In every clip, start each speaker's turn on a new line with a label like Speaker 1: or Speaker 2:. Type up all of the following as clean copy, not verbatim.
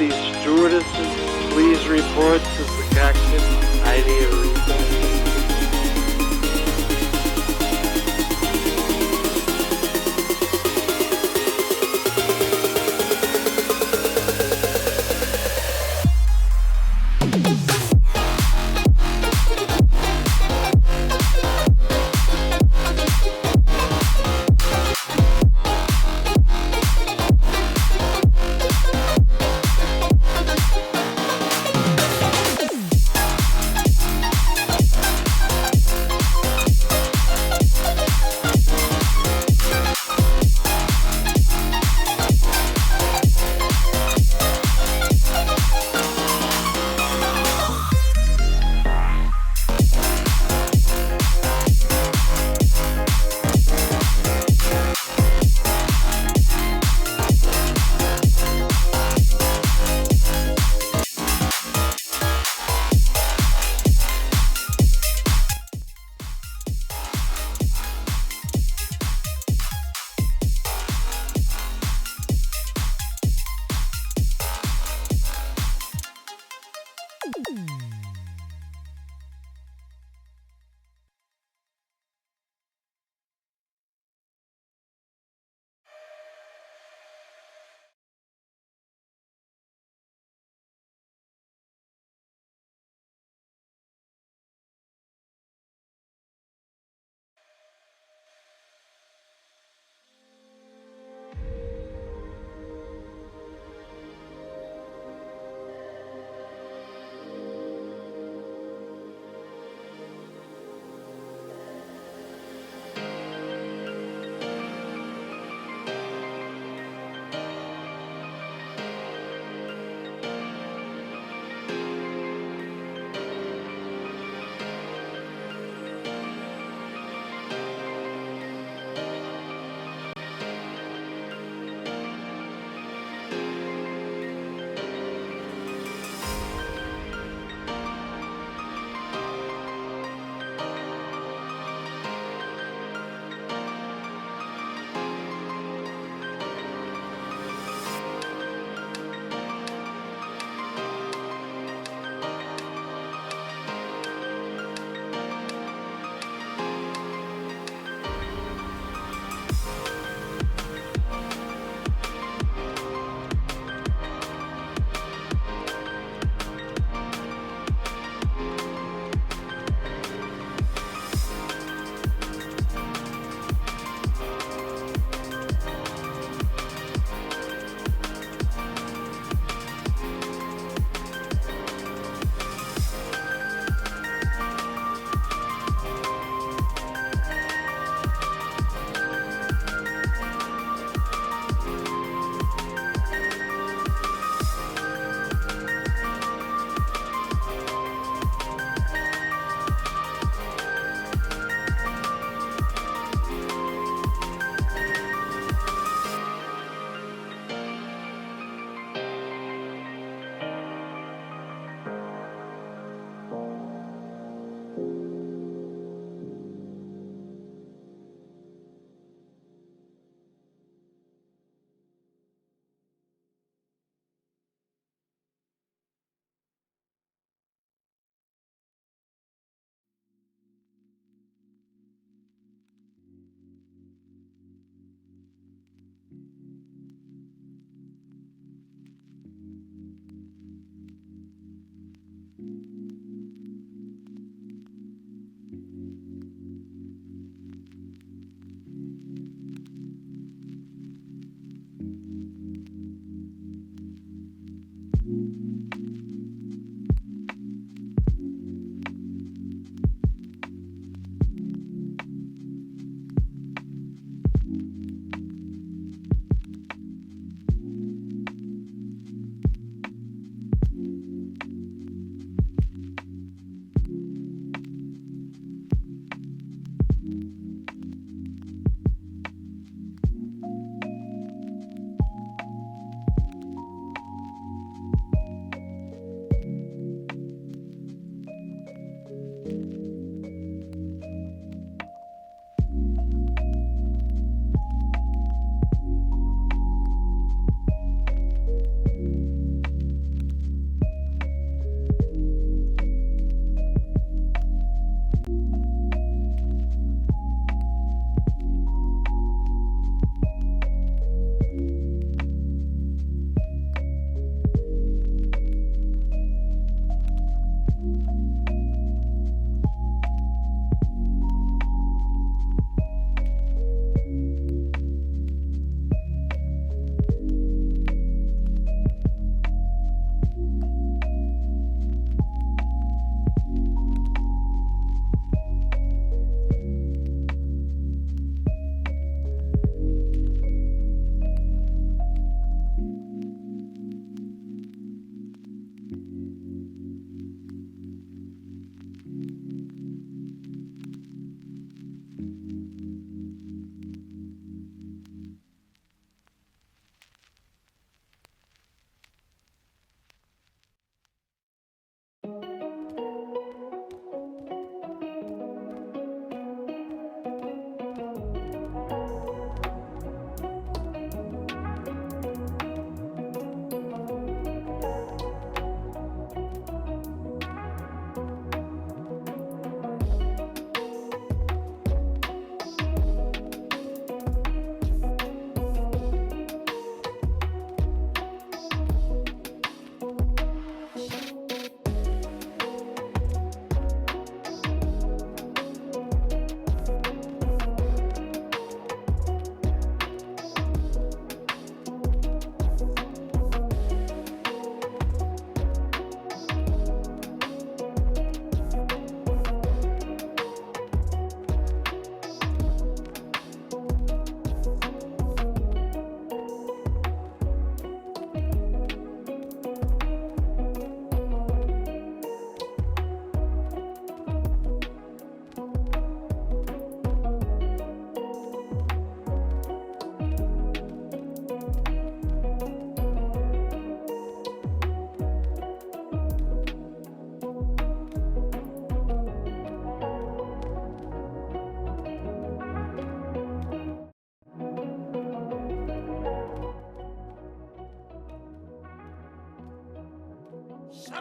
Speaker 1: these stewardesses please report to the cockpit? I need a report.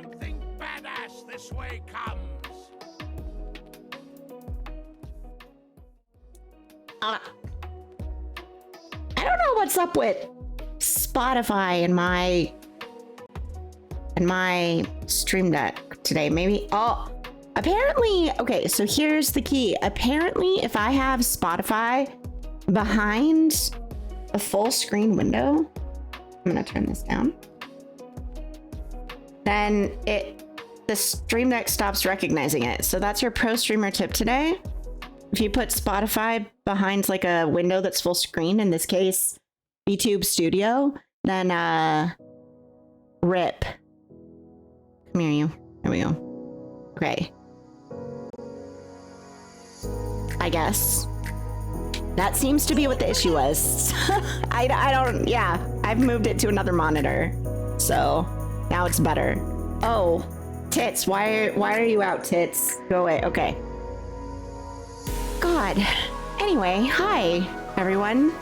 Speaker 2: Something badass this way comes.
Speaker 3: I don't know what's up with Spotify and my Stream Deck today. Maybe, apparently, okay, so here's the key. Apparently, if I have Spotify behind a full screen window, I'm gonna turn this down, then the Stream Deck stops recognizing it. So that's your pro streamer tip today. If you put Spotify behind like a window that's full screen, in this case, VTube Studio, then rip. Come here, you. There we go. Okay. I guess. That seems to be what the issue was. I don't, yeah. I've moved it to another monitor. So now it's better. Oh, Tits, why are you out, Tits? Go away, okay. God. Anyway, hi, everyone.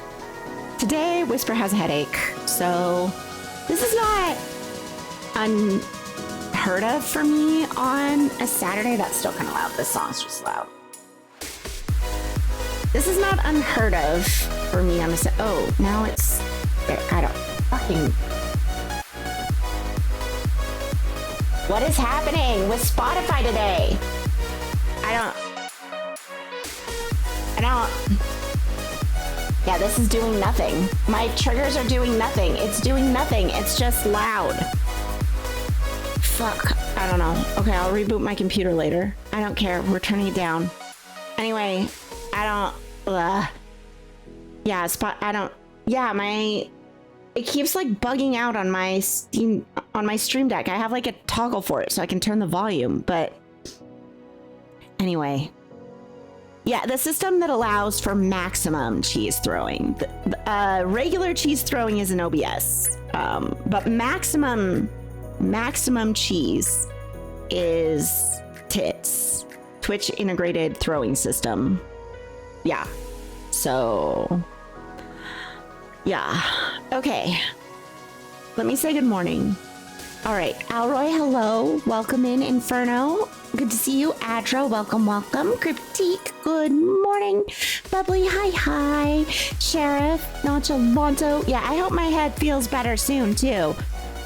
Speaker 3: Today, Whisper has a headache, so this is not unheard of for me on a Saturday. That's still kind of loud. This song's just loud. This is not unheard of for me on a Saturday. Oh, now it's... I don't fucking... What is happening with Spotify today? I don't... Yeah, this is doing nothing. My triggers are doing nothing. It's doing nothing. It's just loud. Fuck. I don't know. Okay, I'll reboot my computer later. I don't care. We're turning it down. Anyway, I don't... Yeah, it keeps like bugging out on my Stream Deck. I have like a toggle for it so I can turn the volume, but anyway. Yeah, the system that allows for maximum cheese throwing. Regular cheese throwing is an OBS, but maximum cheese is Tits, Twitch integrated throwing system. Yeah, so yeah, okay. Let me say good morning. All right, Alroy, hello. Welcome in, Inferno. Good to see you. Adro, welcome, welcome. Critique, good morning. Bubbly, hi. Sheriff, Nonchalanto. Yeah, I hope my head feels better soon, too.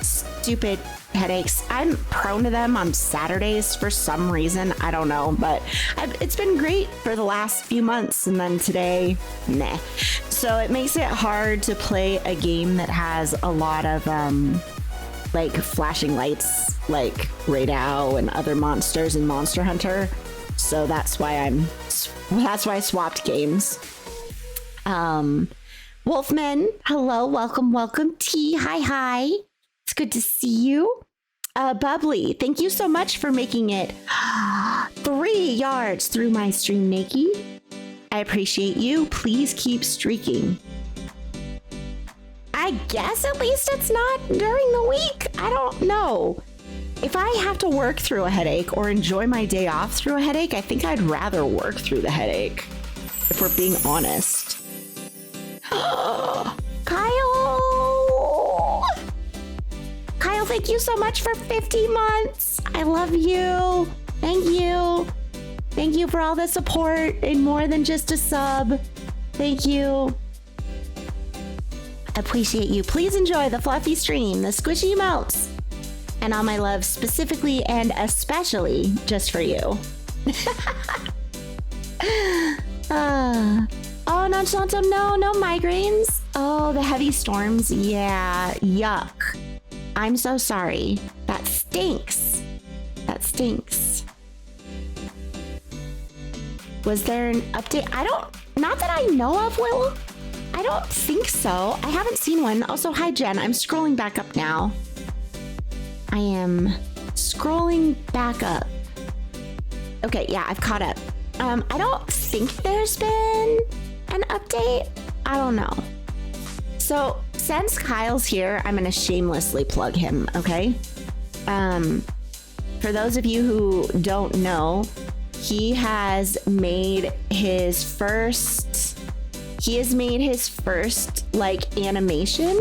Speaker 3: Stupid headaches. I'm prone to them on Saturdays for some reason. I don't know, but it's been great for the last few months, and then today, meh. So it makes it hard to play a game that has a lot of, like flashing lights like Radow and other monsters in Monster Hunter. So that's why I swapped games. Wolfman, hello, welcome. T, hi. It's good to see you. Bubbly, thank you so much for making it 3 yards through my stream, Nakey. I appreciate you. Please keep streaking. I guess at least it's not during the week. I don't know. If I have to work through a headache or enjoy my day off through a headache, I think I'd rather work through the headache, if we're being honest. Kyle! Kyle, thank you so much for 50 months. I love you. Thank you. Thank you for all the support and more than just a sub. Thank you. Appreciate you. Please enjoy the fluffy stream, the squishy emotes, and all my love specifically and especially just for you. Oh, Nonchalanto, no migraines. Oh, the heavy storms. Yeah, yuck. I'm so sorry. That stinks. Was there an update? Not that I know of, Will. I don't think so. I haven't seen one. Also, hi, Jen. I'm scrolling back up now. I am scrolling back up. Okay, yeah, I've caught up. I don't think there's been an update. I don't know. So since Kyle's here, I'm gonna shamelessly plug him, okay? For those of you who don't know, he has made his first like animation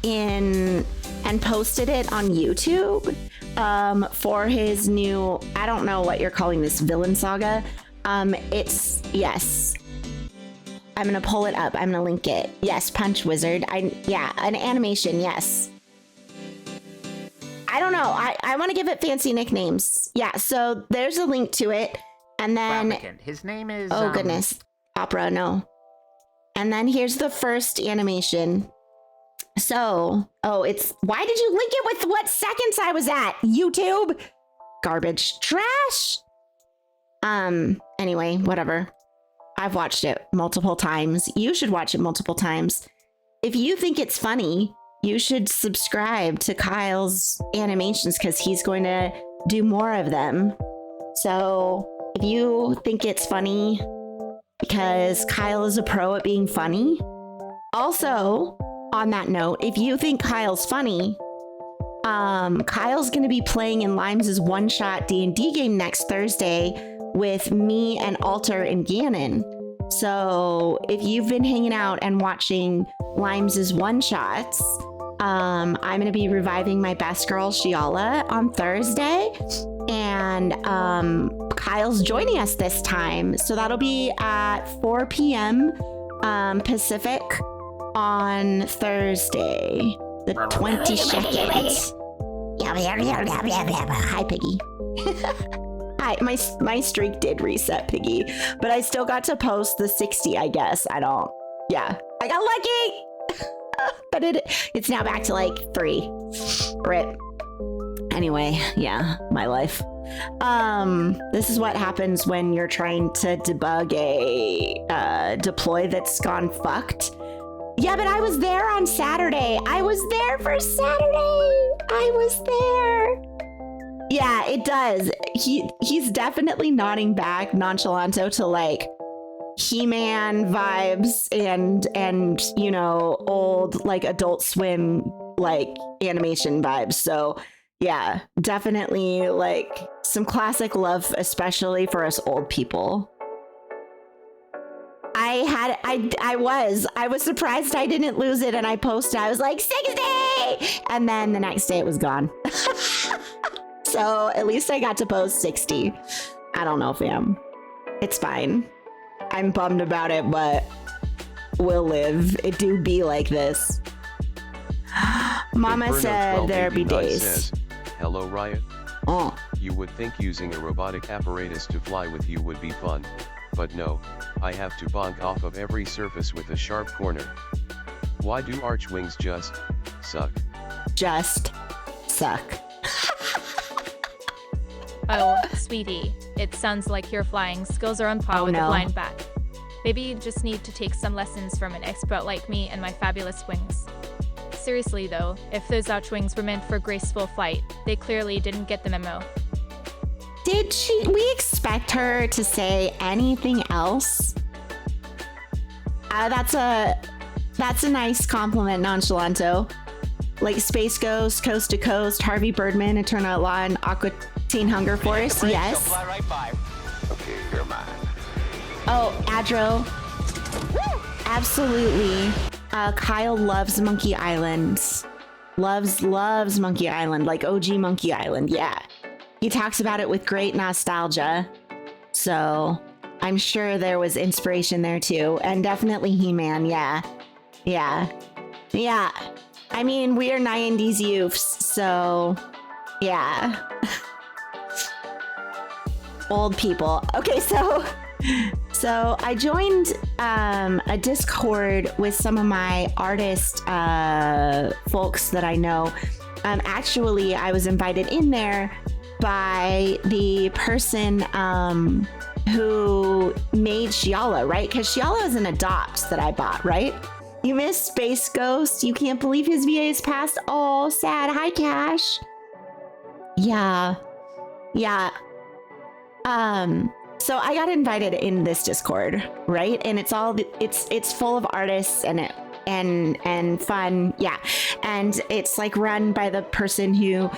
Speaker 3: in and posted it on YouTube for his new, I don't know what you're calling this, villain saga. It's, yes. I'm gonna pull it up. I'm gonna link it. Yes, Punch Wizard. Yeah, an animation, yes. I don't know. I want to give it fancy nicknames. Yeah, so there's a link to it. And then...
Speaker 4: Ravikant. His name is...
Speaker 3: Oh, goodness. Opera, no. And then here's the first animation. So, it's... Why did you link it with what seconds I was at? YouTube? Garbage. Trash? Anyway, whatever. I've watched it multiple times. You should watch it multiple times. If you think it's funny, you should subscribe to Kyle's animations because he's going to do more of them. So if you think it's funny, because Kyle is a pro at being funny. Also, on that note, if you think Kyle's funny, Kyle's going to be playing in Limes' one-shot D&D game next Thursday with me and Alter and Gannon. So if you've been hanging out and watching Limes' one-shots, I'm going to be reviving my best girl, Shiala, on Thursday. And Kyle's joining us this time. So that'll be at 4 p.m. Pacific on Thursday, the 22nd. Hi, Piggy. Hi, my streak did reset, Piggy, but I still got to post the 60, I guess. I got lucky. But it's now back to like 3. Rip. Anyway, yeah, my life. This is what happens when you're trying to debug a deploy that's gone fucked. Yeah, but I was there on Saturday. I was there for Saturday. I was there. Yeah, it does. He's definitely nodding back nonchalanto to like He-Man vibes and you know, old like Adult Swim like animation vibes. So yeah, definitely like some classic love, especially for us old people. I was surprised I didn't lose it, and I posted, I was like 60, and then the next day it was gone. So at least I got to post 60. I don't know, fam. It's fine. I'm bummed about it, but we'll live. It do be like this. Mama said there be days.
Speaker 5: Says, hello, Riot.
Speaker 3: Oh.
Speaker 5: You would think using a robotic apparatus to fly with you would be fun, but no, I have to bonk off of every surface with a sharp corner. Why do archwings just suck?
Speaker 3: Just suck.
Speaker 6: Oh, sweetie, it sounds like your flying skills are on par with a blind bat. Maybe you just need to take some lessons from an expert like me and my fabulous wings. Seriously though, if those archwings were meant for graceful flight, they clearly didn't get the memo.
Speaker 3: Did we expect her to say anything else? That's a nice compliment, nonchalanto. Like Space Ghost, Coast to Coast, Harvey Birdman, Eternal Law, and Aqua Teen Hunger Force, yes.
Speaker 2: Okay, you're mine.
Speaker 3: Oh, Adro. Absolutely. Kyle loves Monkey Island. Loves Monkey Island, like OG Monkey Island, yeah. He talks about it with great nostalgia. So I'm sure there was inspiration there too. And definitely He-Man, yeah. Yeah. Yeah. I mean, we are 90s youths, so yeah. Old people. Okay, so I joined a Discord with some of my artist folks that I know. Actually, I was invited in there by the person who made Shiala, right? Because Shiala is an adopt that I bought, right? You missed Space Ghost. You can't believe his VA is passed. Oh, sad. Hi, Cash. Yeah. Yeah. So I got invited in this Discord, right? And it's full of artists and fun. Yeah. And it's like run by the person who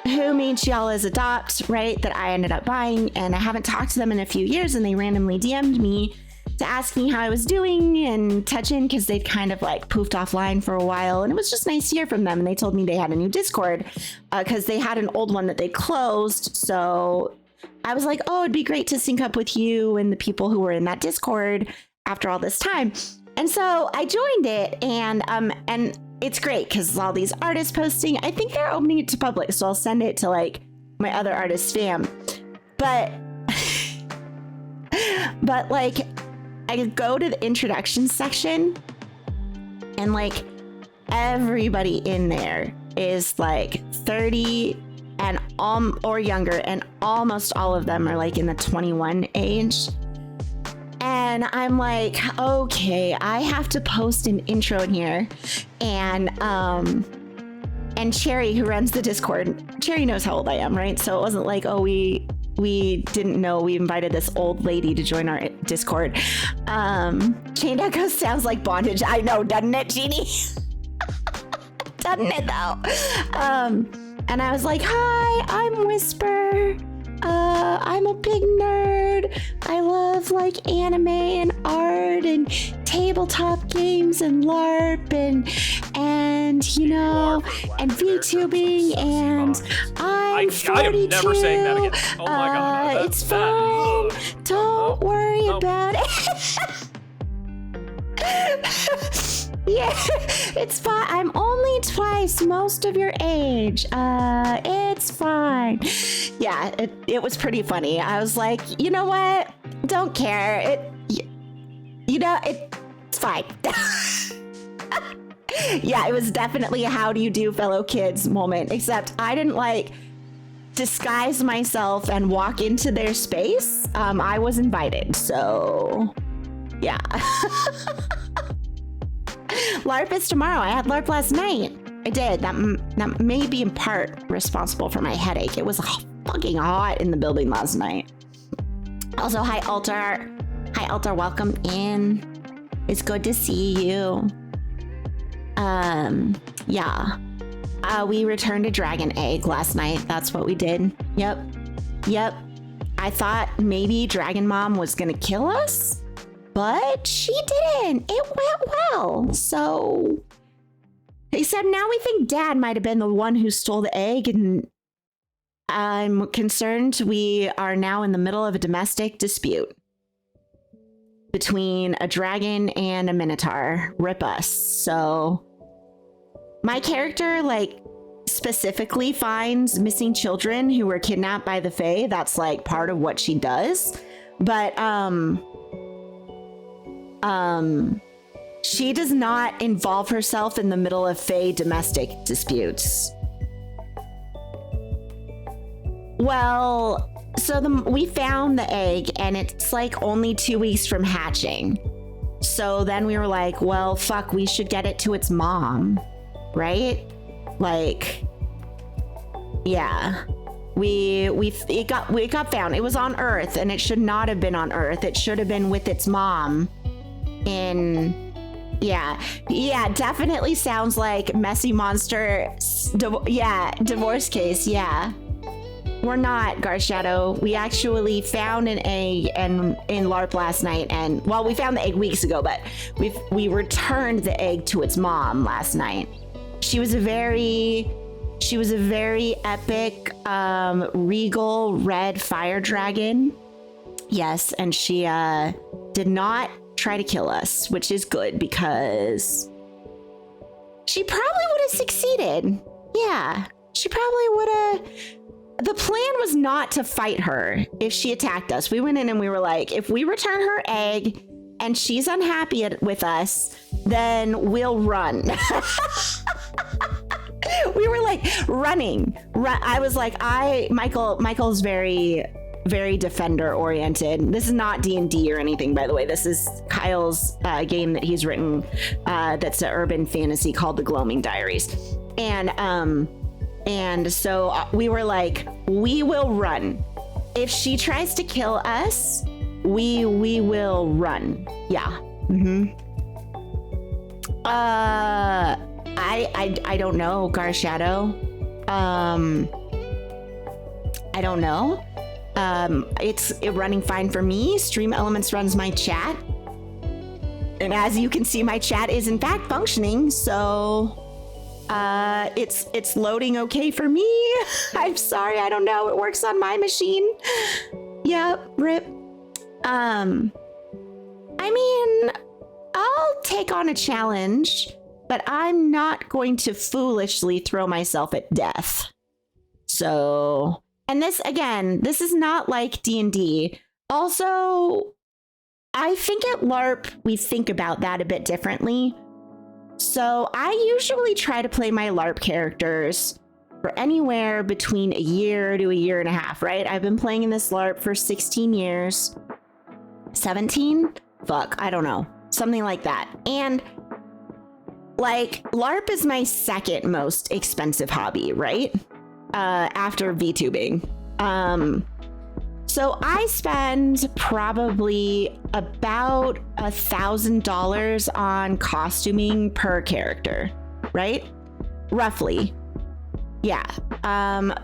Speaker 3: made Shiala's Adopt, right? That I ended up buying, and I haven't talked to them in a few years, and they randomly DM'd me to ask me how I was doing and touch in because they'd kind of like poofed offline for a while. And it was just nice to hear from them. And they told me they had a new Discord because they had an old one that they closed. So I was like, oh, it'd be great to sync up with you and the people who were in that Discord after all this time. And so I joined it, and it's great because all these artists posting. I think they're opening it to public, so I'll send it to like my other artist fam. But like I go to the introduction section, and like everybody in there is like 30 and or younger, and almost all of them are like in the 21 age. And I'm like, okay, I have to post an intro in here. And Cherry, who runs the Discord, Cherry knows how old I am, right? So it wasn't like, oh, we didn't know we invited this old lady to join our Discord. Chained Echo sounds like bondage. I know, doesn't it, Jeannie? Doesn't it though? And I was like, hi, I'm Whisper. I'm a big nerd. I love like anime and art and tabletop games and LARP and you know, and VTubing, and I'm 42.
Speaker 4: I am never saying that again. Oh my god.
Speaker 3: It's fine. Don't worry about it. Yeah, it's fine. I'm only twice most of your age. It's fine. Yeah, it was pretty funny. I was like, you know what? Don't care. It's fine. Yeah, it was definitely a how do you do, fellow kids moment, except I didn't like disguise myself and walk into their space. I was invited, so yeah. LARP is tomorrow. I had LARP last night. I did. That may be in part responsible for my headache. It was fucking hot in the building last night. Also, hi Altar. Hi Altar, welcome in. It's good to see you. Yeah. We returned a dragon egg last night. That's what we did. Yep. I thought maybe Dragon Mom was gonna kill us, but she didn't. It went well. So, except now we think Dad might have been the one who stole the egg, and I'm concerned we are now in the middle of a domestic dispute between a dragon and a minotaur. Rip us. So, my character, like, specifically finds missing children who were kidnapped by the Fae. That's, like, part of what she does. But, she does not involve herself in the middle of Fae domestic disputes. Well, so we found the egg, and it's like only 2 weeks from hatching. So then we were like, well, fuck, we should get it to its mom, right? Like, yeah. It got found. It was on Earth, and it should not have been on Earth. It should have been with its mom. Yeah, definitely sounds like Messy Monster. Divorce case. Yeah, we're not Garshadow. We actually found an egg in LARP last night, and well, we found the egg weeks ago, but we returned the egg to its mom last night. She was a very epic, regal red fire dragon. Yes, and she did not try to kill us, which is good because she probably would have succeeded. Yeah, she probably would have. The plan was not to fight her if she attacked us. We went in and we were like, if we return her egg and she's unhappy with us, then we'll run. We were like running. I was like, Michael's very defender oriented. This is not D&D or anything, by the way. This is Kyle's game that he's written that's an urban fantasy called The Gloaming Diaries. And so we were like, we will run. If she tries to kill us, we will run. Yeah. I don't know, Garshadow. I don't know. It's running fine for me. Stream Elements runs my chat. And as you can see, my chat is in fact functioning, so it's loading okay for me. I'm sorry, I don't know. It works on my machine. Yeah, rip. I mean, I'll take on a challenge, but I'm not going to foolishly throw myself at death. So, and this, again, this is not like D&D. Also, I think at LARP, we think about that a bit differently. So I usually try to play my LARP characters for anywhere between a year to a year and a half, right? I've been playing in this LARP for 16 years. 17? Fuck, I don't know. Something like that. And like, LARP is my second most expensive hobby, right? After VTubing. So I spend probably about $1,000 on costuming per character, right? Roughly. Yeah.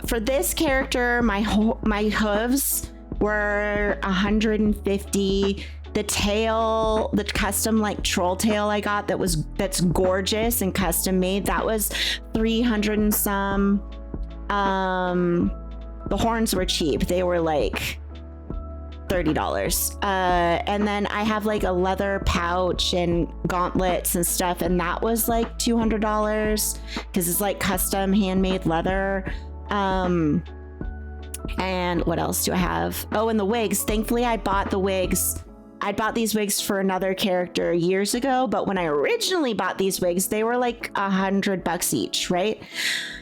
Speaker 3: For this character, my hooves were 150. The tail, the custom like troll tail I got that's gorgeous and custom made, that was 300 and some. The horns were cheap. They were like $30. And then I have like a leather pouch and gauntlets and stuff, and that was like $200 because it's like custom handmade leather. And what else do I have? Oh, and the wigs. Thankfully, I bought the wigs. I bought these wigs for another character years ago, but when I originally bought these wigs, they were like $100 each, right?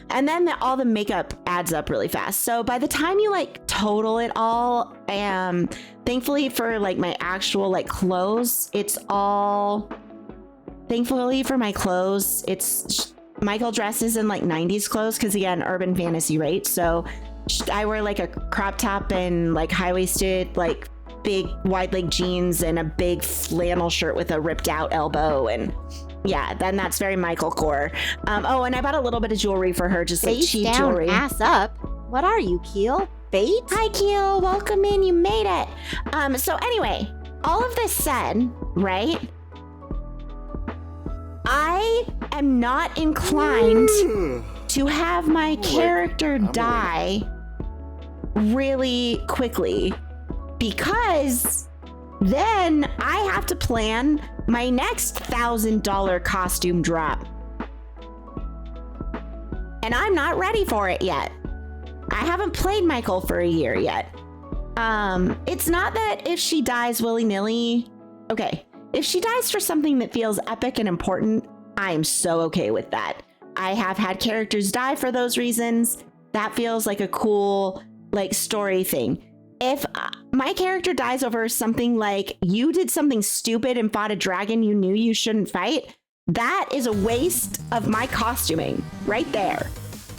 Speaker 3: And then all the makeup adds up really fast. So by the time you like total it all, thankfully for like my actual like clothes, thankfully for my clothes, it's Michael dresses in like 90s clothes because again, urban fantasy, right? So I wear like a crop top and like high-waisted, like big wide leg jeans and a big flannel shirt with a ripped out elbow, and yeah, then that's very Michael core. Oh, and I bought a little bit of jewelry for her, just like cheap
Speaker 7: down,
Speaker 3: jewelry.
Speaker 7: Ass up. What are you, Keel? Bait?
Speaker 3: Hi, Keel. Welcome in. You made it. So anyway, all of this said, right? I am not inclined to have my character die really quickly, because then I have to plan my next $1,000 costume drop. And I'm not ready for it yet. I haven't played Michael for a year yet. It's not that if she dies willy-nilly. Okay, if she dies for something that feels epic and important, I am so okay with that. I have had characters die for those reasons. That feels like a cool, like, story thing. If my character dies over something like you did something stupid and fought a dragon you knew you shouldn't fight, that is a waste of my costuming right there.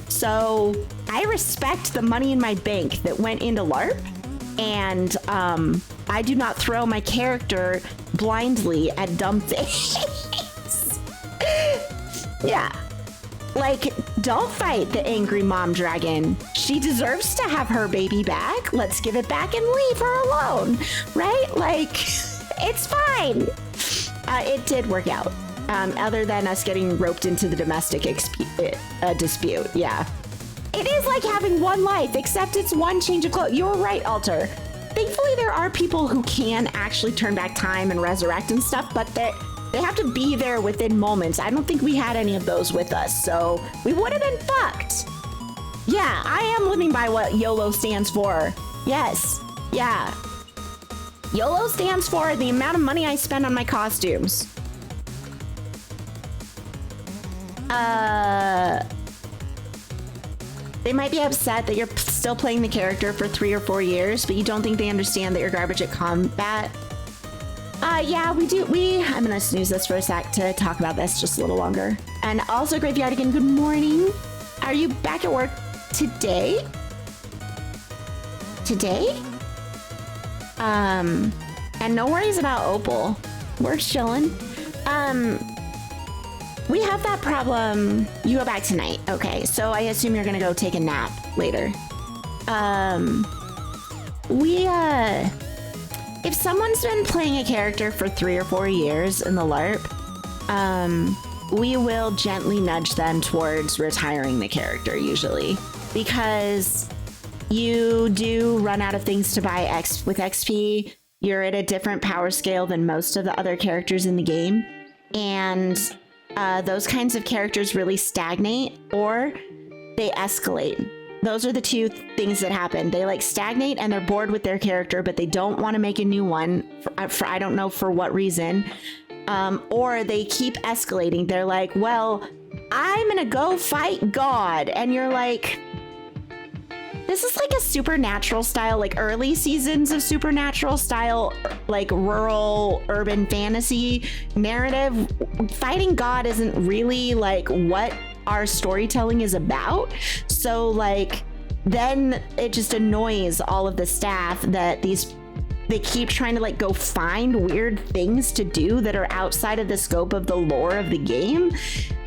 Speaker 3: So I respect the money in my bank that went into LARP, and I do not throw my character blindly at dumb things. Yeah. Like, don't fight the angry mom dragon. She deserves to have her baby back. Let's give it back and leave her alone, right? Like, it's fine. It did work out, other than us getting roped into the domestic dispute. Yeah. It is like having one life, except it's one change of clothes. You're right, Alter. Thankfully, there are people who can actually turn back time and resurrect and stuff, but they have to be there within moments. I don't think we had any of those with us, so we would have been fucked. Yeah, I am living by what YOLO stands for. Yes, yeah. YOLO stands for the amount of money I spend on my costumes. They might be upset that you're still playing the character for 3 or 4 years, but you don't think they understand that you're garbage at combat. Yeah, we do. I'm gonna snooze this for a sec to talk about this just a little longer. And also, Graveyardigan, good morning. Are you back at work today? And no worries about Opal. We're chilling. We have that problem. You go back tonight. Okay, so I assume you're gonna go take a nap later. if someone's been playing a character for 3 or 4 years in the LARP, we will gently nudge them towards retiring the character usually, because you do run out of things to buy with XP. You're at a different power scale than most of the other characters in the game. And those kinds of characters really stagnate or they escalate. Those are the two things that happen. They like stagnate and they're bored with their character, but they don't want to make a new one for I don't know for what reason. Or they keep escalating. They're like, well, I'm gonna go fight God. And you're like, this is like a Supernatural style, like early seasons of Supernatural style, like rural urban fantasy narrative. Fighting God isn't really like what our storytelling is about. So like, then it just annoys all of the staff that they keep trying to like go find weird things to do that are outside of the scope of the lore of the game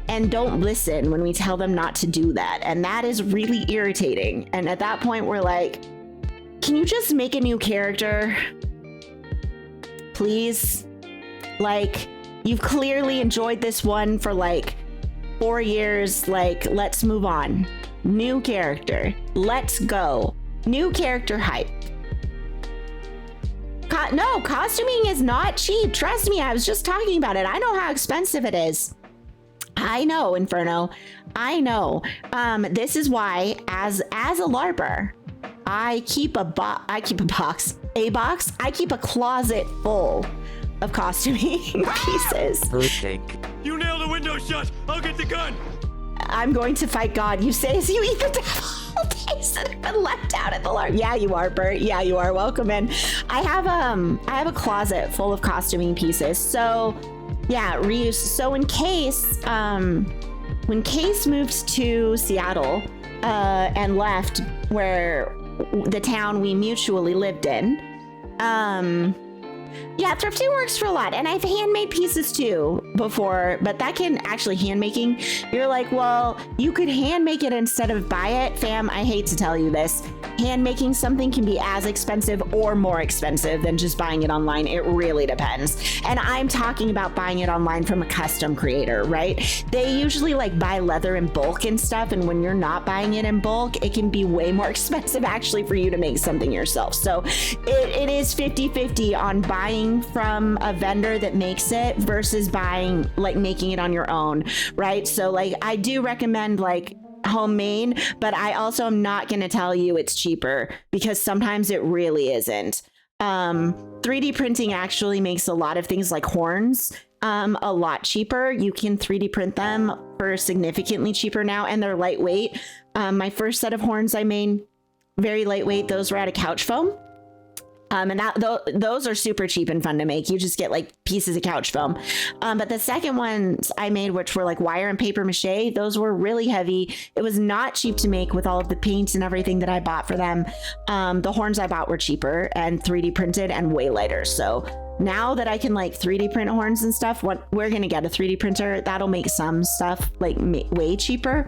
Speaker 3: and don't listen when we tell them not to do that. And that is really irritating. And at that point, we're like, can you just make a new character? Please? Like, you've clearly enjoyed this one for like 4 years. Like, let's move on. New character. Let's go. New character hype. No, costuming is not cheap. Trust me, I was just talking about it. I know how expensive it is. I know, Inferno. I know. This is why, as a LARPer, I keep a box. I keep a closet full of costuming pieces.
Speaker 4: You nail the window shut. I'll get the gun.
Speaker 3: I'm going to fight God. You say as you eat the devil. Days that have been left out at the LARP. Yeah, you are, Bert. Yeah, you are. Welcome in. I have a closet full of costuming pieces. So yeah, reuse. So when Case moved to Seattle and left where the town we mutually lived in, yeah, thrifting works for a lot. And I've handmade pieces too before, but that can actually handmaking. You're like, well, you could hand make it instead of buy it. Fam, I hate to tell you this. Hand making something can be as expensive or more expensive than just buying it online. It really depends. And I'm talking about buying it online from a custom creator, right? They usually like buy leather in bulk and stuff. And when you're not buying it in bulk, it can be way more expensive actually for you to make something yourself. So it is 50-50 on buying from a vendor that makes it versus buying, like making it on your own, right? So like, I do recommend like homemade, but I also am not going to tell you it's cheaper because sometimes it really isn't. 3D printing actually makes a lot of things like horns a lot cheaper. You can 3D print them for significantly cheaper now, and they're lightweight. My first set of horns I made, very lightweight. Those were out of couch foam. And those are super cheap and fun to make. You just get like pieces of couch foam. But the second ones I made, which were like wire and paper mache, those were really heavy. It was not cheap to make with all of the paints and everything that I bought for them. The horns I bought were cheaper and 3D printed and way lighter. So now that I can like 3D print horns and stuff, we're going to get a 3D printer. That'll make some stuff like way cheaper.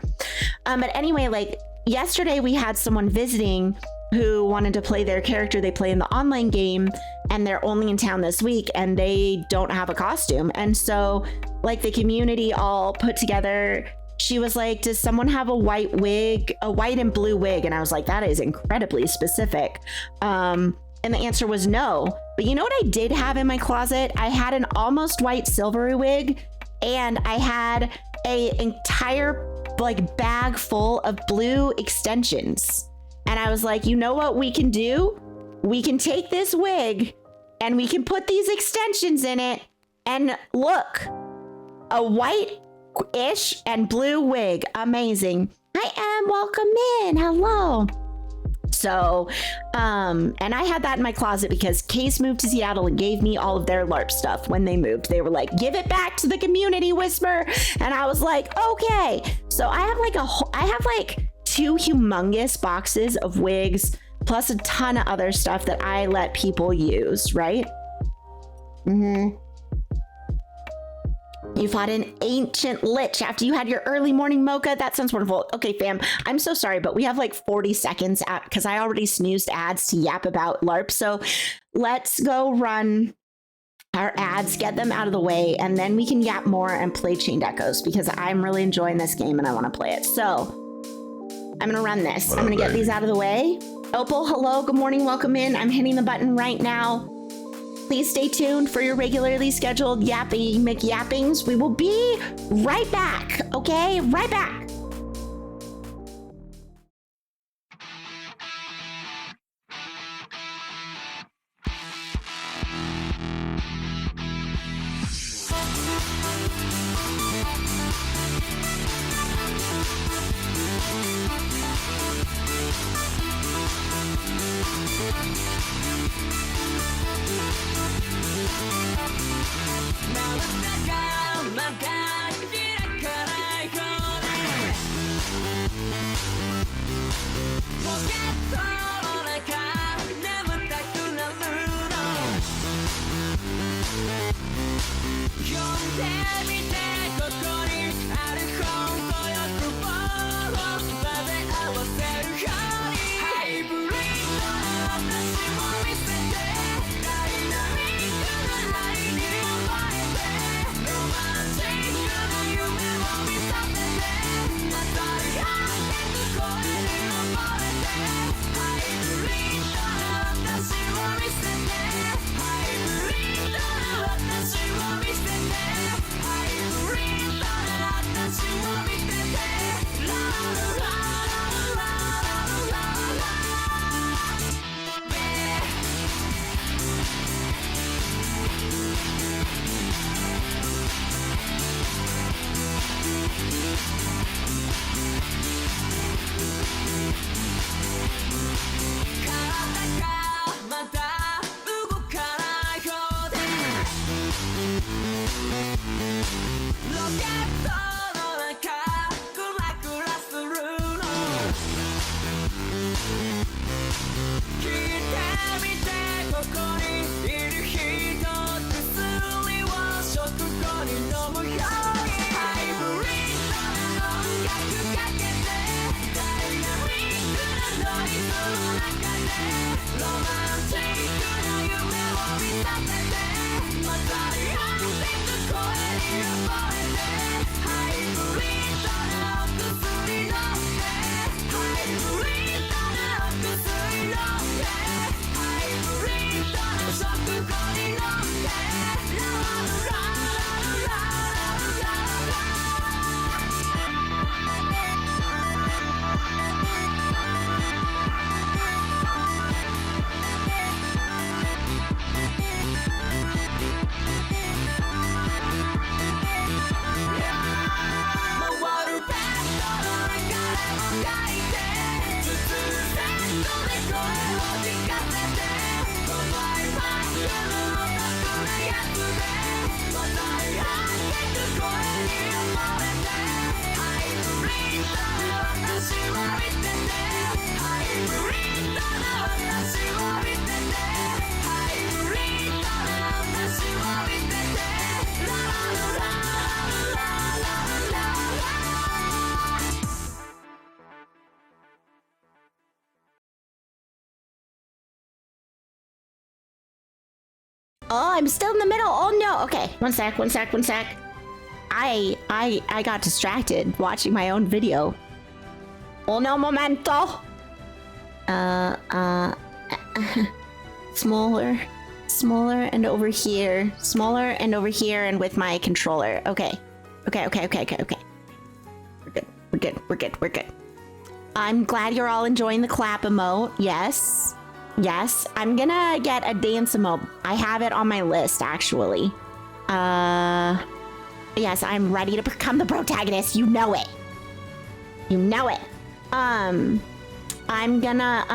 Speaker 3: But anyway, like yesterday we had someone visiting who wanted to play their character they play in the online game, and they're only in town this week and they don't have a costume. And so like the community all put together, she was like, does someone have a white wig, a white and blue wig? And I was like, that is incredibly specific. And the answer was no. But you know what I did have in my closet? I had an almost white silvery wig, and I had a entire like bag full of blue extensions. And I was like, you know what we can do? We can take this wig and we can put these extensions in it, and look, a white-ish and blue wig. Amazing. I am. Welcome in. Hello. So, and I had that in my closet because Case moved to Seattle and gave me all of their LARP stuff when they moved. They were like, give it back to the community, Whisper. And I was like, okay. So I have like 2 humongous boxes of wigs plus a ton of other stuff that I let people use, right? You fought an ancient lich after you had your early morning mocha. That sounds wonderful. Okay, fam, I'm so sorry, but we have like 40 seconds because I already snoozed ads to yap about LARP. So let's go run our ads, get them out of the way, and then we can yap more and play Chained Echoes because I'm really enjoying this game and I want to play it. So I'm going to run this. I'm going to get these out of the way. Opal, hello, good morning, welcome in. I'm hitting the button right now. Please stay tuned for your regularly scheduled yappy McYappings. We will be right back, okay? Right back. Oh, I'm still in the middle. Oh no. Okay, one sec. I got distracted watching my own video. Uno momento. Smaller and over here. Smaller and over here and with my controller. Okay. We're good. I'm glad you're all enjoying the clap emote. Yes. I'm gonna get a dance emote. I have it on my list, actually. Yes, I'm ready to become the protagonist. You know it. I'm gonna,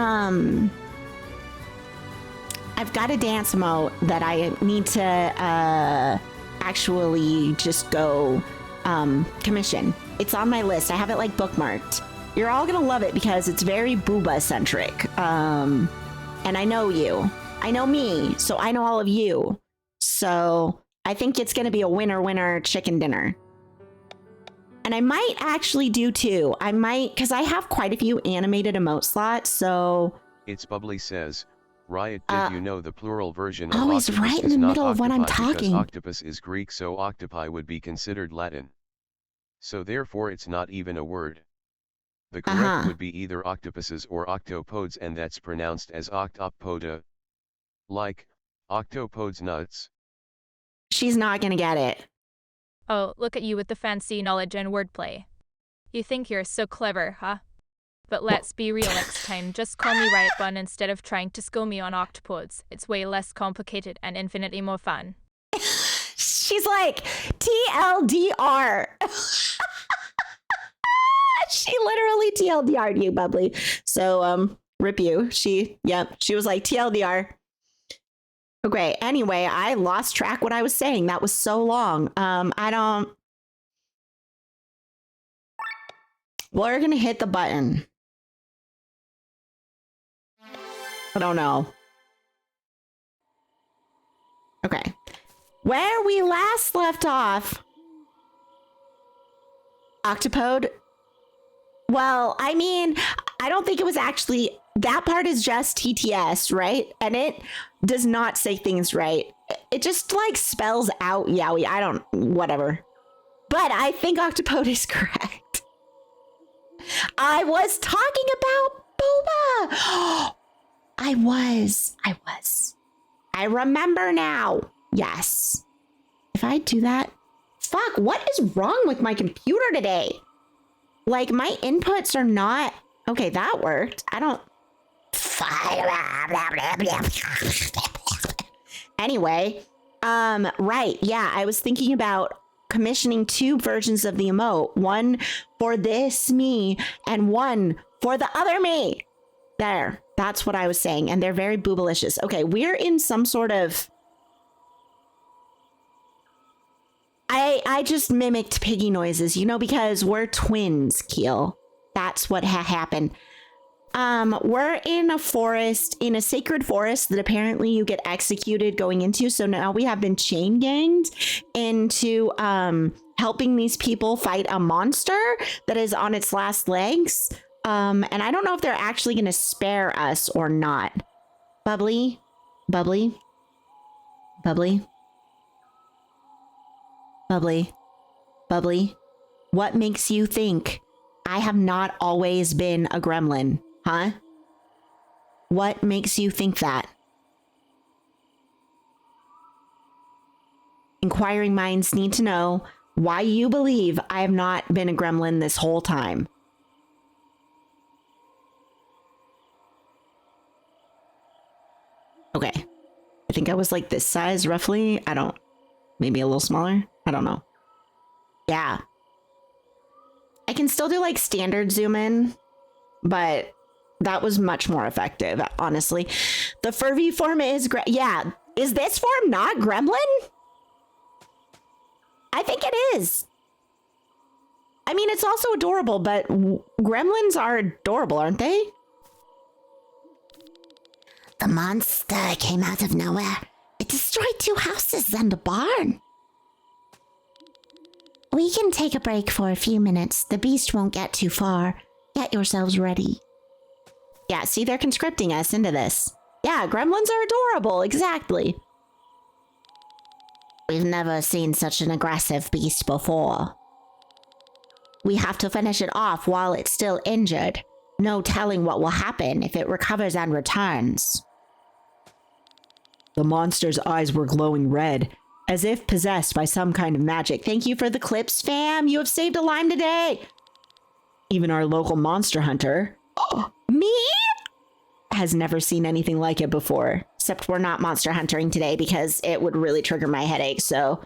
Speaker 3: I've got a dance emote that I need to, actually just go, commission. It's on my list. I have it, like, bookmarked. You're all gonna love it because it's very booba-centric. And I know you. I know me, so I know all of you. So I think it's going to be a winner chicken dinner. And I might actually do two. I might, because I have quite a few animated emote slots, so...
Speaker 5: It's Bubbly says, Riot, did you know the plural version of
Speaker 3: oh, he's
Speaker 5: octopus
Speaker 3: right in
Speaker 5: is
Speaker 3: the
Speaker 5: not
Speaker 3: middle of what I'm
Speaker 5: octopi because
Speaker 3: talking.
Speaker 5: octopus is Greek, so octopi would be considered Latin. So therefore it's not even a word. The correct would be either octopuses or octopodes, and that's pronounced as octopoda. Like, octopodes nuts.
Speaker 3: She's not going to get it.
Speaker 6: Oh, look at you with the fancy knowledge and wordplay. You think you're so clever, huh? But let's be real next time. Just call me Riot Bun instead of trying to school me on octopodes. It's way less complicated and infinitely more fun.
Speaker 3: She's like, TLDR. She literally TLDR'd you, Bubbly. So, rip you. She was like, TLDR. Okay, anyway, I lost track what I was saying. That was so long. We're gonna hit the button. I don't know. Okay. Where we last left off, Octopode. Well, I mean, I don't think it was actually, that part is just TTS, right? And it does not say things right. It just like spells out yaoi. I don't, whatever. But I think Octopode is correct. I was talking about boba. I was. I remember now. Yes. If I do that, fuck, what is wrong with my computer today? Like, my inputs are not... Okay, that worked. I don't... Anyway, right, yeah, I was thinking about commissioning 2 versions of the emote. One for this me, and one for the other me. There, that's what I was saying, and they're very boobalicious. Okay, we're in some sort of... I just mimicked piggy noises, you know, because we're twins, Keel. That's what happened. We're in a forest, in a sacred forest that apparently you get executed going into. So now we have been chain ganged into helping these people fight a monster that is on its last legs. And I don't know if they're actually going to spare us or not. Bubbly, bubbly, bubbly. Bubbly, bubbly, what makes you think I have not always been a gremlin, huh? What makes you think that? Inquiring minds need to know why you believe I have not been a gremlin this whole time. Okay, I think I was like this size roughly. Maybe a little smaller. I don't know. Yeah. I can still do like standard zoom in, but that was much more effective, honestly. The Furvy form is yeah. Is this form not gremlin? I think it is. I mean, it's also adorable, but gremlins are adorable, aren't they? The monster came out of nowhere. It destroyed 2 houses and a barn. We can take a break for a few minutes. The beast won't get too far. Get yourselves ready. Yeah, see, they're conscripting us into this. Yeah, gremlins are adorable, exactly. We've never seen such an aggressive beast before. We have to finish it off while it's still injured. No telling what will happen if it recovers and returns. The monster's eyes were glowing red, as if possessed by some kind of magic. Thank you for the clips, fam. You have saved a lime today. Even our local monster hunter, me, has never seen anything like it before. Except we're not monster hunting today because it would really trigger my headache, so...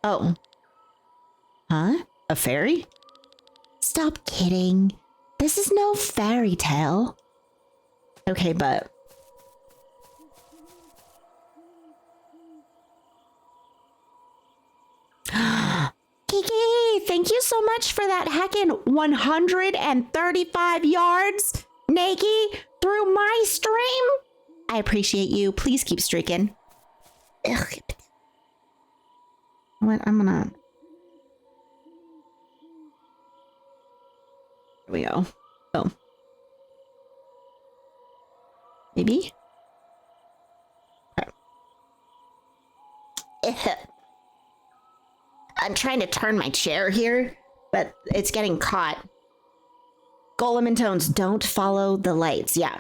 Speaker 3: Oh. Huh? A fairy? Stop kidding. This is no fairy tale. Okay, but... Kiki, thank you so much for that heckin' 135 yards, Nakey, through my stream. I appreciate you. Please keep streaking. What? I'm gonna... There we go. Oh. Maybe? Okay. I'm trying to turn my chair here, but it's getting caught. Golem and tones, don't follow the lights. Yeah.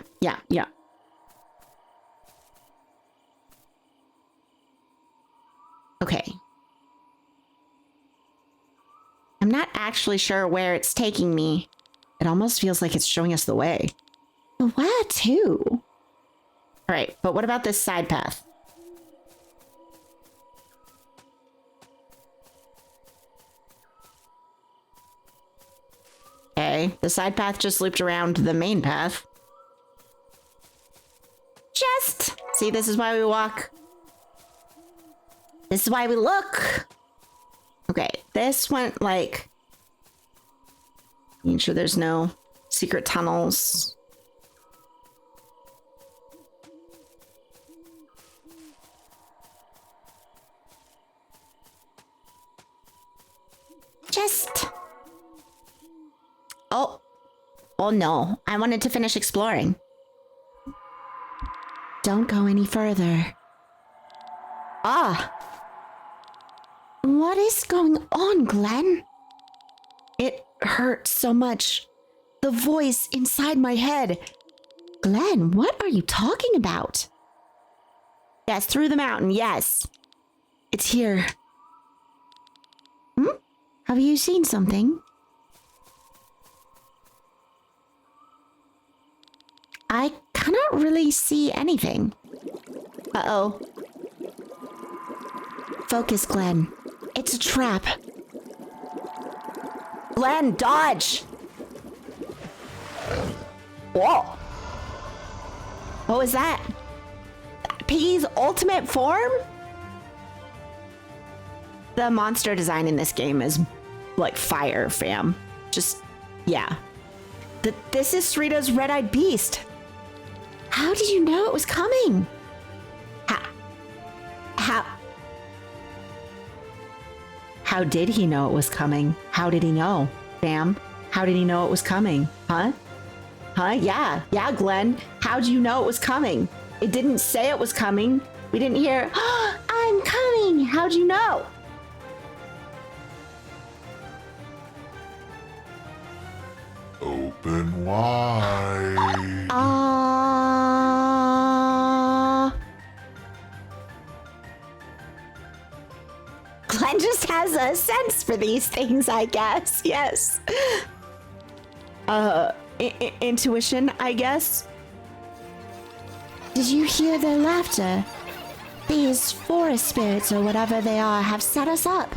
Speaker 3: Okay. I'm not actually sure where it's taking me. It almost feels like it's showing us the way. Where to? All right, but what about this side path? Okay, the side path just looped around the main path. See, this is why we walk. This is why we look. Okay, this went like... Making sure there's no secret tunnels. Oh no, I wanted to finish exploring. Don't go any further. Ah! What is going on, Glenn? It hurts so much. The voice inside my head. Glenn, what are you talking about? Yes, through the mountain, yes. It's here. Have you seen something? I cannot really see anything. Uh-oh. Focus, Glenn. It's a trap. Glenn, dodge! Whoa! What was that? Piggy's ultimate form? The monster design in this game is like fire, fam. Just, yeah. This is Sarita's red-eyed beast. How did you know it was coming? How did he know it was coming? How did he know, fam? How did he know it was coming? Huh? Yeah, Glenn. How'd you know it was coming? It didn't say it was coming. We didn't hear, oh, I'm coming. How'd you know?
Speaker 8: Open wide.
Speaker 3: Glenn just has a sense for these things, I guess. Yes. Intuition, I guess. Did you hear their laughter? These forest spirits or whatever they are have set us up.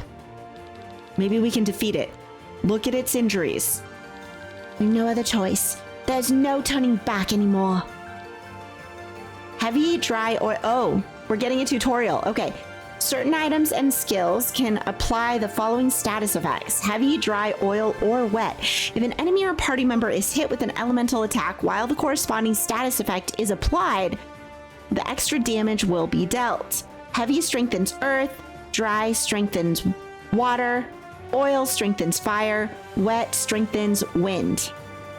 Speaker 3: Maybe we can defeat it. Look at its injuries. No other choice. There's no turning back anymore. Heavy, dry, or... Oh, we're getting a tutorial. Okay. Certain items and skills can apply the following status effects: heavy, dry, oil, or wet. If an enemy or party member is hit with an elemental attack while the corresponding status effect is applied, the extra damage will be dealt. Heavy strengthens earth, dry strengthens water, oil strengthens fire, wet strengthens wind.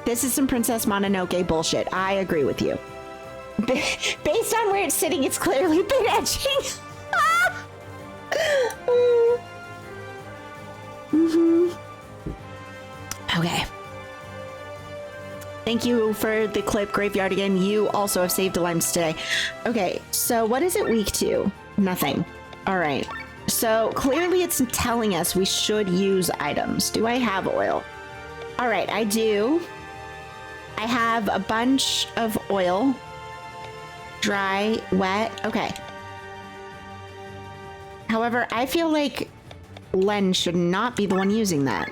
Speaker 3: This is some Princess Mononoke bullshit. I agree with you. Based on where it's sitting, it's clearly been etching. Okay. Thank you for the clip, Graveyard again. You also have saved limes today. Okay, so what is it weak to? Nothing. All right. So clearly it's telling us we should use items. Do I have oil? All right, I do. I have a bunch of oil. Dry, wet. Okay. However, I feel like Lenne should not be the one using that.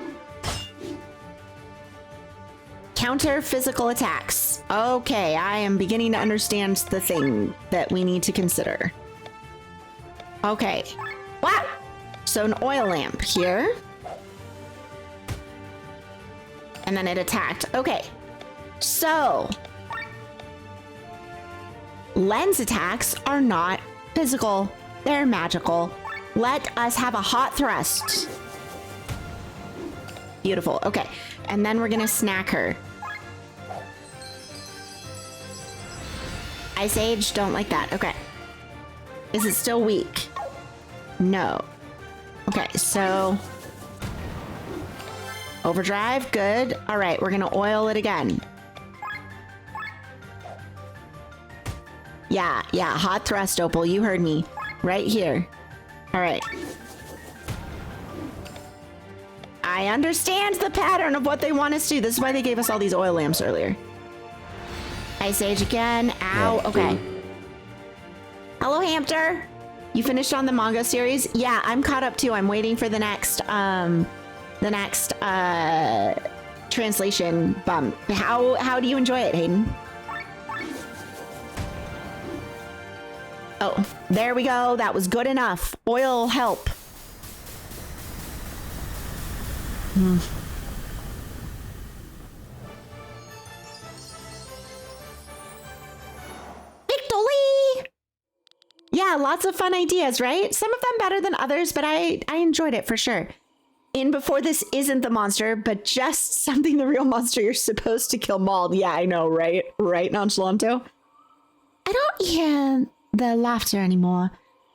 Speaker 3: Counter physical attacks. Okay, I am beginning to understand the thing that we need to consider. Okay. Wow! So an oil lamp here. And then it attacked. Okay. So Lenne's attacks are not physical. They're magical. Let us have a hot thrust. Beautiful. Okay. And then we're gonna snack her. Ice Age, don't like that. Okay. Is it still weak? No. Okay, so overdrive, good. All right, we're gonna oil it again. Yeah, hot thrust, Opal, you heard me. Right here. All right. I understand the pattern of what they want us to do. This is why they gave us all these oil lamps earlier. Ice Age again. Ow, okay. Hello, Hamster. You finished on the manga series? Yeah, I'm caught up too. I'm waiting for the next translation bump. How do you enjoy it, Hayden? Oh, there we go. That was good enough. Oil help. Victory! Yeah, lots of fun ideas, right? Some of them better than others, but I enjoyed it for sure. In Before This Isn't the monster, but just something the real monster you're supposed to kill mauled. Yeah, I know, right? Right, Nonchalanto? I don't hear the laughter anymore.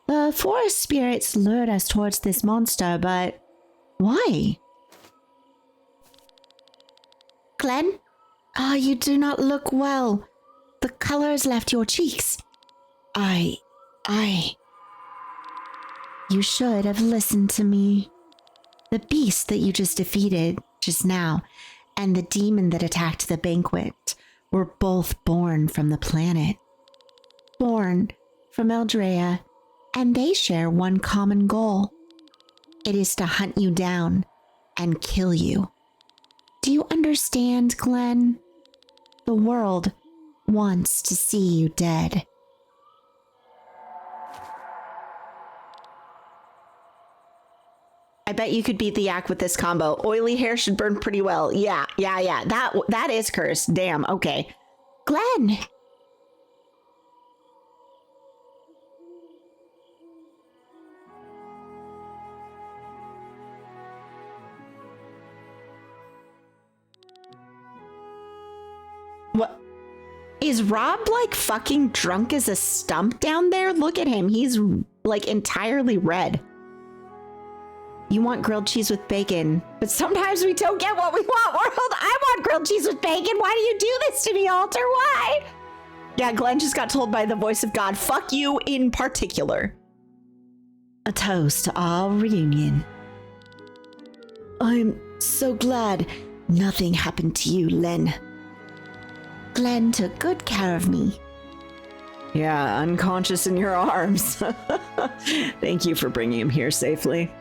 Speaker 3: The forest spirits lured us towards this monster, but why? Glenn? Ah, you do not look well. The color has left your cheeks. You should have listened to me. The beast that you just defeated just now and the demon that attacked the banquet were both born from the planet. Born from Eldrea, and they share one common goal. It is to hunt you down and kill you. Do you understand, Glenn? The world wants to see you dead. I bet you could beat the yak with this combo. Oily hair should burn pretty well. Yeah. That is cursed. Damn, okay. Glenn! What? Is Rob like fucking drunk as a stump down there? Look at him. He's like entirely red. You want grilled cheese with bacon, but sometimes we don't get what we want, world. I want grilled cheese with bacon. Why do you do this to me, Alter? Why? Yeah, Glenn just got told by the voice of God, fuck you in particular. A toast to our reunion. I'm so glad nothing happened to you, Lenne. Glenn took good care of me. Yeah, unconscious in your arms. Thank you for bringing him here safely.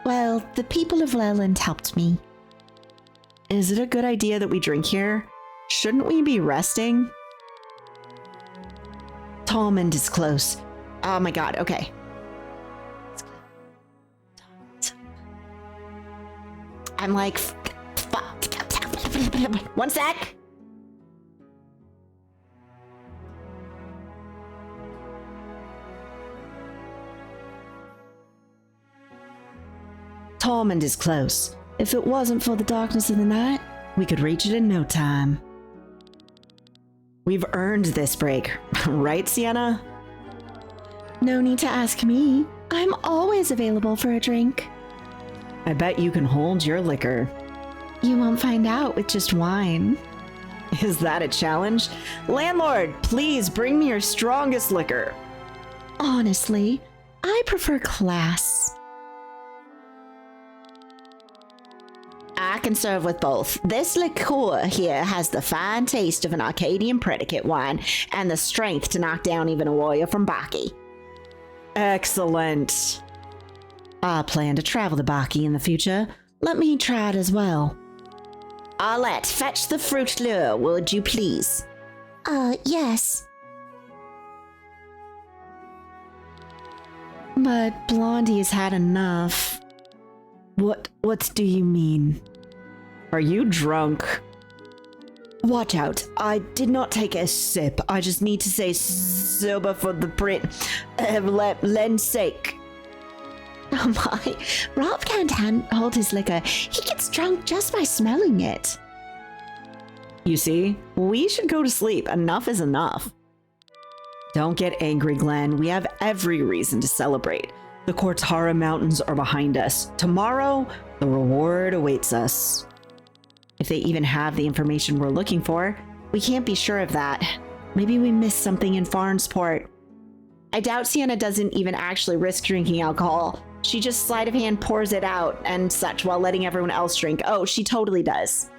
Speaker 3: Well, the people of Leyland helped me. Is it a good idea that we drink here? Shouldn't we be resting? Tormund is close. Oh my god, okay. I'm like, fuck. 1 sec. Tormund is close. If it wasn't for the darkness of the night, we could reach it in no time. We've earned this break, right, Sienna? No need to ask me. I'm always available for a drink. I bet you can hold your liquor. You won't find out with just wine. Is that a challenge? Landlord, please bring me your strongest liquor. Honestly, I prefer class. I can serve with both. This liqueur here has the fine taste of an Arcadian predicate wine and the strength to knock down even a warrior from Baki. Excellent. I plan to travel to Baki in the future. Let me try it as well. Arlette, fetch the fruit lure, would you please? Yes. But Blondie has had enough. What do you mean? Are you drunk? Watch out. I did not take a sip. I just need to say sober for the Len's sake. Oh my, Rob can't hold his liquor. He gets drunk just by smelling it. You see, we should go to sleep. Enough is enough. Don't get angry, Glenn. We have every reason to celebrate. The Cortara Mountains are behind us. Tomorrow, the reward awaits us. If they even have the information we're looking for, we can't be sure of that. Maybe we missed something in Farnsport. I doubt Sienna doesn't even actually risk drinking alcohol. She just sleight of hand pours it out and such while letting everyone else drink. Oh, she totally does.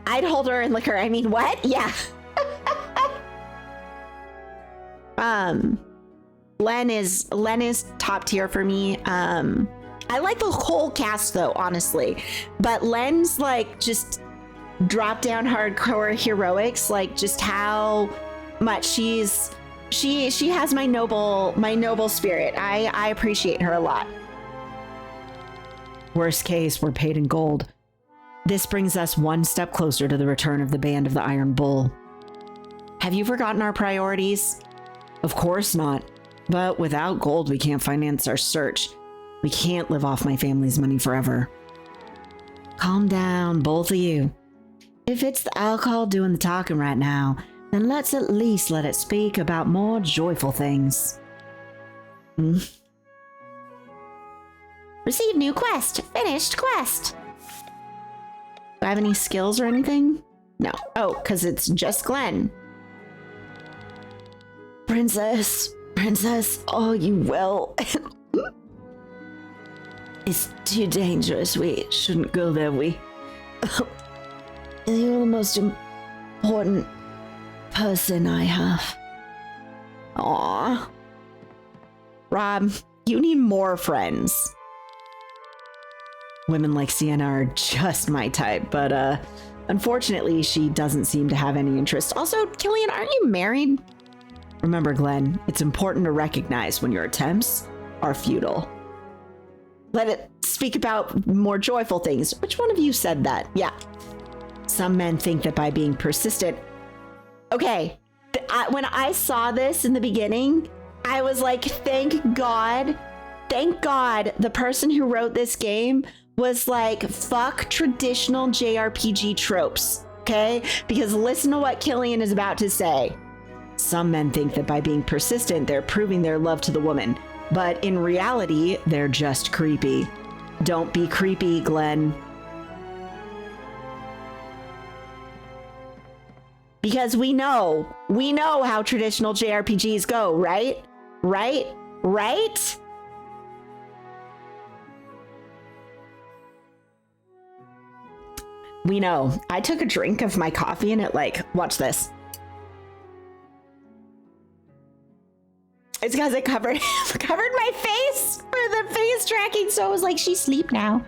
Speaker 3: I'd hold her in liquor. I mean, what? Yeah. Len is top tier for me. I like the whole cast though, honestly. But Len's like just drop down hardcore heroics, like just how much she has my noble spirit. I appreciate her a lot. Worst case, we're paid in gold. This brings us one step closer to the return of the Band of the Iron Bull. Have you forgotten our priorities? Of course not. But without gold, we can't finance our search. We can't live off my family's money forever. Calm down, both of you. If it's the alcohol doing the talking right now, then let's at least let it speak about more joyful things. Receive new quest. Finished quest. Do I have any skills or anything? No. Oh, because it's just Glenn. Princess, oh, you will. It's too dangerous. We shouldn't go there. You're the most important person I have. Aww. Rob, you need more friends. Women like Sienna are just my type, but unfortunately, she doesn't seem to have any interest. Also, Killian, aren't you married? Remember, Glenn, it's important to recognize when your attempts are futile. Let it speak about more joyful things. Which one of you said that? Yeah. Some men think that by being persistent... Okay, when I saw this in the beginning, I was like, thank God the person who wrote this game was like, fuck traditional JRPG tropes, okay? Because listen to what Killian is about to say. Some men think that by being persistent, they're proving their love to the woman. But in reality, they're just creepy. Don't be creepy, Glenn. Because we know how traditional JRPGs go, right? Right? We know. I took a drink of my coffee and it watch this. It's because it covered my face for the face tracking. So it was like, she's asleep now.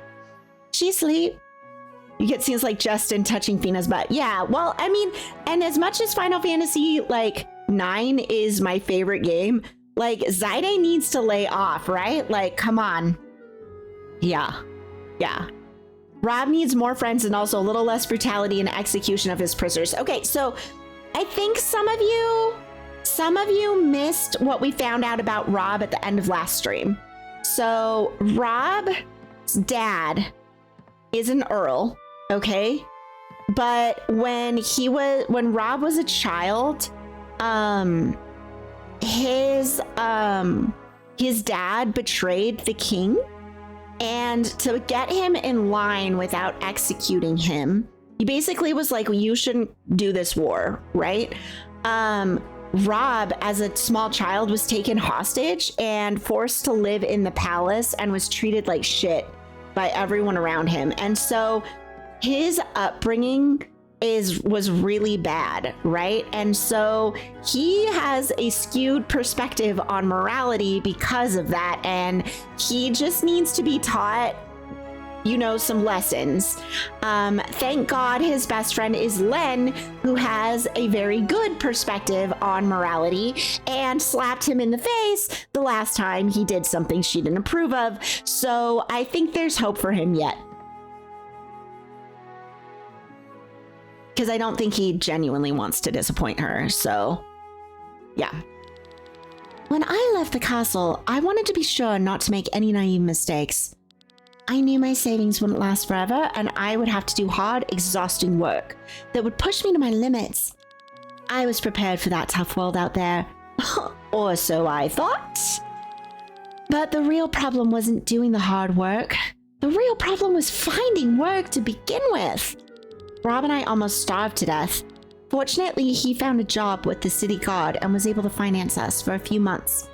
Speaker 3: She's asleep. You get scenes like Justin touching Fina's butt. Yeah, well, I mean, and as much as Final Fantasy 9 is my favorite game, Zaide needs to lay off, right? Come on. Yeah. Rob needs more friends and also a little less brutality in execution of his prisoners. Okay, so I think some of you missed what we found out about Rob at the end of last stream. So Rob's dad is an earl, okay? But when Rob was a child, his dad betrayed the king. And to get him in line without executing him, he basically was like, well, you shouldn't do this war, right? Rob, as a small child, was taken hostage and forced to live in the palace and was treated like shit by everyone around him. And so his upbringing was really bad, right? And so he has a skewed perspective on morality because of that, and he just needs to be taught, some lessons. Thank God his best friend is Lenne, who has a very good perspective on morality and slapped him in the face the last time he did something she didn't approve of. So I think there's hope for him yet. Because I don't think he genuinely wants to disappoint her, so yeah. When I left the castle, I wanted to be sure not to make any naive mistakes. I knew my savings wouldn't last forever, and I would have to do hard, exhausting work that would push me to my limits. I was prepared for that tough world out there, or so I thought. But the real problem wasn't doing the hard work. The real problem was finding work to begin with. Rob and I almost starved to death. Fortunately, he found a job with the city guard and was able to finance us for a few months.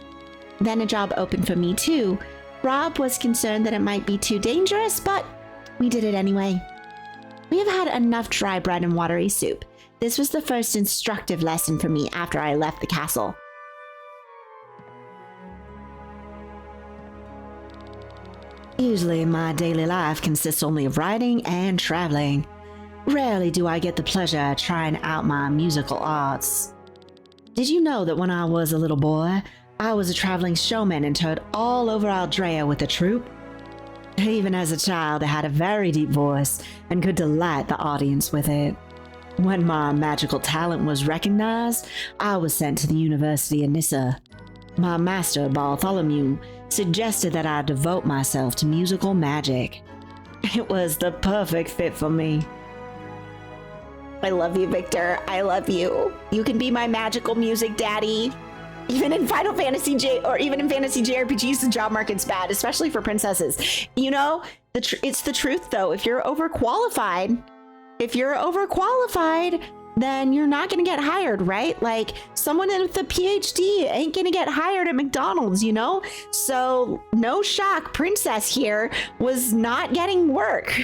Speaker 3: Then a job opened for me too. Rob was concerned that it might be too dangerous, but we did it anyway. We have had enough dry bread and watery soup. This was the first instructive lesson for me after I left the castle. Usually, my daily life consists only of riding and traveling. Rarely do I get the pleasure of trying out my musical arts. Did you know that when I was a little boy, I was a traveling showman and toured all over Aldrea with a troupe? Even as a child, I had a very deep voice and could delight the audience with it. When my magical talent was recognized, I was sent to the University of Nissa. My master, Bartholomew, suggested that I devote myself to musical magic. It was the perfect fit for me. I love you, Victor. I love you. You can be my magical music daddy. Even in Final Fantasy or even in fantasy JRPGs, the job market's bad, especially for princesses. You know, it's the truth though. If you're overqualified, then you're not gonna get hired, right? Like someone with a PhD ain't gonna get hired at McDonald's, you know? So no shock, Princess here was not getting work.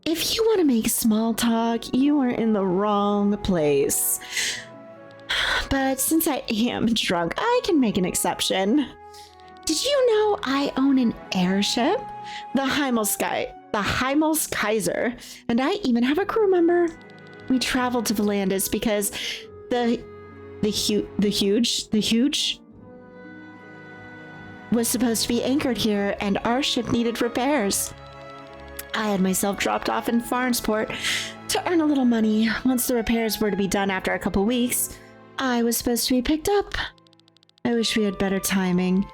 Speaker 3: If you want to make small talk, you are in the wrong place. But since I am drunk, I can make an exception. Did you know I own an airship? The Kaiser, and I even have a crew member. We traveled to Volandis because the huge was supposed to be anchored here, and our ship needed repairs. I had myself dropped off in Farnsport to earn a little money. Once the repairs were to be done after a couple weeks, I was supposed to be picked up. I wish we had better timing.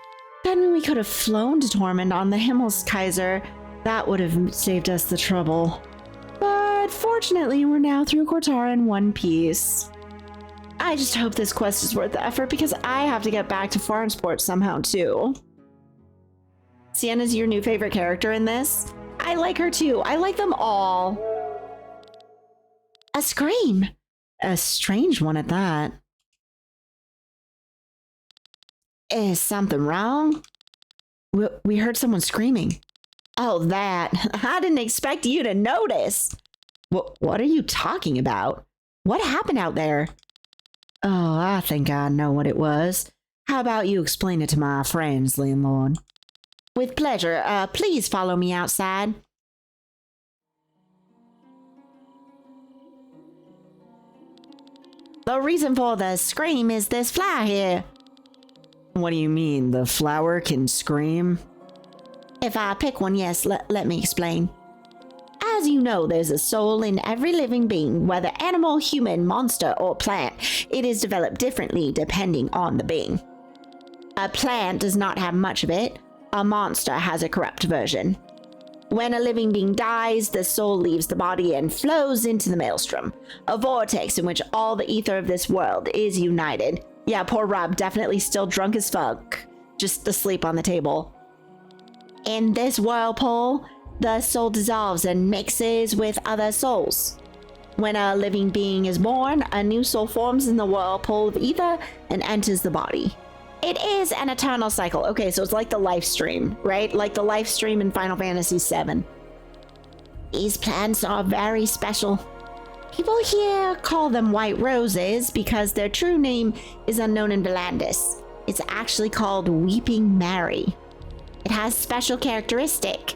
Speaker 3: Then we could have flown to Tormund on the Kaiser. That would have saved us the trouble. But fortunately, we're now through Cortara in one piece. I just hope this quest is worth the effort because I have to get back to Farnsport somehow too. Sienna's your new favorite character in this? I like her too. I like them all. A scream. A strange one at that. Is something wrong? We heard someone screaming. Oh, that. I didn't expect you to notice. What are you talking about? What happened out there? Oh, I think I know what it was. How about you explain it to my friends, landlord? With pleasure. Please follow me outside. The reason for the scream is this flower here. What do you mean, the flower can scream? If I pick one, yes, let me explain. As you know, there's a soul in every living being, whether animal, human, monster, or plant. It is developed differently depending on the being. A plant does not have much of it. A monster has a corrupt version. When a living being dies, the soul leaves the body and flows into the maelstrom, a vortex in which all the ether of this world is united. Yeah, poor Rob, definitely still drunk as fuck, just asleep on the table. In this whirlpool, the soul dissolves and mixes with other souls. When a living being is born, a new soul forms in the whirlpool of ether and enters the body. It is an eternal cycle. Okay, so it's like the life stream, right? Like the life stream in Final Fantasy VII. These plants are very special. People here call them white roses because their true name is unknown in Volandis. It's actually called Weeping Mary. It has special characteristic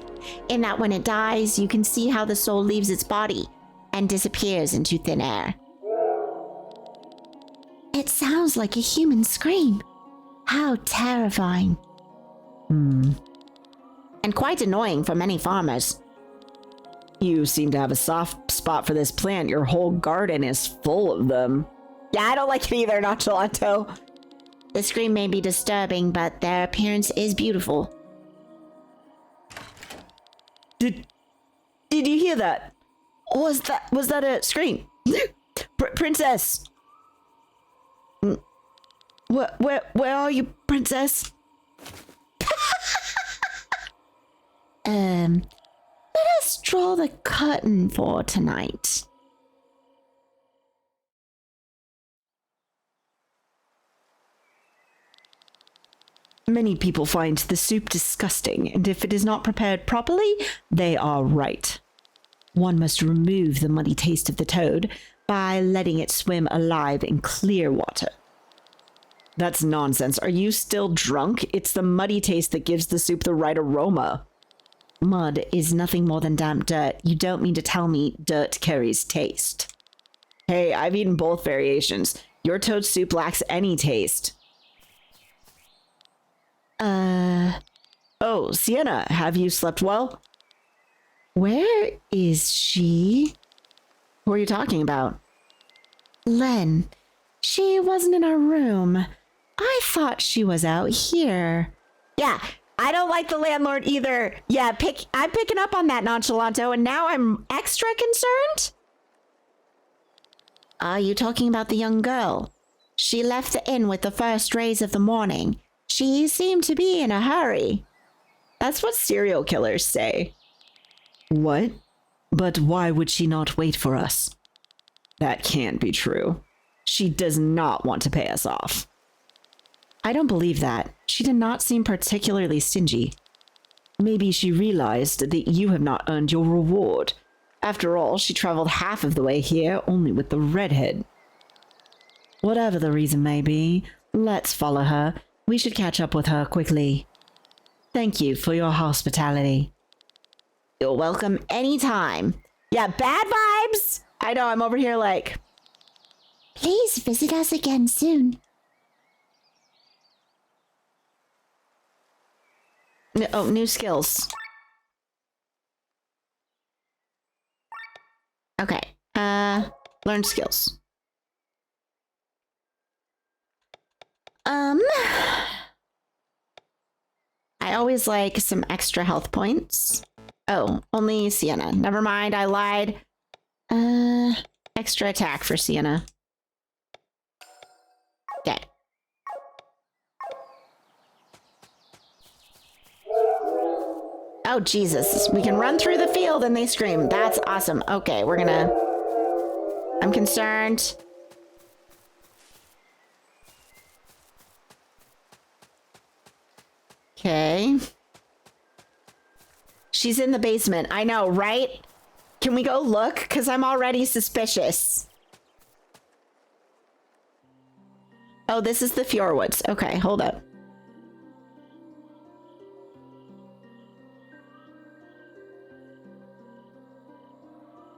Speaker 3: in that when it dies, you can see how the soul leaves its body and disappears into thin air. It sounds like a human scream. How terrifying. And quite annoying for many farmers. You seem to have a soft spot for this plant. Your whole garden is full of them. Yeah, I don't like it either, Noctilanto. The scream may be disturbing, but their appearance is beautiful. Did you hear that? Was that a scream? Princess! Where are you, princess? Let us draw the curtain for tonight. Many people find the soup disgusting, and if it is not prepared properly, they are right. One must remove the muddy taste of the toad by letting it swim alive in clear water. That's nonsense. Are you still drunk? It's the muddy taste that gives the soup the right aroma. Mud is nothing more than damp dirt. You don't mean to tell me dirt carries taste. Hey, I've eaten both variations. Your toad soup lacks any taste. Oh, Sienna, have you slept well? Where is she? Who are you talking about? Lenne. She wasn't in our room. I thought she was out here. Yeah, I don't like the landlord either. Yeah, I'm picking up on that, Nonchalanto, and now I'm extra concerned? Are you talking about the young girl? She left the inn with the first rays of the morning. She seemed to be in a hurry. That's what serial killers say. What? But why would she not wait for us? That can't be true. She does not want to pay us off. I don't believe that. She did not seem particularly stingy. Maybe she realized that you have not earned your reward. After all, she traveled half of the way here only with the redhead. Whatever the reason may be, let's follow her. We should catch up with her quickly. Thank you for your hospitality. You're welcome anytime. Yeah, bad vibes! I know, I'm over here like... Please visit us again soon. Oh, new skills. Okay. Learn skills. I always like some extra health points. Oh, only Sienna. Never mind, I lied. Extra attack for Sienna. Okay. Oh, Jesus. We can run through the field and they scream. That's awesome. Okay, we're gonna... I'm concerned. Okay. She's in the basement. I know, right? Can we go look? Because I'm already suspicious. Oh, this is the Fiorwoods. Okay, hold up.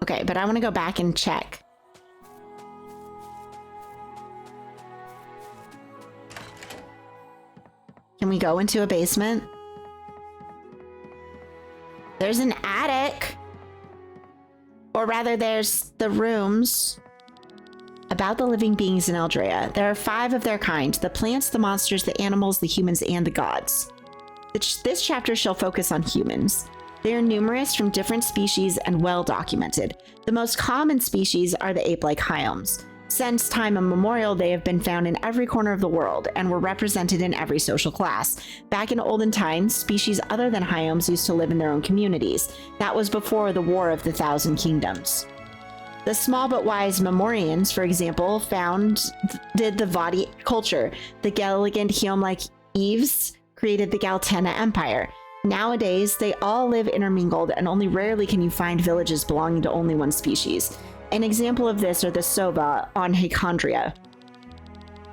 Speaker 3: Okay, but I want to go back and check. Can we go into a basement? There's an attic. Or rather, there's the rooms. About the living beings in Eldrea. There are 5 of their kind. The plants, the monsters, the animals, the humans, and the gods. This chapter shall focus on humans. They are numerous from different species and well documented. The most common species are the ape-like hyoms. Since time immemorial, they have been found in every corner of the world and were represented in every social class. Back in olden times, species other than hyoms used to live in their own communities. That was before the War of the Thousand Kingdoms. The small but wise Memorians, for example, founded the VOD culture. The elegant Hyom-like Eves created the Galtena Empire. Nowadays, they all live intermingled, and only rarely can you find villages belonging to only one species. An example of this are the Sova on Hychondria.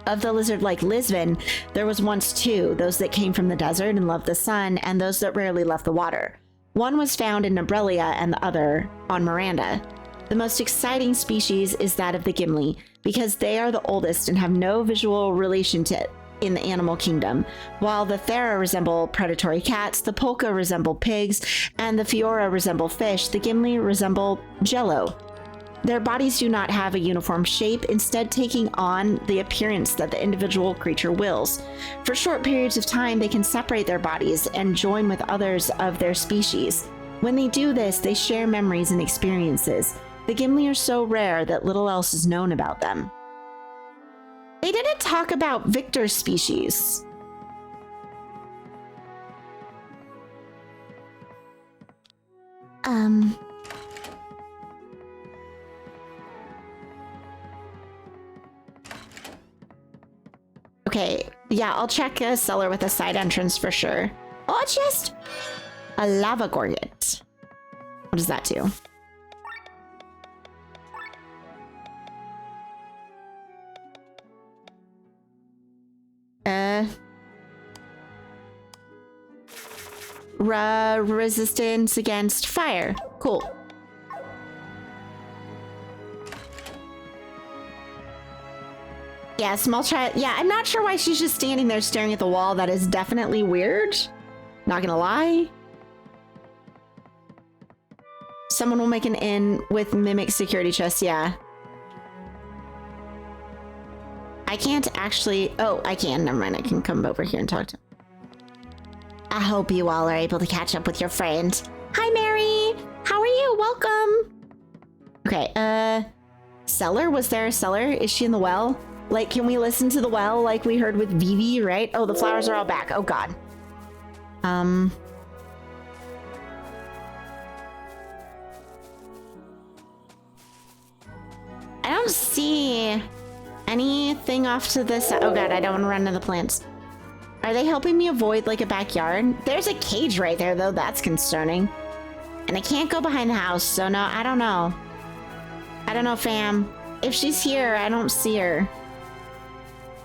Speaker 3: Of the lizard-like Lisvin, there was once 2, those that came from the desert and loved the sun, and those that rarely left the water. One was found in Nebrelia and the other on Miranda. The most exciting species is that of the Gimli, because they are the oldest and have no visual relation to it in the animal kingdom. While the Thera resemble predatory cats, the Polka resemble pigs, and the Fiora resemble fish, the Gimli resemble jello. Their bodies do not have a uniform shape, instead taking on the appearance that the individual creature wills. For short periods of time, they can separate their bodies and join with others of their species. When they do this, they share memories and experiences. The Gimli are so rare that little else is known about them. They didn't talk about Victor's species. Okay, yeah, I'll check a cellar with a side entrance for sure. Oh, just a lava gorget. What does that do? Resistance against fire. Cool. Yeah, small child. Yeah, I'm not sure why she's just standing there staring at the wall. That is definitely weird. Not gonna lie. Someone will make an inn with mimic security chests. Yeah. I can't actually. Oh, I can. Never mind. I can come over here and talk to him. I hope you all are able to catch up with your friend. Hi, Mary. How are you? Welcome. Okay. Cellar. Was there a cellar? Is she in the well? Like, can we listen to the well like we heard with Vivi, right? Oh, the flowers are all back. Oh, God. I don't see anything off to this. Oh, God, I don't want to run into the plants. Are they helping me avoid, like, a backyard? There's a cage right there, though. That's concerning. And I can't go behind the house, so no, I don't know. I don't know, fam. If she's here, I don't see her.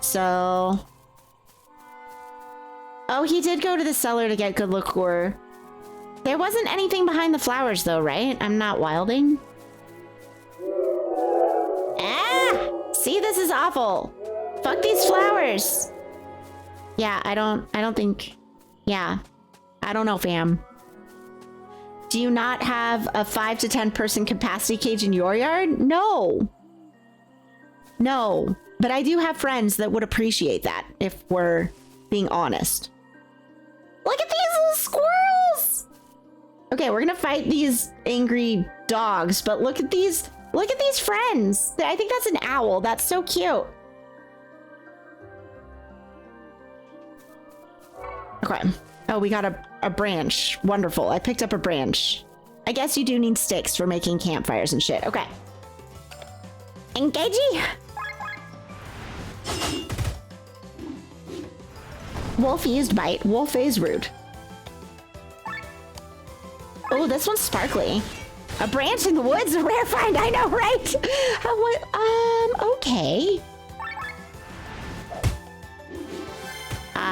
Speaker 3: So... Oh, he did go to the cellar to get good liqueur. There wasn't anything behind the flowers, though, right? I'm not wilding. Ah! See, this is awful. Fuck these flowers. Yeah, I don't think... Yeah. I don't know, fam. Do you not have a 5 to 10 person capacity cage in your yard? No. No. But I do have friends that would appreciate that, if we're being honest. Look at these little squirrels! Okay, we're gonna fight these angry dogs, but look at these friends. I think that's an owl. That's so cute. Okay. Oh, we got a branch. Wonderful. I picked up a branch. I guess you do need sticks for making campfires and shit. Okay. Engagey. Wolf used bite. Wolf is rude. Oh, this one's sparkly. A branch in the woods, a rare find. I know, right? Okay.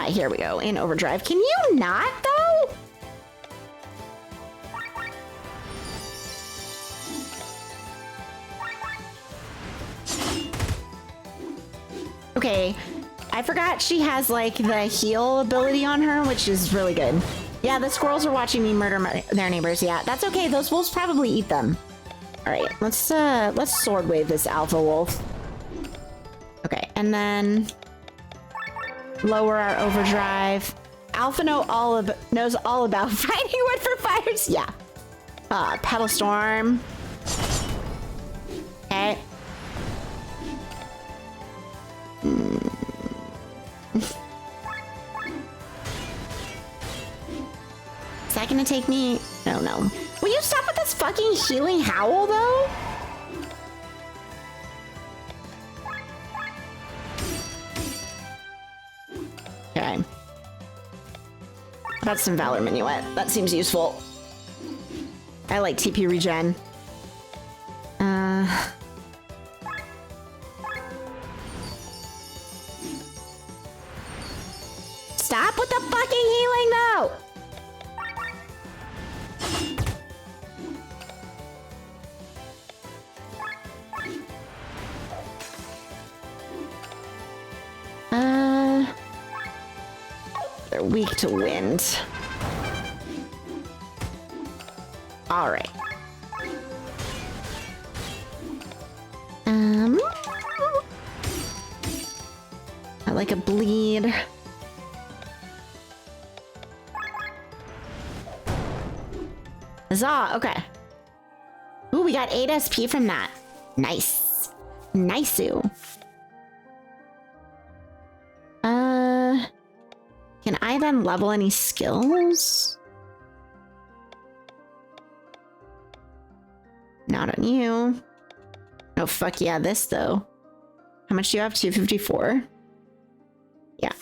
Speaker 3: Here we go, in overdrive. Can you not, though? Okay, I forgot she has, like, the heal ability on her, which is really good. Yeah, the squirrels are watching me murder their neighbors. Yeah, that's okay. Those wolves probably eat them. All right, let's sword wave this alpha wolf. Okay, and then... lower our overdrive. Alpha knows all about finding wood for fires. Yeah. Pedal storm. Okay. Is that gonna take me? No. Will you stop with this fucking healing howl, though? Okay. That's some Valor Minuet. That seems useful. I like TP regen. Stop with the fucking healing, though! They're weak to wind. All right. like a bleed. Huzzah, okay. Ooh, we got 8 SP from that. Nice. Nice-oo. Can I then level any skills? Not on you. Oh, fuck yeah, this though. How much do you have? 254? Yeah.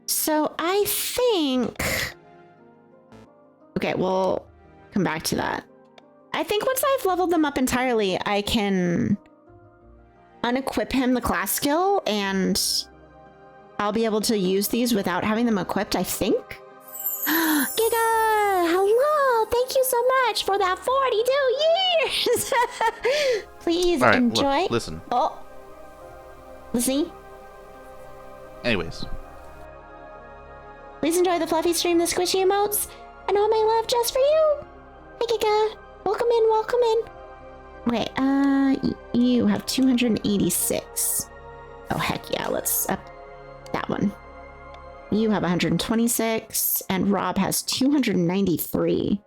Speaker 3: So I think... Okay, we'll come back to that. I think once I've leveled them up entirely, I can unequip him the class skill and I'll be able to use these without having them equipped, I think. Giga! Hello! Thank you so much for that 42 years! Please
Speaker 9: All right,
Speaker 3: enjoy.
Speaker 9: Look, listen.
Speaker 3: Oh. Listen.
Speaker 9: Anyways.
Speaker 3: Please enjoy the fluffy stream, the squishy emotes, and all my love just for you. Hey, Giga. Welcome in, welcome in. Okay, you have 286. Oh, heck yeah, let's up that one. You have 126, and Rob has 293.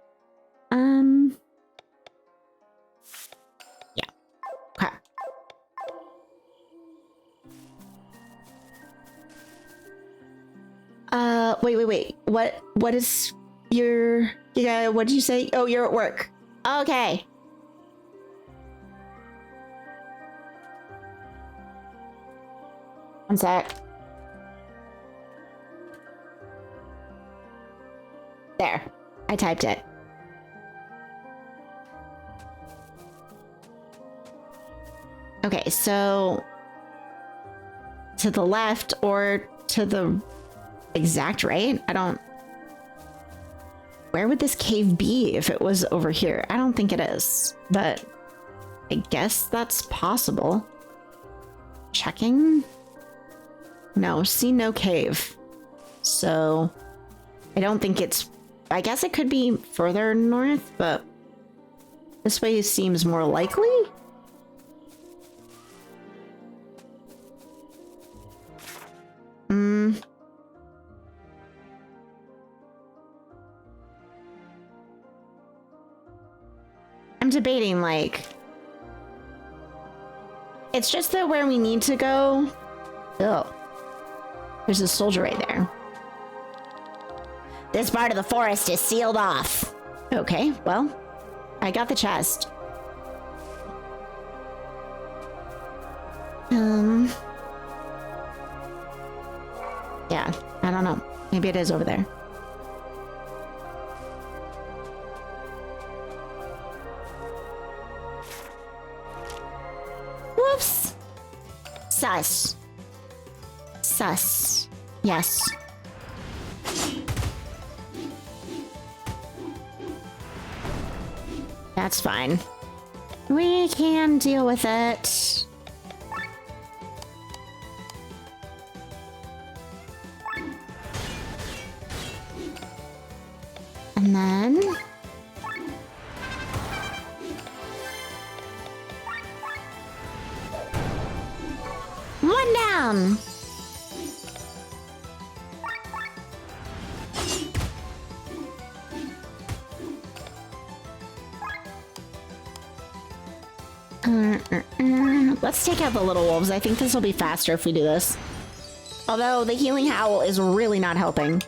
Speaker 3: Yeah. Okay. Wait. What is your... what did you say? Oh, you're at work. Okay. One sec. There. I typed it. Okay, so... to the left or to the exact right? I don't... Where would this cave be if it was over here? I don't think it is, but I guess that's possible. Checking? No, see no cave. So I don't think it's... I guess it could be further north, but this way seems more likely. I'm debating, like... It's just that where we need to go... Oh. There's a soldier right there. This part of the forest is sealed off. Okay, well, I got the chest. Yeah, I don't know. Maybe it is over there. Whoops. Sus. Sus. Yes. That's fine. We can deal with it. And then... one down! Let's take out the little wolves. I think this will be faster if we do this. Although the healing howl is really not helping.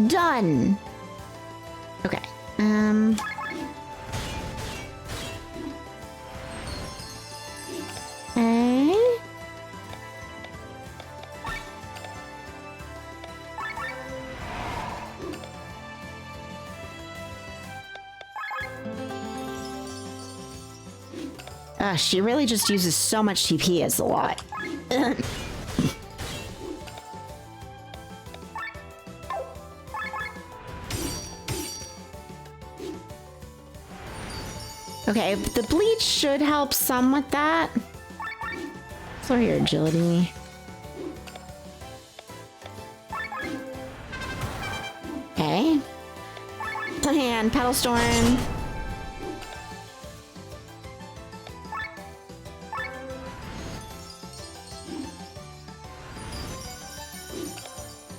Speaker 3: Done. Okay. Okay. She really just uses so much TP, it's a lot. Okay, the bleach should help some with that. Let's lower your agility. Okay. And Pedal Storm.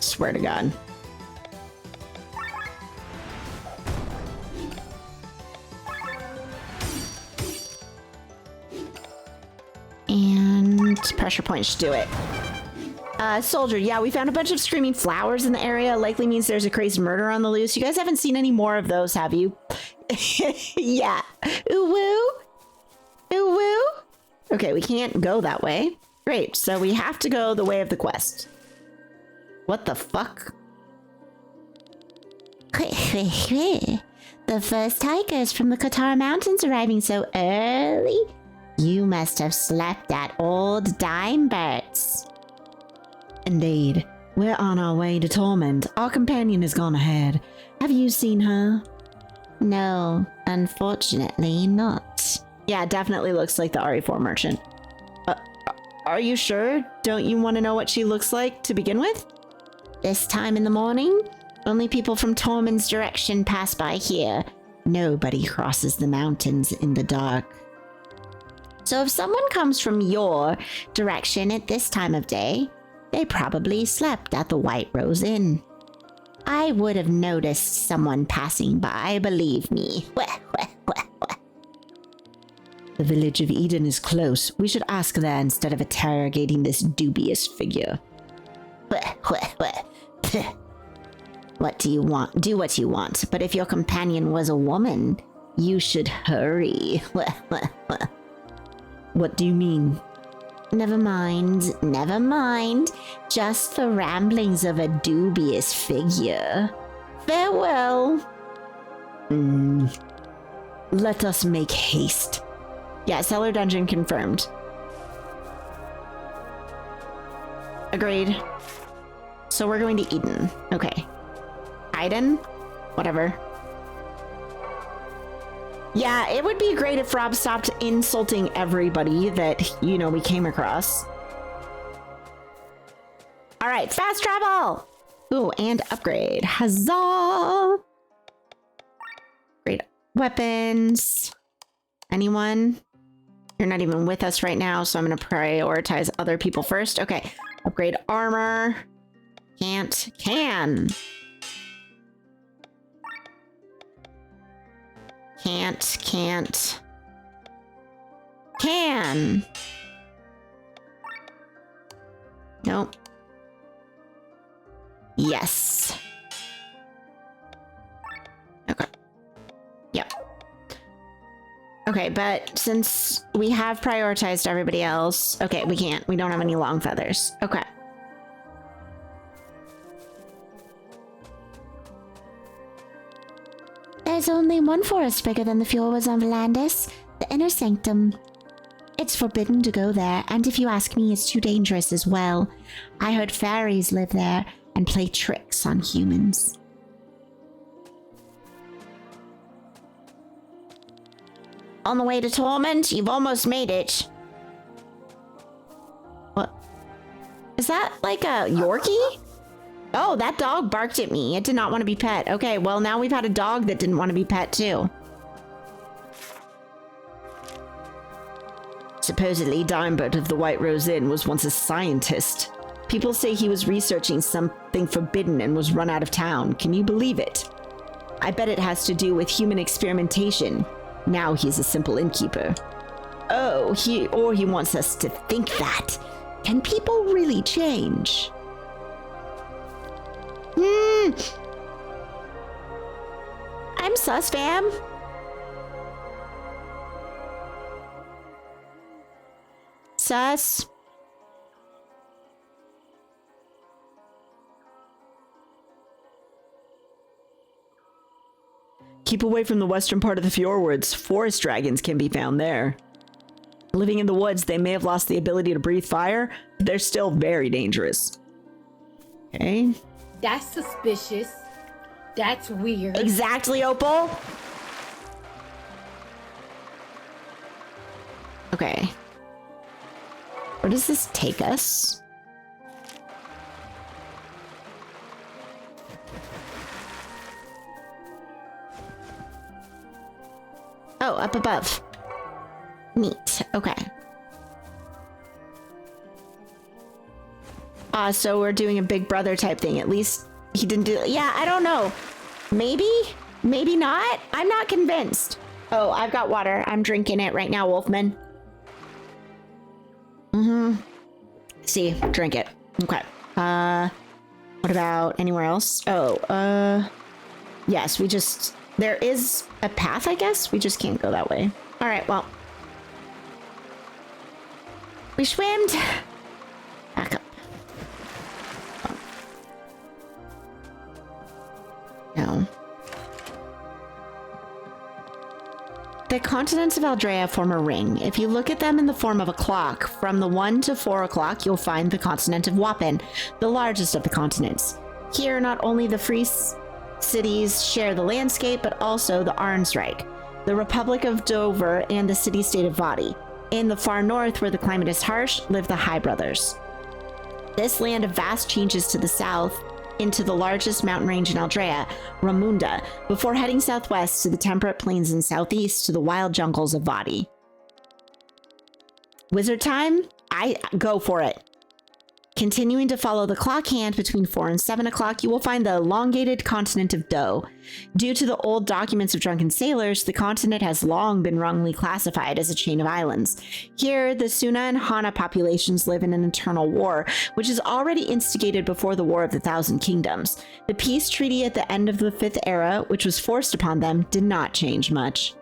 Speaker 3: Swear to God. And pressure point should do it. Soldier, yeah, we found a bunch of screaming flowers in the area. Likely means there's a crazy murder on the loose. You guys haven't seen any more of those, have you? Yeah. Ooh woo. Ooh woo. Okay, we can't go that way. Great, so we have to go the way of the quest. What the fuck? The first tigers from the Qatar Mountains arriving so early? You must have slept at old Dimebirds. Indeed. We're on our way to Tormund. Our companion has gone ahead. Have you seen her? No, unfortunately not. Yeah, it definitely looks like the RE4 merchant. Are you sure? Don't you want to know what she looks like to begin with? This time in the morning? Only people from Tormund's direction pass by here. Nobody crosses the mountains in the dark. So if someone comes from your direction at this time of day, they probably slept at the White Rose Inn. I would have noticed someone passing by, believe me. The village of Eden is close. We should ask there instead of interrogating this dubious figure. What do you want? Do what you want. But if your companion was a woman, you should hurry. What do you mean? Never mind, never mind. Just the ramblings of a dubious figure. Farewell. Let us make haste. Yeah, cellar dungeon confirmed. Agreed. So we're going to Eden. Okay. Iden? Whatever. Yeah, it would be great if Rob stopped insulting everybody that, you know, we came across. All right, fast travel! Ooh, and upgrade. Huzzah! Great weapons. Anyone? You're not even with us right now, so I'm going to prioritize other people first. Okay, upgrade armor. Can't. Can. Can't. Can. Nope. Yes. Okay. Yep. Okay, but since we have prioritized everybody else, okay, we can't. We don't have any long feathers. Okay. There's only one forest bigger than the Fiorwoods on Volandis, the Inner Sanctum. It's forbidden to go there, and if you ask me, it's too dangerous as well. I heard fairies live there and play tricks on humans. On the way to Tormund, you've almost made it. What? Is that like a Yorkie? Oh, that dog barked at me. It did not want to be pet. Okay, well, now we've had a dog that didn't want to be pet, too. Supposedly, Dimebird of the White Rose Inn was once a scientist. People say he was researching something forbidden and was run out of town. Can you believe it? I bet it has to do with human experimentation. Now he's a simple innkeeper. Oh, he wants us to think that. Can people really change? I'm sus, fam. Sus. Keep away from the western part of the Fiorwoods. Forest dragons can be found there. Living in the woods, they may have lost the ability to breathe fire, but they're still very dangerous. Okay.
Speaker 10: That's suspicious. That's weird.
Speaker 3: Exactly, Opal. Okay. Where does this take us? Oh, up above. Neat. Okay. So we're doing a Big Brother type thing. At least he didn't do... Yeah, I don't know. Maybe? Maybe not? I'm not convinced. Oh, I've got water. I'm drinking it right now, Wolfman. See, drink it. Okay. What about anywhere else? Oh, yes, we just... There is a path, I guess? We just can't go that way. All right, well. We swimmed. Back up. No. The continents of Aldrea form a ring. If you look at them in the form of a clock, from the 1 to 4 o'clock, you'll find the continent of Wappen, the largest of the continents. Here, not only the free cities share the landscape, but also the Arnsreich, the Republic of Dover, and the city-state of Vadi. In the far north, where the climate is harsh, live the High Brothers. This land of vast changes to the south into the largest mountain range in Aldrea, Ramunda, before heading southwest to the temperate plains and southeast to the wild jungles of Vadi. Wizard time? I go for it. Continuing to follow the clock hand between 4 and 7 o'clock, you will find the elongated continent of Do. Due to the old documents of drunken sailors, the continent has long been wrongly classified as a chain of islands. Here, the Suna and Hana populations live in an eternal war, which is already instigated before the War of the Thousand Kingdoms. The peace treaty at the end of the Fifth Era, which was forced upon them, did not change much.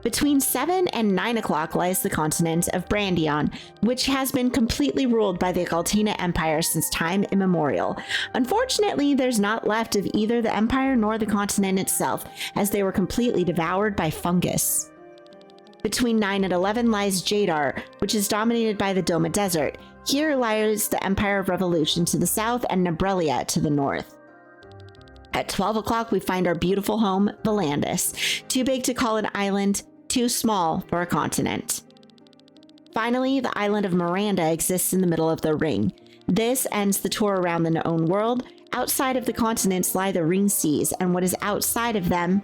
Speaker 3: Between 7 and 9 o'clock lies the continent of Brandion, which has been completely ruled by the Galtina Empire since time immemorial. Unfortunately, there's not left of either the empire nor the continent itself, as they were completely devoured by fungus. Between 9 and 11 lies Jadar, which is dominated by the Doma Desert. Here lies the Empire of Revolution to the south and Nebrelia to the north. At 12 o'clock, we find our beautiful home, Valandis. Too big to call an island, too small for a continent. Finally, the island of Miranda exists in the middle of the ring. This ends the tour around the known world. Outside of the continents lie the ring seas, and what is outside of them,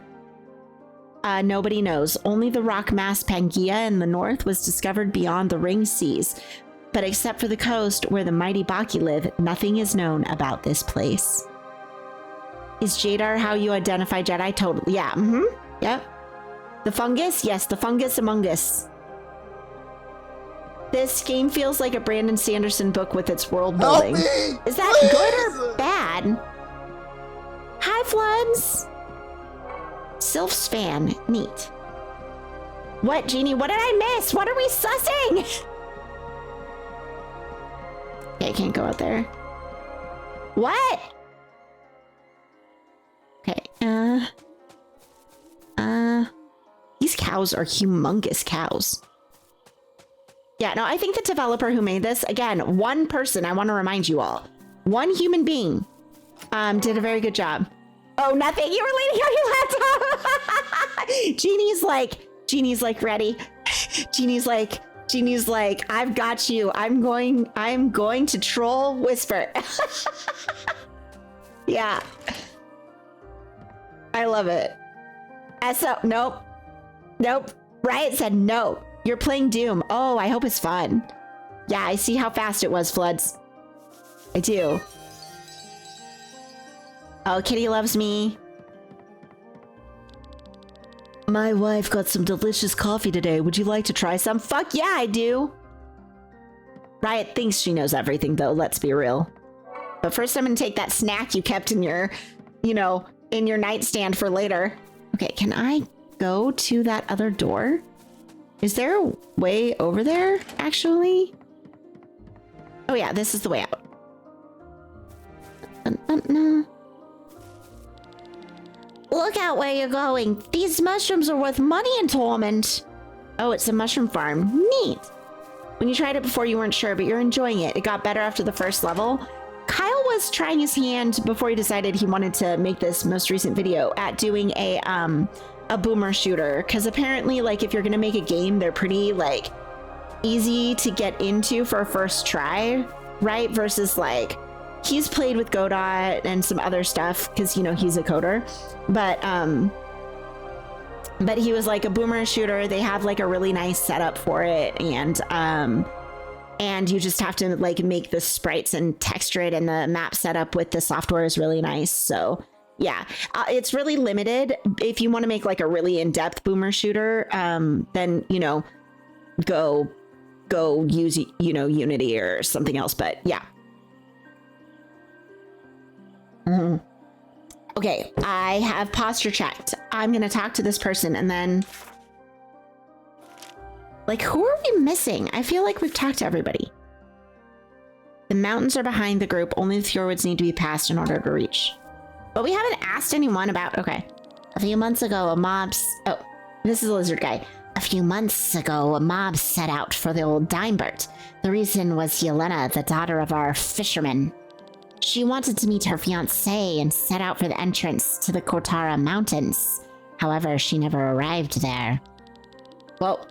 Speaker 3: nobody knows. Only the rock mass Pangaea in the north was discovered beyond the ring seas. But except for the coast where the mighty Baki live, nothing is known about this place. Is Jadar how you identify Jedi? Totally. Yeah. Yep. The fungus? Yes, the fungus among us. This game feels like a Brandon Sanderson book with its world building. Is that good or bad? Hi, Floods. Sylph's fan. Neat. What, Jeannie? What did I miss? What are we sussing? Okay, I can't go out there. What? Okay, these cows are humongous cows. Yeah, no, I think the developer who made this, again, one person, I want to remind you all, one human being, did a very good job. Oh, nothing, you were leaning on your laptop. Jeannie's like, ready. Jeannie's like, I've got you. I'm going to troll whisper. Yeah. I love it. So, nope. Riot said no. You're playing Doom. Oh, I hope it's fun. Yeah, I see how fast it was, Floods. I do. Oh, Kitty loves me. My wife got some delicious coffee today. Would you like to try some? Fuck yeah, I do. Riot thinks she knows everything, though. Let's be real. But first, I'm gonna take that snack you kept in your, in your nightstand for later. Okay, can I go to that other door? Is there a way over there, actually? Oh yeah, this is the way out. Look out where you're going. These mushrooms are worth money in Tormund. Oh, it's a mushroom farm. Neat. When you tried it before, you weren't sure, but you're enjoying it. It got better after the first level. Kyle was trying his hand before he decided he wanted to make this most recent video at doing a boomer shooter, because apparently, like, if you're gonna make a game, they're pretty, like, easy to get into for a first try, right? Versus like, he's played with Godot and some other stuff because, you know, he's a coder, but he was like a boomer shooter. They have like a really nice setup for it, and you just have to like make the sprites and texture it, and the map setup with the software is really nice. So yeah, it's really limited. If you want to make like a really in-depth boomer shooter, then, you know, go use, you know, Unity or something else. But yeah. Okay, I have posture checked. I'm gonna talk to this person and then, like, who are we missing? I feel like we've talked to everybody. The mountains are behind the group. Only the Fiorwoods need to be passed in order to reach. But we haven't asked anyone about, okay. A few months ago, oh, this is a lizard guy. A few months ago, a mob set out for the old Dimebert. The reason was Lenne, the daughter of our fisherman. She wanted to meet her fiancé and set out for the entrance to the Kortara Mountains. However, she never arrived there. Well,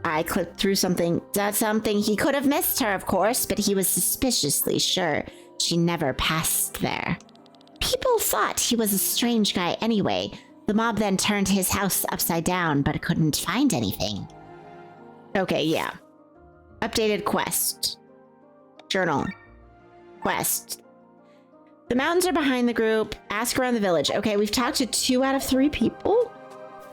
Speaker 3: I clicked through something. That's something he could have missed her, of course, but he was suspiciously sure she never passed there. People thought he was a strange guy anyway. The mob then turned his house upside down, but couldn't find anything. Okay, yeah. Updated quest. Journal. Quest. The mountains are behind the group. Ask around the village. Okay, we've talked to 2 out of 3 people.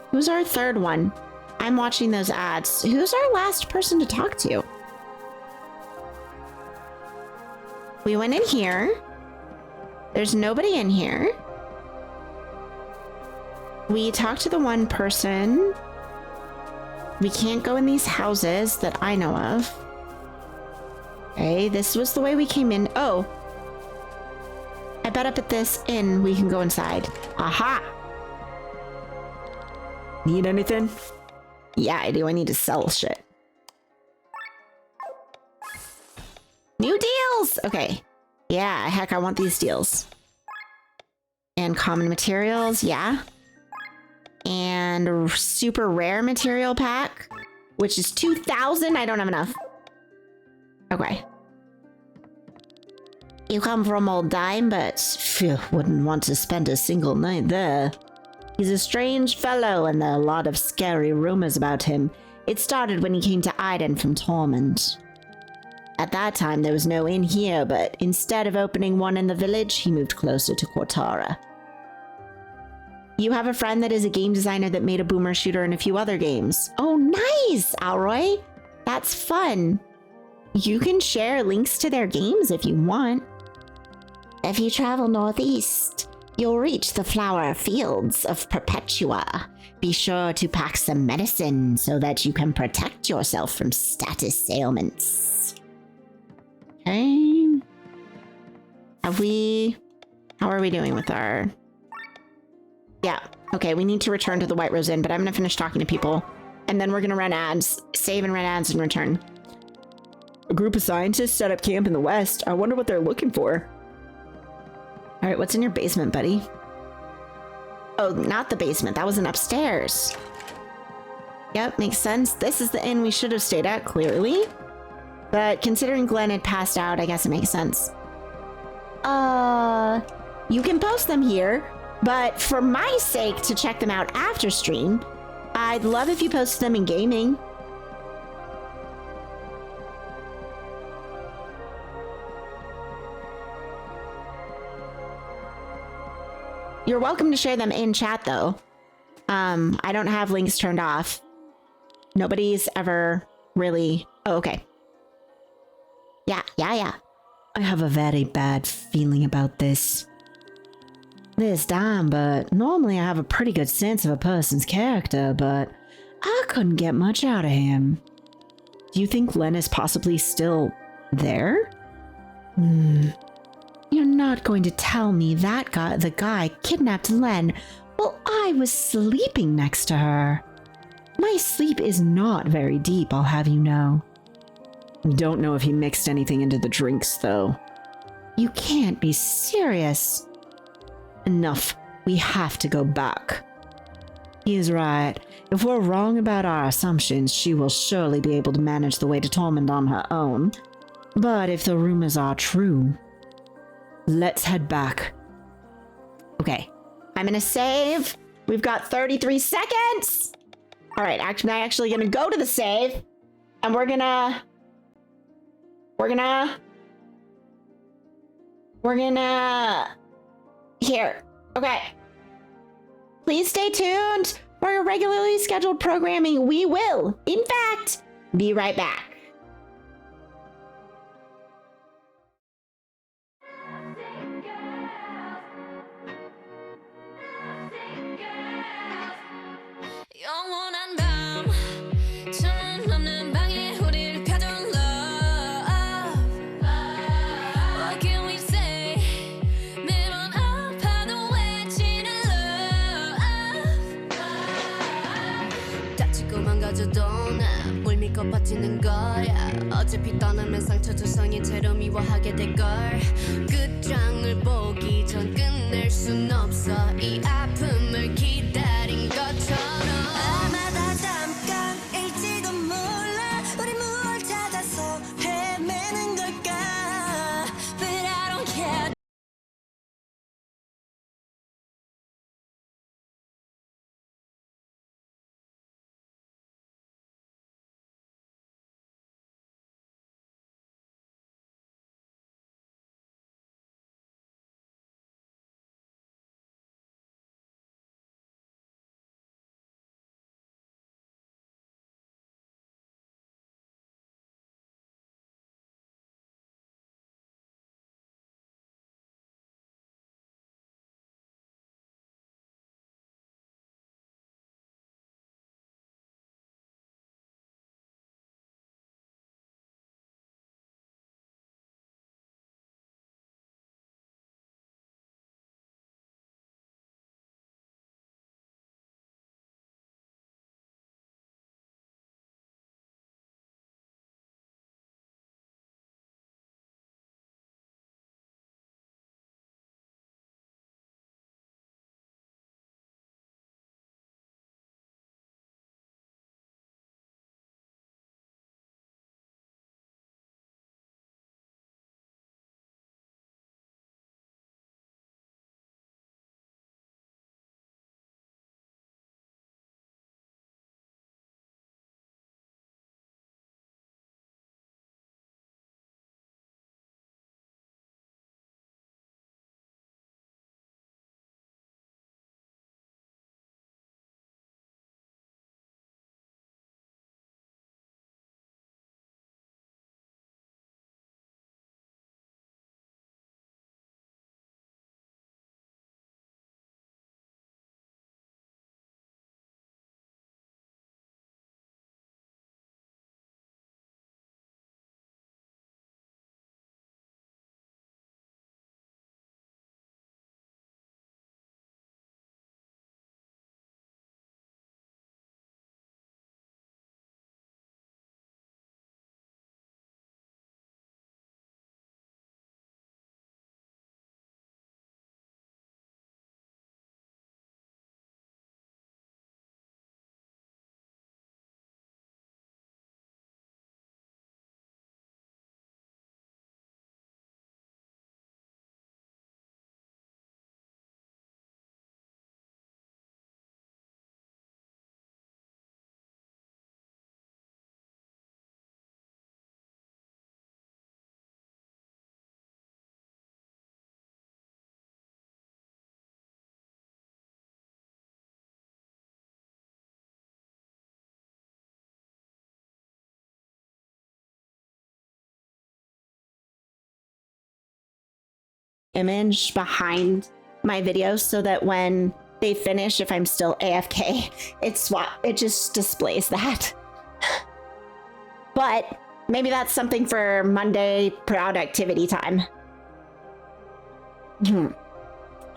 Speaker 3: Who's our third one? I'm watching those ads. Who's our last person to talk to? We went in here. There's nobody in here. We talked to the one person. We can't go in these houses that I know of. Okay, this was the way we came in. Oh. I bet up at this inn we can go inside. Aha! Need anything? Yeah, I do. I need to sell shit. New deals! Okay. Yeah, heck, I want these deals. And common materials, yeah. And super rare material pack, which is 2,000. I don't have enough. Okay. You come from old Dime, but phew, wouldn't want to spend a single night there. He's a strange fellow, and there are a lot of scary rumors about him. It started when he came to Iden from Tormund. At that time, there was no inn here, but instead of opening one in the village, he moved closer to Kortara. You have a friend that is a game designer that made a boomer shooter and a few other games. Oh, nice, Alroy. That's fun. You can share links to their games if you want. If you travel northeast, you'll reach the flower fields of Perpetua. Be sure to pack some medicine so that you can protect yourself from status ailments. Okay. How are we doing with our... Yeah, okay, we need to return to the White Rose Inn, but I'm gonna finish talking to people, and then we're gonna run ads, save and run ads and return. A group of scientists set up camp in the west. I wonder what they're looking for. All right, what's in your basement, buddy? Oh, not the basement. That wasn't upstairs. Yep, makes sense. This is the inn we should have stayed at, clearly. But considering Glenn had passed out, I guess it makes sense. You can post them here, but for my sake to check them out after stream, I'd love if you posted them in gaming. You're welcome to share them in chat, though. I don't have links turned off. Nobody's ever really... Oh, okay. Yeah. I have a very bad feeling about this. This time, but normally I have a pretty good sense of a person's character, but I couldn't get much out of him. Do you think Lenne is possibly still there? You're not going to tell me that the guy kidnapped Lenne while I was sleeping next to her. My sleep is not very deep, I'll have you know. Don't know if he mixed anything into the drinks, though. You can't be serious. Enough. We have to go back. He's right. If we're wrong about our assumptions, she will surely be able to manage the way to Tormund on her own. But if the rumors are true, let's head back. Okay, I'm gonna save. We've got 33 seconds. All right, I'm actually gonna go to the save, and we're gonna here. Okay. Please stay tuned for your regularly scheduled programming. We will, in fact, be right back.
Speaker 11: 영원한 밤 천은 없는 방에 우리를 가둔 love. What can we say? 매번 아파도 외치는 love. 다치고 망가져도 난 뭘 믿고 버티는 거야. 어차피 떠나면 상처 조성인 채로 미워하게 될걸. 끝장을 보기 전 끝낼 순 없어. 이 아픔을 기다린 것처럼. 아마다 잠깐일지도 몰라. 우리 무얼 찾아서 헤매는 걸까. But I don't care.
Speaker 3: Image behind my videos so that when they finish, if I'm still AFK, it just displays that. But maybe that's something for Monday productivity time.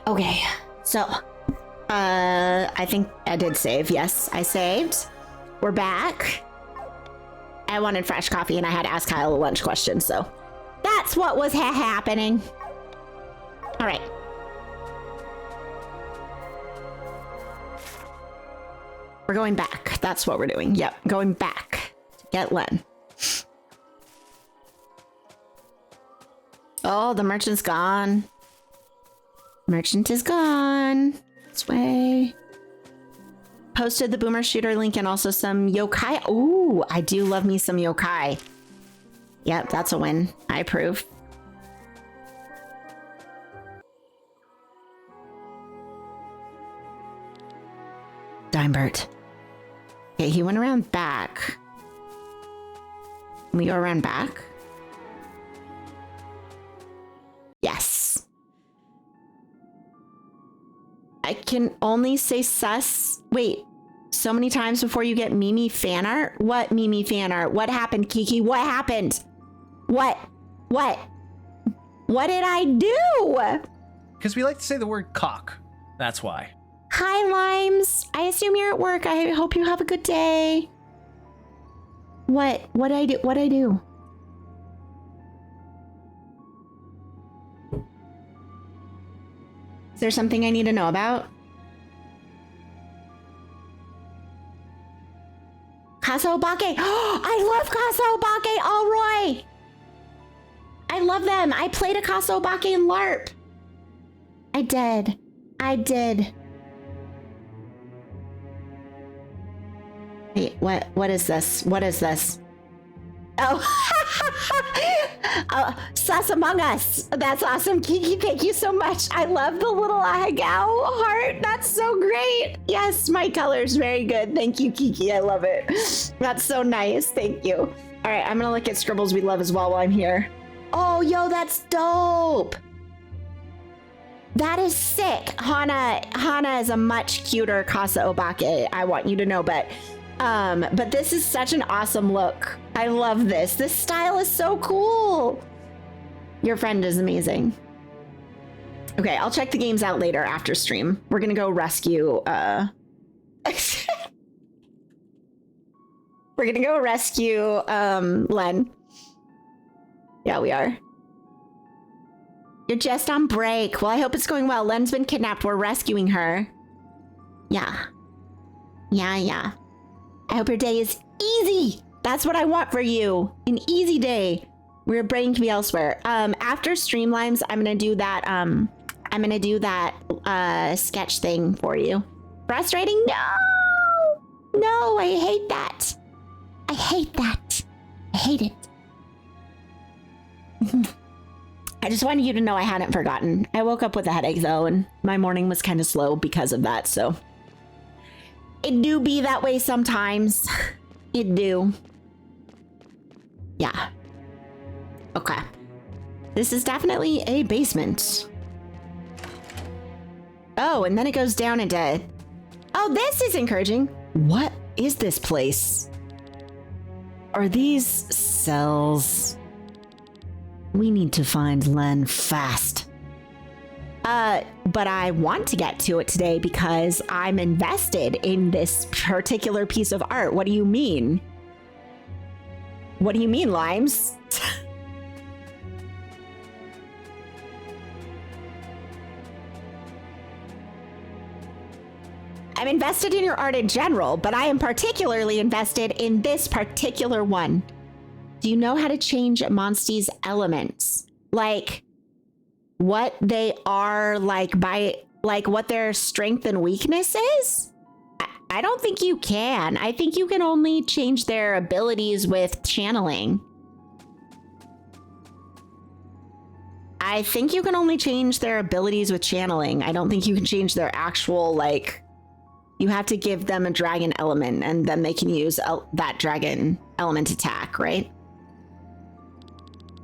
Speaker 3: Okay, so I think I did save. Yes, I saved. We're back. I wanted fresh coffee and I had to ask Kyle a lunch question, so that's what was happening. All right. We're going back. That's what we're doing. Yep, going back to get Len. Oh, the merchant's gone. Merchant is gone. This way. Posted the boomer shooter link and also some yokai. Ooh, I do love me some yokai. Yep, that's a win. I approve. Dimebert. Okay, he went around back. Can we go around back? Yes. I can only say sus. Wait, so many times before you get Mimi fan art? What Mimi fan art? What happened, Kiki? What happened? What? What did I do?
Speaker 12: Because we like to say the word cock. That's why.
Speaker 3: Hi, Limes. I assume you're at work. I hope you have a good day. What did I do? What'd I do? Is there something I need to know about? Casa Obake. I love Casa Obake, Alroy. I love them. I played a Casa Obake in LARP. I did. Wait, what is this? What is this? Oh, Sus Among Us. That's awesome, Kiki. Thank you so much. I love the little Ahagao heart. That's so great. Yes, my color's very good. Thank you, Kiki. I love it. That's so nice. Thank you. All right, I'm gonna look at Scribbles We Love as well while I'm here. Oh, yo, that's dope. That is sick. Hana is a much cuter Casa Obake. I want you to know, but this is such an awesome look. I love this. This style is so cool. Your friend is amazing. Okay, I'll check the games out later after stream. We're gonna go rescue, we're gonna go rescue, Len. Yeah, we are. You're just on break. Well, I hope it's going well. Len's been kidnapped. We're rescuing her. Yeah. Yeah. I hope your day is easy. That's what I want for you. An easy day where your brain can be elsewhere. After Streamlines, I'm gonna do that sketch thing for you. Frustrating? No, I hate that. I hate it. I just wanted you to know I hadn't forgotten. I woke up with a headache though, and my morning was kind of slow because of that, so. It do be that way sometimes. It do. Yeah. Okay. This is definitely a basement. Oh, and then it goes down into... Oh, this is encouraging. What is this place? Are these cells? We need to find Len fast. But I want to get to it today because I'm invested in this particular piece of art. What do you mean? What do you mean, Limes? I'm invested in your art in general, but I am particularly invested in this particular one. Do you know how to change Monsty's elements? Like what they are, like by like what their strength and weakness is? I don't think you can. I think you can only change their abilities with channeling. I think you can only change their abilities with channeling. I don't think you can change their actual, like, you have to give them a dragon element and then they can use that dragon element attack, right?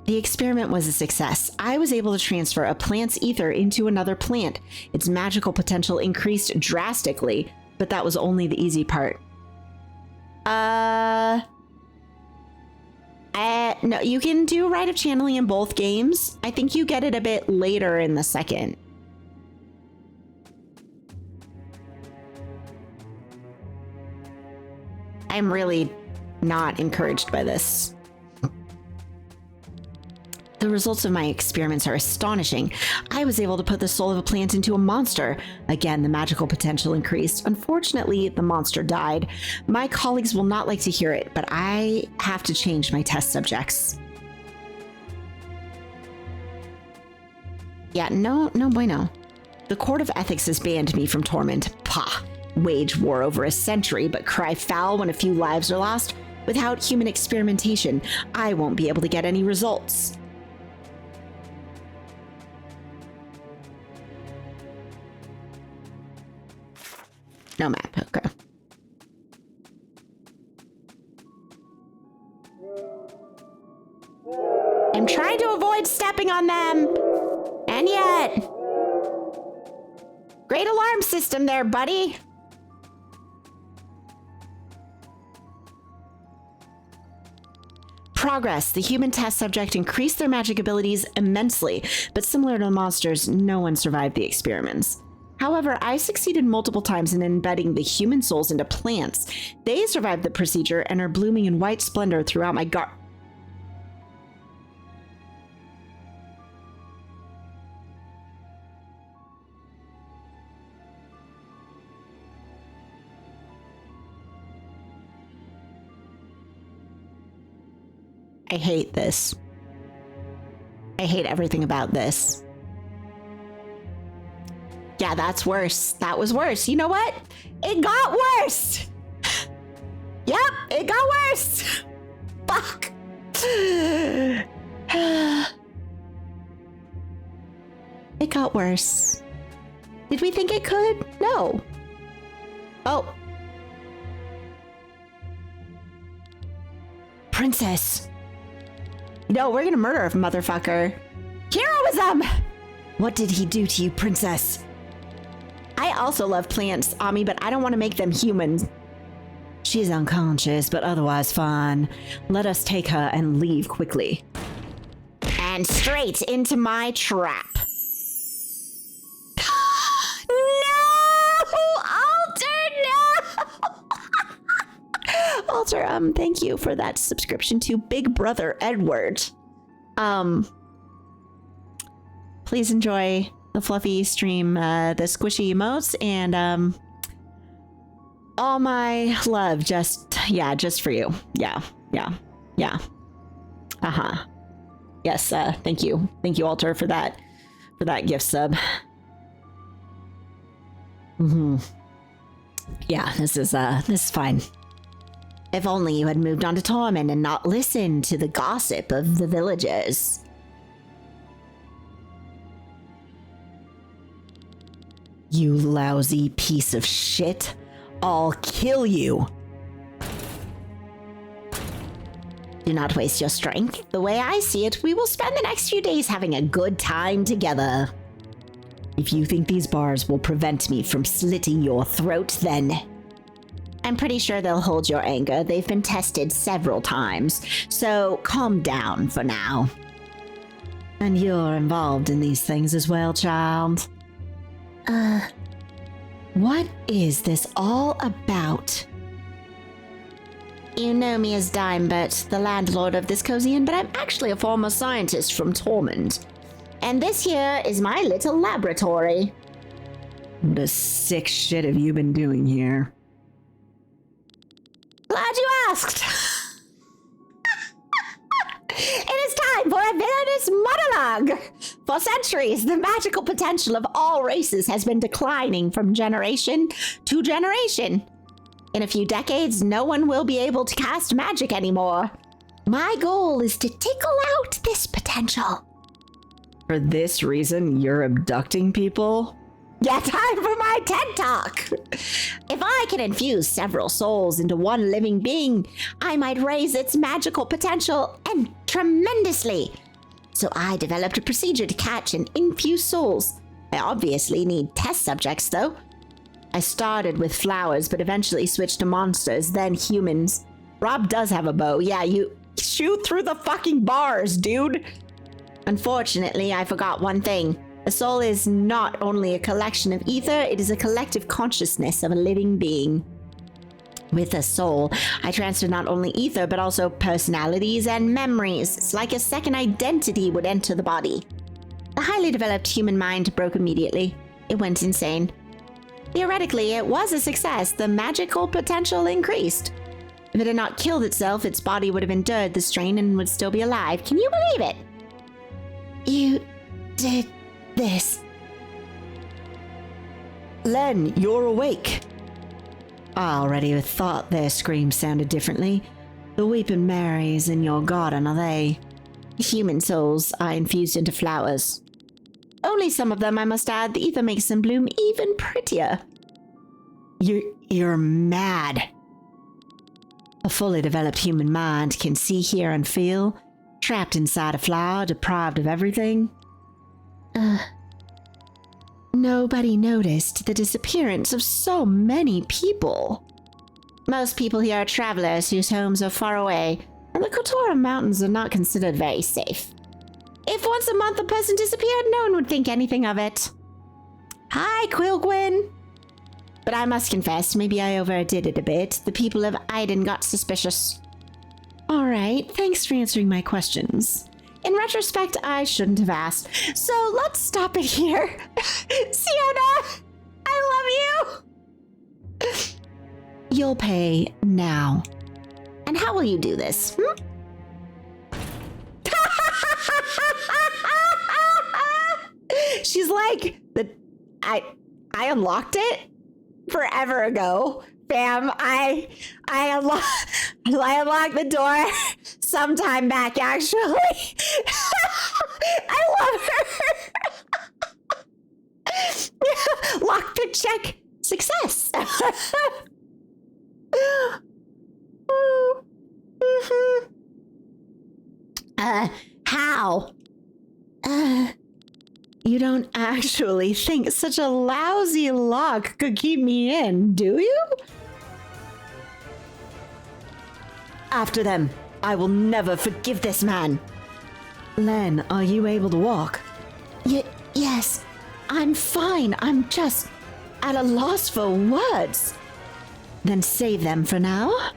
Speaker 3: The experiment was a success. I was able to transfer a plant's ether into another plant. Its magical potential increased drastically, but that was only the easy part. No, you can do Rite of Channeling in both games. I think you get it a bit later in the second. I'm really not encouraged by this. The results of my experiments are astonishing. I was able to put the soul of a plant into a monster. Again, the magical potential increased. Unfortunately, the monster died. My colleagues will not like to hear it, but I have to change my test subjects. Yeah, no bueno. The Court of Ethics has banned me from Tormund. Pah! Wage war over a century, but cry foul when a few lives are lost. Without human experimentation, I won't be able to get any results. No map, okay. I'm trying to avoid stepping on them. And yet... Great alarm system there, buddy. Progress. The human test subject increased their magic abilities immensely, but similar to the monsters, no one survived the experiments. However, I succeeded multiple times in embedding the human souls into plants. They survived the procedure and are blooming in white splendor throughout my I hate this. I hate everything about this. Yeah, that's worse. That was worse. You know what? It got worse. Yep, it got worse. Fuck. It got worse. Did we think it could? No. Oh. Princess. No, we're gonna murder a motherfucker. Heroism! What did he do to you, princess? I also love plants, Ami, but I don't want to make them humans. She's unconscious, but otherwise fine. Let us take her and leave quickly. And straight into my trap. No! Alter, no! Alter, thank you for that subscription to Big Brother Edward. Please enjoy the fluffy stream, the squishy emotes, and all my love just for you. Yeah. Yes, thank you, Alter, for that gift sub. Yeah, this is fine. If only you had moved on to Tormund and not listened to the gossip of the villagers. You lousy piece of shit. I'll kill you. Do not waste your strength. The way I see it, we will spend the next few days having a good time together. If you think these bars will prevent me from slitting your throat, then... I'm pretty sure they'll hold your anger. They've been tested several times, so calm down for now. And you're involved in these things as well, child. What is this all about? You know me as Dimebert, the landlord of this cozy inn, but I'm actually a former scientist from Tormund. And this here is my little laboratory. What a sick shit have you been doing here? Glad you asked. It is time for a villainous monologue. For centuries, the magical potential of all races has been declining from generation to generation. In a few decades, no one will be able to cast magic anymore. My goal is to tickle out this potential. For this reason, you're abducting people? Yeah, time for my TED Talk! If I can infuse several souls into one living being, I might raise its magical potential and tremendously. So I developed a procedure to catch and infuse souls. I obviously need test subjects, though. I started with flowers, but eventually switched to monsters, then humans. Rob does have a bow. Yeah, you shoot through the fucking bars, dude! Unfortunately, I forgot one thing. A soul is not only a collection of ether, it is a collective consciousness of a living being. With a soul, I transfer not only ether, but also personalities and memories. It's like a second identity would enter the body. The highly developed human mind broke immediately. It went insane. Theoretically, it was a success. The magical potential increased. If it had not killed itself, its body would have endured the strain and would still be alive. Can you believe it? You did this.
Speaker 13: Len, you're awake. I already thought their screams sounded differently. The Weeping Marys in your garden, are they?
Speaker 3: Human souls I infused into flowers. Only some of them, I must add. The ether makes them bloom even prettier.
Speaker 13: You're mad. A fully developed human mind can see, hear, and feel. Trapped inside a flower, deprived of everything.
Speaker 3: Nobody noticed the disappearance of so many people. Most people here are travelers whose homes are far away, and the Kotora Mountains are not considered very safe. If once a month a person disappeared, no one would think anything of it. Hi, Quilgwyn. But I must confess, maybe I overdid it a bit. The people of Iden got suspicious.
Speaker 13: All right, thanks for answering my questions.
Speaker 3: In retrospect, I shouldn't have asked. So let's stop it here. Sienna, I love you.
Speaker 13: You'll pay now.
Speaker 3: And how will you do this? She's like, I unlocked it forever ago. Fam, I unlocked the door sometime back, actually. I love her. Lockpick check. Success. How?
Speaker 13: You don't actually think such a lousy lock could keep me in, do you? After them. I will never forgive this man. Len, are you able to walk?
Speaker 3: Yes. I'm fine. I'm just at a loss for words.
Speaker 13: Then save them for now.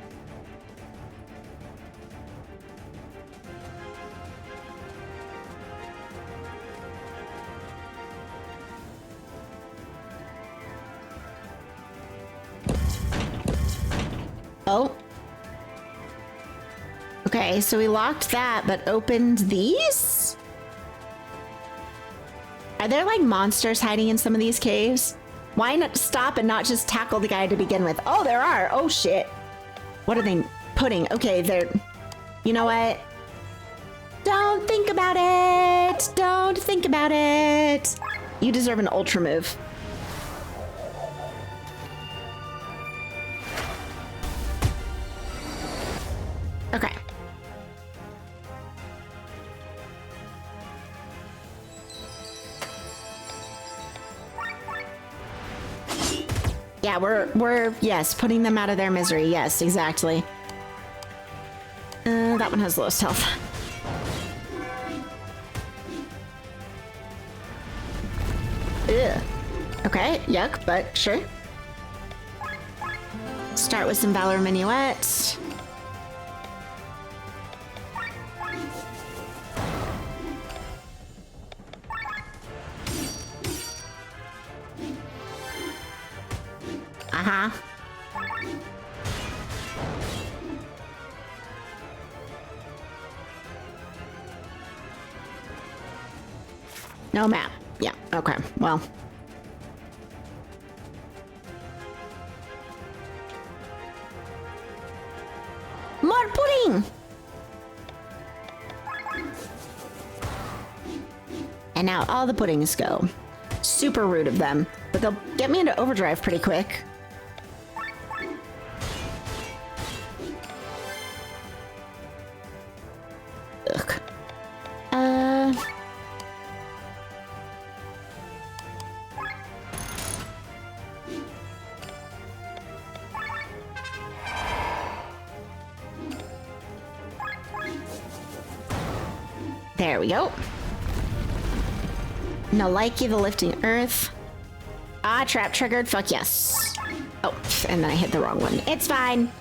Speaker 3: Oh. Okay, so we locked that, but opened these? Are there like monsters hiding in some of these caves? Why not stop and not just tackle the guy to begin with? Oh, there are. Oh, shit. What are they putting? Okay, they're... You know what? Don't think about it. Don't think about it. You deserve an ultra move. Okay. Yeah, we're yes, putting them out of their misery. Yes, exactly. That one has lowest health. Ugh. Okay, yuck, but sure. Start with some Valor Minuet. Uh-huh. No map. Yeah, okay, well. More pudding! And now all the puddings go. Super rude of them, but they'll get me into overdrive pretty quick. Ugh. There we go. No likey the lifting earth. Ah, trap triggered. Fuck yes. Oh, and then I hit the wrong one. It's fine.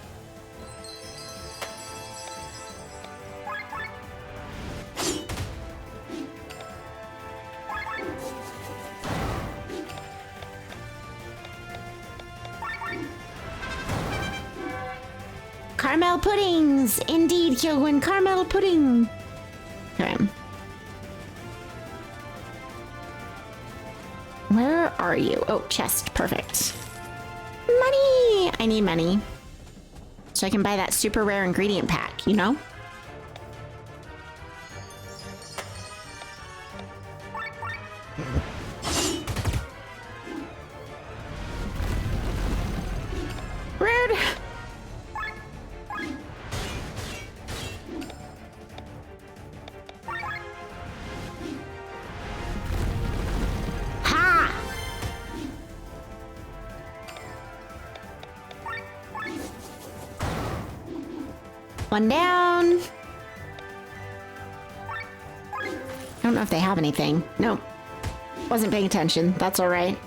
Speaker 3: Caramel puddings! Indeed, Kyogwen, caramel pudding! Okay. Where are you? Oh, chest. Perfect. Money! I need money. So I can buy that super rare ingredient pack, you know? Rude! Ha! One down. I don't know if they have anything. Nope. Wasn't paying attention. That's all right.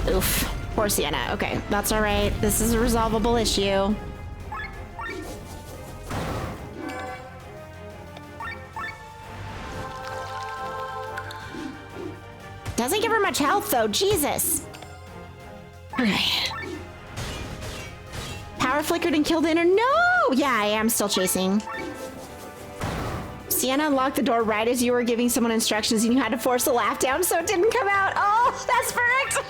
Speaker 3: Oof. Poor Sienna. Okay, that's all right. This is a resolvable issue. Doesn't give her much health, though. Jesus. Okay. Power flickered and killed Inner. No! Yeah, I am still chasing. Sienna unlocked the door right as you were giving someone instructions and you had to force a laugh down so it didn't come out. Oh, that's perfect.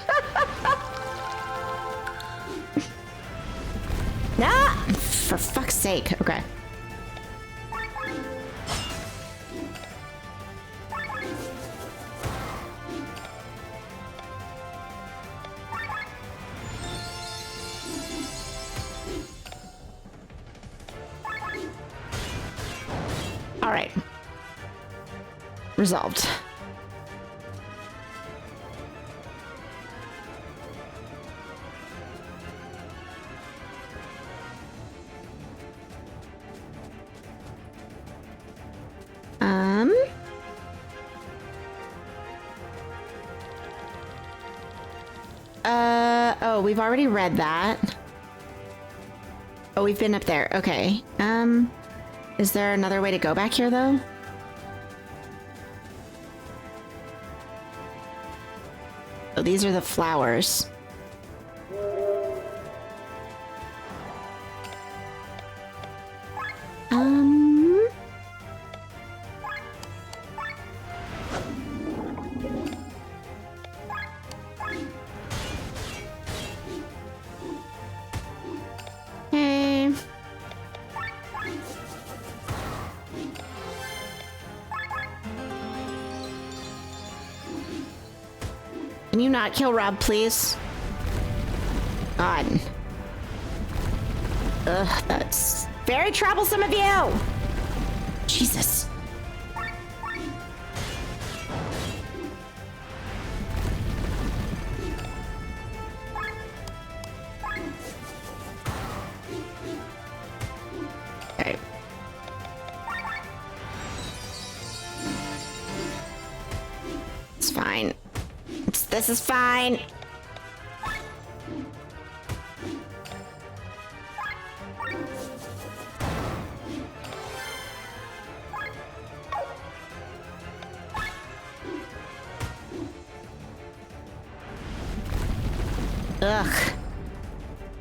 Speaker 3: Nah! For fuck's sake. Okay. All right. Resolved. Oh, we've already read that. Oh, we've been up there. Okay. Is there another way to go back here, though? Oh, these are the flowers. Okay. Can you not kill Rob, please? God. Ugh, that's very troublesome of you! Jesus. Okay. It's fine. This is fine. Ugh.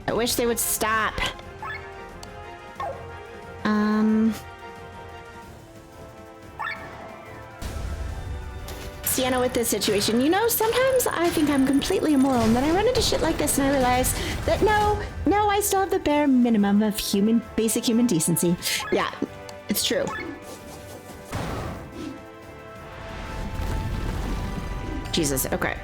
Speaker 3: I wish they would stop. Sienna, with this situation, you know, sometimes I think I'm completely immoral, and then I run into shit like this and I realize that no, I still have the bare minimum of basic human decency. Yeah, it's true. Jesus, okay.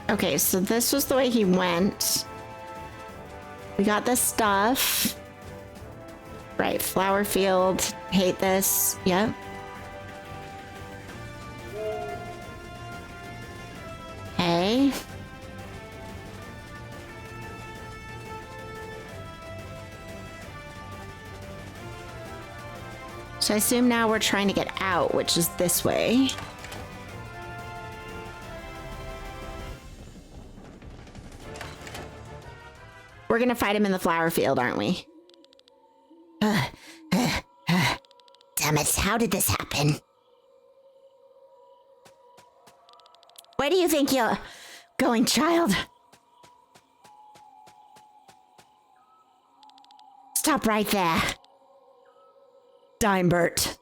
Speaker 3: Okay, so this was the way he went. We got this stuff. Right, flower field. Hate this. Yep. Okay. So I assume now we're trying to get out, which is this way. We're gonna fight him in the flower field, aren't we?
Speaker 13: Damn it, how did this happen? Where do you think you're going, child? Stop right there.
Speaker 3: Dimebert.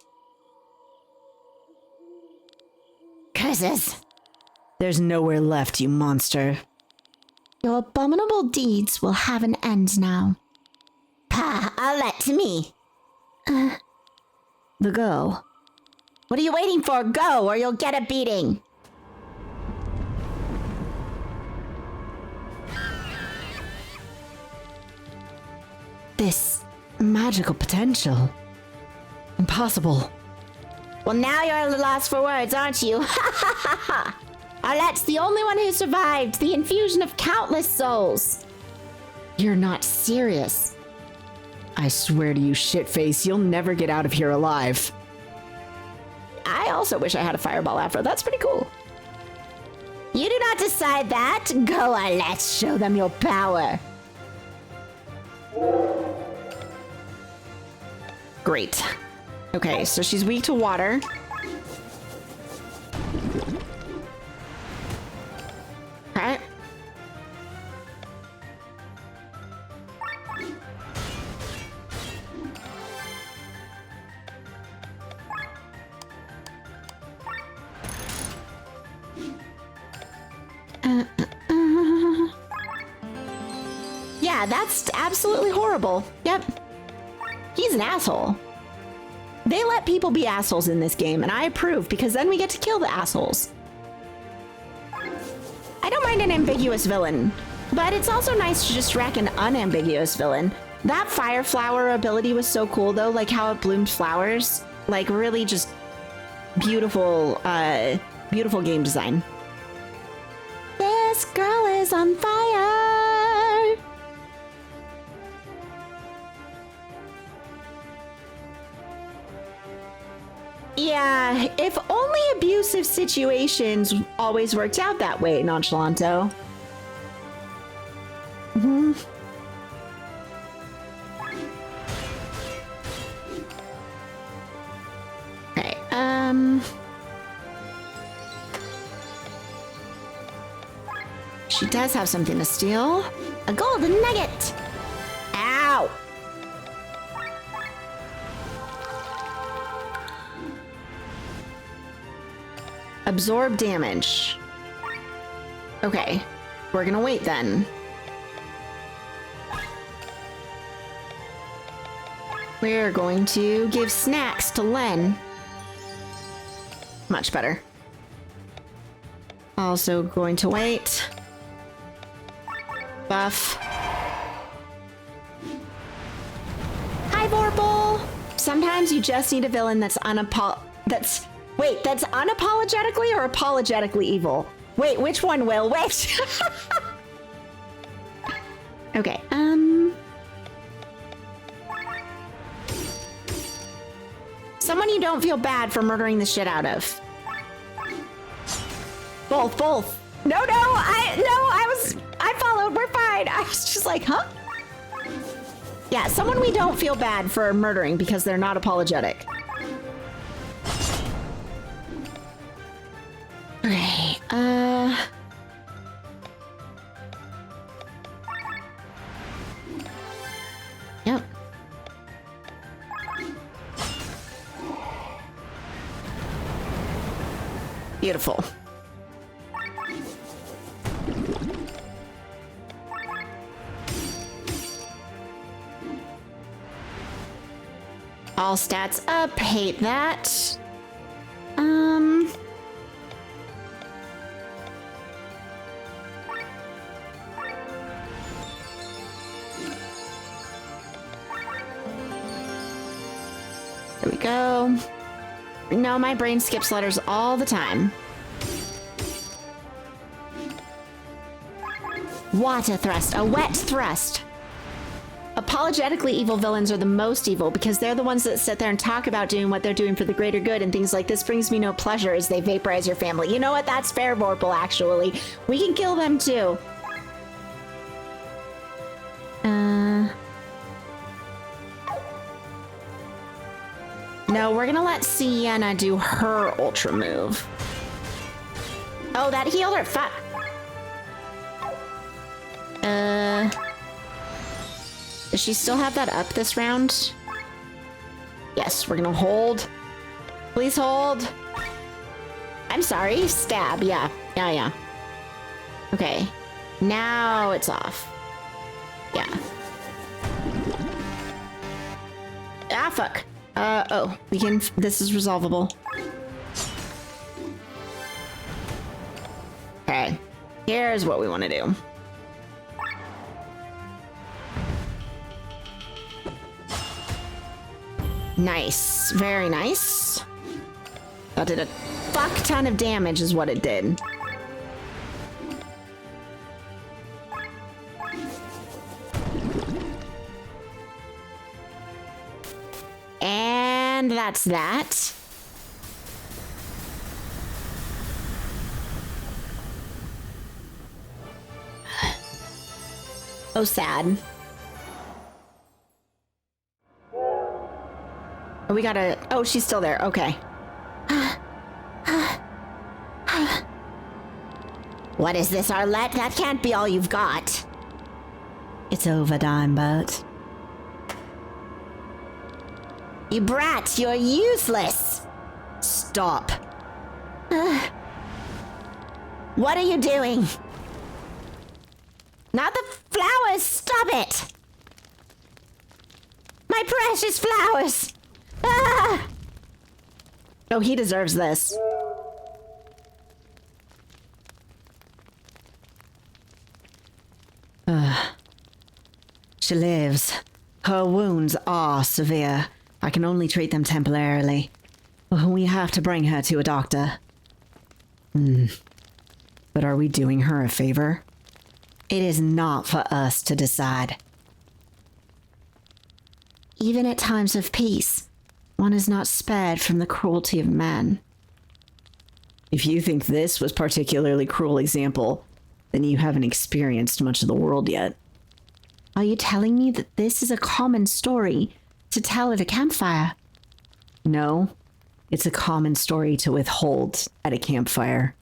Speaker 13: Curses.
Speaker 3: There's nowhere left, you monster.
Speaker 13: Your abominable deeds will have an end now. Pa, I'll let to me.
Speaker 3: The girl.
Speaker 13: What are you waiting for? Go, or you'll get a beating.
Speaker 3: This magical potential. Impossible.
Speaker 13: Well, now you're at a loss for words, aren't you? Ha ha ha ha! Arlette's the only one who survived the infusion of countless souls.
Speaker 3: You're not serious. I swear to you, shitface, you'll never get out of here alive. I also wish I had a fireball afro. That's pretty cool.
Speaker 13: You do not decide that. Go, Arlette, show them your power.
Speaker 3: Great. Okay, so she's weak to water. Okay. Yeah, that's absolutely horrible. Yep. He's an asshole. They let people be assholes in this game, and I approve, because then we get to kill the assholes. I don't mind an ambiguous villain, but it's also nice to just wreck an unambiguous villain. That fire flower ability was so cool, though, like how it bloomed flowers. Like, really just beautiful, beautiful game design.
Speaker 13: This girl is on fire.
Speaker 3: Yeah, if only abusive situations always worked out that way, Nonchalanto. Mm-hmm. Okay, she does have something to steal.
Speaker 13: A golden nugget.
Speaker 3: Ow! Absorb damage. Okay, we're gonna wait then. We're going to give snacks to Lenne. Much better. Also going to wait. Buff. Hi, Vorpal! Sometimes you just need a villain that's Wait, that's unapologetically or apologetically evil? Wait, which one, Will? Wait! Okay, someone you don't feel bad for murdering the shit out of. Both. No, I followed, we're fine. I was just like, huh? Yeah, someone we don't feel bad for murdering because they're not apologetic. Okay, Yep. Beautiful. All stats up, hate that. There we go. No, my brain skips letters all the time. Water thrust, a wet thrust. Apologetically evil villains are the most evil because they're the ones that sit there and talk about doing what they're doing for the greater good, and things like this brings me no pleasure as they vaporize your family. You know what? That's fair, Vorpal, actually. We can kill them too. No, we're gonna let Sienna do her ultra move. Oh, that healed her. Fuck. Does she still have that up this round? Yes, we're gonna hold. Please hold. I'm sorry, stab, yeah. Okay, now it's off. Yeah. Ah, fuck. Oh, we can, this is resolvable. Okay, here's what we want to do. Nice, very nice. That did a fuck ton of damage is what it did. And that's that. Oh, sad. Oh, we gotta... Oh, she's still there. Okay. What is this, Arlette? That can't be all you've got.
Speaker 13: It's over, Dimebert.
Speaker 3: You brat, you're useless.
Speaker 13: Stop.
Speaker 3: What are you doing? Not the flowers! Stop it! My precious flowers! Ah! Oh, he deserves this.
Speaker 13: She lives. Her wounds are severe. I can only treat them temporarily. We have to bring her to a doctor. But are we doing her a favor? It is not for us to decide.
Speaker 3: Even at times of peace, one is not spared from the cruelty of man.
Speaker 13: If you think this was particularly cruel example, then you haven't experienced much of the world yet.
Speaker 3: Are you telling me that this is a common story to tell at a campfire?
Speaker 13: No, it's a common story to withhold at a campfire.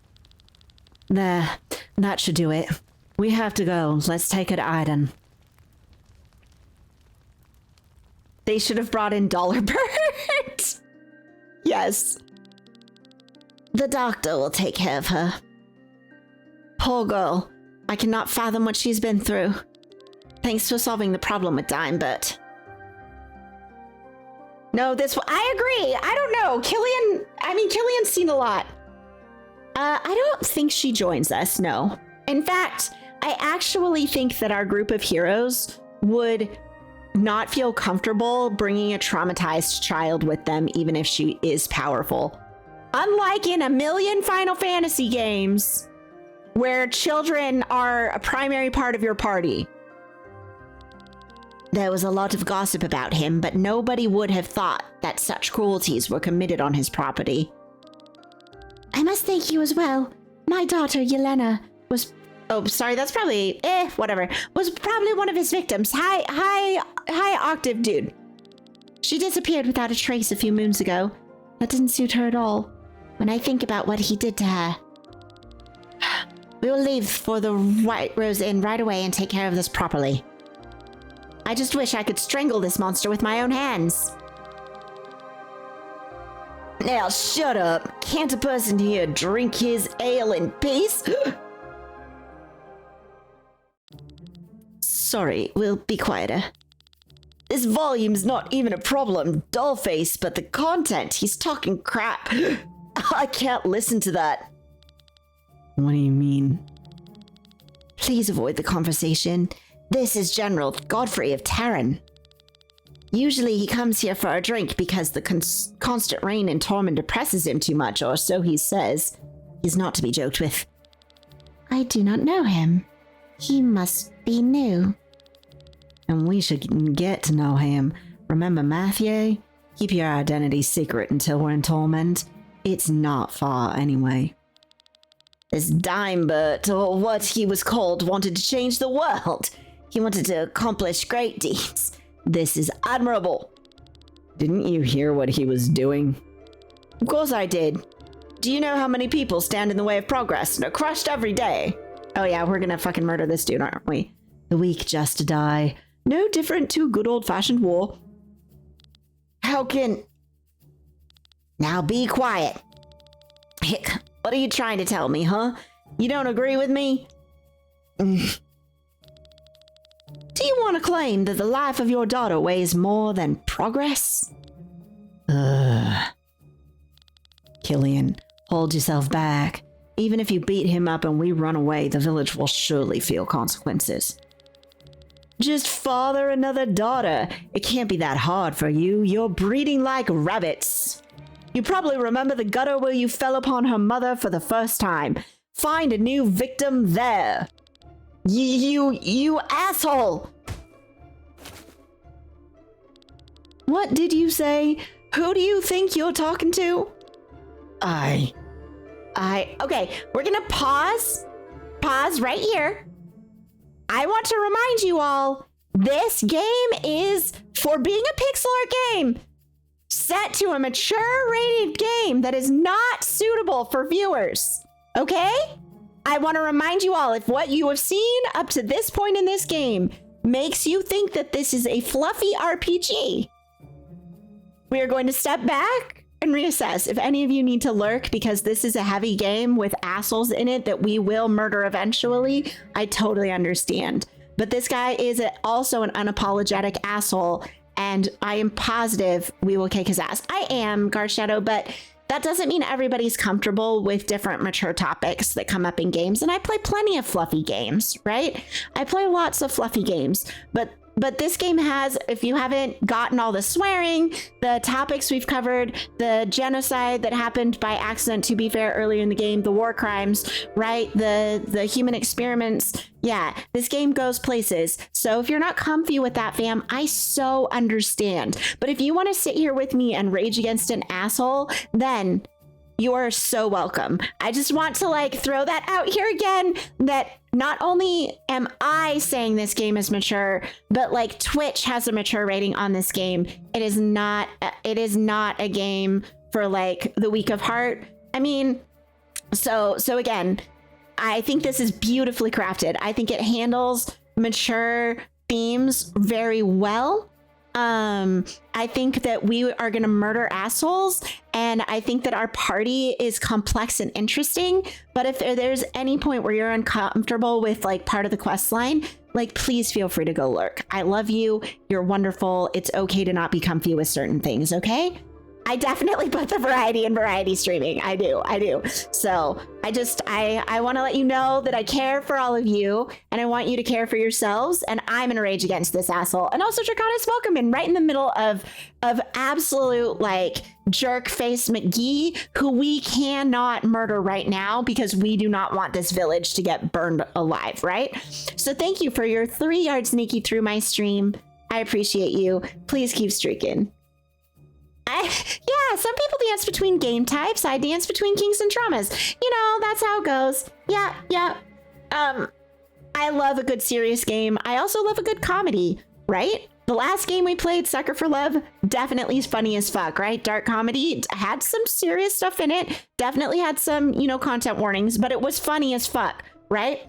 Speaker 13: There, that should do it. We have to go. Let's take her to Iden.
Speaker 3: They should have brought in Dollar Bird. Yes. The doctor will take care of her. Poor girl. I cannot fathom what she's been through. Thanks for solving the problem with Dimebert. No, I agree. I don't know. Killian's seen a lot. I don't think she joins us, no. In fact, I actually think that our group of heroes would not feel comfortable bringing a traumatized child with them, even if she is powerful. Unlike in a million Final Fantasy games, where children are a primary part of your party. There was a lot of gossip about him, but nobody would have thought that such cruelties were committed on his property. I must thank you as well. My daughter, Yelena, was... Oh, sorry, that's probably... whatever. Was probably one of his victims. High octave dude. She disappeared without a trace a few moons ago. That didn't suit her at all. When I think about what he did to her... We will leave for the White Rose Inn right away and take care of this properly. I just wish I could strangle this monster with my own hands. Now, shut up. Can't a person here drink his ale in peace? Sorry, we'll be quieter. This volume's not even a problem, Dollface, but the content, he's talking crap. I can't listen to that.
Speaker 13: What do you mean?
Speaker 3: Please avoid the conversation. This is General Godfrey of Terran. Usually he comes here for a drink because the constant rain in Tormund depresses him too much, or so he says. He's not to be joked with.
Speaker 13: I do not know him. He must be new.
Speaker 3: And we should get to know him. Remember Matthew? Keep your identity secret until we're in Tormund. It's not far anyway. This Dimebert, or what he was called, wanted to change the world. He wanted to accomplish great deeds. This is admirable. Didn't you hear what he was doing? Of course I did. Do you know how many people stand in the way of progress and are crushed every day? Oh yeah, we're gonna fucking murder this dude, aren't we? The weak just to die. No different to good old-fashioned war. How can... Now be quiet. Hick, what are you trying to tell me, huh? You don't agree with me? Do you want to claim that the life of your daughter weighs more than progress? Killian, hold yourself back. Even if you beat him up and we run away, the village will surely feel consequences. Just father another daughter. It can't be that hard for you. You're breeding like rabbits. You probably remember the gutter where you fell upon her mother for the first time. Find a new victim there. You asshole! What did you say? Who do you think you're talking to? Okay, we're gonna pause right here. I want to remind you all, this game is, for being a pixel art game, set to a mature rated game that is not suitable for viewers, okay? I want to remind you all, if what you have seen up to this point in this game makes you think that this is a fluffy RPG, we are going to step back and reassess. If any of you need to lurk because this is a heavy game with assholes in it that we will murder eventually, I totally understand. But this guy is also an unapologetic asshole, and I am positive we will kick his ass. I am, Guard Shadow, but that doesn't mean everybody's comfortable with different mature topics that come up in games. And I play plenty of fluffy games, right? I play lots of fluffy games, but this game has, if you haven't gotten all the swearing, the topics we've covered, the genocide that happened by accident, to be fair, earlier in the game, the war crimes, right? The human experiments. Yeah, this game goes places. So if you're not comfy with that, fam, I so understand. But if you want to sit here with me and rage against an asshole, then you are so welcome. I just want to throw that out here again, that not only am I saying this game is mature, but Twitch has a mature rating on this game. It is not a game for the weak of heart. I mean, so again, I think this is beautifully crafted. I think it handles mature themes very well. I think that we are going to murder assholes, and I think that our party is complex and interesting. But if there's any point where you're uncomfortable with part of the quest line, please feel free to go lurk. I love you. You're wonderful. It's okay to not be comfy with certain things, okay? I definitely put the variety in variety streaming. I do. So I want to let you know that I care for all of you, and I want you to care for yourselves, and I'm in a rage against this asshole. And also Draconis Welcome right in the middle of absolute jerk face McGee, who we cannot murder right now because we do not want this village to get burned alive, right? So thank you for your 3-yard sneaky through my stream. I appreciate you. Please keep streaking. Yeah, some people dance between game types. I dance between kinks and traumas. That's how it goes. Yeah. I love a good serious game. I also love a good comedy, right? The last game we played, Sucker for Love, definitely is funny as fuck, right? Dark comedy, had some serious stuff in it. Definitely had some, content warnings, but it was funny as fuck, right?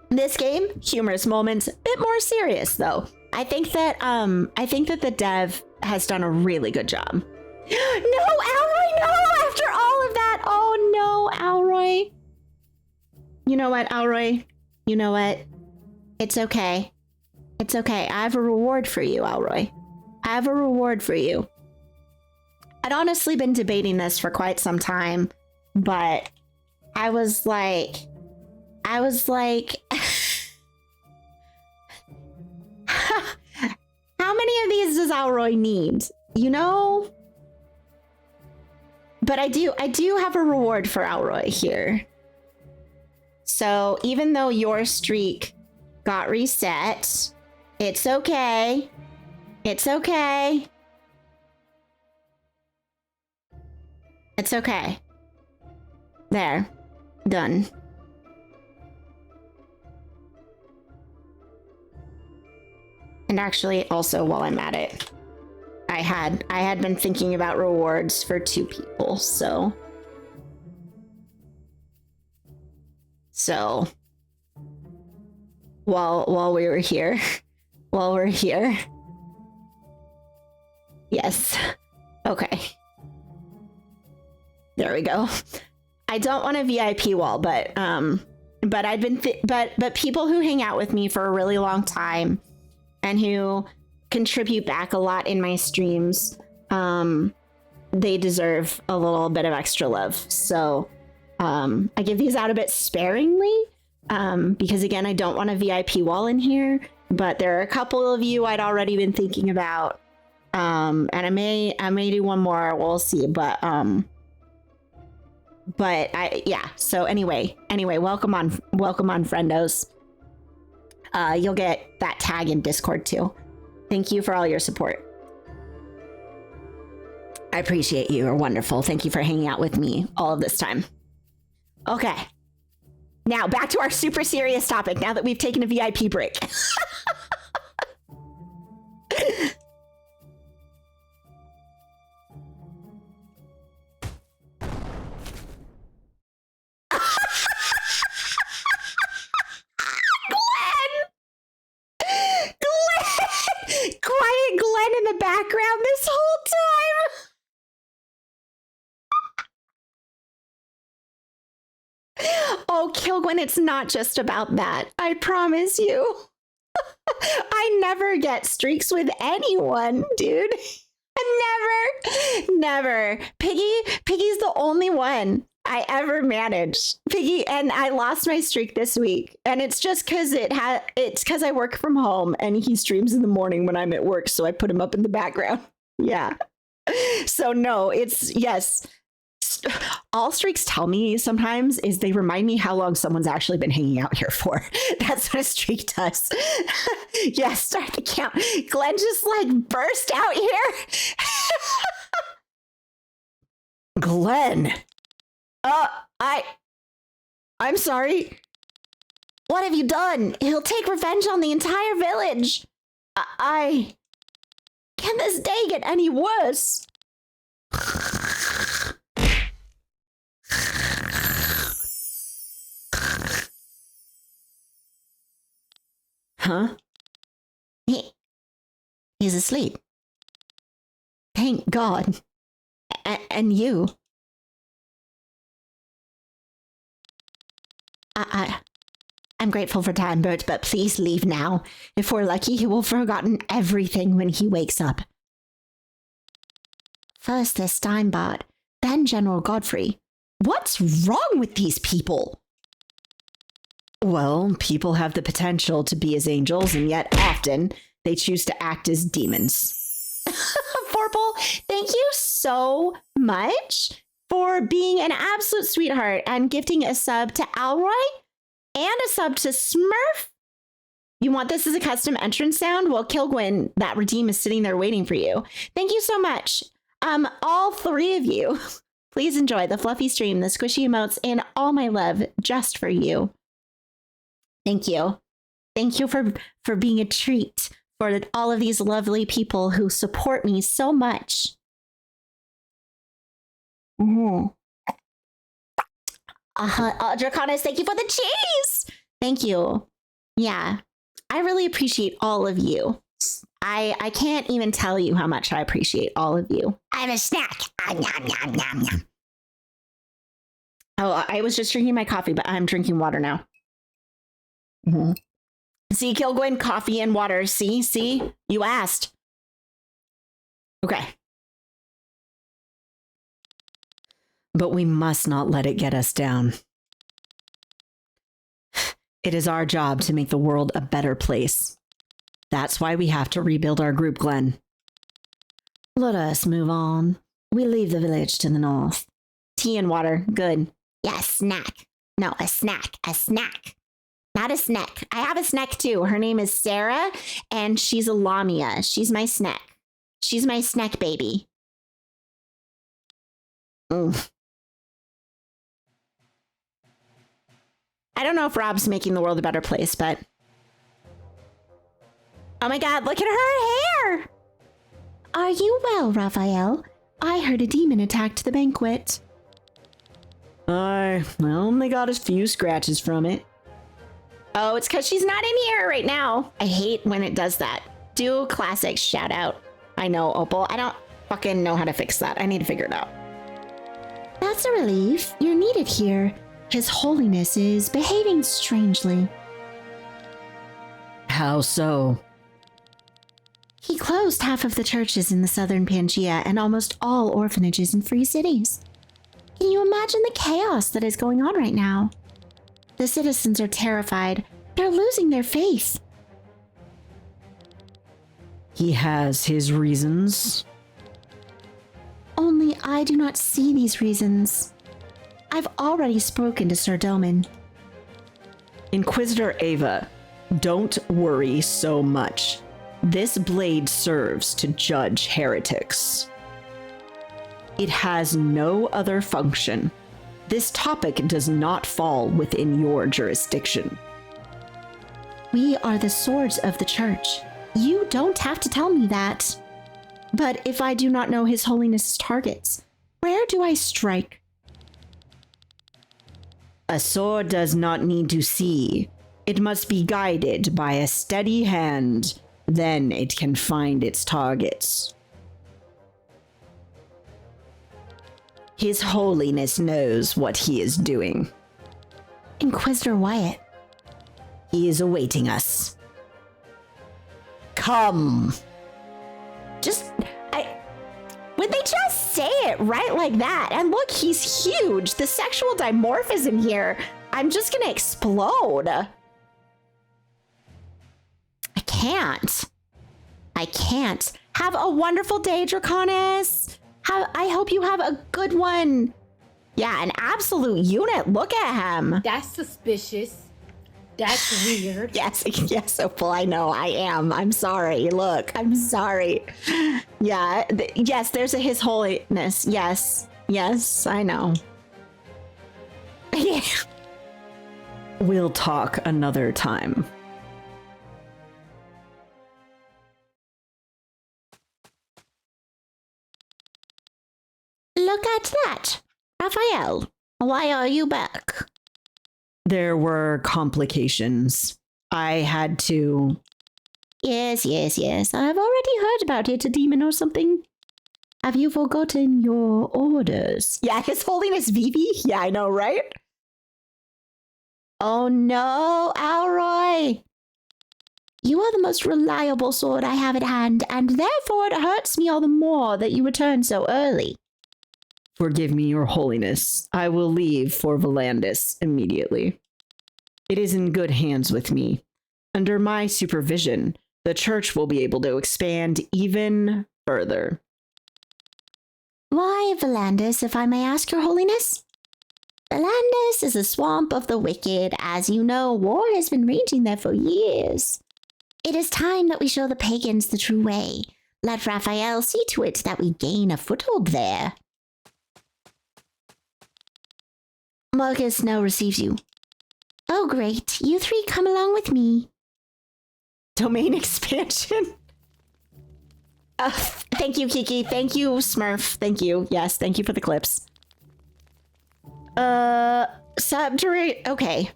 Speaker 3: This game, humorous moments, bit more serious though. I think that the dev has done a really good job. No, Alroy, no! After all of that, oh no, Alroy. You know what, Alroy? You know what? It's okay. It's okay. I have a reward for you, Alroy. I have a reward for you. I'd honestly been debating this for quite some time, but I was like, does Alroy need? You know? But I do have a reward for Alroy here. So even though your streak got reset, it's okay. It's okay. It's okay. There. Done. And actually, also while I'm at it, I had been thinking about rewards for 2 people, so while we're here, yes, okay, there we go. I don't want a VIP wall, but I've been but people who hang out with me for a really long time and who contribute back a lot in my streams, they deserve a little bit of extra love. So I give these out a bit sparingly, because again, I don't want a VIP wall in here, but there are a couple of you I'd already been thinking about, and I may do one more, we'll see, but yeah, so anyway, welcome on friendos. You'll get that tag in Discord too. Thank you for all your support. I appreciate you. You're wonderful. Thank you for hanging out with me all of this time. Okay. Now back to our super serious topic now that we've taken a VIP break. Quiet Glenn in the background this whole time. Oh, Kilgwyn, it's not just about that. I promise you. I never get streaks with anyone, dude. Never. Piggy's the only one I ever managed. Piggy, and I lost my streak this week, and it's just because it's because I work from home and he streams in the morning when I'm at work, so I put him up in the background. Yeah. So no, it's yes. All streaks tell me sometimes is they remind me how long someone's actually been hanging out here for. That's what a streak does. Yeah, start the count. Glenn just like burst out here. Glenn. I'm sorry. What have you done? He'll take revenge on the entire village. Can this day get any worse? Huh? He's asleep. Thank God. And you. I'm grateful for Tambert, but please leave now. If we're lucky, he will have forgotten everything when he wakes up. First there's Steinbart, then General Godfrey. What's wrong with these people? Well, people have the potential to be as angels, and yet often they choose to act as demons. Vorpal, thank you so much for being an absolute sweetheart and gifting a sub to Alroy and a sub to Smurf. You want this as a custom entrance sound? Well, Kilgwyn, that redeem is sitting there waiting for you. Thank you so much. All 3 of you, please enjoy the fluffy stream, the squishy emotes, and all my love just for you. Thank you. Thank you for being a treat for all of these lovely people who support me so much. Draconis, thank you for the cheese. Thank you. Yeah, I really appreciate all of you. I can't even tell you how much I appreciate all of you. I have a snack. Oh, I was just drinking my coffee, but I'm drinking water now. See, Kilgwyn, coffee and water. See, you asked. Okay. But we must not let it get us down. It is our job to make the world a better place. That's why we have to rebuild our group, Glenn.
Speaker 13: Let us move on. We leave the village to the north.
Speaker 3: Tea and water. Good. Yeah, snack. No, a snack. A snack. Not a snack. I have a snack too. Her name is Sarah, and she's a Lamia. She's my snack. She's my snack baby. Mm. I don't know if Rob's making the world a better place, but... Oh my god, look at her hair!
Speaker 13: Are you well, Raphael? I heard a demon attacked the banquet.
Speaker 3: I only got a few scratches from it. Oh, it's because she's not in here right now. I hate when it does that. Do classic shout out. I know, Opal. I don't fucking know how to fix that. I need to figure it out.
Speaker 13: That's a relief. You're needed here. His Holiness is behaving strangely.
Speaker 12: How so?
Speaker 13: He closed half of the churches in the southern Pangaea and almost all orphanages in free cities. Can you imagine the chaos that is going on right now? The citizens are terrified. They're losing their faith.
Speaker 12: He has his reasons.
Speaker 13: Only I do not see these reasons. I've already spoken to Sir Doman.
Speaker 12: Inquisitor Ava, don't worry so much. This blade serves to judge heretics. It has no other function. This topic does not fall within your jurisdiction.
Speaker 13: We are the swords of the church. You don't have to tell me that. But if I do not know His Holiness's targets, where do I strike?
Speaker 12: A sword does not need to see. It must be guided by a steady hand. Then it can find its targets. His Holiness knows what he is doing.
Speaker 13: Inquisitor Wyatt.
Speaker 12: He is awaiting us. Come.
Speaker 3: Would they just say it right like that? And look, he's huge. The sexual dimorphism here. I'm just gonna explode. I can't. Have a wonderful day, Draconis. I hope you have a good one. Yeah, an absolute unit. Look at him.
Speaker 10: That's suspicious. That's weird.
Speaker 3: Yes, Opal, I know. I am. I'm sorry. Look, I'm sorry. Yeah, yes, there's a His Holiness. Yes, I know. Yeah.
Speaker 12: We'll talk another time.
Speaker 3: Look at that. Raphael, why are you back?
Speaker 12: There were complications. I had to...
Speaker 3: Yes. I've already heard about it, a demon or something. Have you forgotten your orders? Yeah, His Holiness Vivi? Yeah, I know, right? Oh no, Alroy! You are the most reliable sword I have at hand, and therefore it hurts me all the more that you return so early.
Speaker 12: Forgive me, Your Holiness. I will leave for Volandis immediately. It is in good hands with me. Under my supervision, the church will be able to expand even further.
Speaker 3: Why Volandis, if I may ask, Your Holiness? Volandis is a swamp of the wicked. As you know, war has been raging there for years. It is time that we show the pagans the true way. Let Raphael see to it that we gain a foothold there. Marcus now receives you. Oh, great. You three come along with me. Domain expansion? Thank you, Kiki. Thank you, Smurf. Thank you. Yes, thank you for the clips. Subterranean. Okay.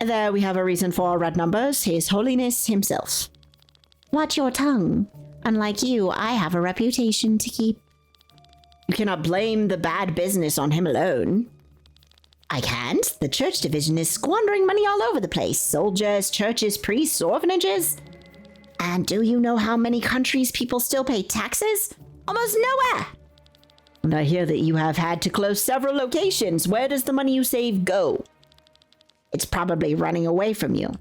Speaker 3: There we have a reason for our red numbers. His Holiness himself. Watch your tongue. Unlike you, I have a reputation to keep. You cannot blame the bad business on him alone. I can't. The church division is squandering money all over the place. Soldiers, churches, priests, orphanages. And do you know how many countries people still pay taxes? Almost nowhere. And I hear that you have had to close several locations. Where does the money you save go? It's probably running away from you.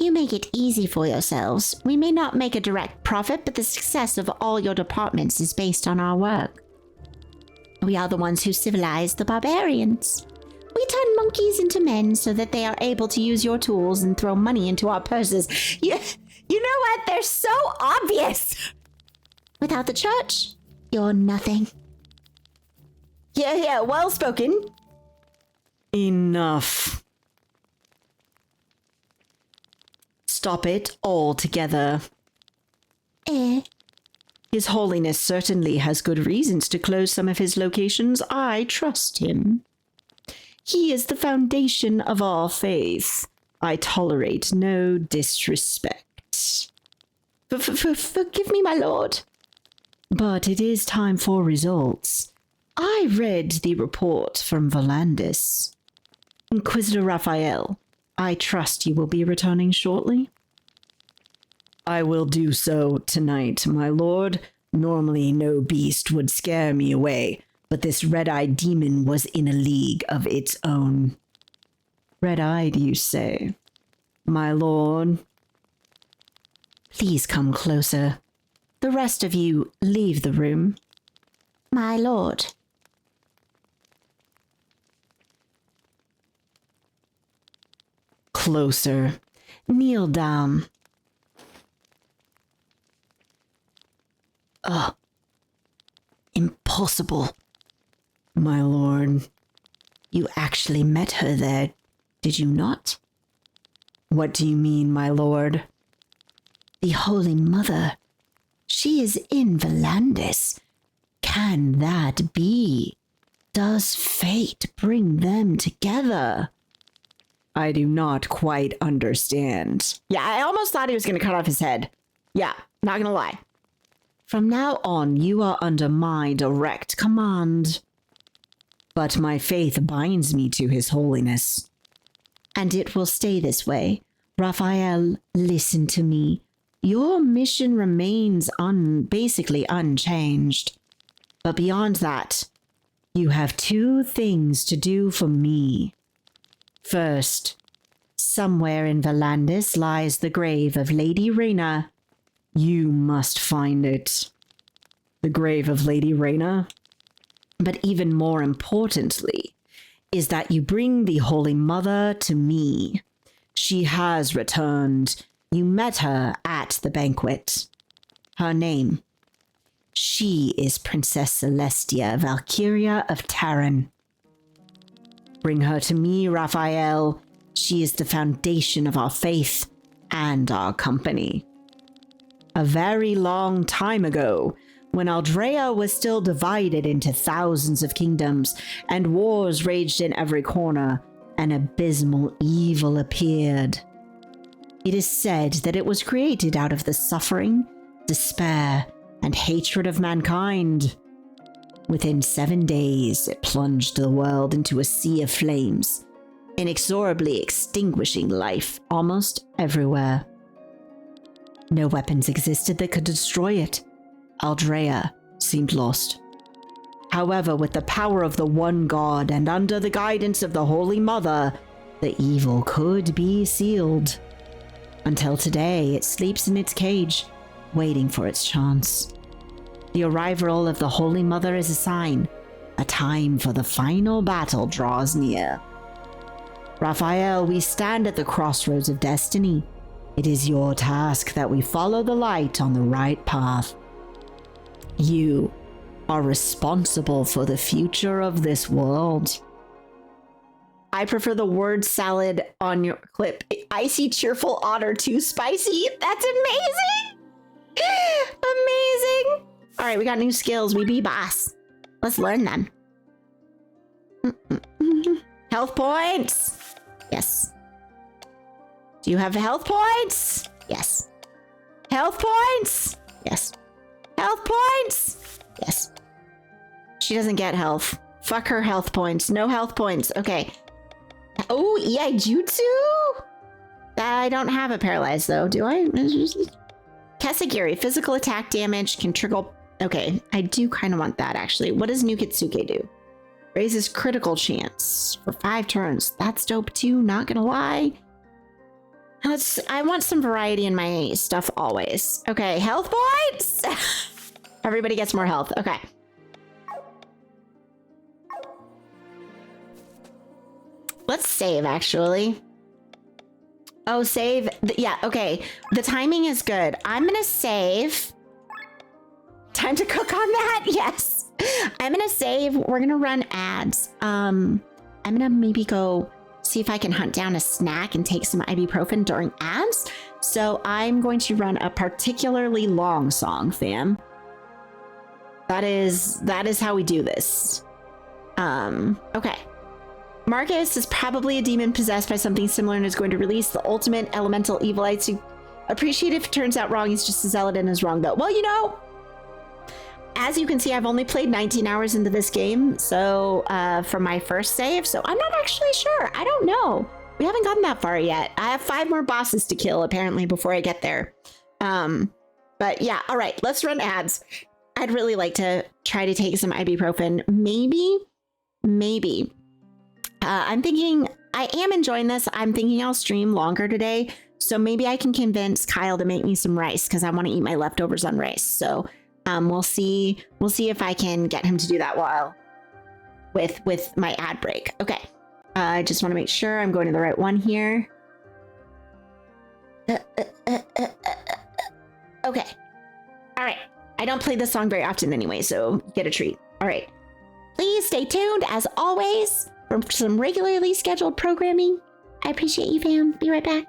Speaker 13: You make it easy for yourselves. We may not make a direct profit, but the success of all your departments is based on our work. We are the ones who civilized the barbarians. We turn monkeys into men so that they are able to use your tools and throw money into our purses. You know what? They're so obvious. Without the church, you're nothing.
Speaker 3: Yeah, well spoken.
Speaker 12: Enough. Stop it altogether. His Holiness certainly has good reasons to close some of his locations. I trust him. He is the foundation of our faith. I tolerate no disrespect.
Speaker 3: Forgive me, my lord.
Speaker 12: But it is time for results. I read the report from Volandis. Inquisitor Raphael, I trust you will be returning shortly? I will do so tonight, my lord. Normally no beast would scare me away, but this red-eyed demon was in a league of its own. Red-eyed, you say? My lord? Please come closer. The rest of you, leave the room.
Speaker 13: My lord.
Speaker 12: Closer. Kneel down. Impossible. My lord, you actually met her there, did you not? What do you mean, my lord?
Speaker 13: The Holy Mother. She is in Volandis. Can that be? Does fate bring them together?
Speaker 12: I do not quite understand.
Speaker 3: Yeah, I almost thought he was going to cut off his head. Yeah, not going to lie.
Speaker 12: From now on, you are under my direct command. But my faith binds me to His Holiness.
Speaker 13: And it will stay this way. Raphael, listen to me. Your mission remains basically unchanged.
Speaker 12: But beyond that, you have two things to do for me. First, somewhere in Volandis lies the grave of Lady Reyna. You must find it. The grave of Lady Reyna? But even more importantly, is that you bring the Holy Mother to me. She has returned. You met her at the banquet. Her name. She is Princess Celestia, Valkyria of Terran. Bring her to me, Raphael. She is the foundation of our faith and our company. A very long time ago, when Aldrea was still divided into thousands of kingdoms and wars raged in every corner, an abysmal evil appeared. It is said that it was created out of the suffering, despair, and hatred of mankind. Within 7 days, it plunged the world into a sea of flames, inexorably extinguishing life almost everywhere. No weapons existed that could destroy it. Aldrea seemed lost. However, with the power of the one God and under the guidance of the Holy Mother, the evil could be sealed. Until today, it sleeps in its cage, waiting for its chance. The arrival of the Holy Mother is a sign. A time for the final battle draws near. Raphael, we stand at the crossroads of destiny. It is your task that we follow the light on the right path. You are responsible for the future of this world.
Speaker 3: I prefer the word salad on your clip. Icy, cheerful, otter, too spicy. That's amazing. Amazing. All right, we got new skills. We be boss. Let's learn them. Health points. Yes. Do you have health points? Yes. Health points? Yes. Health points? Yes. She doesn't get health. Fuck her health points. No health points. Okay. Oh, Iaijutsu? I don't have a paralyzed though, do I? Kesagiri, physical attack damage can trigger. Okay, I do kind of want that actually. What does Nukitsuke do? Raises critical chance for 5 turns. That's dope too, not gonna lie. I want some variety in my stuff always. Okay, health points. Everybody gets more health. Okay. Let's save, actually. Oh, save. Yeah, okay. The timing is good. I'm gonna save. Time to cook on that? Yes. I'm gonna save. We're gonna run ads. I'm gonna maybe go see if I can hunt down a snack and take some ibuprofen during ads. So I'm going to run a particularly long song, fam. That is how we do this. Okay. Marcus is probably a demon possessed by something similar and is going to release the ultimate elemental evil. I'd appreciate if it turns out wrong. He's just as zealot as wrong, though. Well, you know, as you can see, I've only played 19 hours into this game, so for my first save, so I'm not actually sure. I don't know. We haven't gotten that far yet. I have 5 more bosses to kill, apparently, before I get there. But yeah, all right, let's run ads. I'd really like to try to take some ibuprofen. Maybe. I'm thinking, I am enjoying this. I'm thinking I'll stream longer today, so maybe I can convince Kyle to make me some rice, because I want to eat my leftovers on rice, so... we'll see if I can get him to do that while with my ad break. Okay. I just want to make sure I'm going to the right one here. Okay. All right. I don't play this song very often anyway, so get a treat. All right. Please stay tuned as always for some regularly scheduled programming. I appreciate you, fam. Be right back.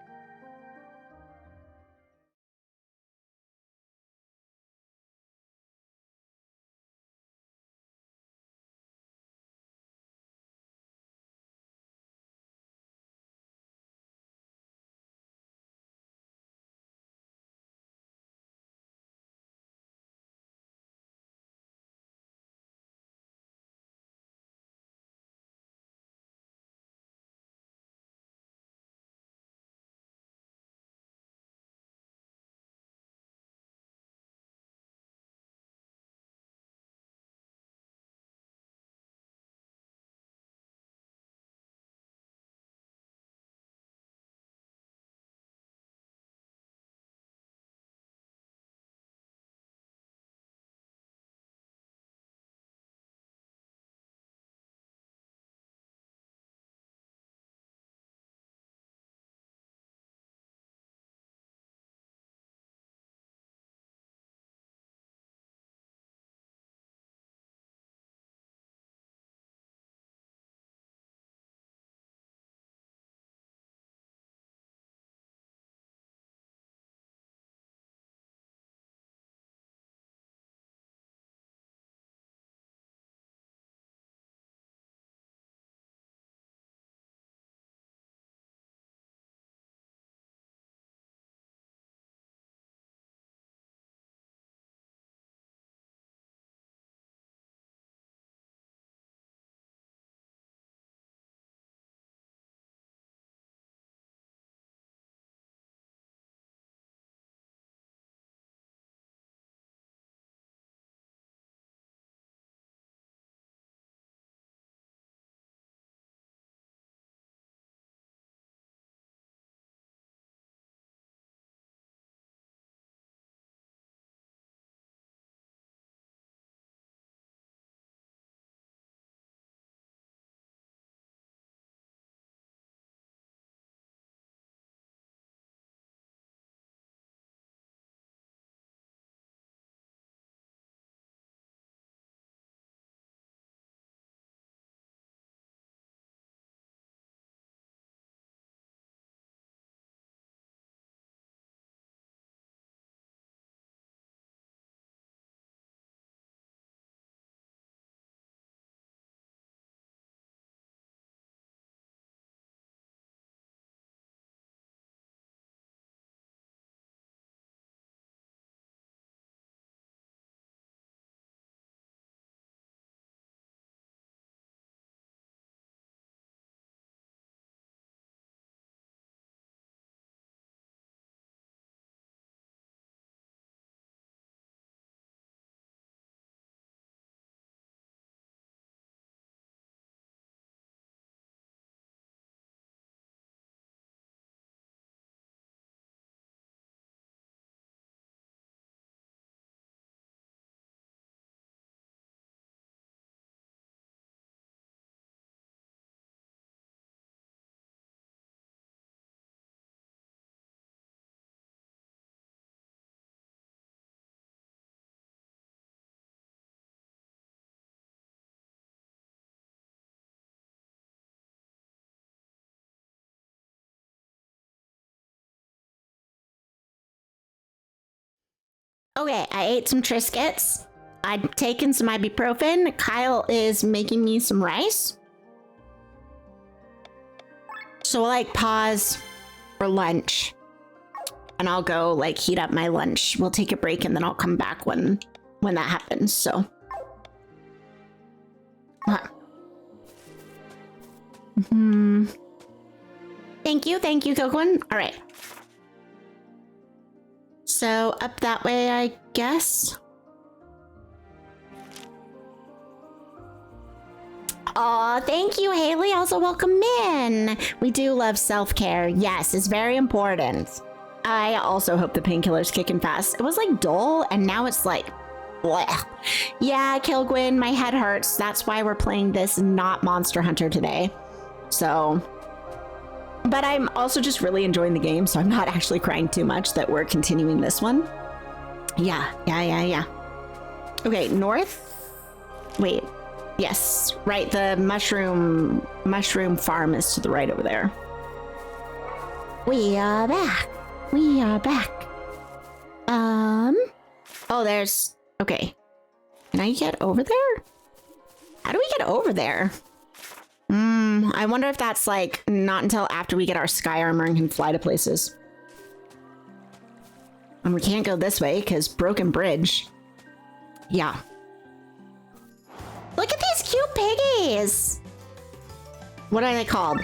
Speaker 3: Okay, I ate some Triscuits. I've taken some ibuprofen. Kyle is making me some rice. So we'll like pause for lunch. And I'll go like heat up my lunch. We'll take a break and then I'll come back when that happens. So. Thank you, Coquin. All right. So up that way, I guess. Aw, thank you, Haley. Also, welcome in. We do love self-care. Yes, it's very important. I also hope the painkiller's kicking fast. It was like dull, and now it's like, bleh. Yeah, Kilgwin, my head hurts. That's why we're playing this, not Monster Hunter today. So, but I'm also just really enjoying the game, so I'm not actually crying too much that we're continuing this one. Yeah. Okay, north? Wait. Yes, right, the mushroom farm is to the right over there. We are back. Oh, there's, okay. Can I get over there? How do we get over there? I wonder if that's like not until after we get our sky armor and can fly to places. And we can't go this way because broken bridge. Yeah. Look at these cute piggies. What are they called?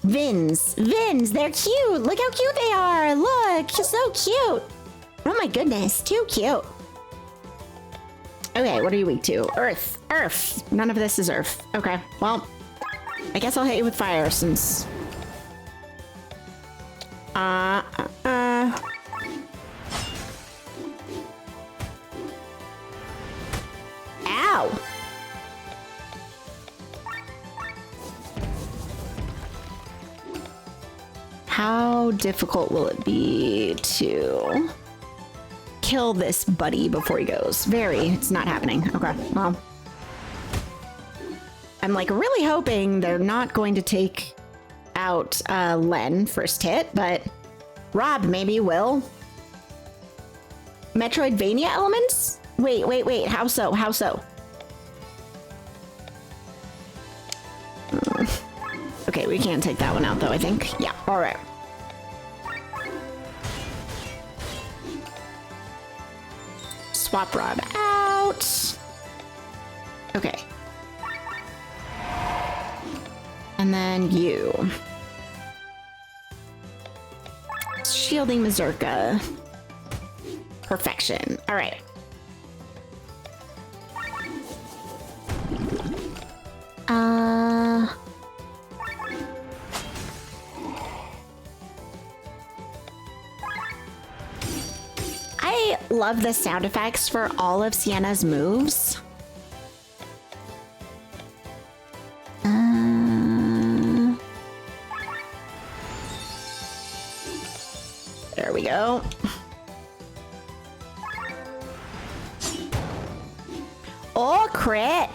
Speaker 3: Vins. They're cute. Look how cute they are. Look, so cute. Oh my goodness, too cute. Okay, what are you weak to? Earth. None of this is earth. Okay, well, I guess I'll hit you with fire since... Ow. How difficult will it be to kill this buddy before he goes? Very. It's not happening. Okay, well. I'm like really hoping they're not going to take out Lenne first hit, but Rob maybe will. Metroidvania elements? Wait. How so? Okay, we can't take that one out though, I think. Yeah, all right. Swap Rob out. Okay. And then you. Shielding Mazurka. Perfection. All right. I love the sound effects for all of Sienna's moves. There we go. Oh, crit.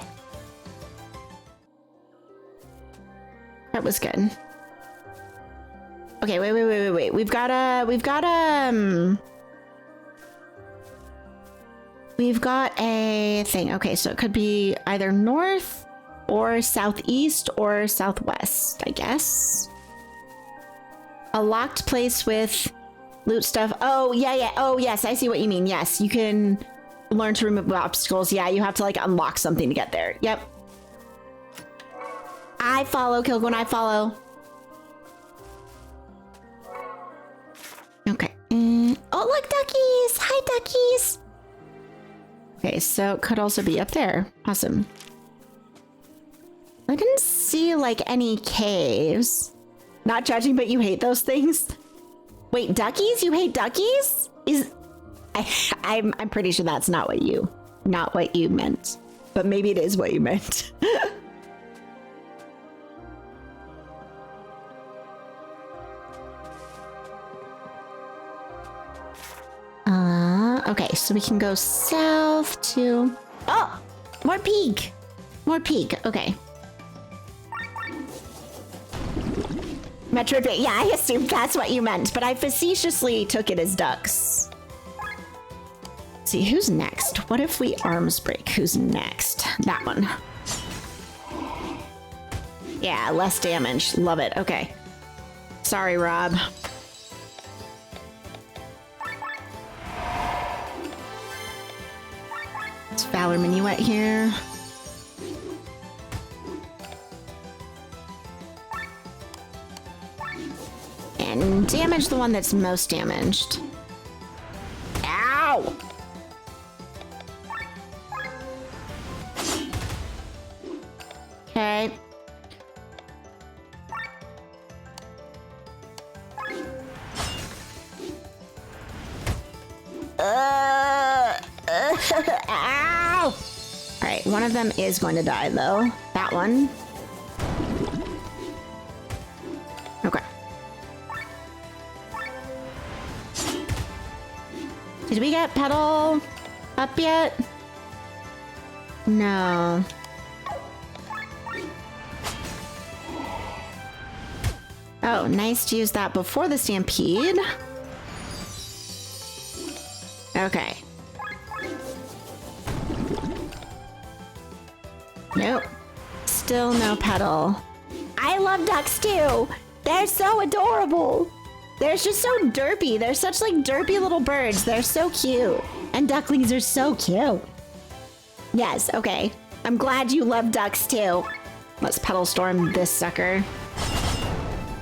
Speaker 3: That was good. Okay, wait. We've got a thing. Okay, so it could be either north or southeast or southwest, I guess. A locked place with loot stuff. Oh, yeah. Oh, yes, I see what you mean. Yes, you can learn to remove obstacles. Yeah, you have to like unlock something to get there. Yep. I follow, Kilgwin, I follow. Okay. Oh, look, duckies! Hi, duckies! Okay, so it could also be up there. Awesome. I didn't see, like, any caves. Not judging, but you hate those things? Wait, duckies? You hate duckies? I'm pretty sure that's not what you meant. But maybe it is what you meant. Okay, so we can go south to... Oh! More peak! Okay. Metroidvania. Yeah, I assumed that's what you meant, but I facetiously took it as ducks. Let's see, who's next? What if we arms break? Who's next? That one. Yeah, less damage. Love it. Okay. Sorry, Rob. It's Valor Minuet here. And damage the one that's most damaged. Ow! Okay. Ow! Alright, one of them is going to die, though. That one. Okay. Did we get Petal up yet? No. Oh, nice to use that before the stampede. Okay. Nope. Still no Petal. I love ducks too. They're so adorable. They're just so derpy. They're such like derpy little birds. They're so cute. And ducklings are so cute. Yes, okay. I'm glad you love ducks too. Let's Petal Storm this sucker.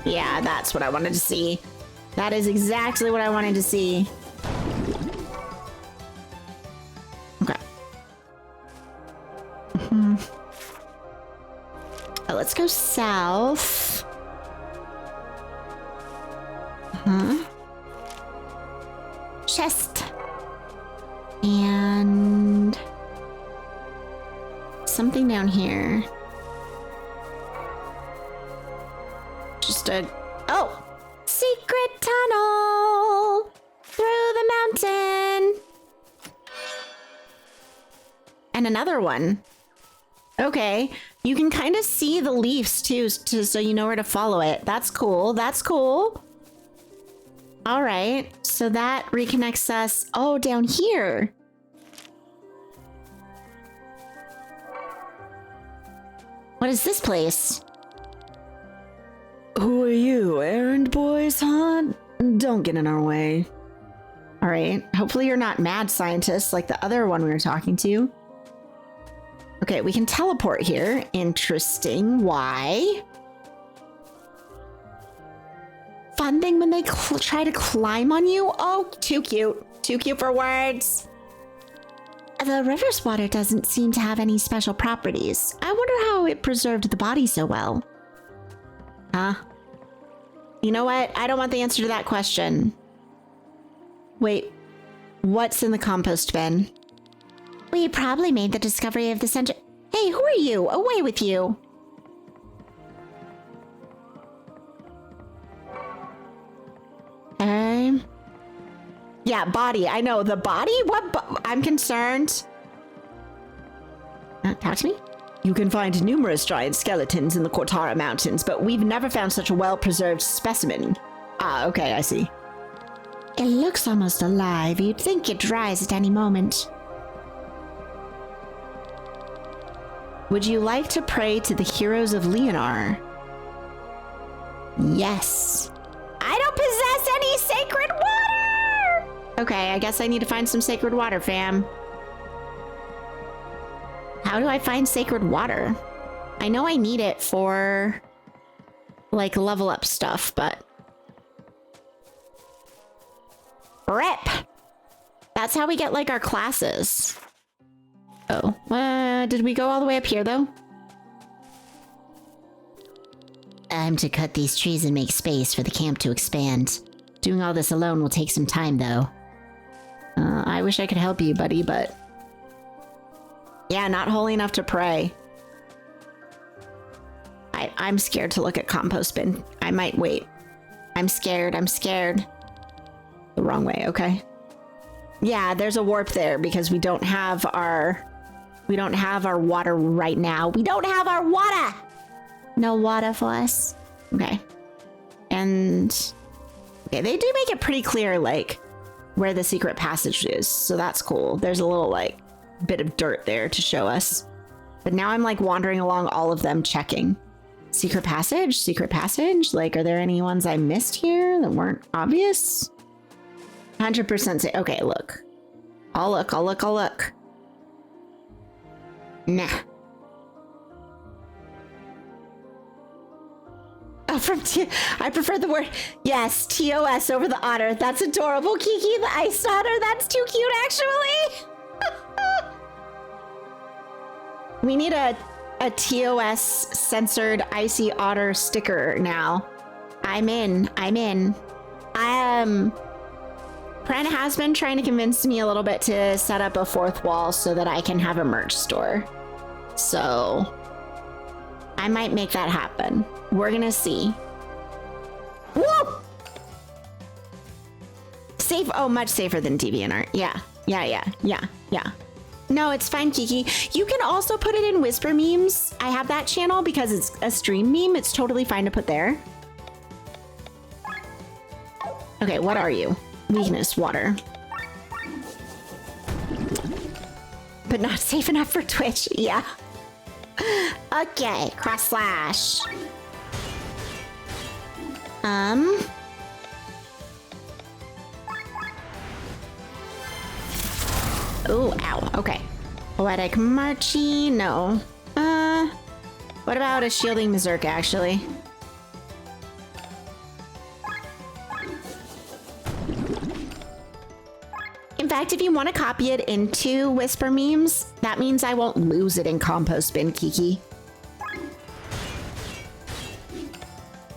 Speaker 3: Yeah, that's what I wanted to see. That is exactly what I wanted to see. Okay. Let's go south. Chest. And something down here. Just a... Oh! Secret tunnel! Through the mountain! And another one. Okay. You can kind of see the leaves too, so you know where to follow it. That's cool. That's cool. All right. So that reconnects us. Oh, down here. What is this place? Who are you, errand boys, huh? Don't get in our way. All right. Hopefully you're not mad scientists like the other one we were talking to. Okay, we can teleport here. Interesting. Why? Fun thing when they try to climb on you? Oh, too cute. Too cute for words. The river's water doesn't seem to have any special properties. I wonder how it preserved the body so well. Huh? You know what? I don't want the answer to that question. Wait, what's in the compost bin? We probably made the discovery of the center. Hey, who are you? Away with you. Yeah, body. I know. The body? What? I'm concerned. Talk to me? You can find numerous giant skeletons in the Cortara Mountains, but we've never found such a well-preserved specimen. Ah, okay, I see. It looks almost alive. You'd think it'd rise at any moment. Would you like to pray to the heroes of Leonar? Yes. I don't possess any sacred water! Okay, I guess I need to find some sacred water, fam. How do I find sacred water? I know I need it for, like, level up stuff, but... RIP! That's how we get, like, our classes. Oh, did we go all the way up here, though? I'm to cut these trees and make space for the camp to expand. Doing all this alone will take some time, though. I wish I could help you, buddy, but... Yeah, not holy enough to pray. I'm scared to look at compost bin. I might wait. I'm scared. The wrong way, okay. Yeah, there's a warp there because we don't have our water right now. We don't have our water! No water for us. Okay. And... Okay, they do make it pretty clear, like, where the secret passage is, so that's cool. There's a little like bit of dirt there to show us. But now I'm like wandering along all of them checking. Secret passage? Secret passage? Like, are there any ones I missed here that weren't obvious? 100% say, okay, look. I'll look. Nah. Oh, I prefer the word, yes, TOS over the otter. That's adorable, Kiki, the ice otter. That's too cute, actually. We need a TOS censored icy otter sticker now. I'm in. Pren has been trying to convince me a little bit to set up a fourth wall so that I can have a merch store. So I might make that happen. We're gonna see. Woo! Safe, oh, much safer than DeviantArt. Yeah. No, it's fine, Kiki. You can also put it in Whisper Memes. I have that channel because it's a stream meme. It's totally fine to put there. Okay, what are you? Weakness, water. But not safe enough for Twitch, yeah. Okay, cross slash. Oh, ow, okay. Poetic Marchy, no. What about a Shielding Berserk, actually? In fact, if you want to copy it into Whisper Memes, that means I won't lose it in Compost Bin, Kiki.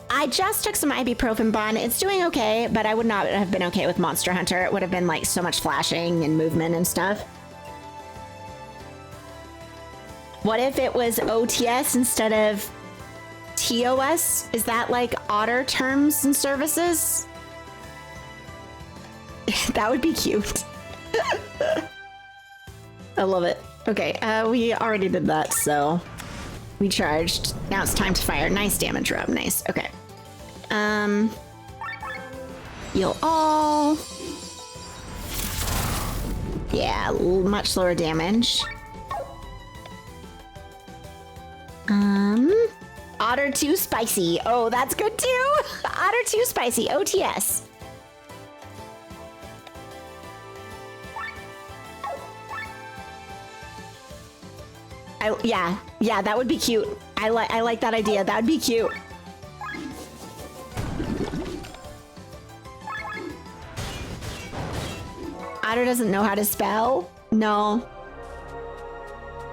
Speaker 3: I just took some ibuprofen bun. It's doing okay, but I would not have been okay with Monster Hunter. It would have been like so much flashing and movement and stuff. What if it was OTS instead of TOS? Is that like otter terms and services? That would be cute. I love it. Okay, we already did that, so we charged. Now it's time to fire. Nice damage rub. Nice. Okay. Heal all. Yeah, much lower damage. Otter 2 spicy. Oh, that's good too. Otter 2 spicy. OTS. Yeah, that would be cute. I like that idea. That would be cute. Otter doesn't know how to spell? No.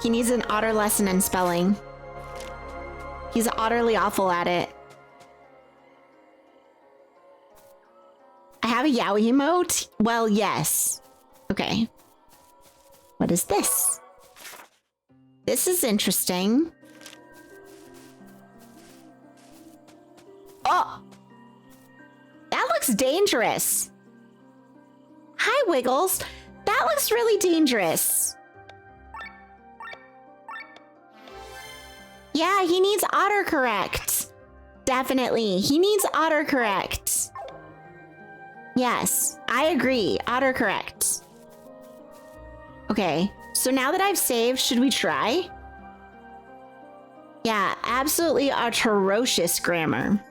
Speaker 3: He needs an otter lesson in spelling. He's utterly awful at it. I have a Yowie emote? Well, yes. Okay. What is this? This is interesting. Oh! That looks dangerous. Hi, Wiggles. That looks really dangerous. Yeah, he needs autocorrect. Definitely. He needs autocorrect. Yes, I agree. Autocorrect. Okay, so now that I've saved, should we try? Yeah, absolutely atrocious grammar.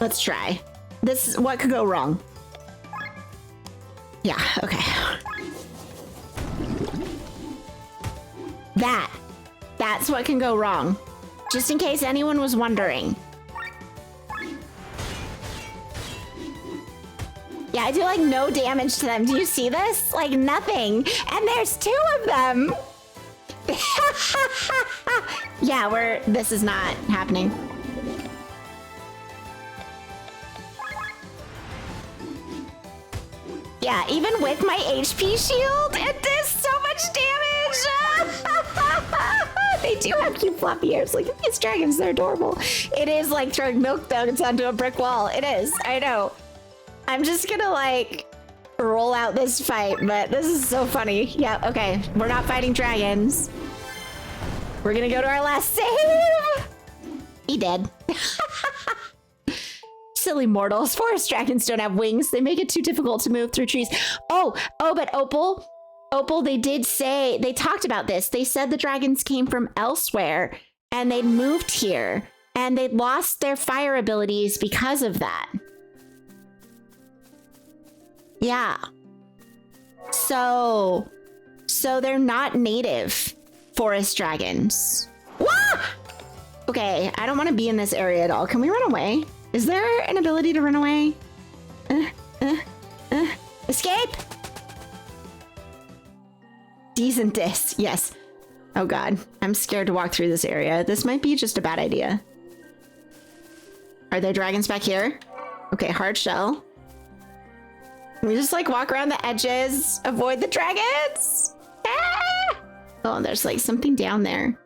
Speaker 3: Let's try. This is what could go wrong. Yeah, okay. That's what can go wrong. Just in case anyone was wondering. Yeah, I do like no damage to them. Do you see this? Like nothing. And there's 2 of them. Yeah, this is not happening. Yeah, even with my HP shield, it does so much damage. They do have cute floppy ears. Look at these dragons, they're adorable. It is like throwing milk duds onto a brick wall. It is, I know. I'm just gonna like roll out this fight, but this is so funny. Yeah, okay, we're not fighting dragons. We're gonna go to our last save. He dead. Silly mortals. Forest dragons don't have wings. They make it too difficult to move through trees. Oh, but Opal, they did say, they talked about this. They said the dragons came from elsewhere and they'd moved here and they'd lost their fire abilities because of that. Yeah. So they're not native forest dragons. Wah! Okay, I don't want to be in this area at all. Can we run away? Is there an ability to run away? Escape! Decent dis, yes. Oh god, I'm scared to walk through this area. This might be just a bad idea. Are there dragons back here? Okay, hard shell. Can we just like walk around the edges? Avoid the dragons? Ah! Oh, there's like something down there.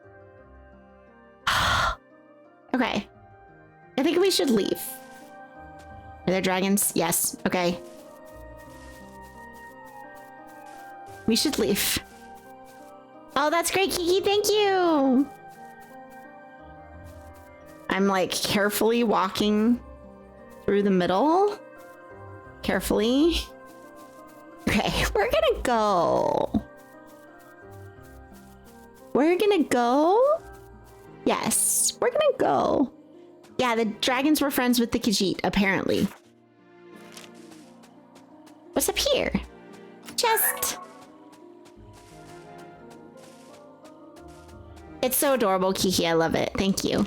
Speaker 3: Okay. I think we should leave. Are there dragons? Yes. Okay. We should leave. Oh, that's great, Kiki. Thank you. I'm like carefully walking through the middle. Carefully. Okay, we're gonna go. We're gonna go? Yes, we're gonna go. Yeah, the dragons were friends with the Khajiit, apparently. What's up here? Chest. It's so adorable, Kiki. I love it. Thank you.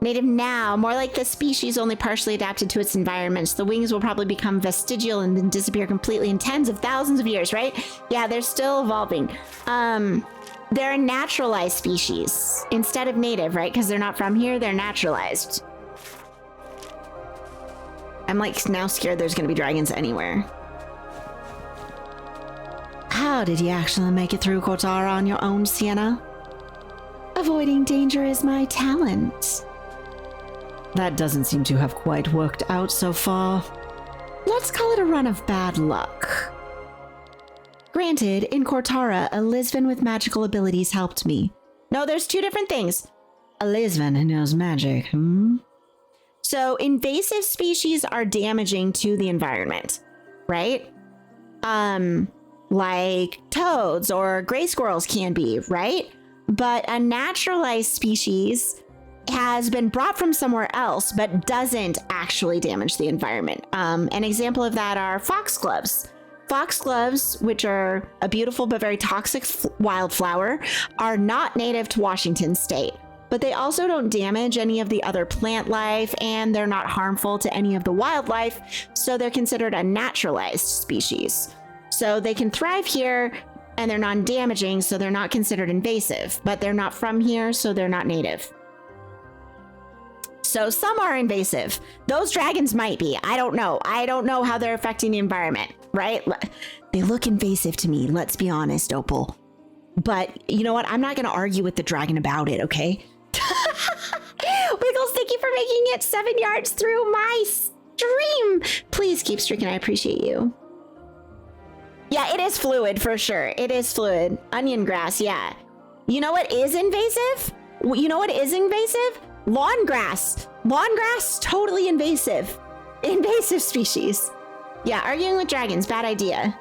Speaker 3: Native now, more like the species only partially adapted to its environments. The wings will probably become vestigial and then disappear completely in tens of thousands of years, right? Yeah, they're still evolving. They're a naturalized species instead of native, right? Because they're not from here, they're naturalized. I'm like now scared there's gonna be dragons anywhere. How did you actually make it through Kotara on your own, Sienna? Avoiding danger is my talent. That doesn't seem to have quite worked out so far. Let's call it a run of bad luck. Granted, in Cortara, a Lisvan with magical abilities helped me. No, there's two different things. A Lisvan who knows magic, So, invasive species are damaging to the environment, right? Like toads or gray squirrels can be, right? But a naturalized species has been brought from somewhere else, but doesn't actually damage the environment. An example of that are foxgloves. Foxgloves, which are a beautiful but very toxic wildflower, are not native to Washington state, but they also don't damage any of the other plant life and they're not harmful to any of the wildlife, so they're considered a naturalized species. So they can thrive here and they're non-damaging, so they're not considered invasive, but they're not from here, so they're not native. So some are invasive. Those dragons might be. I don't know. I don't know how they're affecting the environment, right? They look invasive to me, let's be honest, Opal. But you know what? I'm not going to argue with the dragon about it, okay? Wiggles, thank you for making it 7 yards through my stream. Please keep streaking. I appreciate you. Yeah, it is fluid for sure. It is fluid. Onion grass, yeah. You know what is invasive? You know what is invasive? Lawn grass. Lawn grass, totally invasive. Invasive species. Yeah, arguing with dragons, bad idea.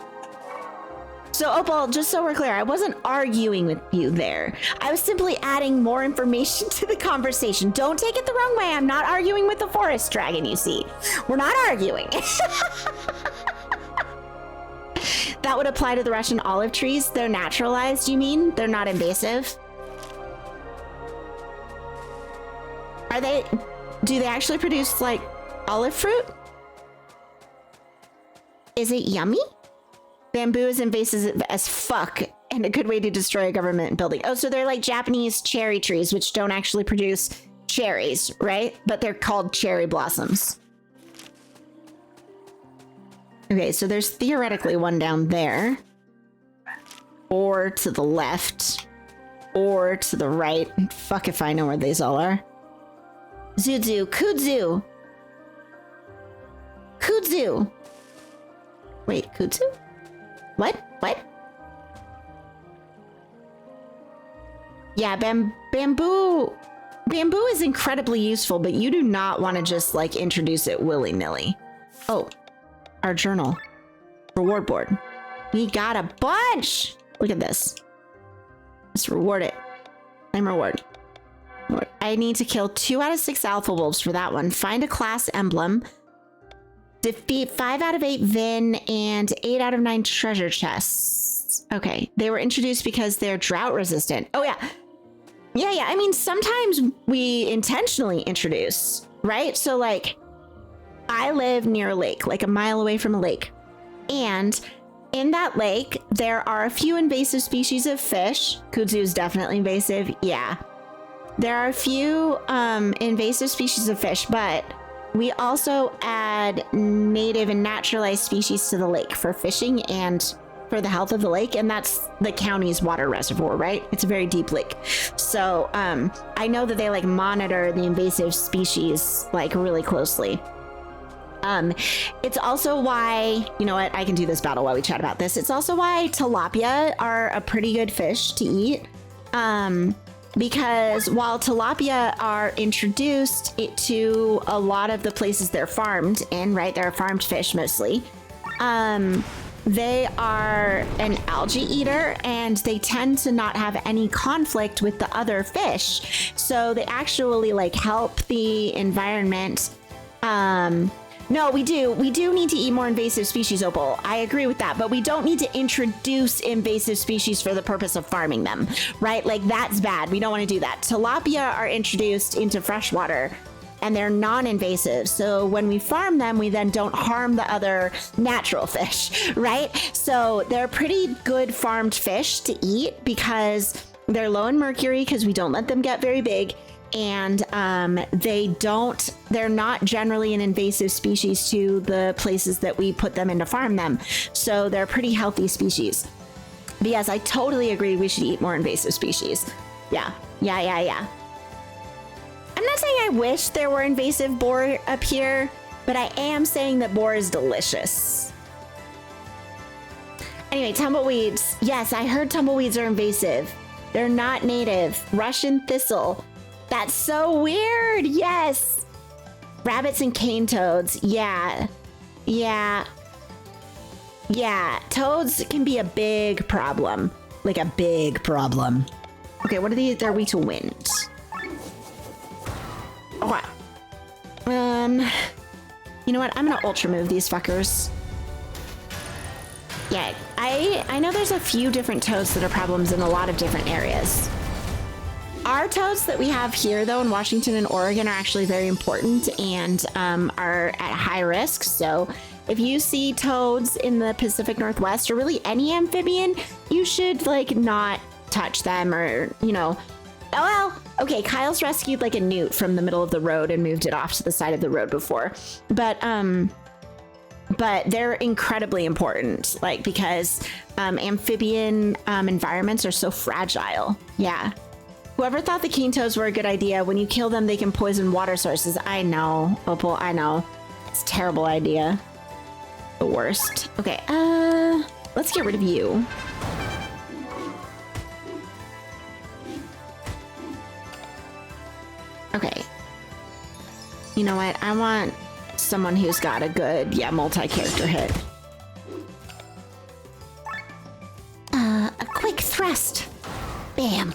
Speaker 3: So Opal, just so we're clear, I wasn't arguing with you there. I was simply adding more information to the conversation. Don't take it the wrong way. I'm not arguing with the forest dragon, you see. We're not arguing. That would apply to the Russian olive trees. They're naturalized, you mean? They're not invasive? Are they... Do they actually produce, like, olive fruit? Is it yummy? Bamboo is invasive as fuck and a good way to destroy a government building. Oh, so they're like Japanese cherry trees, which don't actually produce cherries, right? But they're called cherry blossoms. Okay, so there's theoretically one down there. Or to the left. Or to the right. Fuck if I know where these all are. Zuzu. Kudzu. Kudzu. Wait, Kudzu? What? What? Yeah, bamboo. bamboo is incredibly useful, but you do not want to just like introduce it willy-nilly. Oh, our journal. Reward board. We got a bunch. Look at this. Let's reward it. Claim reward. I need to kill 2 out of 6 alpha wolves for that one. Find a class emblem. Defeat 5 out of 8 Vin and 8 out of 9 treasure chests. Okay, they were introduced because they're drought resistant. Oh yeah. Yeah. I mean, sometimes we intentionally introduce, right? So like, I live near a lake, like a mile away from a lake. And in that lake, there are a few invasive species of fish. Kudzu is definitely invasive. Yeah. There are a few invasive species of fish, but we also add native and naturalized species to the lake for fishing and for the health of the lake. And that's the county's water reservoir, right? It's a very deep lake. So I know that they like monitor the invasive species like really closely. It's also why, you know what, I can do this battle while we chat about this. It's also why tilapia are a pretty good fish to eat. Because while tilapia are introduced to a lot of the places they're farmed in, right? They're a farmed fish mostly. They are an algae eater and they tend to not have any conflict with the other fish. So they actually like help the environment. No, we do need to eat more invasive species, Opal. I agree with that, but we don't need to introduce invasive species for the purpose of farming them, right? Like that's bad. We don't want to do that. Tilapia are introduced into freshwater and they're non-invasive. So when we farm them, we then don't harm the other natural fish, right? So they're pretty good farmed fish to eat because they're low in mercury because we don't let them get very big. And they're not generally an invasive species to the places that we put them in to farm them. So they're pretty healthy species. But yes, I totally agree we should eat more invasive species. Yeah. I'm not saying I wish there were invasive boar up here, but I am saying that boar is delicious. Anyway, tumbleweeds. Yes, I heard tumbleweeds are invasive. They're not native. Russian thistle. That's so weird. Yes. Rabbits and cane toads. Yeah. Toads can be a big problem. Like a big problem. Okay, what are these? They're weak to wind. Okay. You know what? I'm gonna ultra move these fuckers. Yeah, I know there's a few different toads that are problems in a lot of different areas. Our toads that we have here, though, in Washington and Oregon are actually very important and are at high risk. So if you see toads in the Pacific Northwest or really any amphibian, you should like not touch them or, you know, oh, well, okay, Kyle's rescued like a newt from the middle of the road and moved it off to the side of the road before. But they're incredibly important, like because amphibian environments are so fragile. Yeah. Whoever thought the cane toads were a good idea, when you kill them, they can poison water sources. I know, Opal, I know. It's a terrible idea. The worst. Okay, let's get rid of you. Okay. You know what? I want someone who's got a good, multi-character hit.
Speaker 13: A quick thrust. Bam.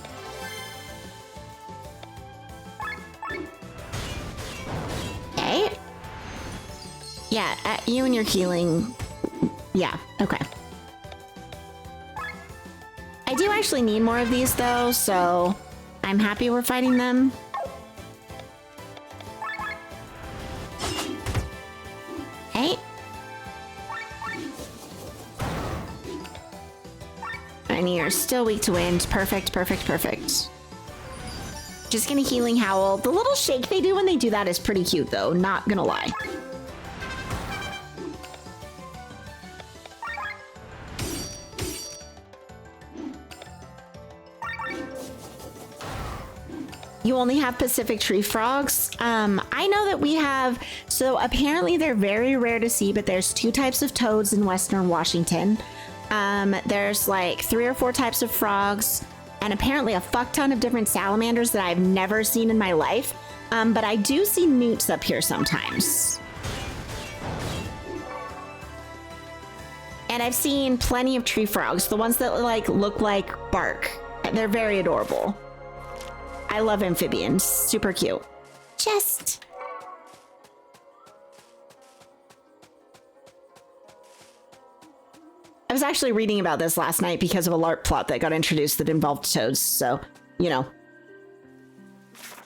Speaker 3: Okay. Yeah, you and your healing. Yeah, okay. I do actually need more of these though, so I'm happy we're fighting them. Okay. And you're still weak to wind. Perfect. Just gonna healing howl. The little shake they do when they do that is pretty cute though, not gonna lie. You only have Pacific tree frogs? I know that we have, so apparently they're very rare to see, but there's 2 types of toads in Western Washington. There's like 3 or 4 types of frogs, and apparently a fuck ton of different salamanders that I've never seen in my life. But I do see newts up here sometimes. And I've seen plenty of tree frogs, the ones that like look like bark. They're very adorable. I love amphibians, super cute. Chest. I was actually reading about this last night because of a LARP plot that got introduced that involved toads, so, you know.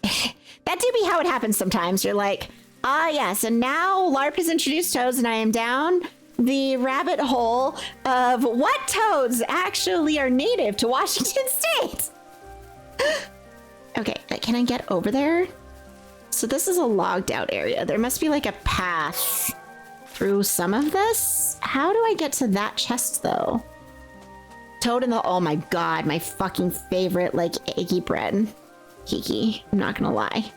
Speaker 3: That do be how it happens sometimes. You're like, ah yes, and now LARP has introduced toads and I am down the rabbit hole of what toads actually are native to Washington State. Okay, can I get over there? So this is a logged out area. There must be like a path through some of this. How do I get to that chest though? Toad in the, oh my god, my fucking favorite like eggy bread. Kiki, I'm not gonna lie.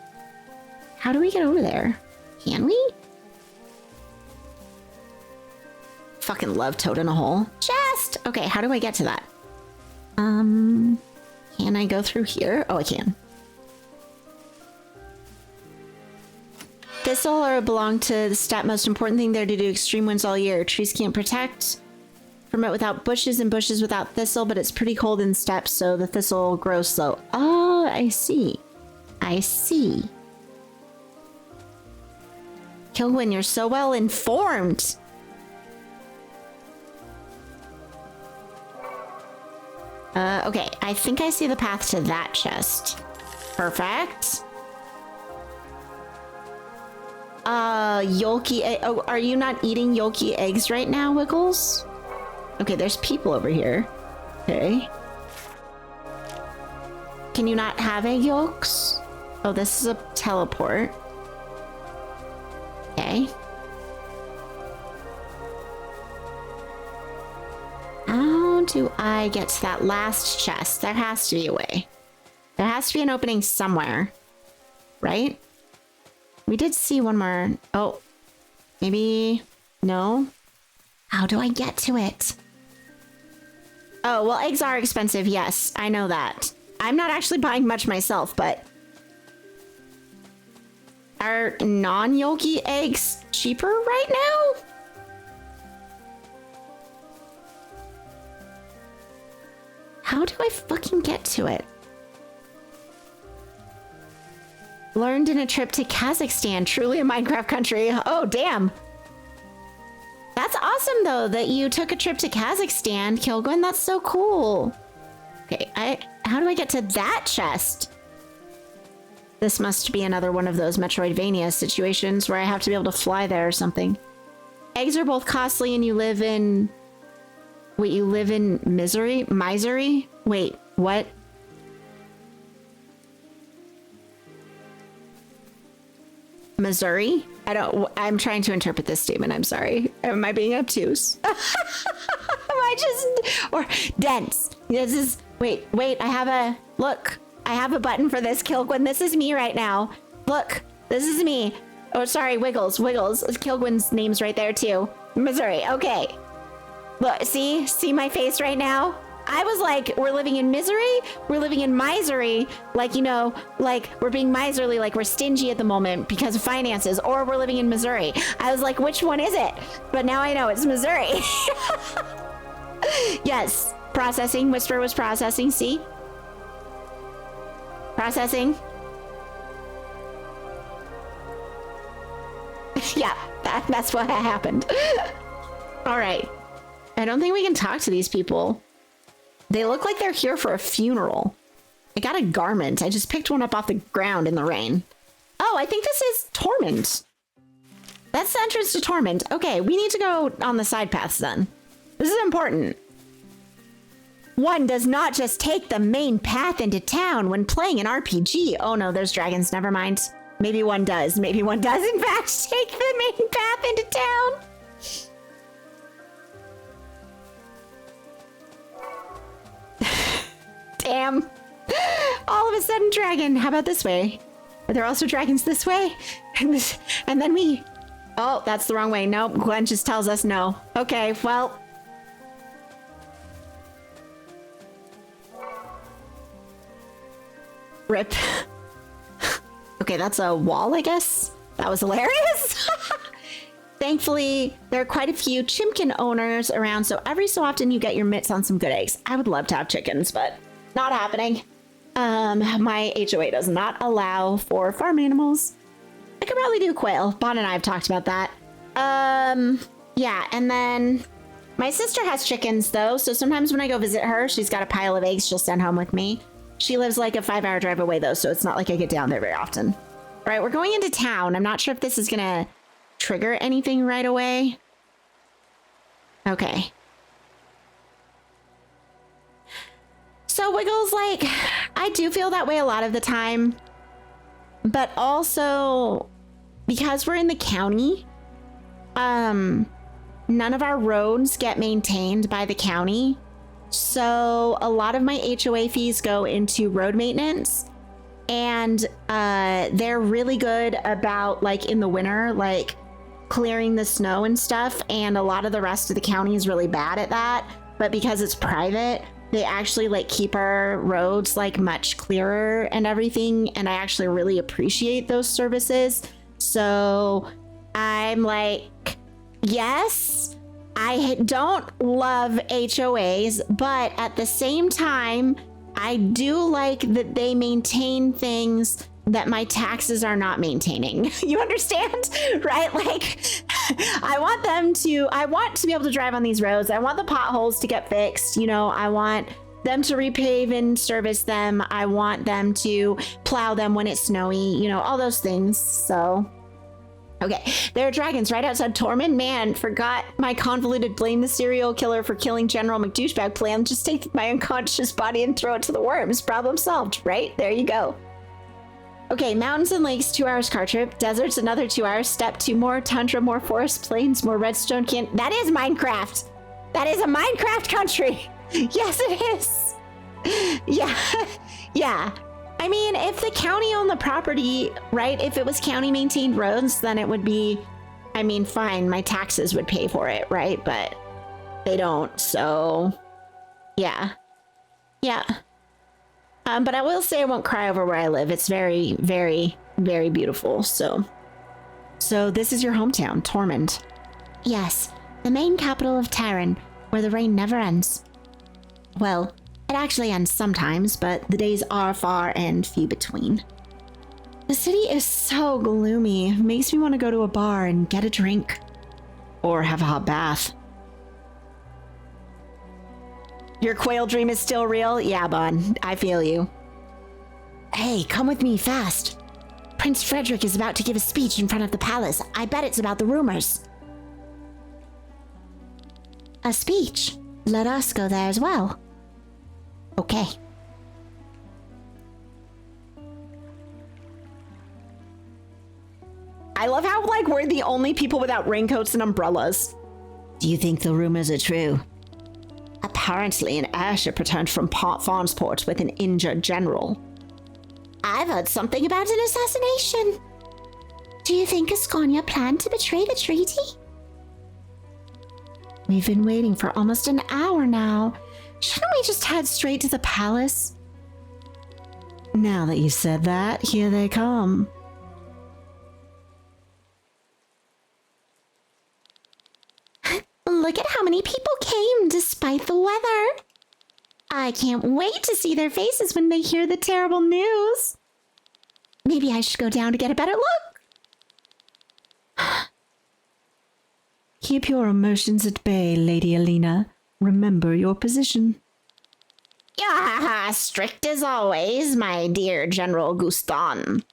Speaker 3: How do we get over there? Can we? Fucking love toad in a hole. Chest! Okay, how do I get to that? Can I go through here? Oh, I can. Thistle or belong to the steppe. Most important thing there to do extreme winds all year. Trees can't protect from it without bushes and bushes without thistle, but it's pretty cold in steppes, so the thistle grows slow. Oh, I see. I see. Kilwin, you're so well informed. Okay, I think I see the path to that chest. Perfect. Yolky, oh, are you not eating yolky eggs right now, Wiggles? Okay, there's people over here. Okay. Can you not have egg yolks? Oh, this is a teleport. Okay. How do I get to that last chest? There has to be a way. There has to be an opening somewhere. Right? We did see one more. Oh. Maybe... No? How do I get to it? Oh, well, eggs are expensive. Yes, I know that. I'm not actually buying much myself, but... Are non-yolky eggs cheaper right now? How do I fucking get to it? Learned in a trip to Kazakhstan, truly a Minecraft country. Oh, damn. That's awesome, though, that you took a trip to Kazakhstan, Kilgwin. That's so cool. Okay, how do I get to that chest? This must be another one of those Metroidvania situations where I have to be able to fly there or something. Eggs are both costly and you live in... Wait, you live in misery? Misery? Wait, what? Missouri? I'm trying to interpret this statement. I'm sorry. Am I being obtuse? Am I just, or dense? This is, wait, look, I have a button for this, Kilgwin. This is me right now. Look, this is me. Oh, sorry, Wiggles. Kilgwin's name's right there too. Missouri, okay. Look, see my face right now? I was like, we're living in misery, we're living in misery, like, you know, like we're being miserly, like we're stingy at the moment because of finances, or we're living in Missouri. I was like, which one is it? But now I know it's Missouri. Yes, processing. Whisper was processing, see? Processing. Yeah, that's what happened. All right. I don't think we can talk to these people. They look like they're here for a funeral. I got a garment. I just picked one up off the ground in the rain. Oh, I think this is Tormund. That's the entrance to Tormund. Okay, we need to go on the side paths then. This is important. One does not just take the main path into town when playing an RPG. Oh no, there's dragons. Never mind. Maybe one does. Maybe one does in fact take the main path into town. Damn. All of a sudden, dragon. How about this way? Are there also dragons this way? And then we... Oh, that's the wrong way. Nope, Gwen just tells us no. Okay, well... Rip. Okay, that's a wall, I guess. That was hilarious. Thankfully, there are quite a few chimkin owners around, so every so often you get your mitts on some good eggs. I would love to have chickens, but not happening. My HOA does not allow for farm animals. I could probably do quail. Bon and I have talked about that. Yeah, and then my sister has chickens though, so sometimes when I go visit her, she's got a pile of eggs she'll send home with me. She lives like a 5-hour drive away though, so it's not like I get down there very often. All right, we're going into town. I'm not sure if this is gonna trigger anything right away. Okay. So Wiggles, like, I do feel that way a lot of the time, but also because we're in the county, none of our roads get maintained by the county. So a lot of my HOA fees go into road maintenance, and they're really good about, like, in the winter, like clearing the snow and stuff. And a lot of the rest of the county is really bad at that. But because it's private, they actually like keep our roads like much clearer and everything. And I actually really appreciate those services. So I'm like, yes, I don't love HOAs, but at the same time, I do like that they maintain things that my taxes are not maintaining. You understand? Right? Like, I want to be able to drive on these roads. I want the potholes to get fixed. You know, I want them to repave and service them. I want them to plow them when it's snowy, you know, all those things. So, okay, there are dragons right outside Tormund. Man, forgot my convoluted blame the serial killer for killing General McDouchebag plan. Just take my unconscious body and throw it to the worms. Problem solved, right? There you go. Okay, mountains and lakes, 2 hours car trip. Deserts, another 2 hours. Steppe, 2 more. Tundra, more forest. Plains, more redstone can. That is Minecraft. That is a Minecraft country. Yes, it is. Yeah, yeah. I mean, if the county owned the property, right? If it was county maintained roads, then it would be, I mean, fine. My taxes would pay for it, right? But they don't, so yeah. Yeah. But I will say I won't cry over where I live. It's very, very, very beautiful. So this is your hometown, Tormund.
Speaker 13: Yes, the main capital of Terran, where the rain never ends. Well, it actually ends sometimes, but the days are far and few between.
Speaker 12: The city is so gloomy. Makes me want to go to a bar and get a drink. Or have a hot bath. Your quail dream is still real? Yeah, Bon, I feel you.
Speaker 13: Hey, come with me fast. Prince Frederick is about to give a speech in front of the palace. I bet it's about the rumors. A speech? Let us go there as well. Okay.
Speaker 3: I love how, like, we're the only people without raincoats and umbrellas.
Speaker 13: Do you think the rumors are true?
Speaker 3: Apparently, an airship returned from Farnsport with an injured general.
Speaker 13: I've heard something about an assassination. Do you think Asconia planned to betray the treaty?
Speaker 12: We've been waiting for almost an hour now. Shouldn't we just head straight to the palace? Now that you said that, here they come.
Speaker 13: Look at how many people came despite the weather. I can't wait to see their faces when they hear the terrible news. Maybe I should go down to get a better look.
Speaker 12: Keep your emotions at bay, Lady Alina. Remember your position.
Speaker 3: Yeah, strict as always, my dear General Guston.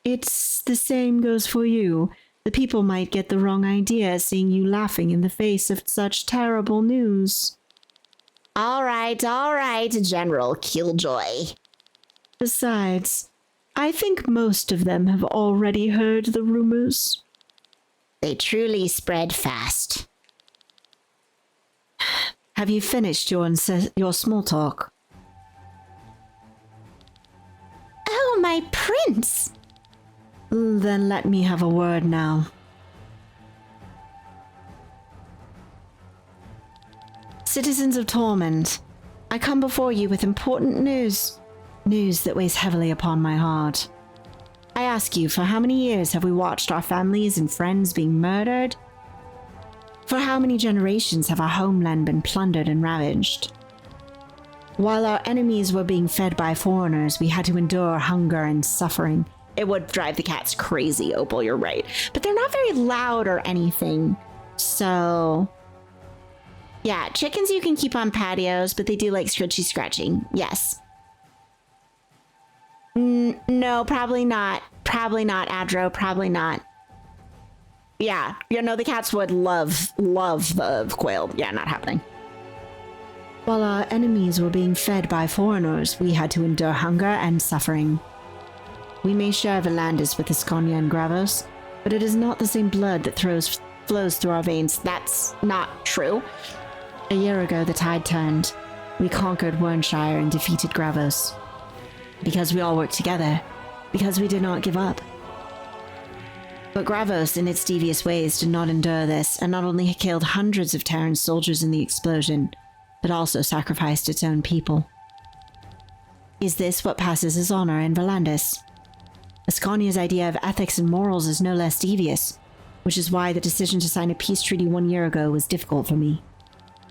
Speaker 12: It's the same goes for you. The people might get the wrong idea seeing you laughing in the face of such terrible news.
Speaker 3: All right, General Killjoy.
Speaker 12: Besides, I think most of them have already heard the rumors.
Speaker 3: They truly spread fast.
Speaker 12: Have you finished your small talk?
Speaker 13: Oh, my prince!
Speaker 12: Then let me have a word now. Citizens of Tormund, I come before you with important news. News that weighs heavily upon my heart. I ask you, for how many years have we watched our families and friends being murdered? For how many generations have our homeland been plundered and ravaged? While our enemies were being fed by foreigners, we had to endure hunger and suffering. It would drive the cats crazy, Opal, you're right. But they're not very loud or anything. So, yeah, chickens you can keep on patios, but they do like scratchy scratching. Yes. No, probably not. Probably not, Adro. Probably not. Yeah, you know, the cats would love the quail. Yeah, not happening. While our enemies were being fed by foreigners, we had to endure hunger and suffering. We may share Volandis with Asconia and Gravos, but it is not the same blood that flows through our veins. That's not true. A year ago, the tide turned. We conquered Wernshire and defeated Gravos. Because we all worked together. Because we did not give up. But Gravos, in its devious ways, did not endure this, and not only killed hundreds of Terran soldiers in the explosion, but also sacrificed its own people. Is this what passes as honor in Volandis? Asconia's idea of ethics and morals is no less devious, which is why the decision to sign a peace treaty 1 year ago was difficult for me.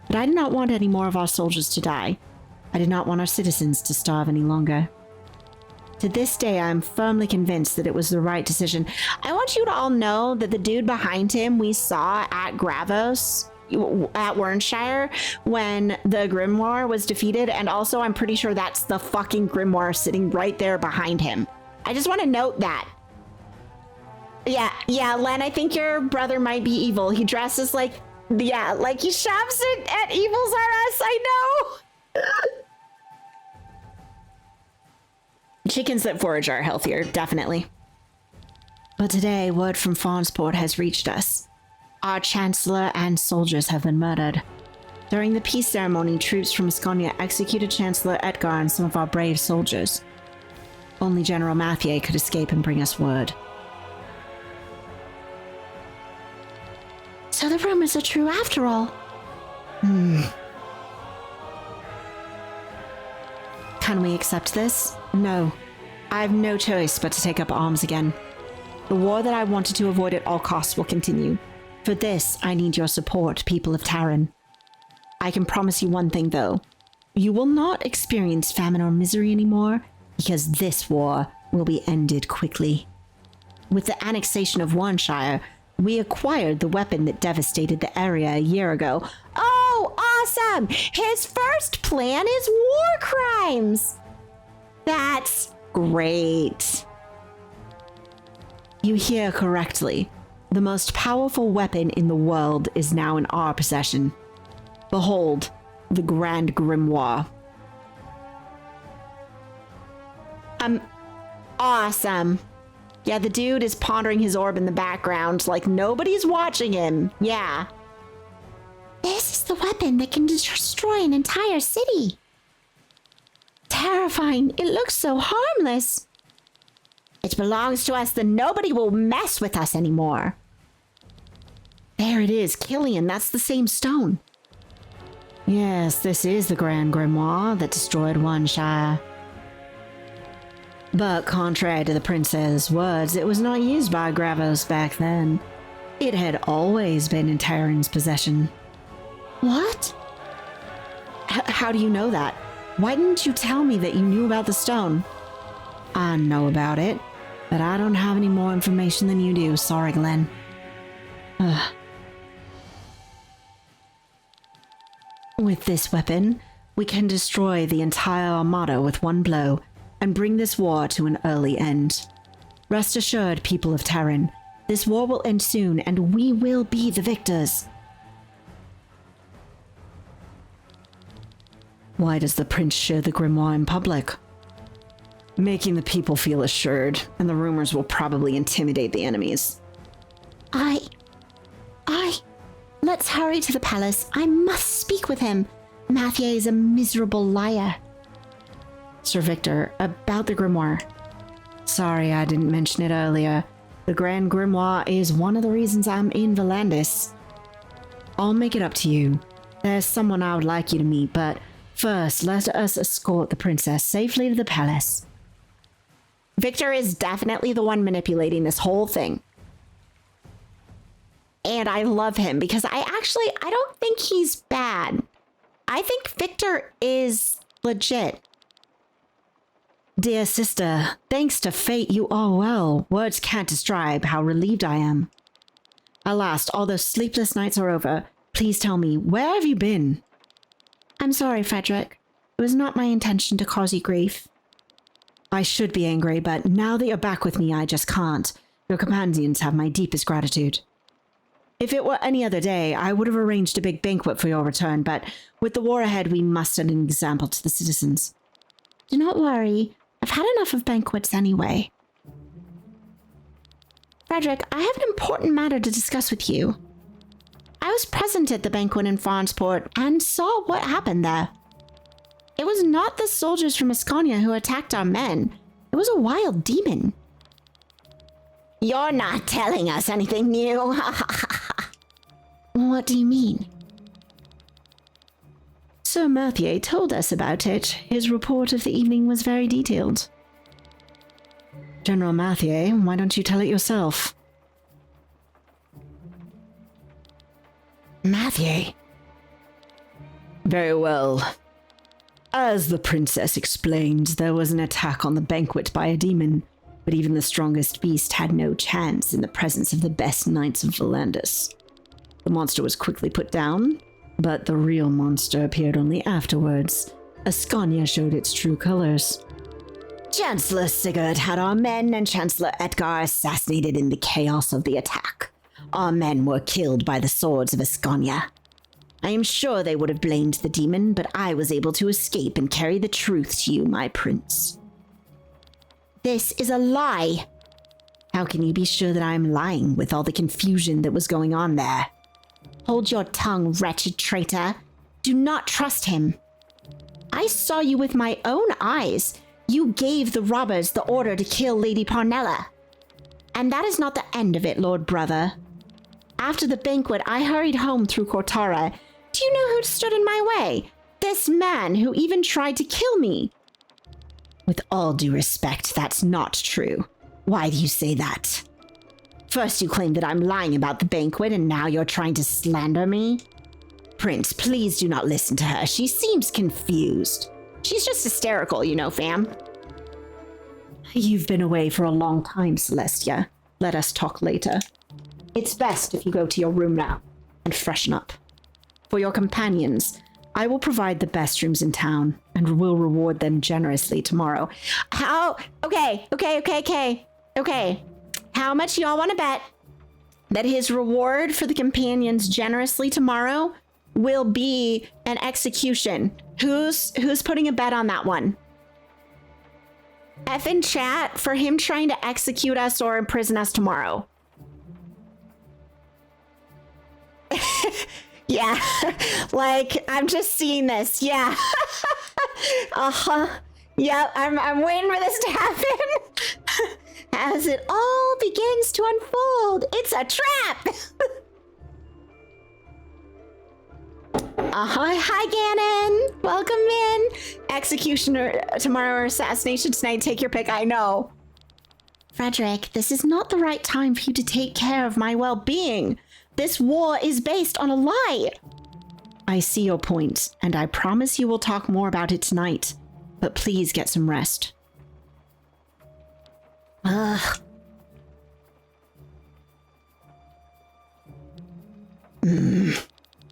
Speaker 12: But I did not want any more of our soldiers to die. I did not want our citizens to starve any longer. To this day, I am firmly convinced that it was the right decision. I want you to all know that the dude behind him we saw at Gravos, at Wernshire, when the Grimoire was defeated, and also I'm pretty sure that's the fucking Grimoire sitting right there behind him. I just want to note that. Yeah, Len, I think your brother might be evil. He dresses like, yeah, like he shops at Evils R Us, I know! Chickens that forage are healthier, definitely. But today, word from Fawnsport has reached us. Our Chancellor and soldiers have been murdered. During the peace ceremony, troops from Asconia executed Chancellor Edgar and some of our brave soldiers. Only General Mathieu could escape and bring us word.
Speaker 13: So the rumors are true after all.
Speaker 12: Can we accept this? No. I have no choice but to take up arms again. The war that I wanted to avoid at all costs will continue. For this, I need your support, people of Taryn. I can promise you one thing, though. You will not experience famine or misery anymore, because this war will be ended quickly. With the annexation of Wernshire, we acquired the weapon that devastated the area a year ago. Oh, awesome! His first plan is war crimes! That's great. You hear correctly. The most powerful weapon in the world is now in our possession. Behold, the Grand Grimoire. Awesome. Yeah, the dude is pondering his orb in the background, like nobody's watching him. Yeah.
Speaker 13: This is the weapon that can destroy an entire city.
Speaker 3: Terrifying. It looks so harmless. It belongs to us, then nobody will mess with us anymore.
Speaker 12: There it is, Killian, that's the same stone. Yes, this is the Grand Grimoire that destroyed Wernshire. But contrary to the prince's words, it was not used by Gravos back then. It had always been in Tyron's possession.
Speaker 13: What?
Speaker 12: How do you know that? Why didn't you tell me that you knew about the stone? I know about it, but I don't have any more information than you do. Sorry, Glenn. With this weapon, we can destroy the entire armada with one blow and bring this war to an early end. Rest assured, people of Taryn, this war will end soon and we will be the victors. Why does the prince share the grimoire in public? Making the people feel assured, and the rumors will probably intimidate the enemies.
Speaker 13: Let's hurry to the palace. I must speak with him. Mathieu is a miserable liar.
Speaker 12: Sir Victor, about the grimoire. Sorry I didn't mention it earlier. The Grand Grimoire is one of the reasons I'm in Volandis. I'll make it up to you. There's someone I would like you to meet, but First, let us escort the princess safely to the palace.
Speaker 3: Victor is definitely the one manipulating this whole thing. And I love him because I don't think he's bad. I think Victor is legit.
Speaker 12: Dear sister, thanks to fate you are well. Words can't describe how relieved I am. At last, all those sleepless nights are over. Please tell me, where have you been?
Speaker 13: I'm sorry, Frederick. It was not my intention to cause you grief.
Speaker 12: I should be angry, but now that you're back with me, I just can't. Your companions have my deepest gratitude. If it were any other day, I would have arranged a big banquet for your return, but with the war ahead, we must set an example to the citizens.
Speaker 13: Do not worry. I've had enough of banquets anyway. Frederick, I have an important matter to discuss with you. I was present at the banquet in Farnsport and saw what happened there. It was not the soldiers from Ascania who attacked our men. It was a wild demon.
Speaker 3: You're not telling us anything new.
Speaker 13: What do you mean?
Speaker 12: Sir Mathieu told us about it. His report of the evening was very detailed. General Mathieu, why don't you tell it yourself?
Speaker 3: Mathieu.
Speaker 12: Very well. As the princess explained, there was an attack on the banquet by a demon, but even the strongest beast had no chance in the presence of the best knights of Volandis. The monster was quickly put down, but the real monster appeared only afterwards. Ascania showed its true colors. Chancellor Sigurd had our men and Chancellor Edgar assassinated in the chaos of the attack. Our men were killed by the swords of Ascania. I am sure they would have blamed the demon, but I was able to escape and carry the truth to you, my prince.
Speaker 3: This is a lie.
Speaker 12: How can you be sure that I am lying with all the confusion that was going on there?
Speaker 3: Hold your tongue, wretched traitor. Do not trust him. I saw you with my own eyes. You gave the robbers the order to kill Lady Parnella. And that is not the end of it, Lord Brother. After the banquet, I hurried home through Cortara. Do you know who stood in my way? This man who even tried to kill me.
Speaker 12: With all due respect, that's not true. Why do you say that?
Speaker 3: First you claim that I'm lying about the banquet, and now you're trying to slander me?
Speaker 12: Prince, please do not listen to her. She seems confused.
Speaker 3: She's just hysterical, you know, fam.
Speaker 12: You've been away for a long time, Celestia. Let us talk later. It's best if you go to your room now and freshen up. For your companions, I will provide the best rooms in town and will reward them generously tomorrow.
Speaker 3: Okay. How much y'all want to bet that his reward for the companions generously tomorrow will be an execution? Who's putting a bet on that one? F in chat for him trying to execute us or imprison us tomorrow. Yeah, like, I'm just seeing this. Yeah. Yeah, I'm waiting for this to happen. As it all begins to unfold, it's a trap. Hi, Ganon. Welcome in. Executioner tomorrow or assassination tonight. Take your pick. I know.
Speaker 13: Frederick, this is not the right time for you to take care of my well-being. This war is based on a lie.
Speaker 12: I see your point, and I promise you we'll talk more about it tonight. But please get some rest.
Speaker 3: Ugh.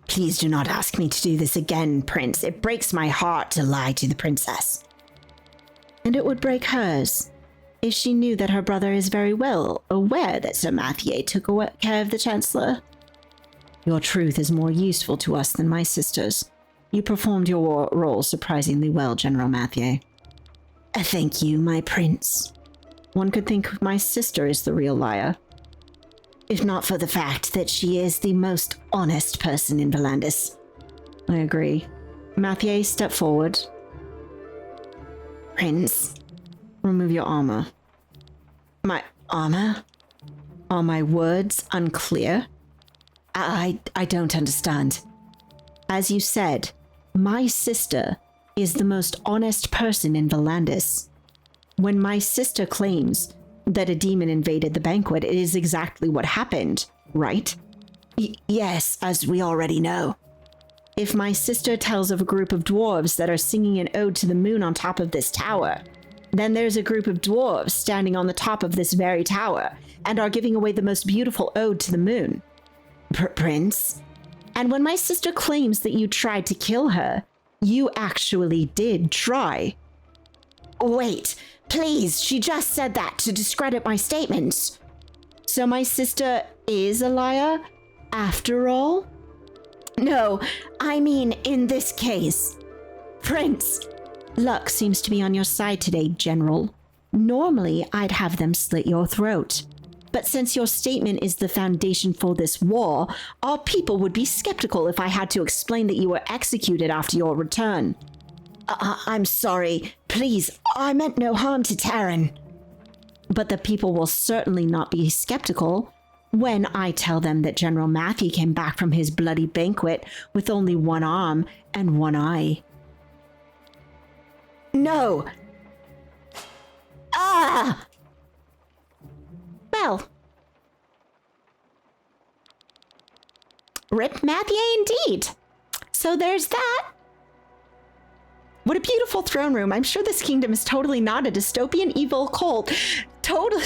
Speaker 12: Please do not ask me to do this again, Prince. It breaks my heart to lie to the princess. And it would break hers if she knew that her brother is very well aware that Sir Mathieu took care of the Chancellor. Your truth is more useful to us than my sister's. You performed your role surprisingly well, General Mathieu. Thank you, my prince. One could think my sister is the real liar. If not for the fact that she is the most honest person in Volandis. I agree. Mathieu, step forward. Prince, remove your armor. My armor? Are my words unclear? I don't understand. As you said, my sister is the most honest person in Valandis. When my sister claims that a demon invaded the banquet, it is exactly what happened, right? Yes, as we already know. If my sister tells of a group of dwarves that are singing an ode to the moon on top of this tower, then there's a group of dwarves standing on the top of this very tower and are giving away the most beautiful ode to the moon. Prince? And when my sister claims that you tried to kill her, you actually did try. Wait, please, she just said that to discredit my statements. So my sister is a liar, after all? No, I mean in this case. Prince, luck seems to be on your side today, General. Normally, I'd have them slit your throat. But since your statement is the foundation for this war, our people would be skeptical if I had to explain that you were executed after your return. I'm sorry. Please, I meant no harm to Taryn. But the people will certainly not be skeptical when I tell them that General Matthew came back from his bloody banquet with only one arm and one eye. No! Ah! Well. Rip Mathieu indeed. So there's that. What a beautiful throne room. I'm sure this kingdom is totally not a dystopian evil cult. Total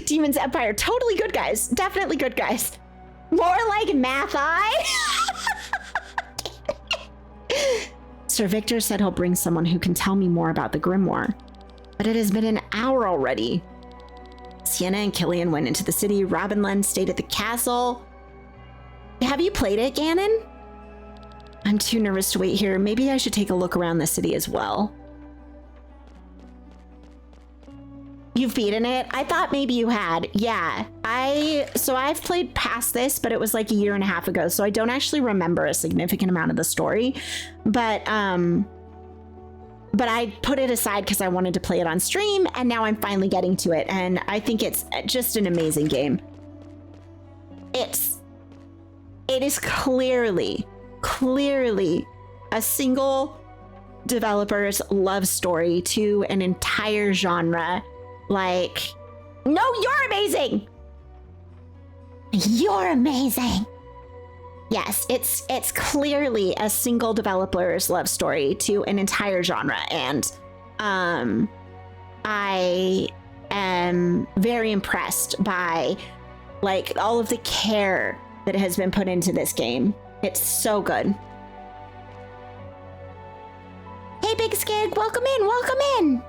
Speaker 12: Demon's Empire. Totally good guys. Definitely good guys. More like Math Eye. Sir Victor said he'll bring someone who can tell me more about the Grimoire. But it has been an hour already. Sienna and Killian went into the city. Rob and Len stayed at the castle. Have you played it, Ganon? I'm too nervous to wait here. Maybe I should take a look around the city as well. You've beaten it? I thought maybe you had. Yeah. So I've played past this, but it was like a year and a half ago, so I don't actually remember a significant amount of the story. But I put it aside because I wanted to play it on stream, and now I'm finally getting to it, and I think it's just an amazing game. It is clearly a single developer's love story to an entire genre. Like, no, you're amazing! You're amazing! Yes, it's clearly a single developer's love story to an entire genre, and I am very impressed by like all of the care that has been put into this game. It's so good. Hey, Big Skig, welcome in, welcome in!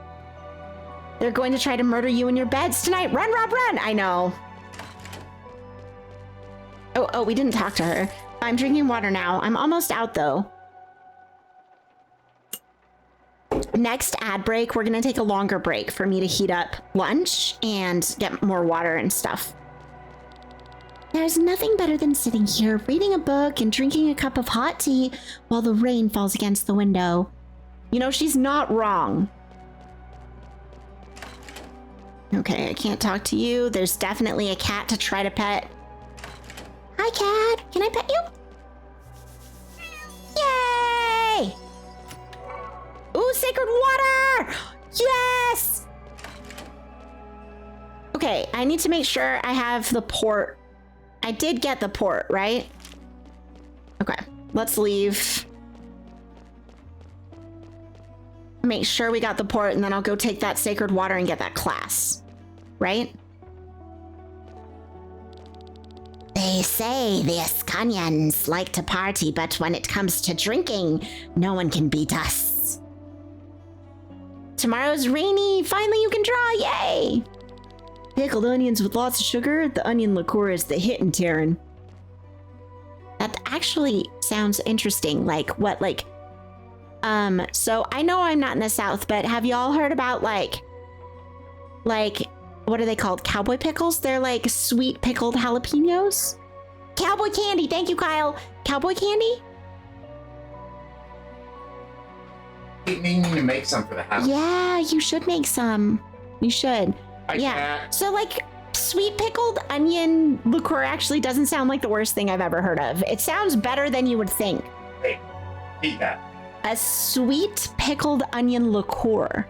Speaker 12: They're going to try to murder you in your beds tonight. Run, Rob, run! I know. Oh, we didn't talk to her. I'm drinking water now. I'm almost out, though. Next ad break, we're going to take a longer break for me to heat up lunch and get more water and stuff. There's nothing better than sitting here, reading a book and drinking a cup of hot tea while the rain falls against the window. You know, she's not wrong. Okay, I can't talk to you. There's definitely a cat to try to pet. Hi, cat. Can I pet you? Yay! Ooh, sacred water! Yes! Okay, I need to make sure I have the port. I did get the port, right? Okay, let's leave. Make sure we got the port, and then I'll go take that sacred water and get that class. Right? They say the Ascanians like to party, but when it comes to drinking, no one can beat us. Tomorrow's rainy. Finally you can draw. Yay! Pickled onions with lots of sugar. The onion liqueur is the hit in Terran. That actually sounds interesting. Like, what, like... So I know I'm not in the South, but have y'all heard about, like, what are they called? Cowboy pickles? They're like sweet pickled jalapenos. Cowboy candy. Thank you, Kyle. Cowboy candy?
Speaker 14: Keep meaning to make some for the house.
Speaker 3: Yeah, you should make some. You should. Yeah. So like sweet pickled onion liqueur actually doesn't sound like the worst thing I've ever heard of. It sounds better than you would think.
Speaker 14: Hey, eat that.
Speaker 3: A sweet pickled onion liqueur.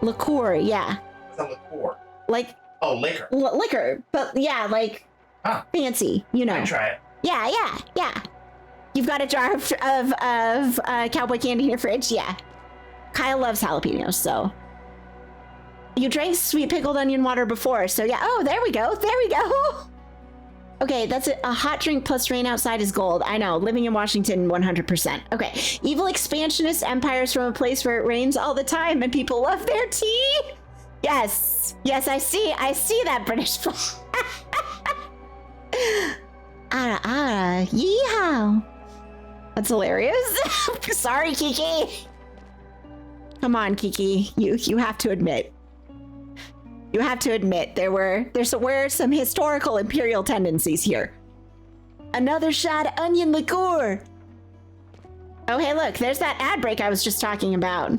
Speaker 3: Liqueur, yeah.
Speaker 14: What's a liqueur?
Speaker 3: Like
Speaker 14: liquor.
Speaker 3: Liquor, but yeah, like fancy, you know.
Speaker 14: I try it.
Speaker 3: Yeah. You've got a jar of cowboy candy in your fridge, yeah. Kyle loves jalapenos, so. You drank sweet pickled onion water before, so yeah. Oh, there we go. Okay, that's a hot drink plus rain outside is gold. I know, living in Washington, 100%. Okay, evil expansionist empires from a place where it rains all the time and people love their tea. Yes, I see that British flag. Yeehaw. That's hilarious. Sorry, Kiki. Come on, Kiki, you have to admit. You have to admit there were some historical imperial tendencies here. Another shot of onion liqueur. Oh, hey, look, there's that ad break I was just talking about.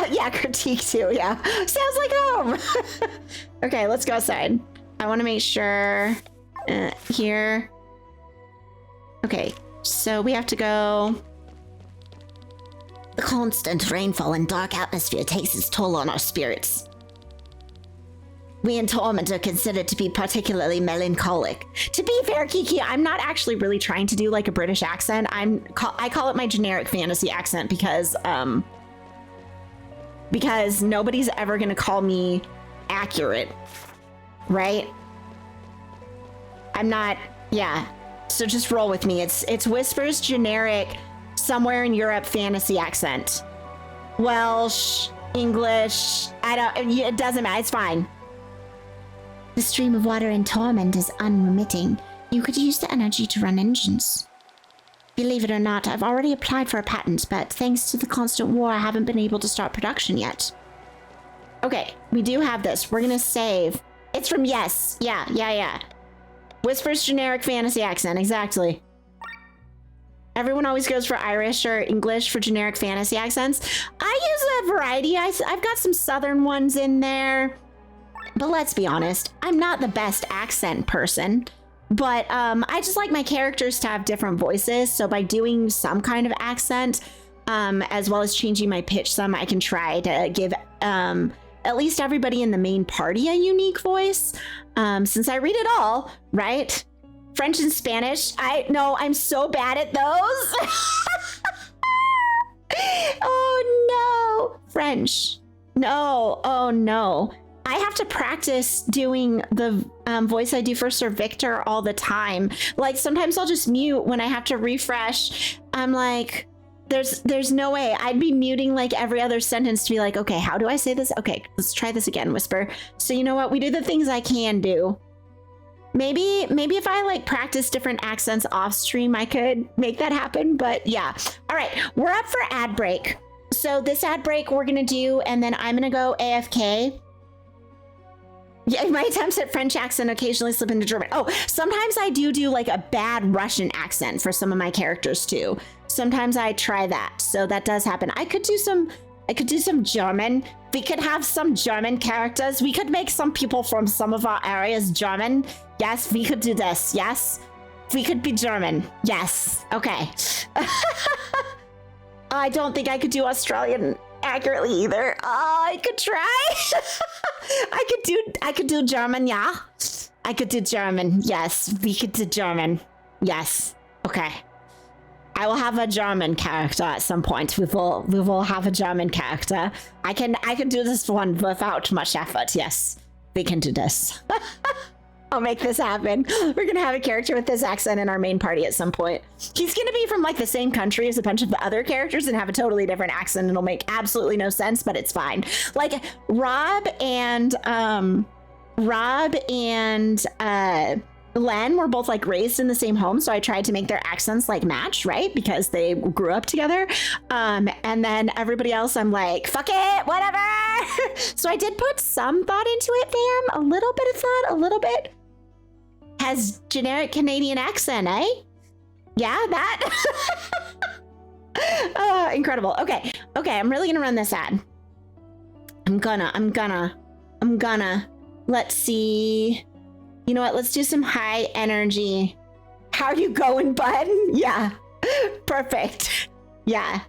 Speaker 3: Yeah, critique too, yeah. Sounds like home. Okay, let's go outside. I want to make sure here. Okay, so we have to go. The constant rainfall and dark atmosphere takes its toll on our spirits. We in Tormund are considered to be particularly melancholic. To be fair, Kiki, I'm not actually really trying to do like a British accent. I call it my generic fantasy accent because nobody's ever gonna call me accurate, right? I'm not, yeah. So just roll with me. It's Whisper's generic somewhere in Europe fantasy accent. Welsh, English, it doesn't matter, it's fine. The stream of water in Tormund is unremitting. You could use the energy to run engines. Believe it or not, I've already applied for a patent, but thanks to the constant war, I haven't been able to start production yet. Okay, we do have this. We're gonna save. It's from Yes. Yeah. Whisper's generic fantasy accent, exactly. Everyone always goes for Irish or English for generic fantasy accents. I use a variety. I've got some Southern ones in there. But let's be honest, I'm not the best accent person. But I just like my characters to have different voices. So by doing some kind of accent, as well as changing my pitch some, I can try to give at least everybody in the main party a unique voice. Since I read it all, right? French and Spanish. I'm so bad at those. Oh no. French. No. Oh no. I have to practice doing the voice I do for Sir Victor all the time. Like sometimes I'll just mute when I have to refresh. I'm like, there's no way. I'd be muting like every other sentence to be like, okay, how do I say this? Okay, let's try this again, Whisper. So you know what? We do the things I can do. Maybe if I like practice different accents off stream, I could make that happen. But yeah. All right, we're up for ad break. So this ad break we're gonna do, and then I'm gonna go AFK. Yeah, my attempts at French accent occasionally slip into German. Oh, sometimes I do like a bad Russian accent for some of my characters too. Sometimes I try that, so that does happen. I could do some German. We could have some German characters. We could make some people from some of our areas German. Yes, we could do this. Yes, we could be German. Yes. Okay. I don't think I could do Australian accurately either. I could try. I could do German. Yeah, I could do German. Yes, we could do German. Yes. Okay. I will have a German character at some point. We will have a German character. I can do this one without much effort. Yes, we can do this. I'll make this happen. We're gonna have a character with this accent in our main party at some point. He's gonna be from like the same country as a bunch of the other characters and have a totally different accent. It'll make absolutely no sense, but it's fine. Like Rob and Lenne were both like raised in the same home, so I tried to make their accents like match, right? Because they grew up together. And then everybody else, I'm like, fuck it, whatever. So I did put some thought into it, fam. A little bit of thought, a little bit. Has generic Canadian accent, eh? Yeah, that. Incredible. Okay, I'm really gonna run this ad. I'm gonna. Let's see. You know what? Let's do some high energy How you going, bud? Yeah. Perfect. Yeah.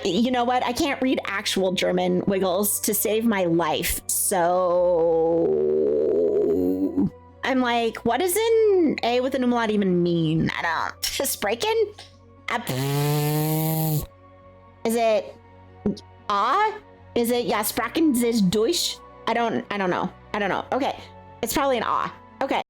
Speaker 3: You know what? I can't read actual German, Wiggles, to save my life. So I'm like, what does an A with an umlaut even mean? I don't. Sprechen? Is it Is it ja sprachen Sie Deutsch? I don't know. Okay. It's probably an Okay.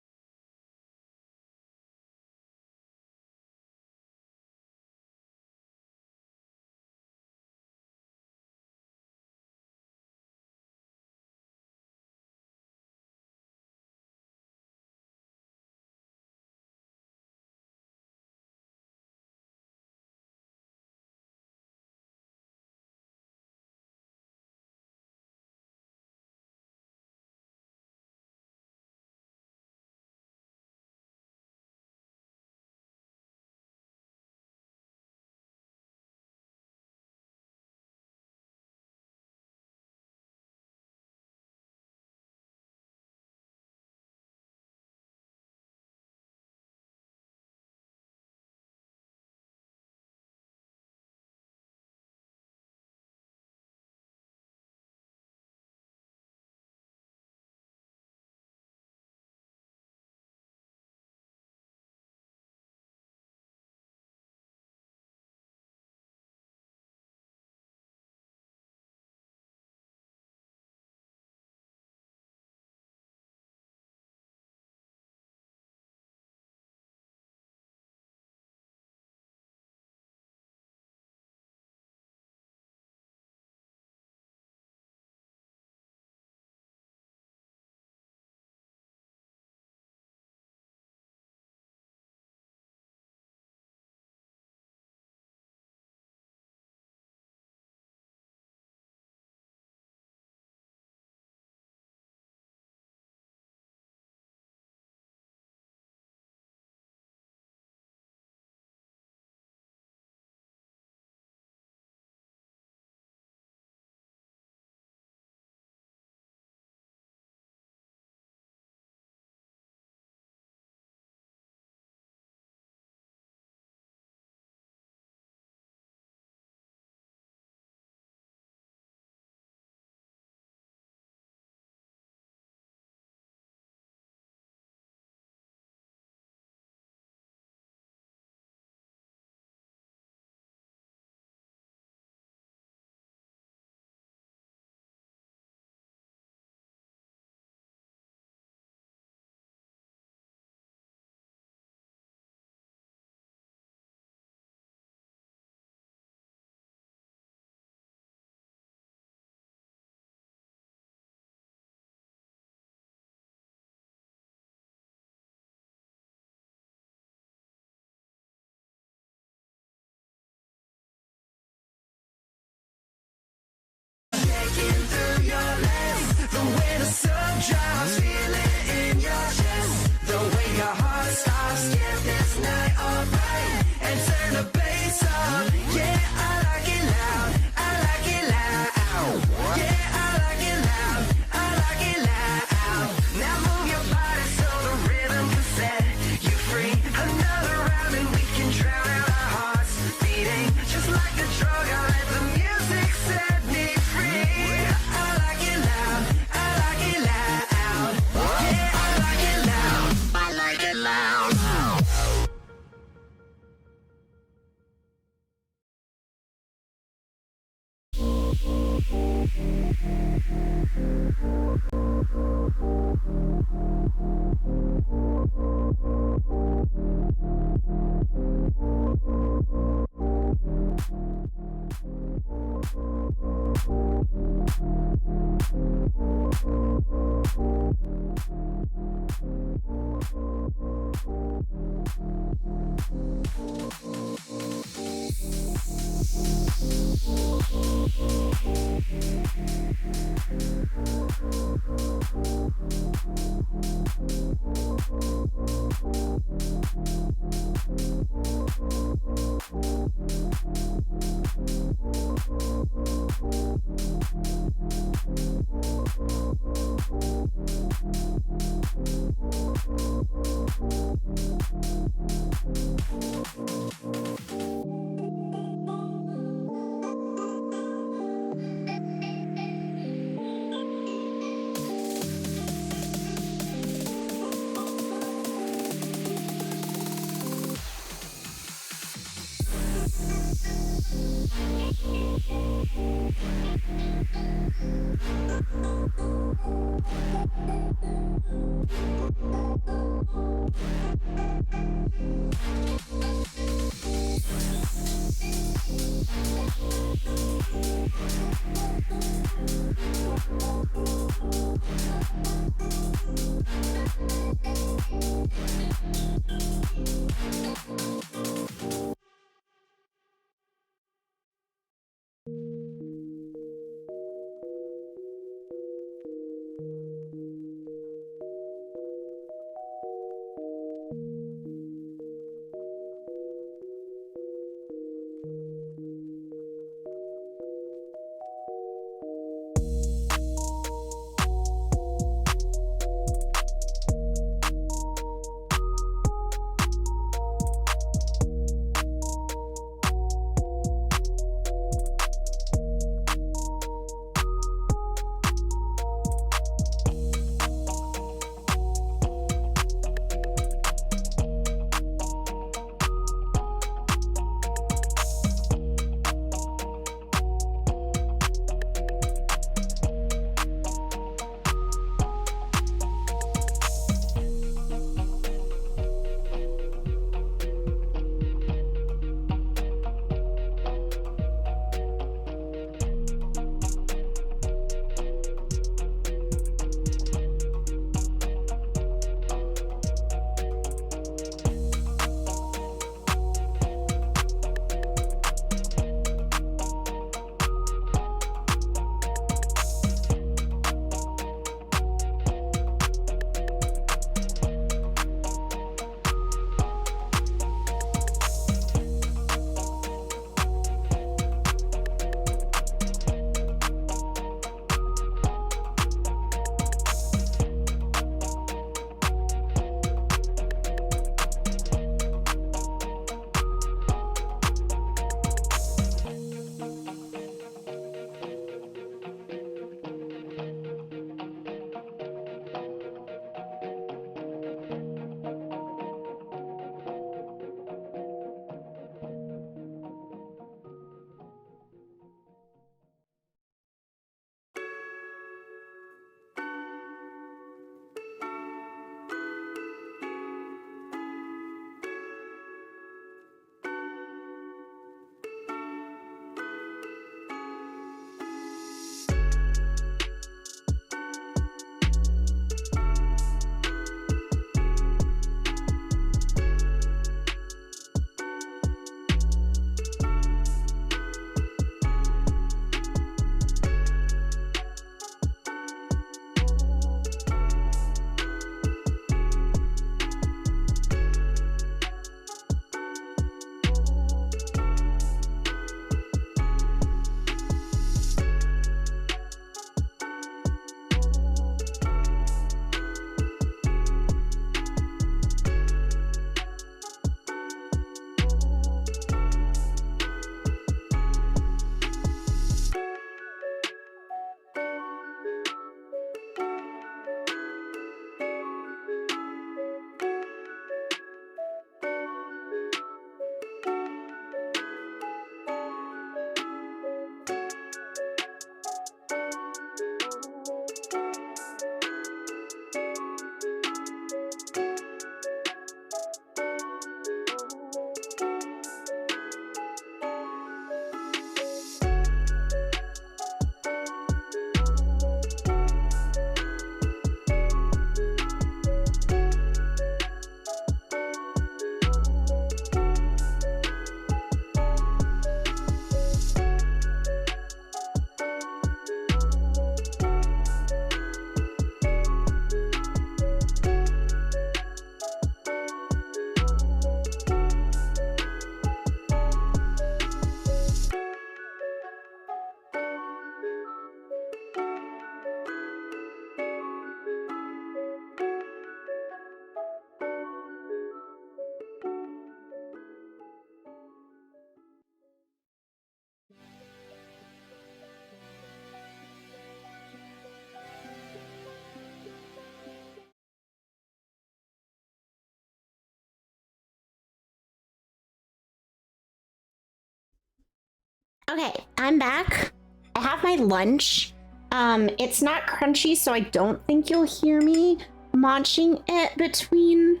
Speaker 3: Okay, I'm back. I have my lunch. It's not crunchy, so I don't think you'll hear me munching it between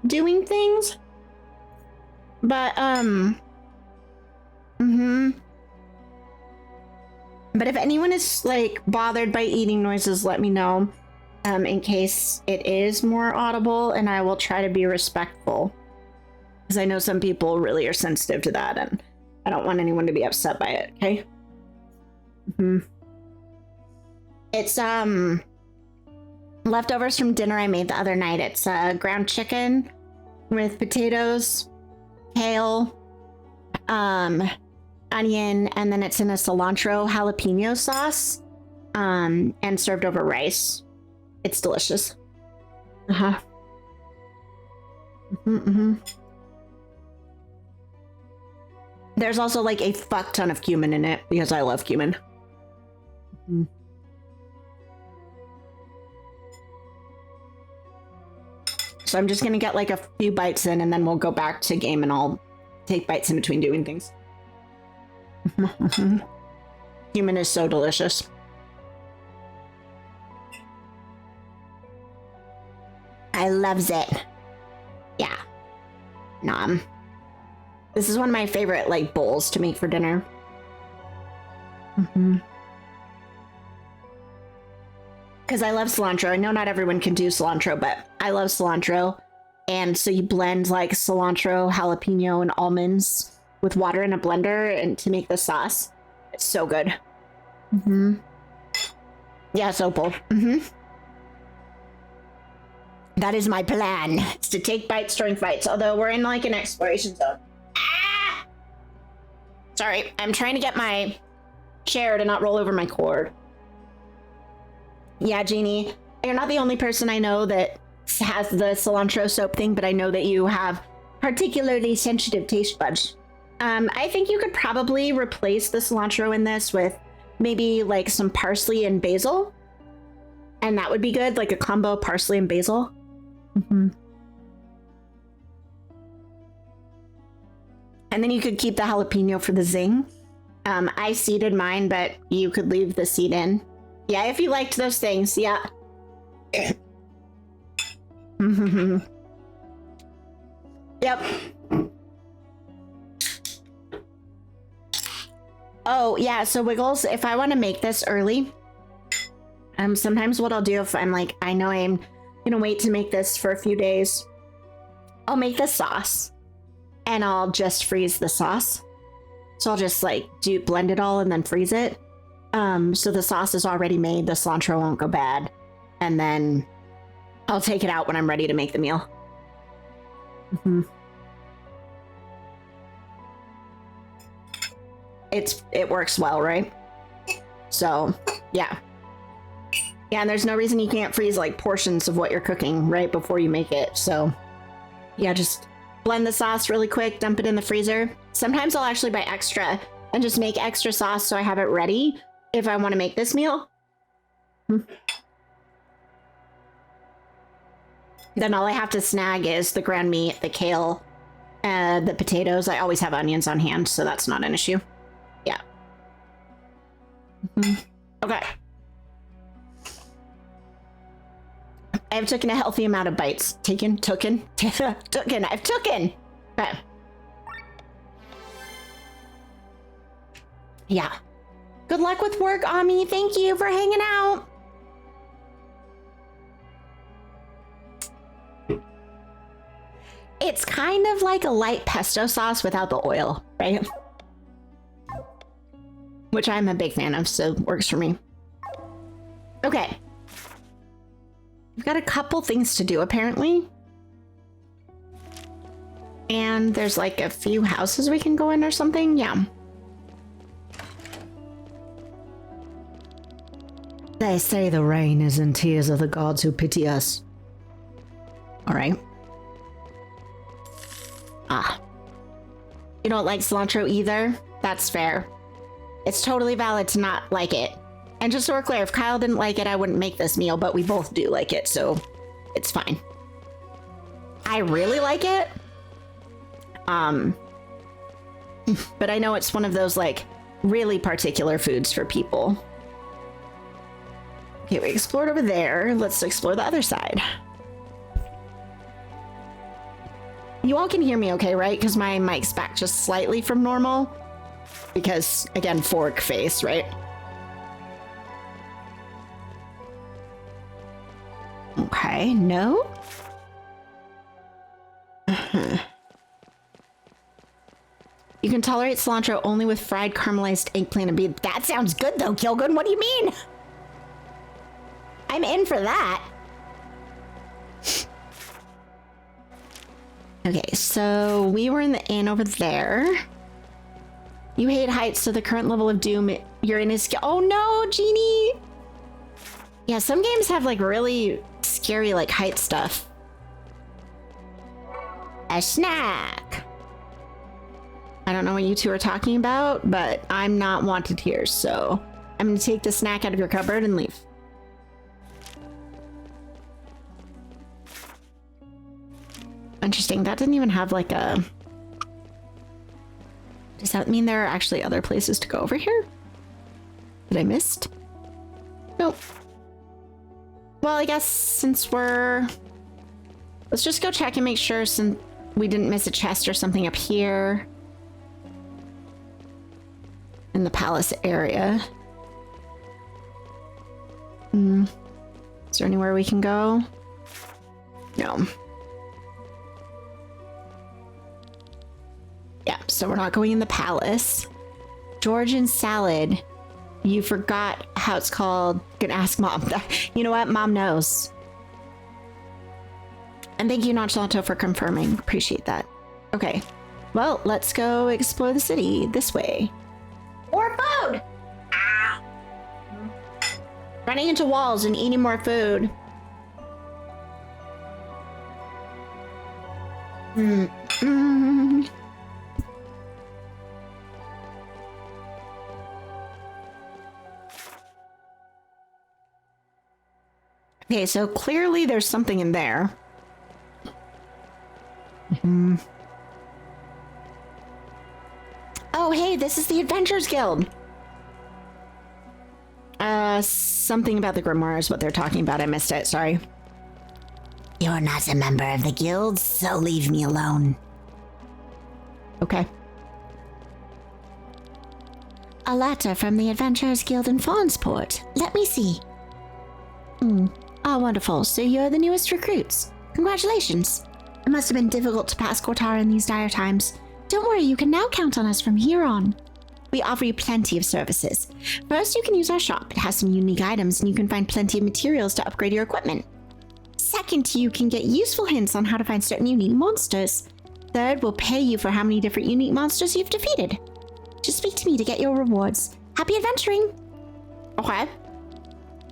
Speaker 3: doing things. But, But if anyone is, like, bothered by eating noises, let me know, in case it is more audible, and I will try to be respectful. Because I know some people really are sensitive to that, and I don't want anyone to be upset by it, okay? It's, leftovers from dinner I made the other night. It's, ground chicken with potatoes, kale, onion, and then it's in a cilantro jalapeno sauce, and served over rice. It's delicious. There's also like a fuck ton of cumin in it because I love cumin. So I'm just gonna get like a few bites in and then we'll go back to game and I'll take bites in between doing things. Cumin is so delicious. I loves it. Yeah. Nom. This is one of my favorite like bowls to make for dinner. Because I love cilantro. I know not everyone can do cilantro, but I love cilantro. And so you blend like cilantro, jalapeno, and almonds with water in a blender and to make the sauce. It's so good. Yeah, so Opal. That is my plan. It's to take bites during fights, although we're in like an exploration zone. Ah! Sorry, I'm trying to get my chair to not roll over my cord. Yeah, Jeannie, you're not the only person I know that has the cilantro soap thing, but I know that you have particularly sensitive taste buds. I think you could probably replace the cilantro in this with maybe like some parsley and basil. And that would be good, like a combo of parsley and basil. And then you could keep the jalapeno for the zing. I seeded mine, but you could leave the seed in. Yeah, if you liked those things, yeah. Yep. Oh, yeah, so Wiggles, if I want to make this early, sometimes what I'll do if I'm like, I know I'm gonna wait to make this for a few days, I'll make the sauce and I'll just freeze the sauce. So I'll just like blend it all and then freeze it. So the sauce is already made, the cilantro won't go bad, and then I'll take it out when I'm ready to make the meal. It works well, right? So yeah, and there's no reason you can't freeze like portions of what you're cooking right before you make it. So yeah, just blend the sauce really quick, dump it in the freezer. Sometimes I'll actually buy extra and just make extra sauce so I have it ready if I want to make this meal. Then all I have to snag is the ground meat, the kale, the potatoes. I always have onions on hand, so that's not an issue. Yeah. Okay. I've taken a healthy amount of bites. Tooken. I've tooken. Okay. Yeah. Good luck with work, Ami. Thank you for hanging out. It's kind of like a light pesto sauce without the oil, right? Which I'm a big fan of, so works for me. Okay. We've got a couple things to do, apparently. And there's like a few houses we can go in or something. Yeah. They say the rain is in tears of the gods who pity us. All right. You don't like cilantro either? That's fair. It's totally valid to not like it. And just so we're clear, if Kyle didn't like it, I wouldn't make this meal, but we both do like it, so it's fine. I really like it. But I know it's one of those, like, really particular foods for people. Okay, we explored over there. Let's explore the other side. You all can hear me okay, right? Because my mic's back just slightly from normal. Because, again, fork face, right? Okay, no? You can tolerate cilantro only with fried caramelized eggplant and beef. That sounds good though, Kilgun. What do you mean? I'm in for that. Okay, so we were in the inn over there. You hate heights, so the current level of doom you're in is... Oh no, Genie! Yeah, some games have like really scary like height stuff. A snack! I don't know what you two are talking about, but I'm not wanted here, so I'm gonna take the snack out of your cupboard and leave. Interesting, that didn't even have like a... Does that mean there are actually other places to go over here? That I missed? Nope. Well, I guess since we're... Let's just go check and make sure since we didn't miss a chest or something up here. In the palace area. Is there anywhere we can go? No. Yeah, so we're not going in the palace. Georgian salad. You forgot how it's called. Gonna ask Mom. You know what? Mom knows. And thank you, Nonchalanto, for confirming. Appreciate that. Okay. Well, let's go explore the city this way. More food! Ah. Running into walls and eating more food. Okay, so clearly there's something in there. Oh, hey, this is the Adventurers Guild. Something about the Grimoire is what they're talking about. I missed it, sorry.
Speaker 13: You're not a member of the guild, so leave me alone.
Speaker 3: Okay.
Speaker 13: A letter from the Adventurers Guild in Fawnsport. Let me see. Oh, wonderful. So you're the newest recruits. Congratulations. It must have been difficult to pass Cortara in these dire times. Don't worry, you can now count on us from here on. We offer you plenty of services. First, you can use our shop. It has some unique items, and you can find plenty of materials to upgrade your equipment. Second, you can get useful hints on how to find certain unique monsters. Third, we'll pay you for how many different unique monsters you've defeated. Just speak to me to get your rewards. Happy adventuring!
Speaker 3: Okay.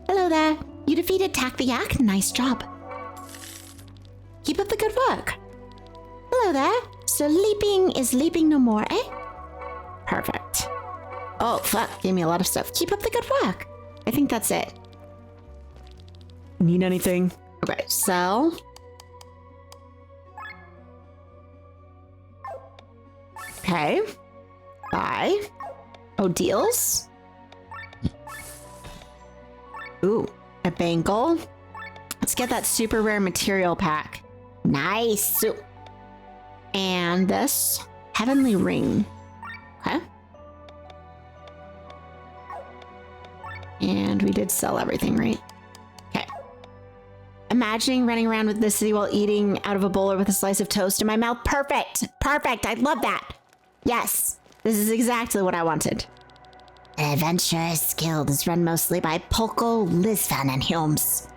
Speaker 13: Hello there. You defeated Tak the Yak. Nice job. Keep up the good work. Hello there. So leaping is leaping no more, eh?
Speaker 3: Perfect. Oh, fuck. Gave me a lot of stuff.
Speaker 13: Keep up the good work.
Speaker 3: I think that's it.
Speaker 12: Need anything?
Speaker 3: Okay, sell. Okay. Buy. Oh, deals. Ooh, a bangle. Let's get that super rare material pack. Nice. And this heavenly ring. Okay. And we did sell everything, right? Okay. Imagining running around with this city while eating out of a bowl or with a slice of toast in my mouth. Perfect. Perfect. I love that. Yes. This is exactly what I wanted.
Speaker 13: The Adventurers Guild is run mostly by Polko, Lisvan, and Hilms.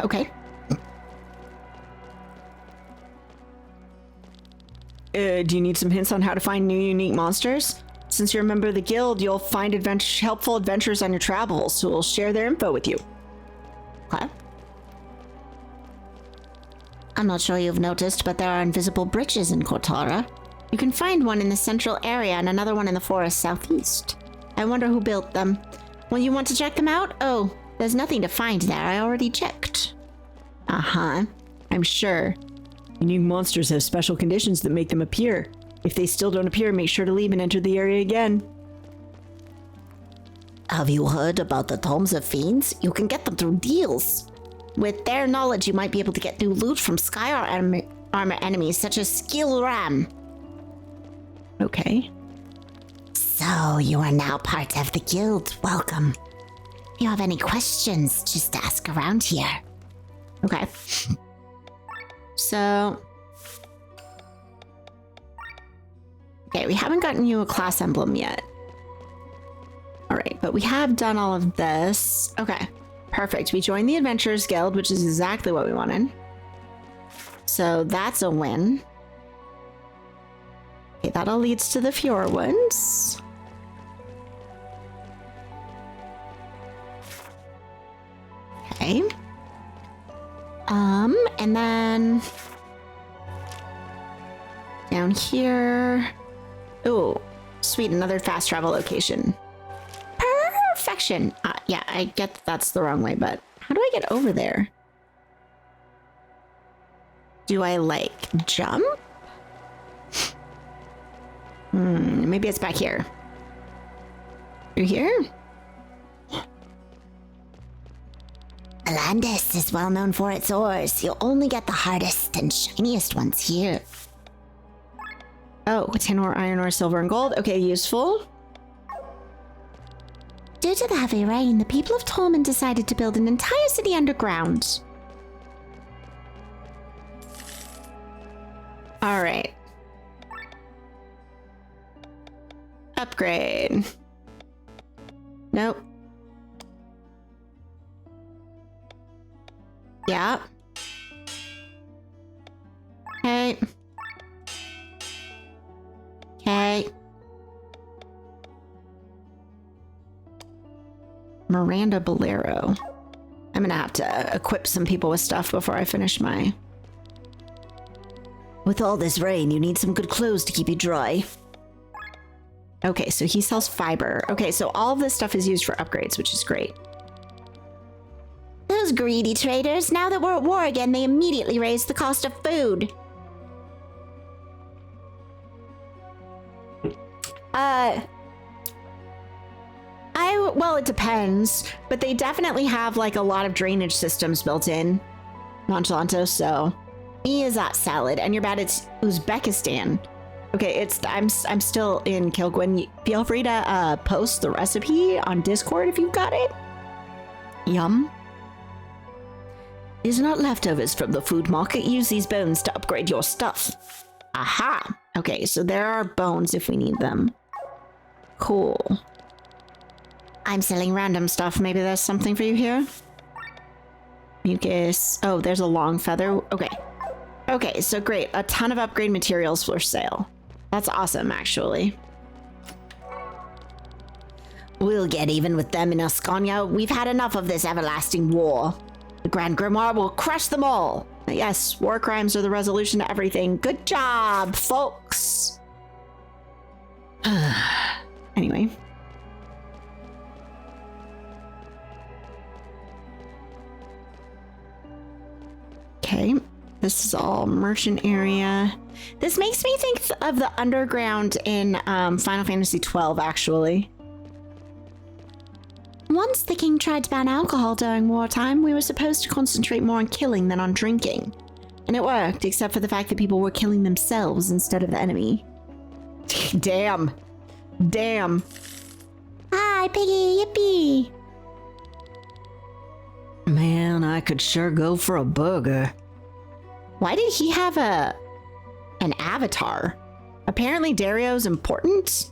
Speaker 3: Okay.
Speaker 12: Do you need some hints on how to find new unique monsters? Since you're a member of the guild, you'll find helpful adventures on your travels, who will share their info with you.
Speaker 3: Okay.
Speaker 13: I'm not sure you've noticed, but there are invisible bridges in Cortara. You can find one in the central area and another one in the forest southeast.
Speaker 3: I wonder who built them. Well, you want to check them out? Oh, there's nothing to find there. I already checked.
Speaker 12: Uh-huh. I'm sure. Unique monsters have special conditions that make them appear. If they still don't appear, make sure to leave and enter the area again.
Speaker 13: Have you heard about the Tomes of Fiends? You can get them through deals. With their knowledge, you might be able to get new loot from Sky armor enemies such as Skill Ram.
Speaker 12: Okay.
Speaker 13: So, you are now part of the guild. Welcome. If you have any questions, just ask around here.
Speaker 3: Okay. So... Okay, we haven't gotten you a class emblem yet. Alright, but we have done all of this. Okay, perfect. We joined the Adventurers Guild, which is exactly what we wanted. So that's a win. Okay, that all leads to the Fiorwoods. Okay. And then... down here... Oh, sweet, another fast travel location. Perfection. Yeah, I get that that's the wrong way, but how do I get over there? Do I, like, jump? Maybe it's back here. Through here?
Speaker 13: Alandis is well known for its ores. You'll only get the hardest and shiniest ones here.
Speaker 3: Oh, tin ore, iron ore, silver, and gold. Okay, useful.
Speaker 13: Due to the heavy rain, the people of Tormund decided to build an entire city underground.
Speaker 3: Alright. Upgrade. Nope. Yeah. Okay. Okay. Miranda Bolero. I'm gonna have to equip some people with stuff before I finish my...
Speaker 13: With all this rain, you need some good clothes to keep you dry.
Speaker 3: Okay, so he sells fiber. Okay, so all this stuff is used for upgrades, which is great.
Speaker 13: Those greedy traders, now that we're at war again, they immediately raise the cost of food.
Speaker 3: Well, it depends, but they definitely have like a lot of drainage systems built in Nonchalanto, so he is that salad. And you're bad, it's Uzbekistan. Okay, I'm still in Kilgwin. Feel free to post the recipe on Discord if you've got it. Yum.
Speaker 12: These are not leftovers from the food market. Use these bones to upgrade your stuff.
Speaker 3: Aha. Okay, so there are bones if we need them. Cool. I'm selling random stuff. Maybe there's something for you here. Mucus. Oh, there's a long feather. Okay. Okay, so great. A ton of upgrade materials for sale. That's awesome, actually.
Speaker 13: We'll get even with them in Ascania. We've had enough of this everlasting war. The Grand Grimoire will crush them all.
Speaker 3: Yes, war crimes are the resolution to everything. Good job, folks. Anyway. Okay, this is all merchant area. This makes me think of the underground in Final Fantasy XII, actually.
Speaker 13: Once the king tried to ban alcohol during wartime, we were supposed to concentrate more on killing than on drinking.
Speaker 3: And it worked, except for the fact that people were killing themselves instead of the enemy. Damn. Damn.
Speaker 13: Hi, Piggy, yippee.
Speaker 12: Man, I could sure go for a burger.
Speaker 3: Why did he have an avatar? Apparently Dario's important.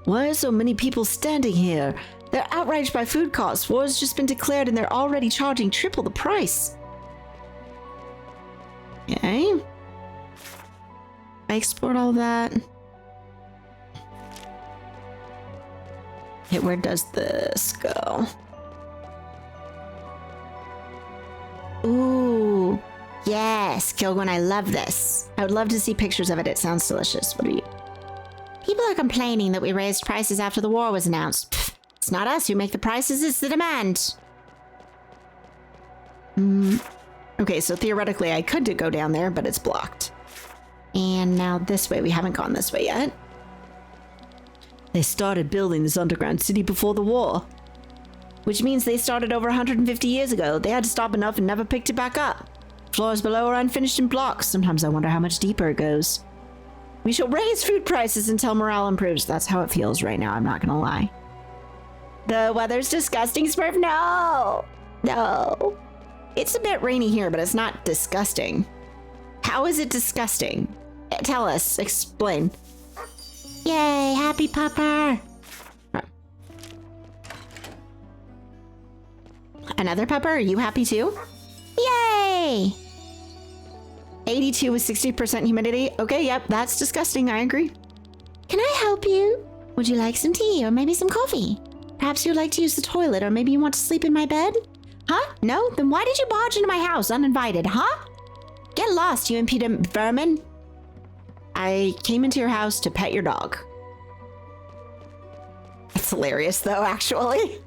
Speaker 12: Why are so many people standing here?
Speaker 3: They're outraged by food costs. War has just been declared and they're already charging triple the price. Okay. I explored all that. Okay, where does this go? Ooh. Yes, Kilgwin, I love this. I would love to see pictures of it. It sounds delicious. What are you?
Speaker 13: People are complaining that we raised prices after the war was announced. Pfft, it's not us who make the prices, it's the demand.
Speaker 3: Okay, so theoretically I could go down there, but it's blocked. And now this way. We haven't gone this way yet. They started building this underground city before the war. Which means they started over 150 years ago. They had to stop enough and never picked it back up. Floors below are unfinished in blocks. Sometimes I wonder how much deeper it goes. We shall raise food prices until morale improves. That's how it feels right now, I'm not gonna lie. The weather's disgusting, Smurf. No! No. It's a bit rainy here, but it's not disgusting. How is it disgusting? Tell us. Explain.
Speaker 13: Yay, happy pupper.
Speaker 3: Another pupper? Are you happy too?
Speaker 13: Yay!
Speaker 3: 82 with 60% humidity. Okay, yep, that's disgusting. I agree.
Speaker 13: Can I help you? Would you like some tea or maybe some coffee? Perhaps you'd like to use the toilet or maybe you want to sleep in my bed?
Speaker 3: Huh? No? Then why did you barge into my house uninvited, huh? Get lost, you impudent vermin. I came into your house to pet your dog. That's hilarious, though, actually.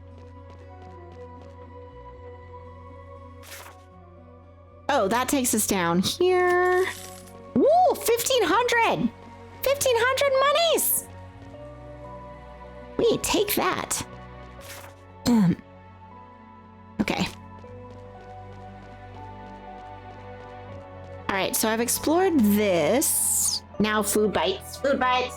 Speaker 3: Oh, that takes us down here. Woo! 1,500! 1,500 monies! We take that. Okay. All right, so I've explored this. Now food bites. Food bites.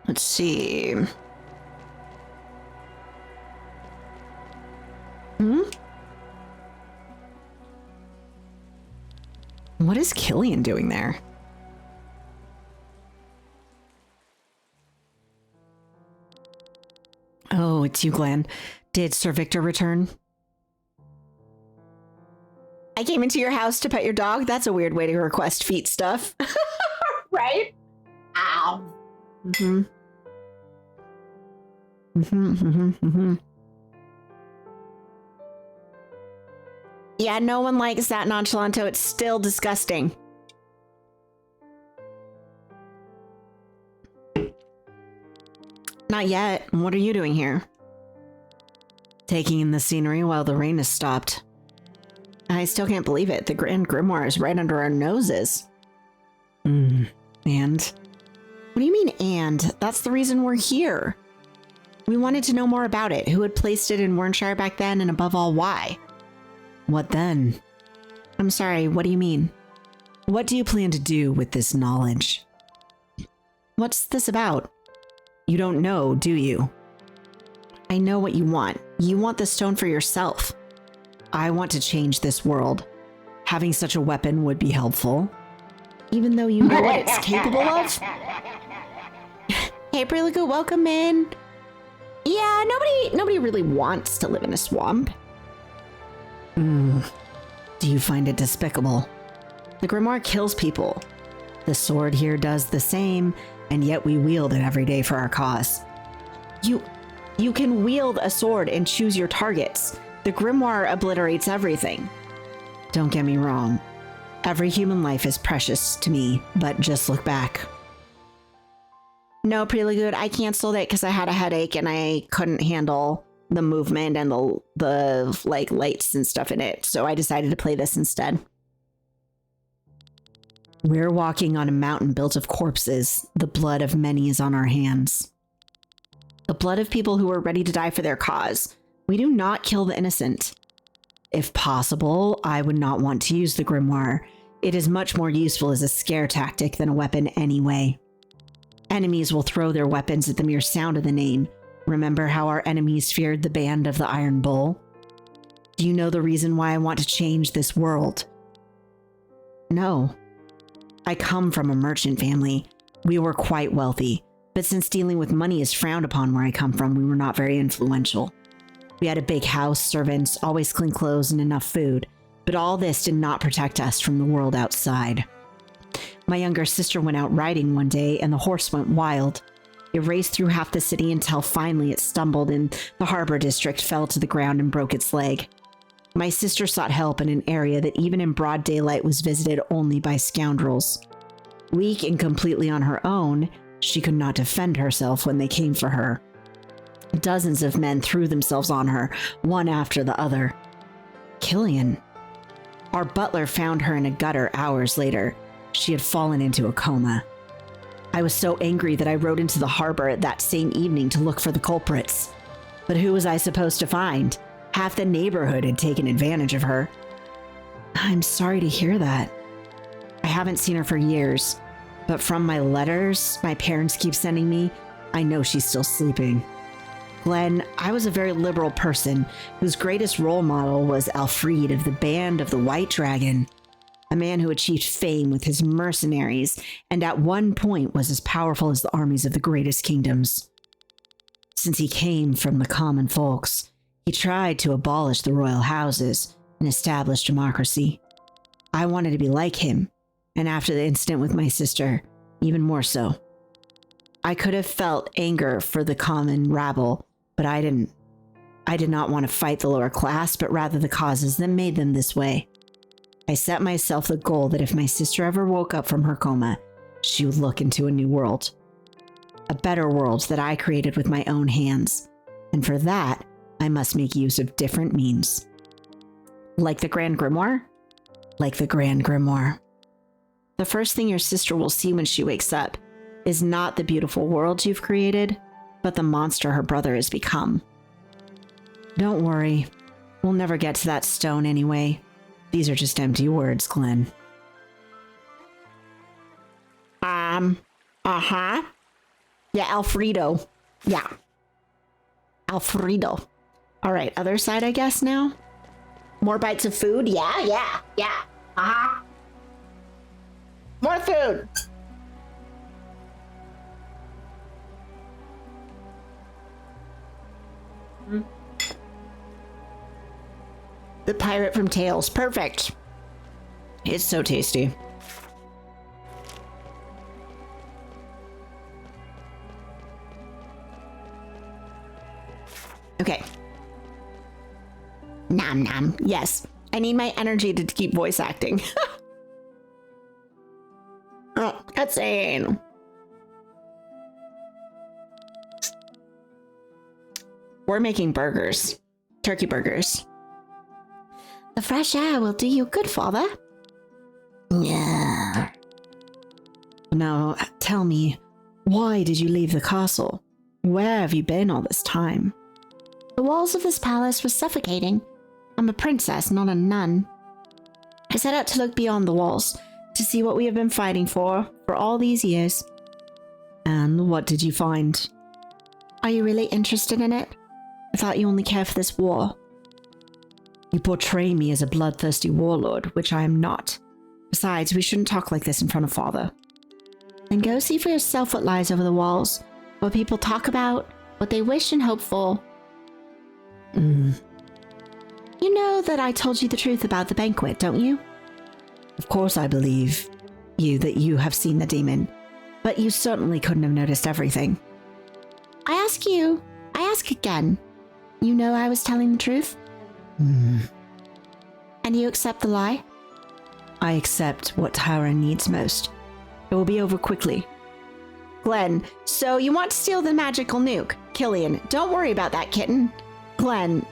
Speaker 3: Let's see. What is Killian doing there? Oh, it's you, Glenn. Did Sir Victor return? I came into your house to pet your dog? That's a weird way to request feet stuff. Right? Ow. Yeah, no one likes that, Nonchalanto. It's still disgusting. Not yet. What are you doing here? Taking in the scenery while the rain has stopped. I still can't believe it. The Grand Grimoire is right under our noses. And? What do you mean, and? That's the reason we're here. We wanted to know more about it. Who had placed it in Warnshire back then, and above all, why? What then? I'm sorry, what do you mean? What do you plan to do with this knowledge? What's this about? You don't know, do you? I know what you want. You want the stone for yourself. I want to change this world. Having such a weapon would be helpful. Even though you know what it's capable of? Hey, Prelagu, welcome in. Yeah, nobody really wants to live in a swamp. Do you find it despicable? The Grimoire kills people. The sword here does the same, and yet we wield it every day for our cause. You can wield a sword and choose your targets. The Grimoire obliterates everything. Don't get me wrong. Every human life is precious to me, but just look back. No, Prelagood, I canceled it because I had a headache and I couldn't handle the movement and the like lights and stuff in it, so I decided to play this instead. We're walking on a mountain built of corpses. The blood of many is on our hands. The blood of people who are ready to die for their cause. We do not kill the innocent. If possible, I would not want to use the Grimoire. It is much more useful as a scare tactic than a weapon anyway. Enemies will throw their weapons at the mere sound of the name. Remember how our enemies feared the band of the Iron Bull? Do you know the reason why I want to change this world? No. I come from a merchant family. We were quite wealthy, but since dealing with money is frowned upon where I come from, we were not very influential. We had a big house, servants, always clean clothes, and enough food, but all this did not protect us from the world outside. My younger sister went out riding one day, and the horse went wild. It raced through half the city until finally it stumbled and the harbor district fell to the ground and broke its leg.
Speaker 12: My sister sought help in an area that even in broad daylight was visited only by scoundrels. Weak and completely on her own, she could not defend herself when they came for her. Dozens of men threw themselves on her, one after the other. Killian. Our butler found her in a gutter hours later. She had fallen into a coma. I was so angry that I rode into the harbor that same evening to look for the culprits. But who was I supposed to find? Half the neighborhood had taken advantage of her. I'm sorry to hear that. I haven't seen her for years, but from my letters my parents keep sending me, I know she's still sleeping. Glenn, I was a very liberal person whose greatest role model was Alfred of the Band of the White Dragon, a man who achieved fame with his mercenaries and at one point was as powerful as the armies of the greatest kingdoms. Since he came from the common folks, he tried to abolish the royal houses and establish democracy. I wanted to be like him, and after the incident with my sister, even more so. I could have felt anger for the common rabble, but I didn't. I did not want to fight the lower class, but rather the causes that made them this way. I set myself the goal that if my sister ever woke up from her coma, she would look into a new world. A better world that I created with my own hands. And for that, I must make use of different means. Like the Grand Grimoire? Like the Grand Grimoire. The first thing your sister will see when she wakes up is not the beautiful world you've created, but the monster her brother has become. Don't worry. We'll never get to that stone anyway. These are just empty words, Glenn. Uh-huh. Yeah, Alfredo. Yeah. Alfredo. All right, other side, I guess, now? More bites of food? Yeah. Uh-huh. More food! The pirate from Tales. Perfect. It's so tasty. Okay. Nom nom. Yes. I need my energy to keep voice acting. Oh, cutscene. We're making burgers. Turkey burgers.
Speaker 13: The fresh air will do you good, Father.
Speaker 12: Yeah. Now, tell me, why did you leave the castle? Where have you been all this time?
Speaker 13: The walls of this palace were suffocating. I'm a princess, not a nun. I set out to look beyond the walls, to see what we have been fighting for all these years.
Speaker 12: And what did you find?
Speaker 13: Are you really interested in it? I thought you only cared for this war.
Speaker 12: You portray me as a bloodthirsty warlord, which I am not. Besides, we shouldn't talk like this in front of Father.
Speaker 13: Then go see for yourself what lies over the walls, what people talk about, what they wish and hope for. You know that I told you the truth about the banquet, don't you?
Speaker 12: Of course I believe you that you have seen the demon, but you certainly couldn't have noticed everything.
Speaker 13: I ask again. You know I was telling the truth? And you accept the lie?
Speaker 12: I accept what Tara needs most. It will be over quickly.
Speaker 3: Glenn, so you want to steal the magical nuke. Killian, don't worry about that, kitten. Glenn,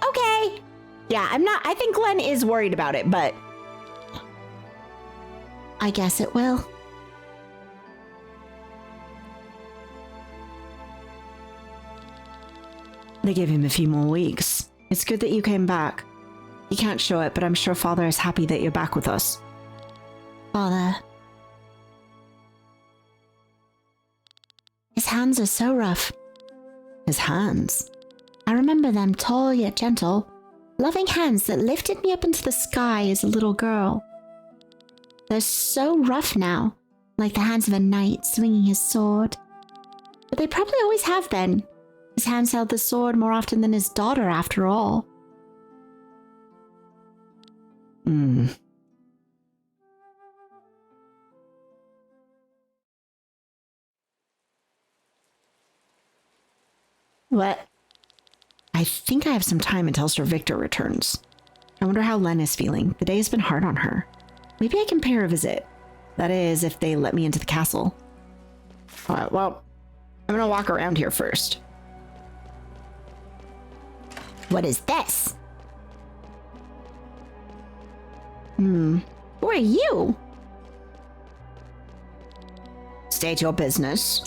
Speaker 3: okay. Yeah, I think Glenn is worried about it, but...
Speaker 13: I guess it will.
Speaker 12: They give him a few more weeks. It's good that you came back. You can't show it, but I'm sure Father is happy that you're back with us.
Speaker 13: Father. His hands are so rough.
Speaker 12: His hands?
Speaker 13: I remember them, tall yet gentle, loving hands that lifted me up into the sky as a little girl. They're so rough now, like the hands of a knight swinging his sword. But they probably always have been. His hands held the sword more often than his daughter, after all.
Speaker 12: What? I think I have some time until Sir Victor returns. I wonder how Lenne is feeling. The day has been hard on her. Maybe I can pay her a visit. That is, if they let me into the castle. Alright, well, I'm gonna walk around here first.
Speaker 13: What is this?
Speaker 12: Who
Speaker 13: are you?
Speaker 12: State your business.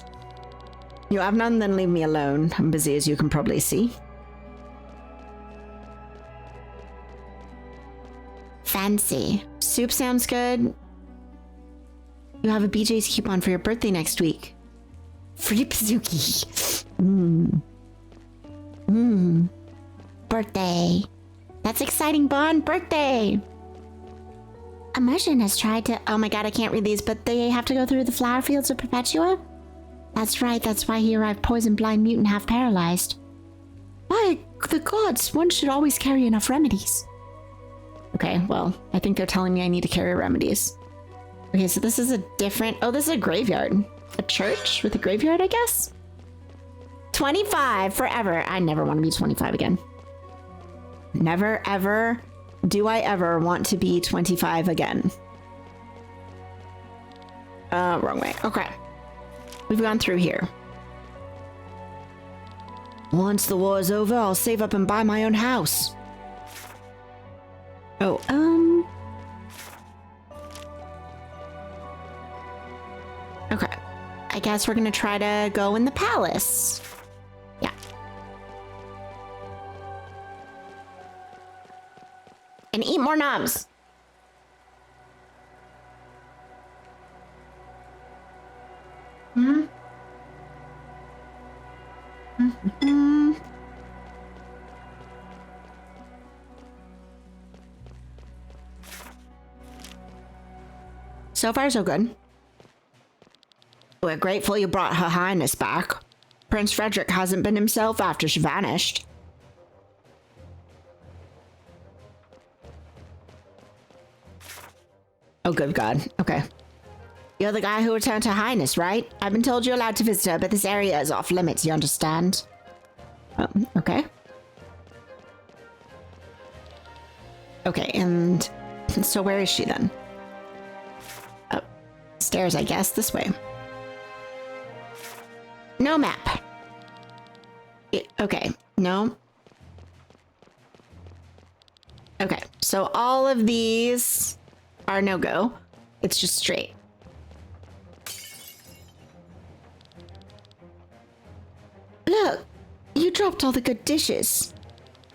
Speaker 12: You have none, then leave me alone. I'm busy, as you can probably see.
Speaker 13: Fancy.
Speaker 12: Soup sounds good. You have a BJ's coupon for your birthday next week. Free Pizookie.
Speaker 13: Birthday. That's exciting, Bon. Birthday. Immersion has tried to...
Speaker 12: Oh my god, I can't read these, but they have to go through the flower fields of Perpetua?
Speaker 13: That's right, that's why he arrived poisoned, blind, mute, and half paralyzed.
Speaker 12: By the gods, one should always carry enough remedies. Okay, well, I think they're telling me I need to carry remedies. Okay, so this is a different... Oh, this is a graveyard. A church with a graveyard, I guess? 25 forever. I never want to be 25 again. Never, ever do I ever want to be 25 again. Wrong way. Okay. We've gone through here. Once the war is over, I'll save up and buy my own house. Oh, okay. I guess we're gonna try to go in the palace. Yeah. And eat more knobs. So far, so good. We're grateful you brought Her Highness back. Prince Frederick hasn't been himself after she vanished. Oh, good God. Okay. You're the guy who returned Her Highness, right? I've been told you're allowed to visit her, but this area is off limits, you understand? Okay. Okay, and so where is she then? Upstairs, I guess, this way. No map. Okay, no. Okay, so all of these are no-go. It's just straight. Look, you dropped all the good dishes.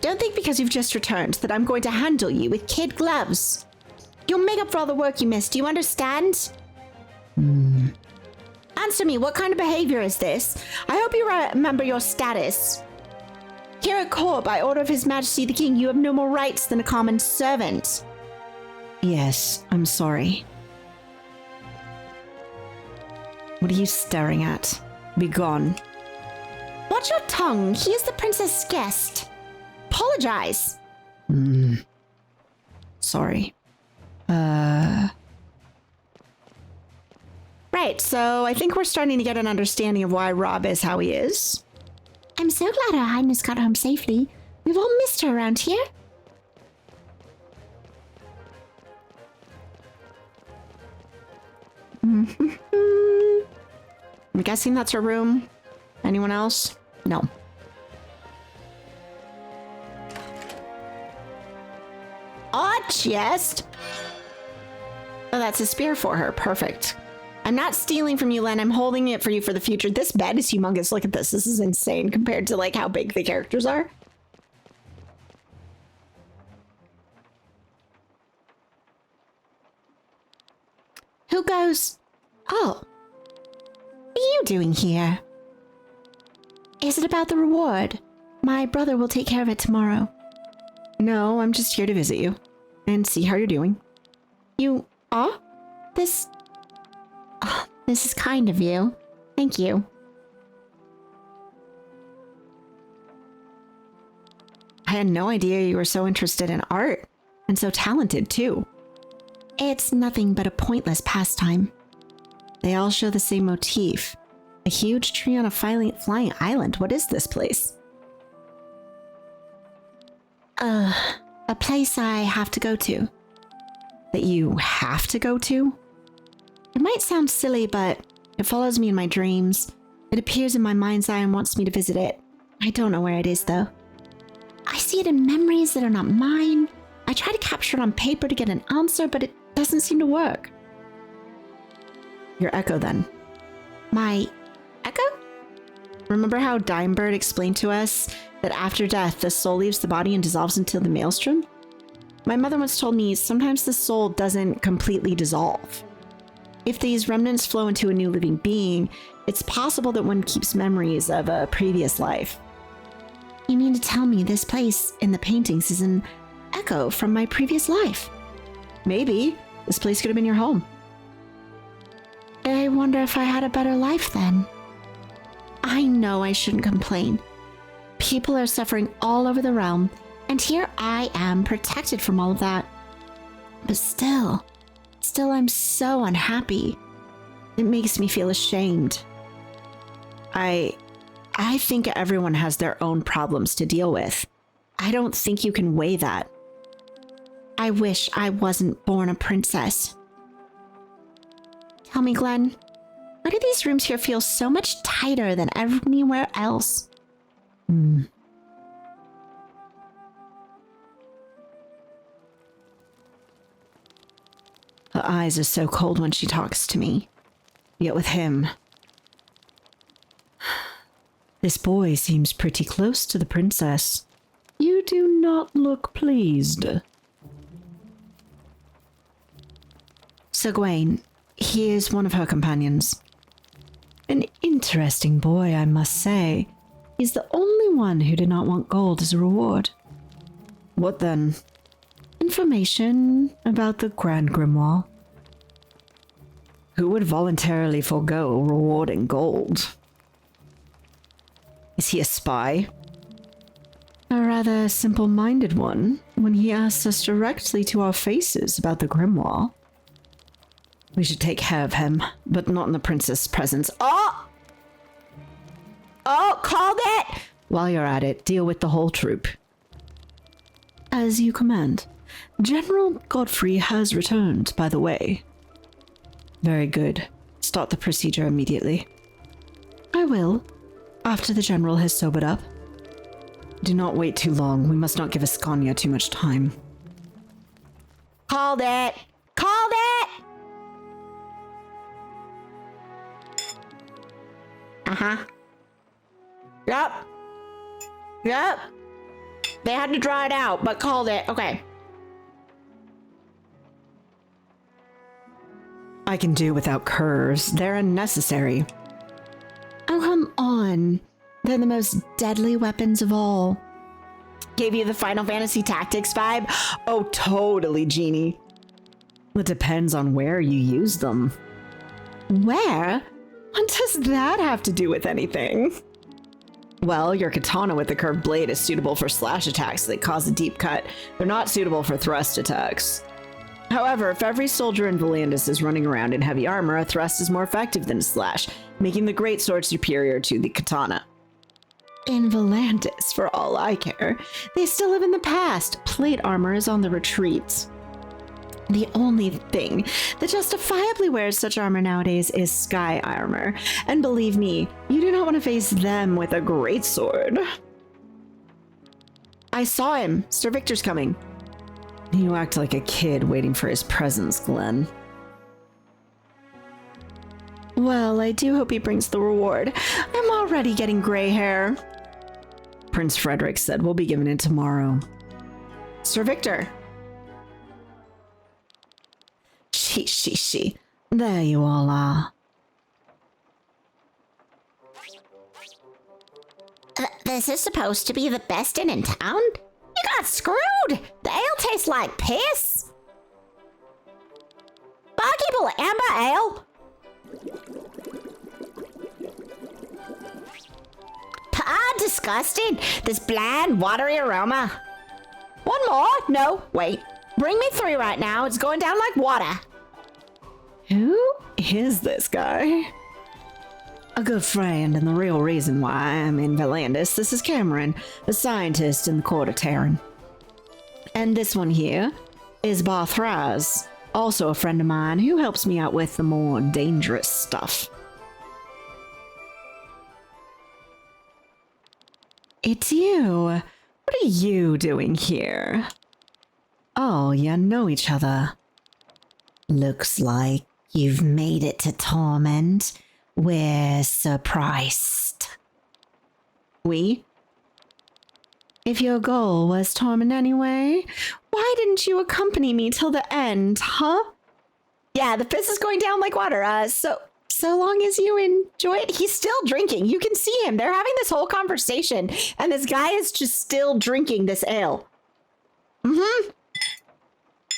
Speaker 12: Don't think because you've just returned that I'm going to handle you with kid gloves. You'll make up for all the work you missed, do you understand? Answer me, what kind of behavior is this? I hope you remember your status. Here at court, by order of His Majesty the King, you have no more rights than a common servant. Yes, I'm sorry. What are you staring at? Be gone. Watch your tongue. He is the princess' guest. Apologize. Sorry. Right, so I think we're starting to get an understanding of why Rob is how he is.
Speaker 13: I'm so glad Her Highness got home safely. We've all missed her around here.
Speaker 12: I'm guessing that's her room. Anyone else? No. Odd chest. Oh, that's a spear for her. Perfect. I'm not stealing from you, Len. I'm holding it for you for the future. This bed is humongous. Look at this. This is insane compared to like how big the characters are. Who goes? Oh. What are you doing here? Is it about the reward? My brother will take care of it tomorrow. No, I'm just here to visit you and see how you're doing. You are? This is kind of you. Thank you. I had no idea you were so interested in art and so talented too. It's nothing but a pointless pastime. They all show the same motif. A huge tree on a flying island. What is this place?
Speaker 13: A place I have to go to.
Speaker 12: That you have to go to?
Speaker 13: It might sound silly, but it follows me in my dreams. It appears in my mind's eye and wants me to visit it. I don't know where it is, though. I see it in memories that are not mine. I try to capture it on paper to get an answer, but it doesn't seem to work.
Speaker 12: Your echo, then.
Speaker 13: My echo?
Speaker 12: Remember how Dimebird explained to us that after death, the soul leaves the body and dissolves into the maelstrom? My mother once told me sometimes the soul doesn't completely dissolve. If these remnants flow into a new living being, it's possible that one keeps memories of a previous life.
Speaker 13: You mean to tell me this place in the paintings is an echo from my previous life?
Speaker 12: Maybe. This place could have been your home.
Speaker 13: I wonder if I had a better life then. I know I shouldn't complain. People are suffering all over the realm, and here I am protected from all of that. But still I'm so unhappy.
Speaker 12: It makes me feel ashamed. I think everyone has their own problems to deal with. I don't think you can weigh that.
Speaker 13: I wish I wasn't born a princess. Tell me, Glenn, why do these rooms here feel so much tighter than anywhere else?
Speaker 12: Her eyes are so cold when she talks to me. Yet with him... This boy seems pretty close to the princess. You do not look pleased.
Speaker 13: Sir Gawain, he is one of her companions.
Speaker 12: An interesting boy, I must say. He's the only one who did not want gold as a reward. What then? Information about the Grand Grimoire. Who would voluntarily forego reward in gold? Is he a spy? A rather simple-minded one when he asks us directly to our faces about the Grimoire. We should take care of him, but not in the princess' presence. Oh! Oh, called it! While you're at it, deal with the whole troop. As you command. General Godfrey has returned, by the way. Very good. Start the procedure immediately. I will, after the general has sobered up. Do not wait too long. We must not give Ascania too much time.
Speaker 13: Called it! Called it! Uh-huh. Yep. They had to draw it out, but called it. Okay.
Speaker 12: I can do without curves. They're unnecessary.
Speaker 13: Oh, come on. They're the most deadly weapons of all.
Speaker 12: Gave you the Final Fantasy Tactics vibe? Oh, totally, Genie. It depends on where you use them.
Speaker 13: Where?
Speaker 12: What does that have to do with anything? Well, your katana with the curved blade is suitable for slash attacks that cause a deep cut. They're not suitable for thrust attacks. However, if every soldier in Volandis is running around in heavy armor, a thrust is more effective than a slash, making the greatsword superior to the katana.
Speaker 13: In Volandis, for all I care, they still live in the past. Plate armor is on the retreat. The only thing that justifiably wears such armor nowadays is sky armor. And believe me, you do not want to face them with a greatsword.
Speaker 12: I saw him. Sir Victor's coming. You act like a kid waiting for his presence, Glenn.
Speaker 13: Well, I do hope he brings the reward. I'm already getting gray hair.
Speaker 12: Prince Frederick said we'll be given it tomorrow.
Speaker 13: Sir Victor.
Speaker 12: She. There you all are.
Speaker 13: This is supposed to be the best inn in town? You got screwed! The ale tastes like piss! Barkeep, amber ale! Disgusting! This bland, watery aroma. One more? No, wait. Bring me 3 right now. It's going down like water.
Speaker 12: Who is this guy? A good friend and the real reason why I'm in Volandis. This is Cameron, a scientist in the court of Terran. And this one here is Barthraz, also a friend of mine who helps me out with the more dangerous stuff. It's you. What are you doing here? Oh, you know each other.
Speaker 13: Looks like you've made it to Tormund. We're surprised.
Speaker 12: We? If your goal was Tormund anyway, why didn't you accompany me till the end, huh? Yeah, the piss is going down like water. So long as you enjoy it. He's still drinking. You can see him. They're having this whole conversation, and this guy is just still drinking this ale. Mm-hmm.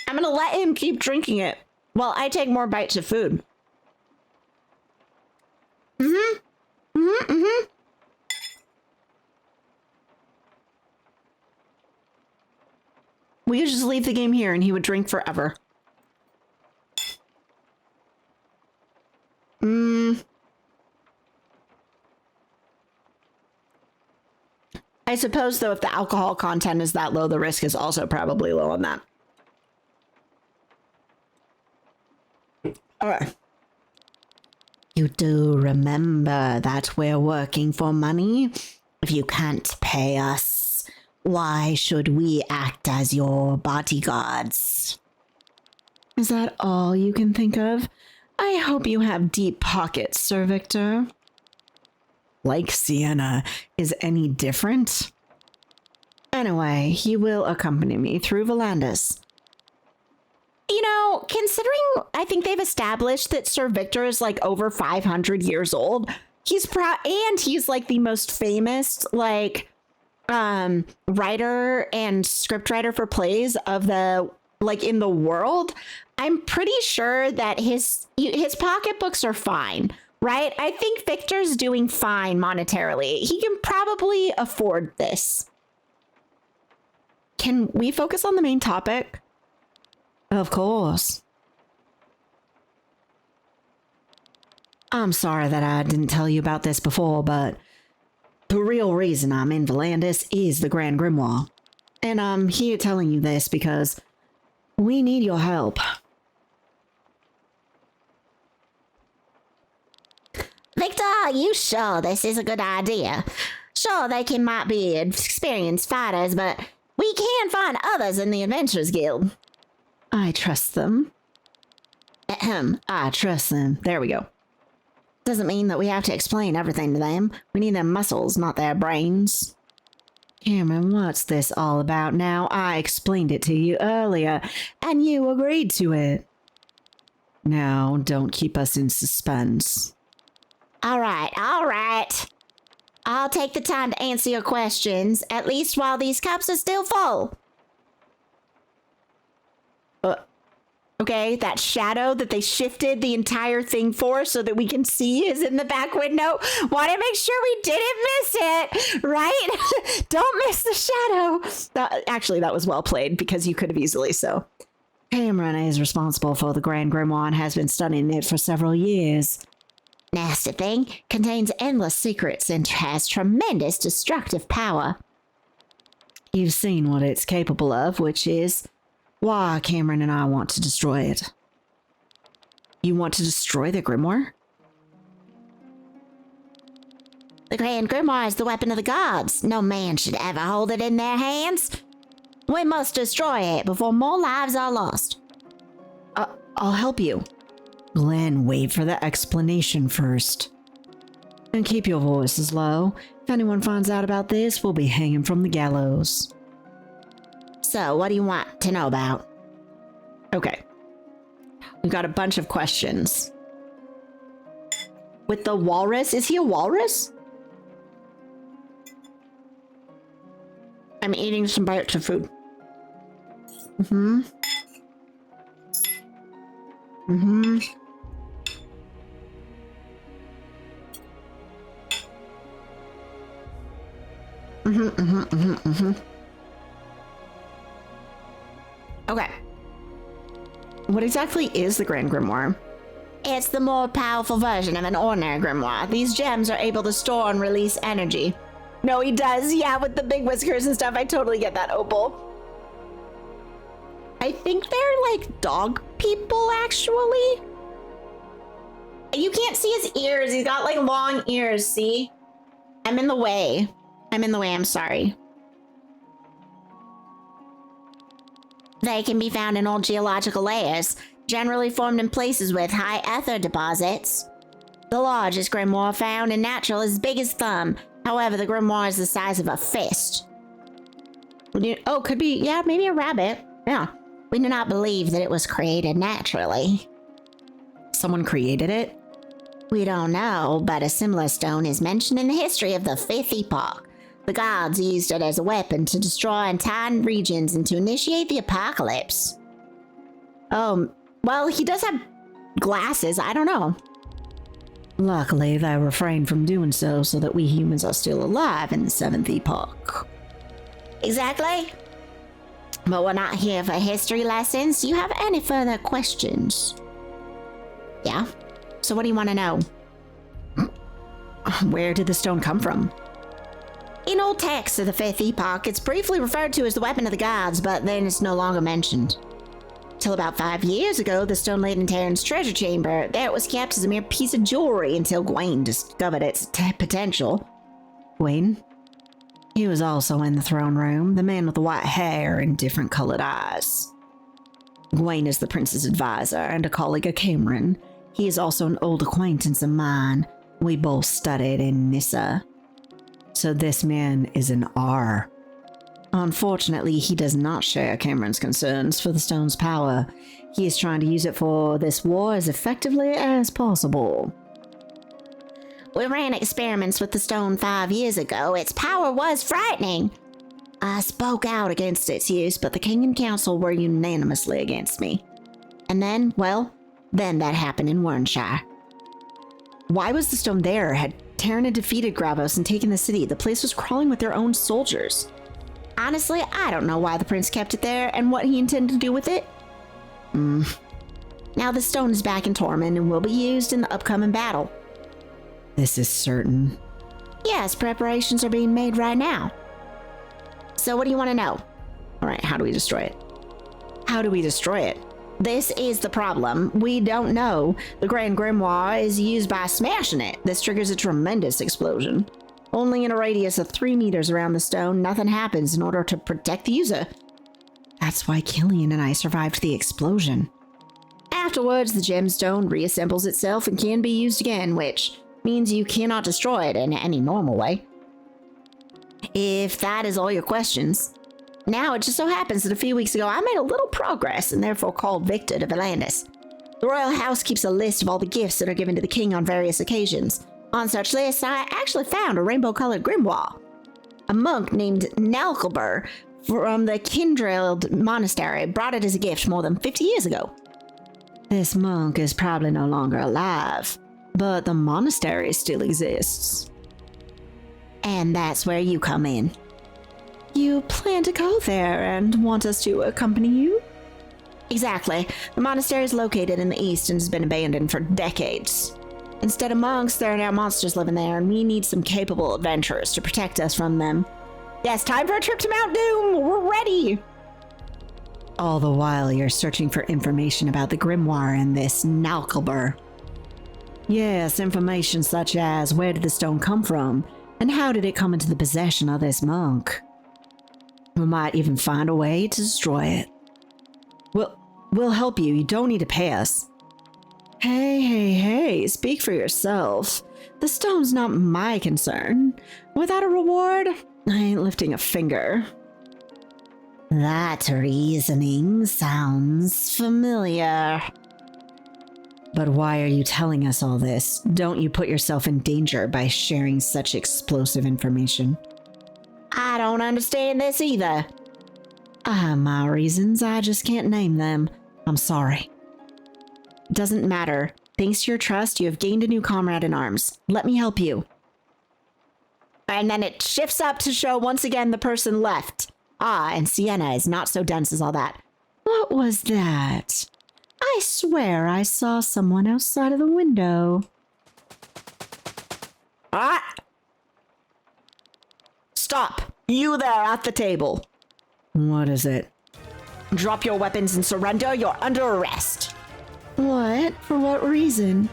Speaker 12: I'm gonna let him keep drinking it while I take more bites of food. Mm-hmm. Mm-hmm. Mm-hmm. We could just leave the game here and he would drink forever. I suppose, though, if the alcohol content is that low, the risk is also probably low on that. All right.
Speaker 13: You do remember that we're working for money? If you can't pay us, why should we act as your bodyguards?
Speaker 12: Is that all you can think of? I hope you have deep pockets, Sir Victor. Like Sienna is any different? Anyway, he will accompany me through Volandis. You know, considering I think they've established that Sir Victor is like over 500 years old, he's he's like the most famous like writer and scriptwriter for plays of the like in the world. I'm pretty sure that his pocketbooks are fine, right? I think Victor's doing fine monetarily. He can probably afford this. Can we focus on the main topic? Of course. I'm sorry that I didn't tell you about this before, but the real reason I'm in Volandis is the Grand Grimoire. And I'm here telling you this because we need your help.
Speaker 13: Victor, are you sure this is a good idea? Sure, they might be experienced fighters, but we can find others in the Adventurers Guild.
Speaker 12: I trust them. I trust them. There we go.
Speaker 13: Doesn't mean that we have to explain everything to them. We need their muscles, not their brains.
Speaker 12: Cameron, what's this all about now? I explained it to you earlier, and you agreed to it. Now, don't keep us in suspense.
Speaker 13: All right. I'll take the time to answer your questions, at least while these cups are still full.
Speaker 12: Okay, that shadow that they shifted the entire thing for so that we can see is in the back window. Want to make sure we didn't miss it, right? Don't miss the shadow. Actually, that was well played because you could have easily so. Cameron is responsible for the Grand Grimoire and has been studying it for several years.
Speaker 13: Nasty thing, contains endless secrets and has tremendous destructive power.
Speaker 12: You've seen what it's capable of, which is why Cameron and I want to destroy it. You want to destroy the Grimoire?
Speaker 13: The Grand Grimoire is the weapon of the gods. No man should ever hold it in their hands. We must destroy it before more lives are lost.
Speaker 12: I'll help you. Glenn, wait for the explanation first. And keep your voices low. If anyone finds out about this, we'll be hanging from the gallows.
Speaker 13: So, what do you want to know about?
Speaker 12: Okay. We've got a bunch of questions. With the walrus, is he a walrus? I'm eating some bites of food. Mm-hmm. Mm-hmm. Mm-hmm, mm-hmm, mm-hmm, mm-hmm. Okay. What exactly is the Grand Grimoire?
Speaker 13: It's the more powerful version of an ordinary grimoire. These gems are able to store and release energy.
Speaker 12: No, he does. Yeah, with the big whiskers and stuff. I totally get that, Opal.
Speaker 3: I think they're like dog people, actually. You can't see his ears. He's got like long ears, see? I'm in the way. I'm sorry. They can be found in old geological layers, generally formed in places with high ether deposits. The largest grimoire found in natural is as big as thumb. However, the grimoire is the size of a fist. Oh, could be, yeah, maybe a rabbit. Yeah. We do not believe that it was created naturally.
Speaker 12: Someone created it?
Speaker 3: We don't know, but a similar stone is mentioned in the history of the 5th Epoch. The gods used it as a weapon to destroy entire regions and to initiate the apocalypse. Well, he does have glasses. I don't know.
Speaker 12: Luckily, they refrained from doing so that we humans are still alive in the 7th Epoch.
Speaker 3: Exactly. But we're not here for history lessons. Do you have any further questions? Yeah? So what do you want to know?
Speaker 12: Where did the stone come from?
Speaker 3: In old texts of the 5th Epoch, it's briefly referred to as the weapon of the gods, but then it's no longer mentioned. Till about 5 years ago, the stone laid in Terran's treasure chamber. There it was kept as a mere piece of jewelry until Gawain discovered its potential.
Speaker 12: Gawain? He was also in the throne room, the man with the white hair and different colored eyes. Gawain is the prince's advisor and a colleague of Cameron. He is also an old acquaintance of mine. We both studied in Nissa. So this man is an R. Unfortunately, he does not share Cameron's concerns for the stone's power. He is trying to use it for this war as effectively as possible.
Speaker 3: We ran experiments with the stone 5 years ago. Its power was frightening. I spoke out against its use, but the king and council were unanimously against me. And then, well, then that happened in Warrenshire.
Speaker 12: Why was the stone there? Had Terran defeated Gravos and taken the city? The place was crawling with their own soldiers.
Speaker 3: Honestly, I don't know why the prince kept it there and what he intended to do with it. Now the stone is back in Tormund and will be used in the upcoming battle.
Speaker 12: This is certain.
Speaker 3: Yes, preparations are being made right now. So what do you want to know?
Speaker 12: All right, how do we destroy it?
Speaker 3: How do we destroy it? This is the problem. We don't know. The Grand Grimoire is used by smashing it. This triggers a tremendous explosion. Only in a radius of 3 meters around the stone, nothing happens in order to protect the user.
Speaker 12: That's why Killian and I survived the explosion.
Speaker 3: Afterwards, the gemstone reassembles itself and can be used again, which means you cannot destroy it in any normal way. If that is all your questions. Now, it just so happens that a few weeks ago I made a little progress and therefore called Victor to Valandis. The royal house keeps a list of all the gifts that are given to the king on various occasions. On such lists, I actually found a rainbow-colored grimoire. A monk named Nalkalber from the Kindreld Monastery brought it as a gift more than 50 years ago.
Speaker 12: This monk is probably no longer alive, but the monastery still exists.
Speaker 3: And that's where you come in.
Speaker 12: You plan to go there and want us to accompany you?
Speaker 3: Exactly. The monastery is located in the east and has been abandoned for decades. Instead of monks, there are now monsters living there, and we need some capable adventurers to protect us from them. Yes, time for a trip to Mount Doom! We're ready!
Speaker 12: All the while you're searching for information about the grimoire and this Nalkalber. Yes, information such as where did the stone come from, and how did it come into the possession of this monk? We might even find a way to destroy it. We'll help you. You don't need to pay us. Hey, speak for yourself. The stone's not my concern. Without a reward, I ain't lifting a finger.
Speaker 3: That reasoning sounds familiar.
Speaker 12: But why are you telling us all this? Don't you put yourself in danger by sharing such explosive information?
Speaker 3: I don't understand this either.
Speaker 12: I have my reasons, I just can't name them. I'm sorry.
Speaker 3: It doesn't matter. Thanks to your trust, you have gained a new comrade in arms. Let me help you. And then it shifts up to show once again the person left. Ah, and Sienna is not so dense as all that.
Speaker 12: What was that? I swear I saw someone outside of the window.
Speaker 3: Ah! Stop! You there at the table.
Speaker 12: What is it?
Speaker 3: Drop your weapons and surrender. You're under arrest.
Speaker 13: What? For what reason?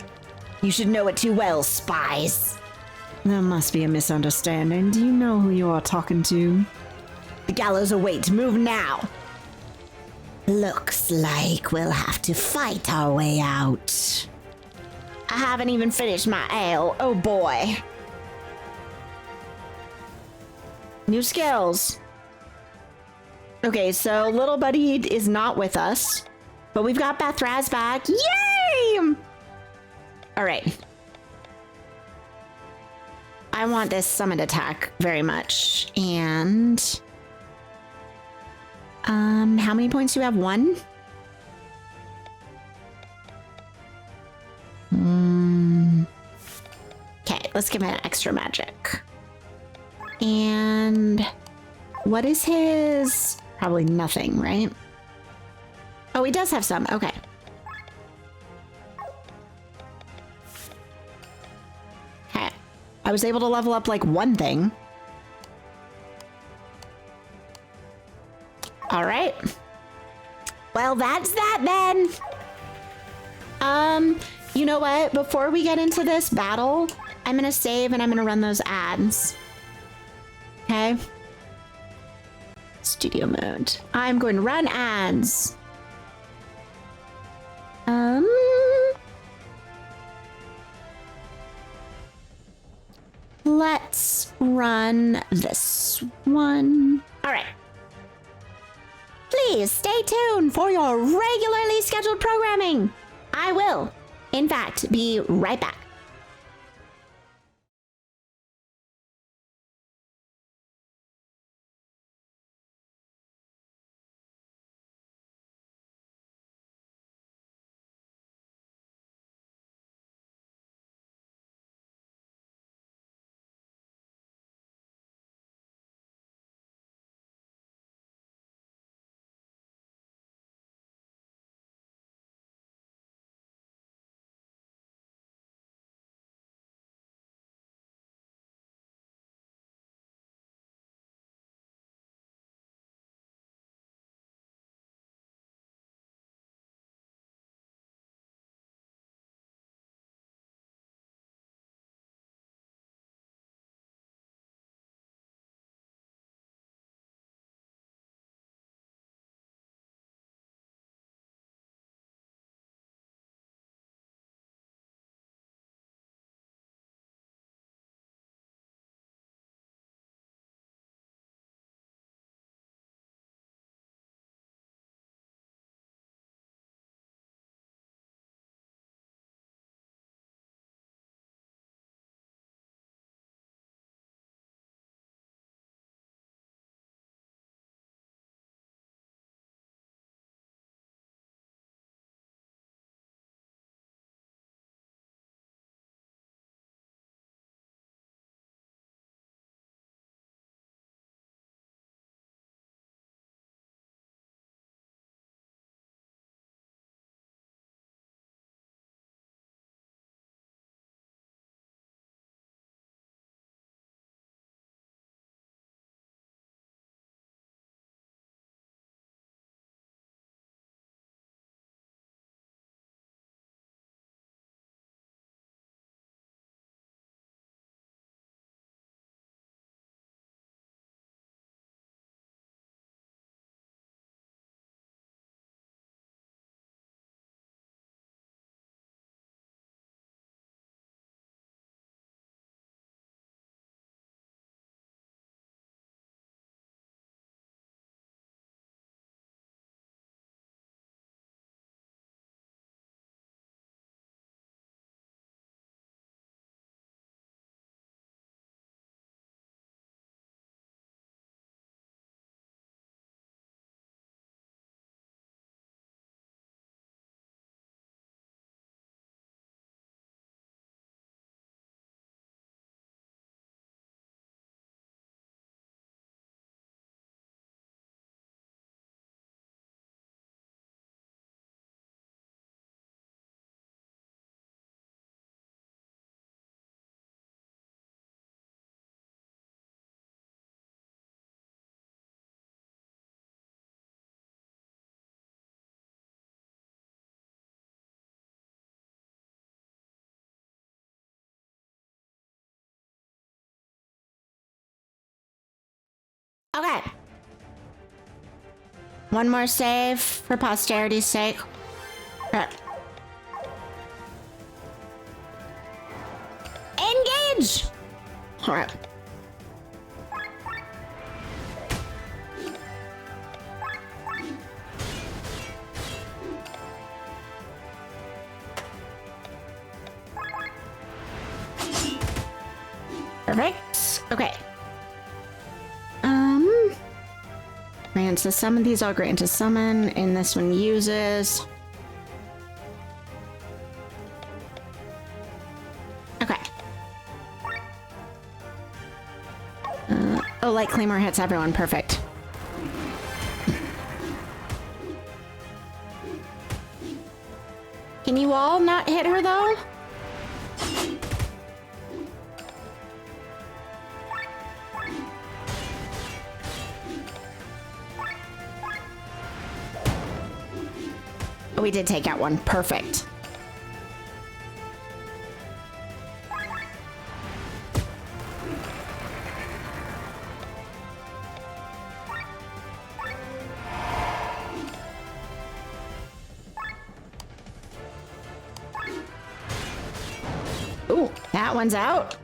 Speaker 3: You should know it too well, spies.
Speaker 12: There must be a misunderstanding. Do you know who you are talking to?
Speaker 3: The gallows awaits. Move now.
Speaker 13: Looks like we'll have to fight our way out.
Speaker 3: I haven't even finished my ale. Oh boy. New skills. Okay, so little buddy is not with us, but we've got Bethraz back. Yay! All right. I want this summon attack very much. And how many points do you have? 1? Okay, let's give him an extra magic. And what is his? Probably nothing, right? Oh, he does have some. Okay. Okay. I was able to level up like one thing. All right. Well, that's that then. You know what? Before we get into this battle, I'm gonna save and I'm gonna run those ads. Okay. Studio mode. I'm going to run ads. Let's run this one. All right. Please stay tuned for your regularly scheduled programming. I will, in fact, be right back.
Speaker 13: Okay. One more save for posterity's sake. Okay. Engage! All right. Perfect. Okay. Grants to summon. These all grant to summon, and this one uses. Okay. Oh, Light Claymore hits everyone. Perfect. Can you all not hit her though? We did take out one. Perfect. Ooh, that one's out.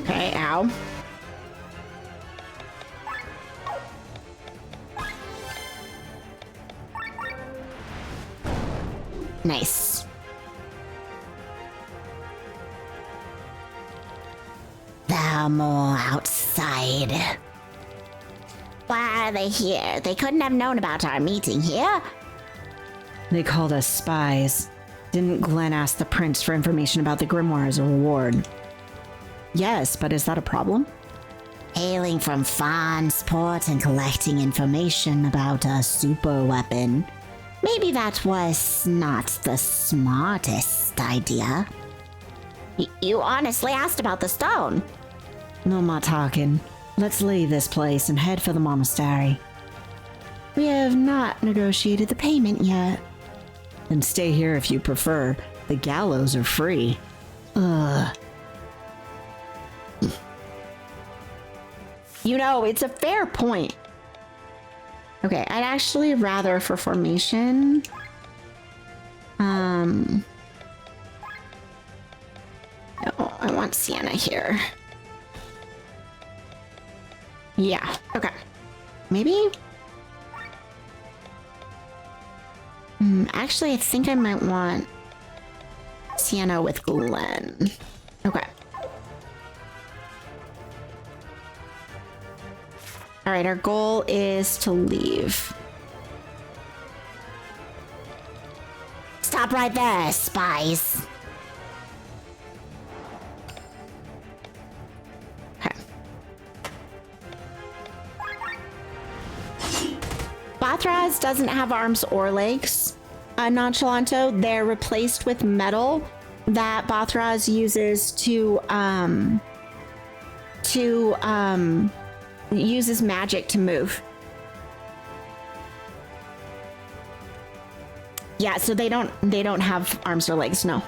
Speaker 13: Okay, ow. Nice. They're more outside. Why are they here? They couldn't have known about our meeting here.
Speaker 12: They called us spies. Didn't Glenn ask the prince for information about the Grimoire as a reward? Yes, but is that a problem?
Speaker 13: Hailing from Farnsport and collecting information about a super weapon. Maybe that was not the smartest idea. You honestly asked about the stone.
Speaker 12: No more talking. Let's leave this place and head for the monastery.
Speaker 13: We have not negotiated the payment yet.
Speaker 12: And stay here if you prefer. The gallows are free.
Speaker 13: Ugh.
Speaker 3: You know, it's a fair point. Okay, I'd actually rather for formation. No, I want Sienna here. Yeah, okay. Maybe? Actually, I think I might want Sienna with Glenn. Okay. All right, our goal is to leave.
Speaker 13: Stop right there, spies.
Speaker 3: Okay. Bathraz doesn't have arms or legs. Nonchalanto, they're replaced with metal that Bathraz uses uses magic to move. Yeah, so they don't have arms or legs, no.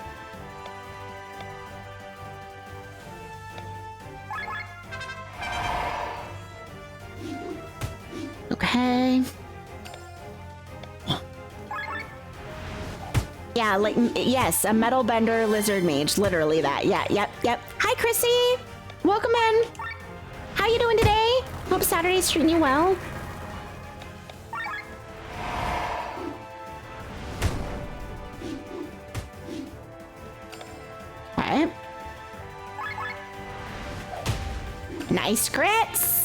Speaker 3: Okay. Yeah, like, yes, a metal bender lizard mage, literally that. Yeah, yep. Hi, Chrissy! Welcome in! How you doing today? Hope Saturday's treating you well. Okay. Nice crits!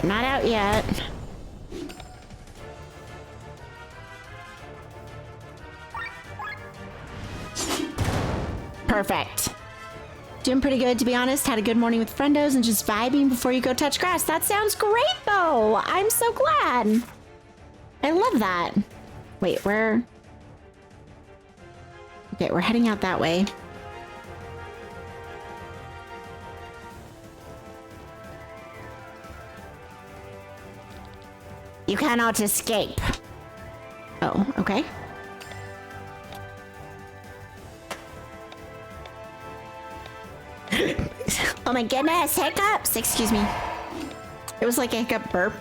Speaker 3: Not out yet. Perfect. Doing pretty good, to be honest. Had a good morning with friendos and just vibing before you go touch grass. That sounds great, though. I'm so glad. I love that. Wait, where? Okay, we're heading out that way.
Speaker 13: You cannot escape.
Speaker 3: Oh, okay.
Speaker 13: Oh my goodness, hiccups!
Speaker 3: Excuse me. It was like a hiccup burp.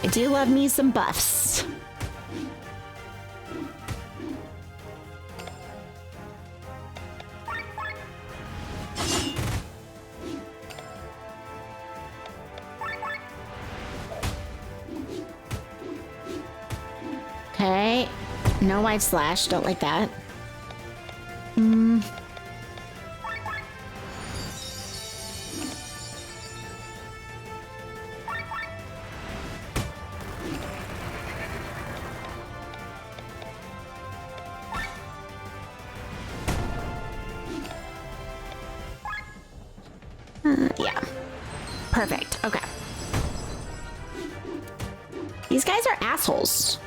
Speaker 3: I do love me some buffs. Okay. No wide slash. Don't like that. Yeah. Perfect. Okay. These guys are assholes.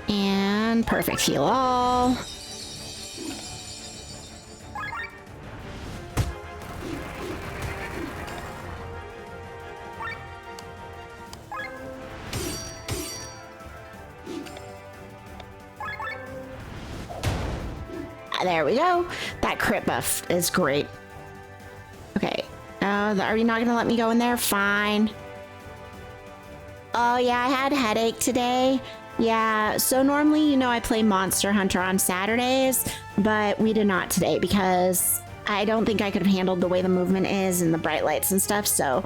Speaker 3: And perfect heal all. There we go. That crit buff is great. Okay. Are you not gonna let me go in there? Fine. Oh yeah, I had a headache today. Yeah, so normally, you know, I play Monster Hunter on Saturdays, but we did not today because I don't think I could have handled the way the movement is and the bright lights and stuff, so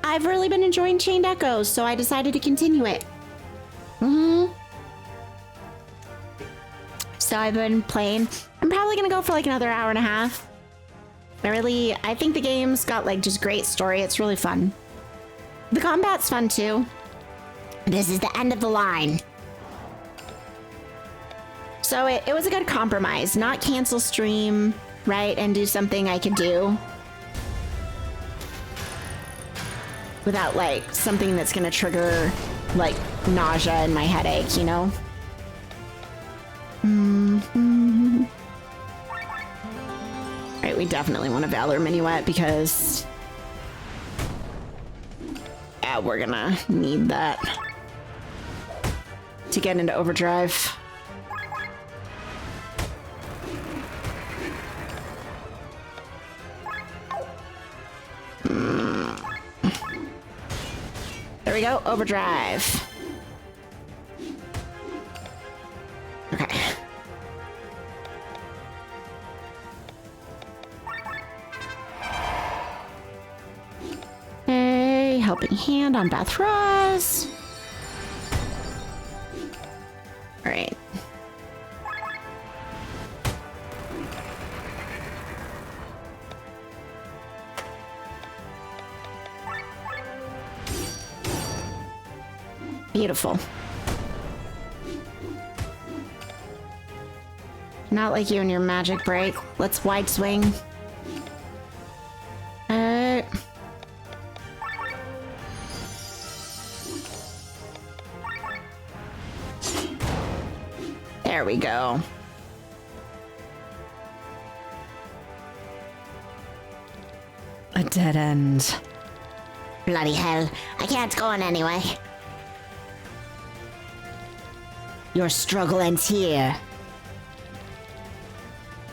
Speaker 3: I've really been enjoying Chained Echoes, so I decided to continue it. So I've been playing. I'm probably gonna go for like another hour and a half. I think the game's got like just great story. It's really fun. The combat's fun too.
Speaker 13: This is the end of the line.
Speaker 3: So it was a good compromise. Not cancel stream, right, and do something I could do without like something that's gonna trigger like nausea and my headache, you know? Right, we definitely want a Valor Minuet because yeah, we're gonna need that to get into overdrive. There we go, overdrive. Okay. Okay, helping hand on Bathraz. All right. Beautiful. Not like you and your magic break. Let's wide swing. There we go. A dead end.
Speaker 13: Bloody hell. I can't go on anyway. Your struggle ends here.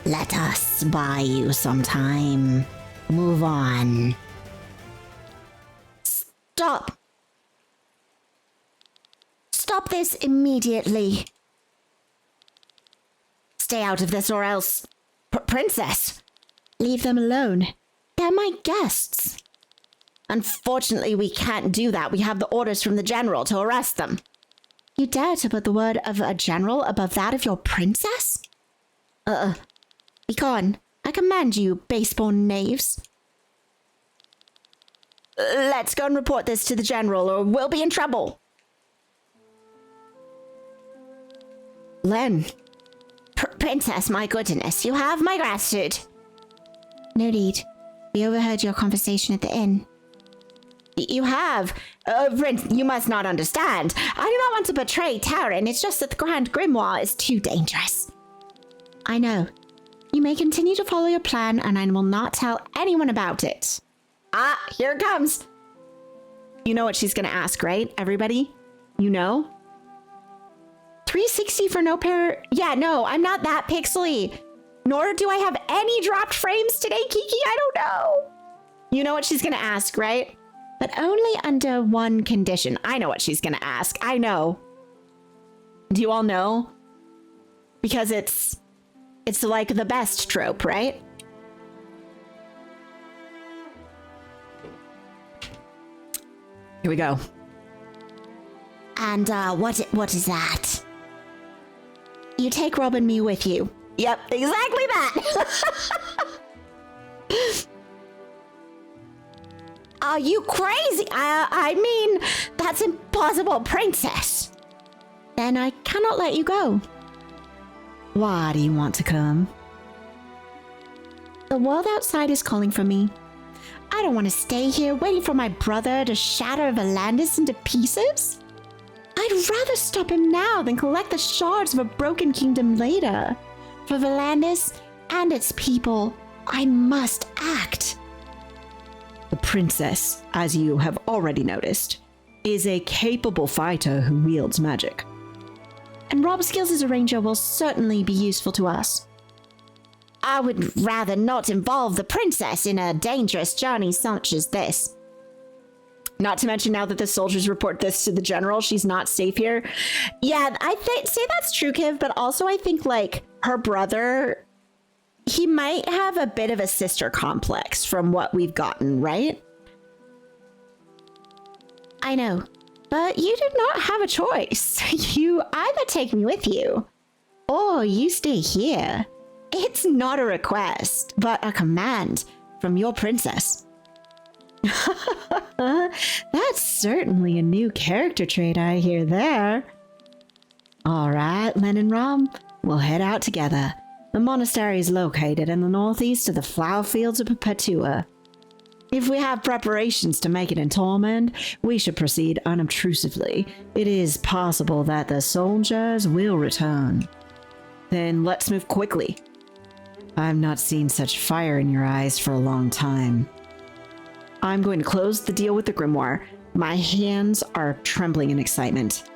Speaker 13: Let us buy you some time. Move on. Stop. Stop this immediately. Stay out of this or else... Princess!
Speaker 3: Leave them alone. They're my guests. Unfortunately, we can't do that. We have the orders from the general to arrest them. You dare to put the word of a general above that of your princess? Be gone. I command you, base-born knaves. Let's go and report this to the general, or we'll be in trouble. Lenne.
Speaker 13: Princess, my goodness, you have my gratitude.
Speaker 3: No need.
Speaker 13: We overheard your conversation at the inn.
Speaker 3: You have? Prince, you must not understand. I do not want to betray Terran. It's just that the Grand Grimoire is too dangerous.
Speaker 13: I know. You may continue to follow your plan, and I will not tell anyone about it.
Speaker 3: Ah, here it comes.
Speaker 12: You know what she's gonna ask, right? Everybody? You know?
Speaker 3: 360 for no pair. Yeah, no, I'm not that pixely. Nor do I have any dropped frames today, Kiki. I don't know. You know what she's gonna ask, right?
Speaker 13: But only under one condition.
Speaker 3: I know what she's gonna ask. I know. Do you all know? Because it's like the best trope, right?
Speaker 12: Here we go.
Speaker 13: And what is that? You take Rob and me with you.
Speaker 3: Yep, exactly that. Are you crazy? I mean, that's impossible, princess.
Speaker 13: Then I cannot let you go.
Speaker 12: Why do you want to come?
Speaker 13: The world outside is calling for me. I don't want to stay here waiting for my brother to shatter Valandis into pieces. I'd rather stop him now than collect the shards of a broken kingdom later. For Valandis and its people, I must act.
Speaker 12: The princess, as you have already noticed, is a capable fighter who wields magic.
Speaker 13: And Rob's skills as a ranger will certainly be useful to us.
Speaker 3: I would rather not involve the princess in a dangerous journey such as this.
Speaker 12: Not to mention now that the soldiers report this to the general, she's not safe here.
Speaker 3: Yeah, I say that's true, Kiv, but also I think like her brother, he might have a bit of a sister complex from what we've gotten, right?
Speaker 13: I know, but you did not have a choice. You either take me with you, or you stay here.
Speaker 3: It's not a request,
Speaker 13: but a command from your princess.
Speaker 12: That's certainly a new character trait I hear there. All right, Lenne and Rom, we'll head out together. The monastery is located in the northeast of the flower fields of Perpetua. If we have preparations to make it in Tormund, we should proceed unobtrusively. It is possible that the soldiers will return. Then let's move quickly. I've not seen such fire in your eyes for a long time. I'm going to close the deal with the Grimoire. My hands are trembling in excitement.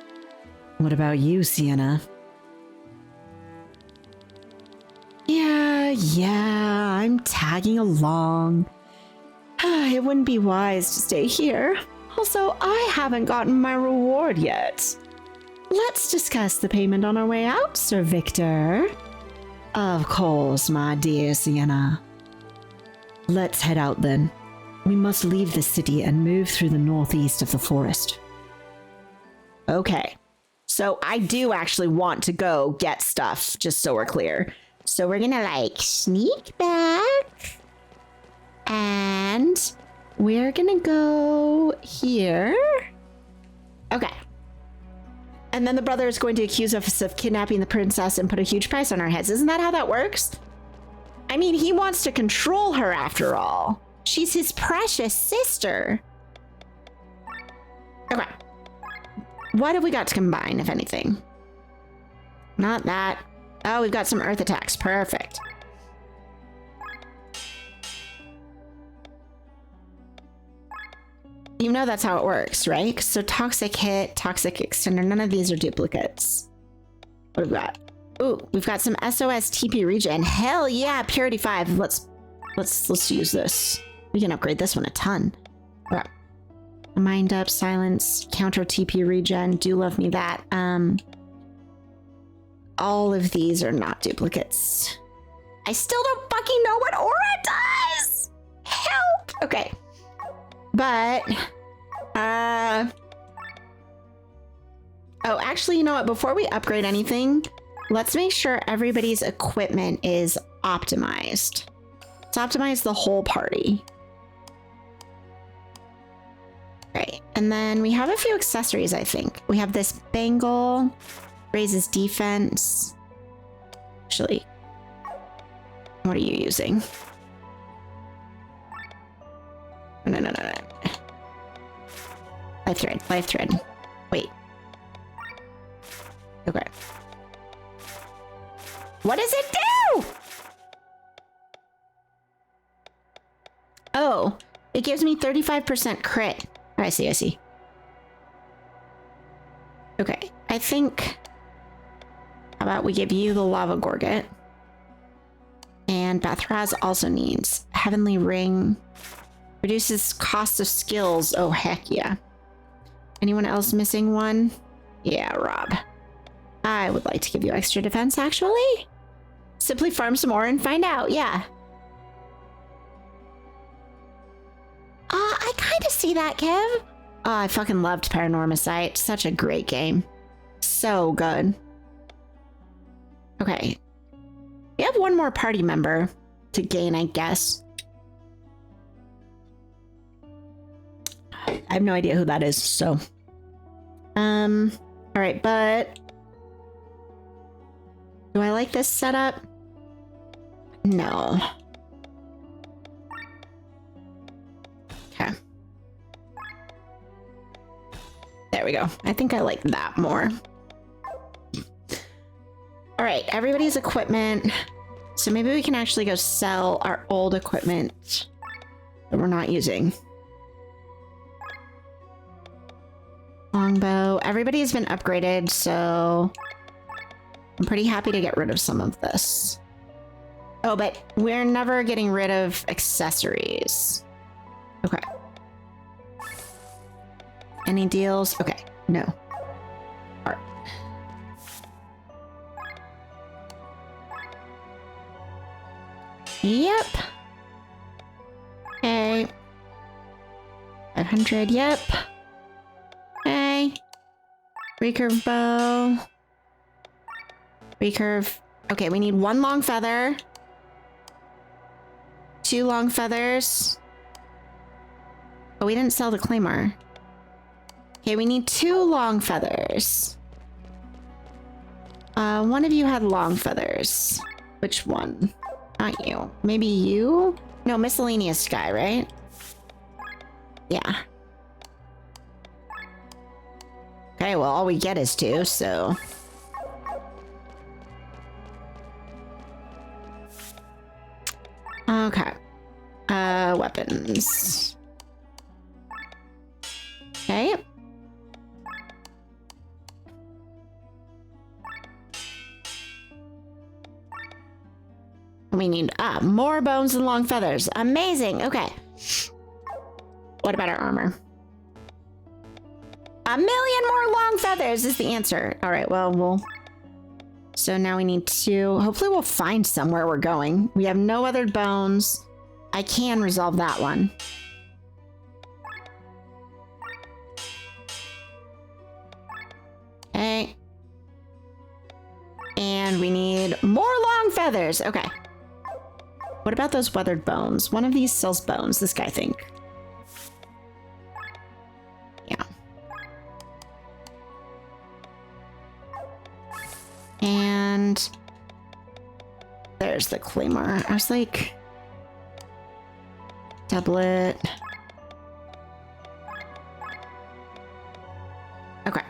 Speaker 12: What about you, Sienna? Yeah, I'm tagging along. It wouldn't be wise to stay here. Also, I haven't gotten my reward yet. Let's discuss the payment on our way out, Sir Victor. Of course, my dear Sienna. Let's head out then. We must leave the city and move through the northeast of the forest. Okay, so I do actually want to go get stuff, just so we're clear.
Speaker 13: So we're gonna like sneak back and we're gonna go here.
Speaker 3: Okay. And then the brother is going to accuse us of kidnapping the princess and put a huge price on our heads. Isn't that how that works? I mean, he wants to control her after all. She's his precious sister. Okay. What have we got to combine, if anything? Not that. Oh, we've got some earth attacks. Perfect. You know that's how it works, right? So toxic hit, toxic extender. None of these are duplicates. What have we got? Ooh, we've got some SOS TP regen. Hell yeah, Purity 5. Let's use this. We can upgrade this one a ton. Okay. Mind up, silence, counter TP regen. Do love me that. All of these are not duplicates. I still don't fucking know what aura does. Help. Okay. But, oh, actually, you know what? Before we upgrade anything, let's make sure everybody's equipment is optimized. Let's optimize the whole party. Right, and then we have a few accessories, I think. We have this bangle, raises defense. Actually, what are you using? No. Life thread. Wait. Okay. What does it do? Oh, it gives me 35% crit. I see. Okay, I think... How about we give you the Lava Gorget? And Bathraz also needs Heavenly Ring. Reduces cost of skills. Oh, heck yeah. Anyone else missing one? Yeah, Rob. I would like to give you extra defense, actually. Simply farm some more and find out, yeah. I kind of see that, Kev. Oh, I fucking loved Paranormasight. Such a great game. So good. Okay. We have one more party member to gain, I guess. I have no idea who that is, so. All right, but do I like this setup? No. Okay. There we go. I think I like that more. All right, everybody's equipment. So maybe we can actually go sell our old equipment that we're not using. Longbow. Everybody's been upgraded, so I'm pretty happy to get rid of some of this. Oh, but we're never getting rid of accessories. Okay. Any deals? Okay, no. All right. Yep. Okay. 500, yep. Okay. Recurve bow. Recurve. Okay, we need 1 long feather. 2 long feathers. Oh, we didn't sell the claymore. Okay, we need 2 long feathers. One of you had long feathers. Which one? Not you. Maybe you? No, miscellaneous guy, right? Yeah. Okay, well, all we get is 2, so... Okay. Weapons. Okay. We need more bones and long feathers. Amazing. Okay. What about our armor? 1 million more long feathers is the answer. All right, well, so now we need to, hopefully we'll find somewhere we're going. We have no other bones. I can resolve that one. Okay. And we need more long feathers. Okay. What about those weathered bones? One of these sells bones, this guy, I think. Yeah. And there's the claymore. I was like, doublet. Okay.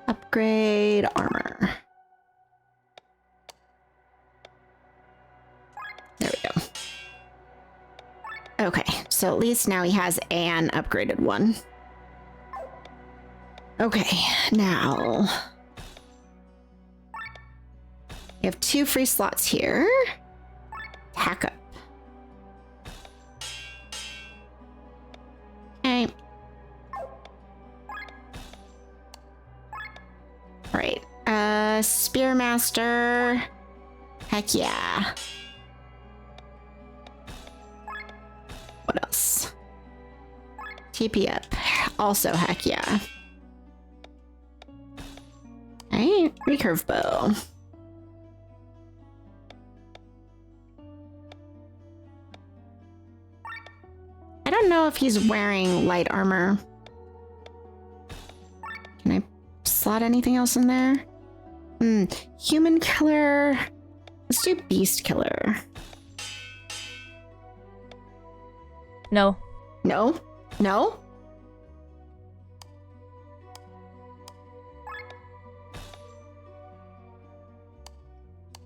Speaker 3: Upgrade armor. There we go. Okay, so at least now he has an upgraded one. Okay, now we have 2 free slots here. Hack up. Okay. All right. Spearmaster. Heck yeah. What else? TP up. Also heck yeah. Alright, recurve bow. I don't know if he's wearing light armor. Can I slot anything else in there? Human killer. Let's do Beast Killer.
Speaker 6: No.
Speaker 3: No? No?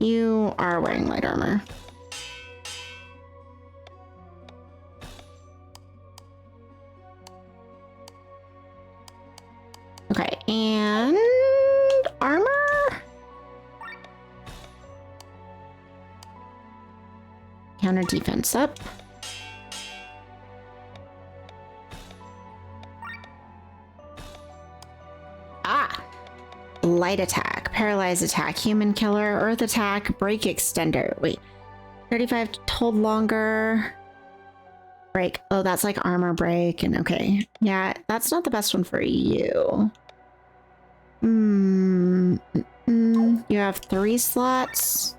Speaker 3: You are wearing light armor. Okay, and armor? Counter defense up. Ah! Light attack, paralyze attack, human killer, earth attack, break extender. Wait, 35 hold longer. Break. Oh, that's like armor break. And okay. Yeah, that's not the best one for you. You have 3 slots.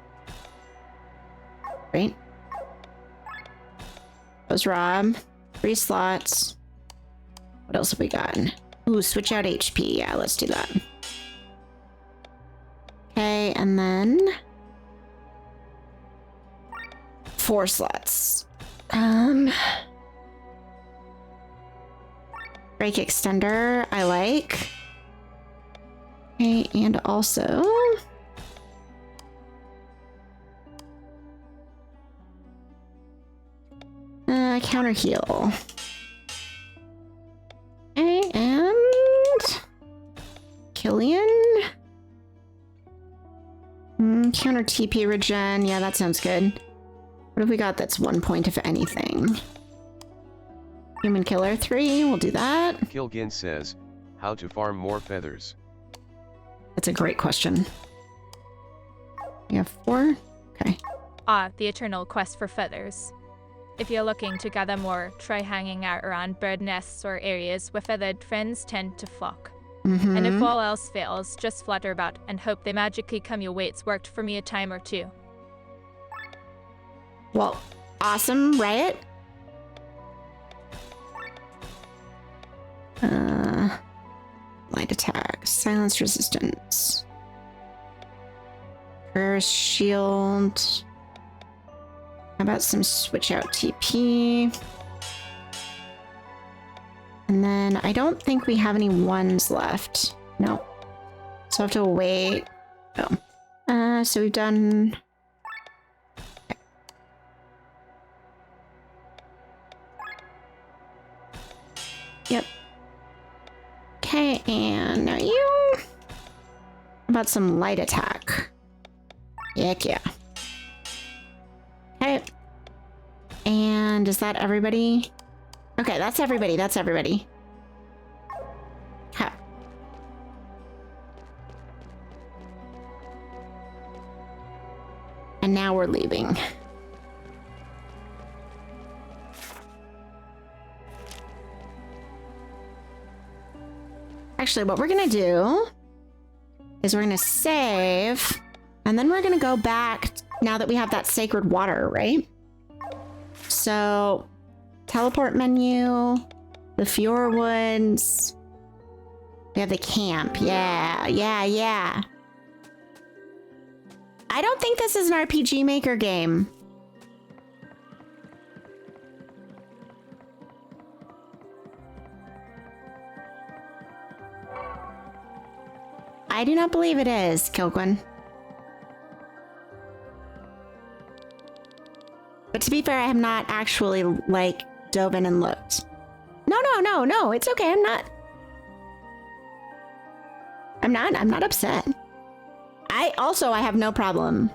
Speaker 3: Right? Those Rob. 3 slots. What else have we got? Ooh, switch out HP. Yeah, let's do that. Okay, and then 4 slots. Break extender, I like. Okay, and also counter heal. Okay, and Killian. Counter TP regen. Yeah, that sounds good. What have we got that's 1 point if anything? Human killer 3, we'll do that.
Speaker 5: Kilgin says, how to farm more feathers.
Speaker 3: That's a great question. You have 4? Okay.
Speaker 6: Ah, the eternal quest for feathers. If you're looking to gather more, try hanging out around bird nests or areas where feathered friends tend to flock. And if all else fails, just flutter about and hope they magically come your way. It's worked for me a time or 2.
Speaker 3: Well, awesome, right? Light attack, silence resistance, curse shield. How about some switch out TP? And then I don't think we have any 1s left. No. So I have to wait. Oh. So we've done. Yep. Okay, and now you. How about some light attack? Heck yeah. Okay. And is that everybody? Okay, that's everybody. That's everybody. Ha. And now we're leaving. Actually, what we're gonna do is we're gonna save, and then we're gonna go back now that we have that sacred water, right? So, teleport menu, the Fiorwoods, we have the camp. Yeah. I don't think this is an RPG Maker game. I do not believe it is, Kilquin. But to be fair, I have not actually, like, dove in and looked. No, it's okay, I'm not upset. I have no problem.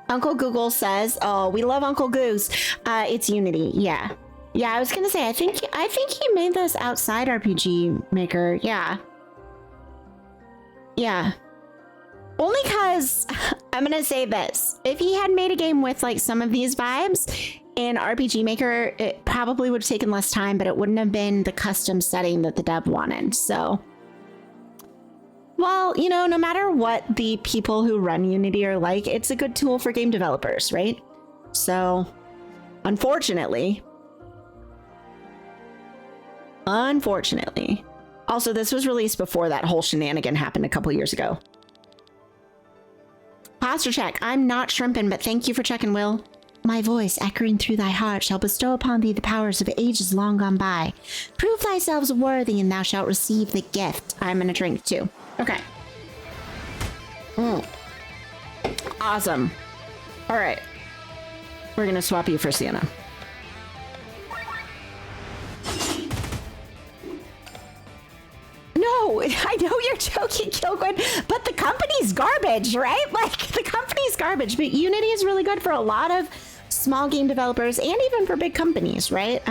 Speaker 3: Uncle Google says, oh, we love Uncle Goose. It's Unity, yeah. Yeah, I was gonna say, I think he made this outside RPG Maker, yeah. Yeah. Only because, I'm gonna say this, if he had made a game with like some of these vibes in RPG Maker, it probably would have taken less time, but it wouldn't have been the custom setting that the dev wanted, so. Well, you know, no matter what the people who run Unity are like, it's a good tool for game developers, right? So, unfortunately. Also, this was released before that whole shenanigan happened a couple years ago.
Speaker 13: Posture check. I'm not shrimping, but thank you for checking, Will. My voice, echoing through thy heart, shall bestow upon thee the powers of ages long gone by. Prove thyself worthy, and thou shalt receive the gift. I'm gonna drink too. Okay. Awesome. All right. We're gonna swap you for Sienna. No, I know you're joking, Kilgren, but the company's garbage, right? Like, the company's garbage, but Unity is really good for a lot of small game developers and even for big companies, right?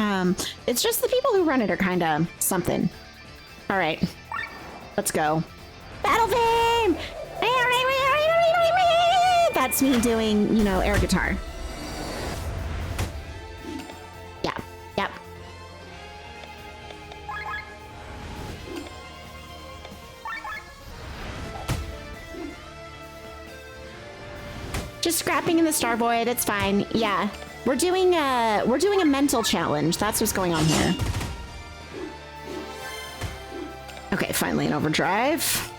Speaker 13: It's just the people who run it are kind of something. All right, let's go. Battle theme! That's me doing, you know, air guitar. Yeah, yep. Just scrapping in the Star Void, it's fine. Yeah, we're doing a mental challenge. That's what's going on here. Okay, finally an overdrive.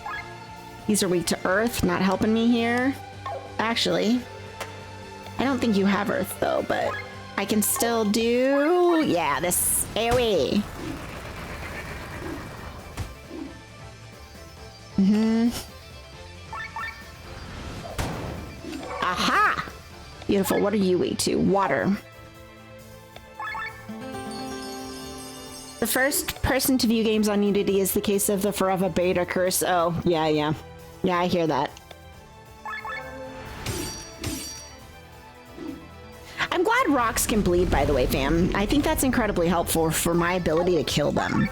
Speaker 13: These are weak to Earth, not helping me here. Actually, I don't think you have Earth though, but I can still do, yeah, this AoE. Aha! Beautiful. What are you weak to? Water. The first person to view games on Unity is the case of the Forever Beta curse. Oh, yeah. Yeah, I hear that. I'm glad rocks can bleed, by the way, fam. I think that's incredibly helpful for my ability to kill them.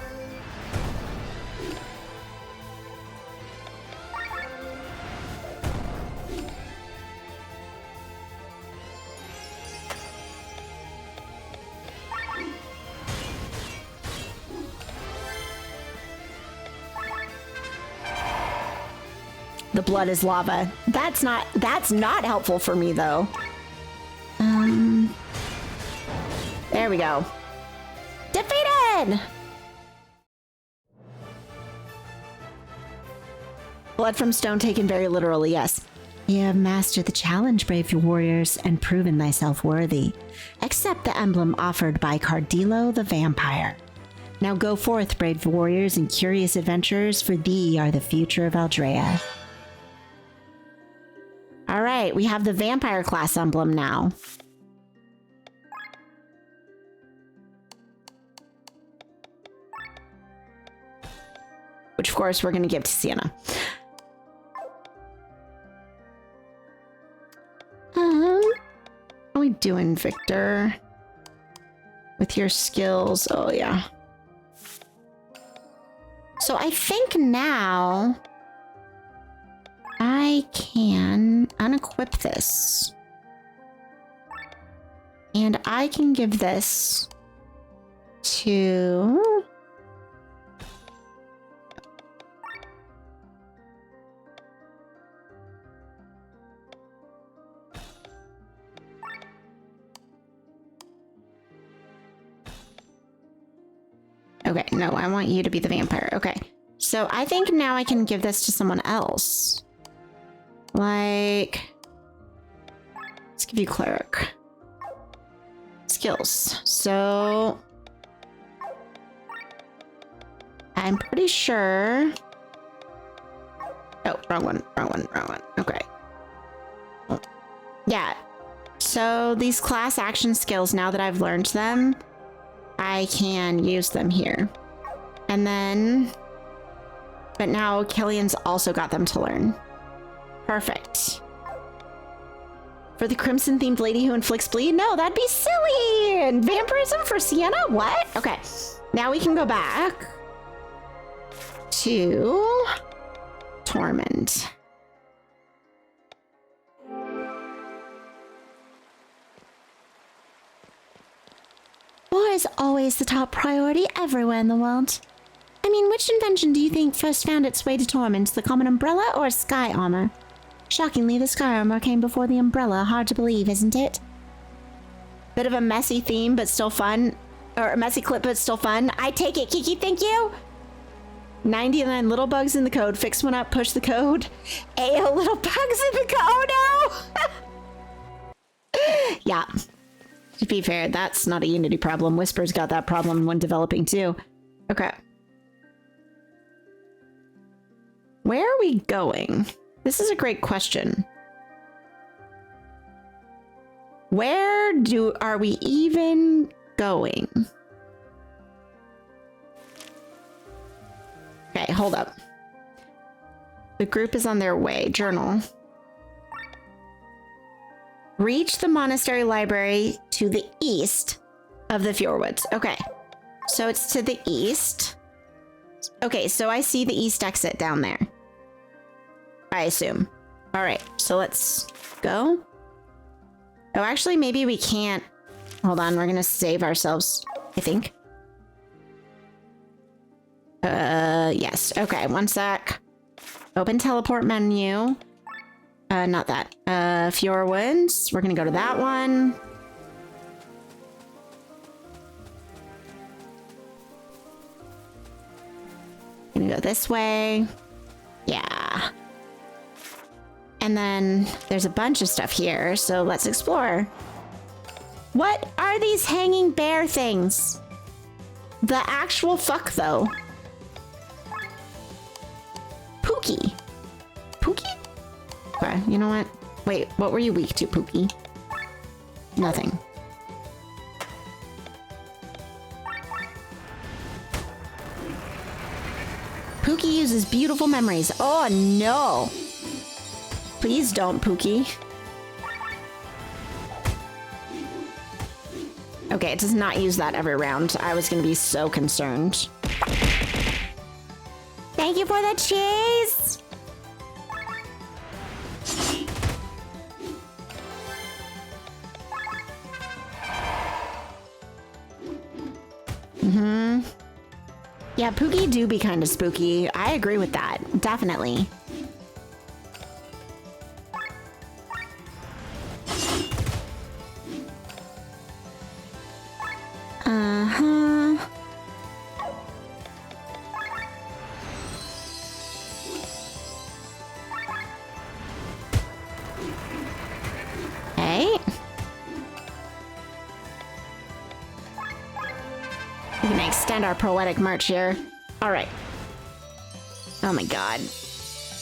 Speaker 13: The blood is lava. That's not helpful for me though. There we go. Defeated! Blood from stone taken very literally, yes. You have mastered the challenge, brave warriors, and proven thyself worthy. Accept the emblem offered by Cardillo the vampire. Now go forth, brave warriors and curious adventurers, for thee are the future of Aldrea. All right, we have the vampire class emblem now. Which, of course, we're going to give to Sienna. How are we doing, Victor? With your skills? Oh, yeah. So I think now I can unequip this. And I can give this to... Okay, no, I want you to be the vampire. Okay, so I think now I can give this to someone else. Like, let's give you cleric. Skills. So, I'm pretty sure... Oh, wrong one. Okay. Oh. Yeah. So these class action skills, now that I've learned them, I can use them here. And then... But now Killian's also got them to learn. Perfect. For the crimson-themed lady who inflicts bleed? No, that'd be silly! And vampirism for Sienna? What? Okay. Now we can go back to Tormund. War is always the top priority everywhere in the world. I mean, which invention do you think first found its way to Tormund? The common umbrella or sky armor? Shockingly, the sky armor came before the umbrella. Hard to believe, isn't it? Bit of a messy theme, but still fun. Or a messy clip, but still fun. I take it, Kiki, thank you!
Speaker 3: 99 little bugs in the code. Fix one up, push the code. AO little bugs in the code. Oh no! Yeah. To be fair, that's not a Unity problem. Whisper's got that problem when developing too. Okay. Where are we going? This is a great question. Where are we even going? Okay, hold up. The group is on their way. Journal. Reach the monastery library to the east of the Fiorwoods. Okay, so it's to the east. Okay, so I see the east exit down there. I assume. All right, so let's go. Oh, actually, maybe we can't. Hold on, we're gonna save ourselves, I think. Yes. Okay, one sec. Open teleport menu. Not that. Fiorwoods. We're gonna go to that one. Gonna go this way. Yeah. And then there's a bunch of stuff here, so let's explore. What are these hanging bear things? The actual fuck, though. Pookie. Pookie? Okay, you know what? Wait, what were you weak to, Pookie? Nothing. Pookie uses beautiful memories. Oh, no. Please don't, Pookie. Okay, it does not use that every round. I was gonna be so concerned. Thank you for the cheese! Mm-hmm. Yeah, Pookie do be kind of spooky. I agree with that. Definitely. Uh-huh. Hey. We're gonna extend our poetic march here. All right. Oh my god.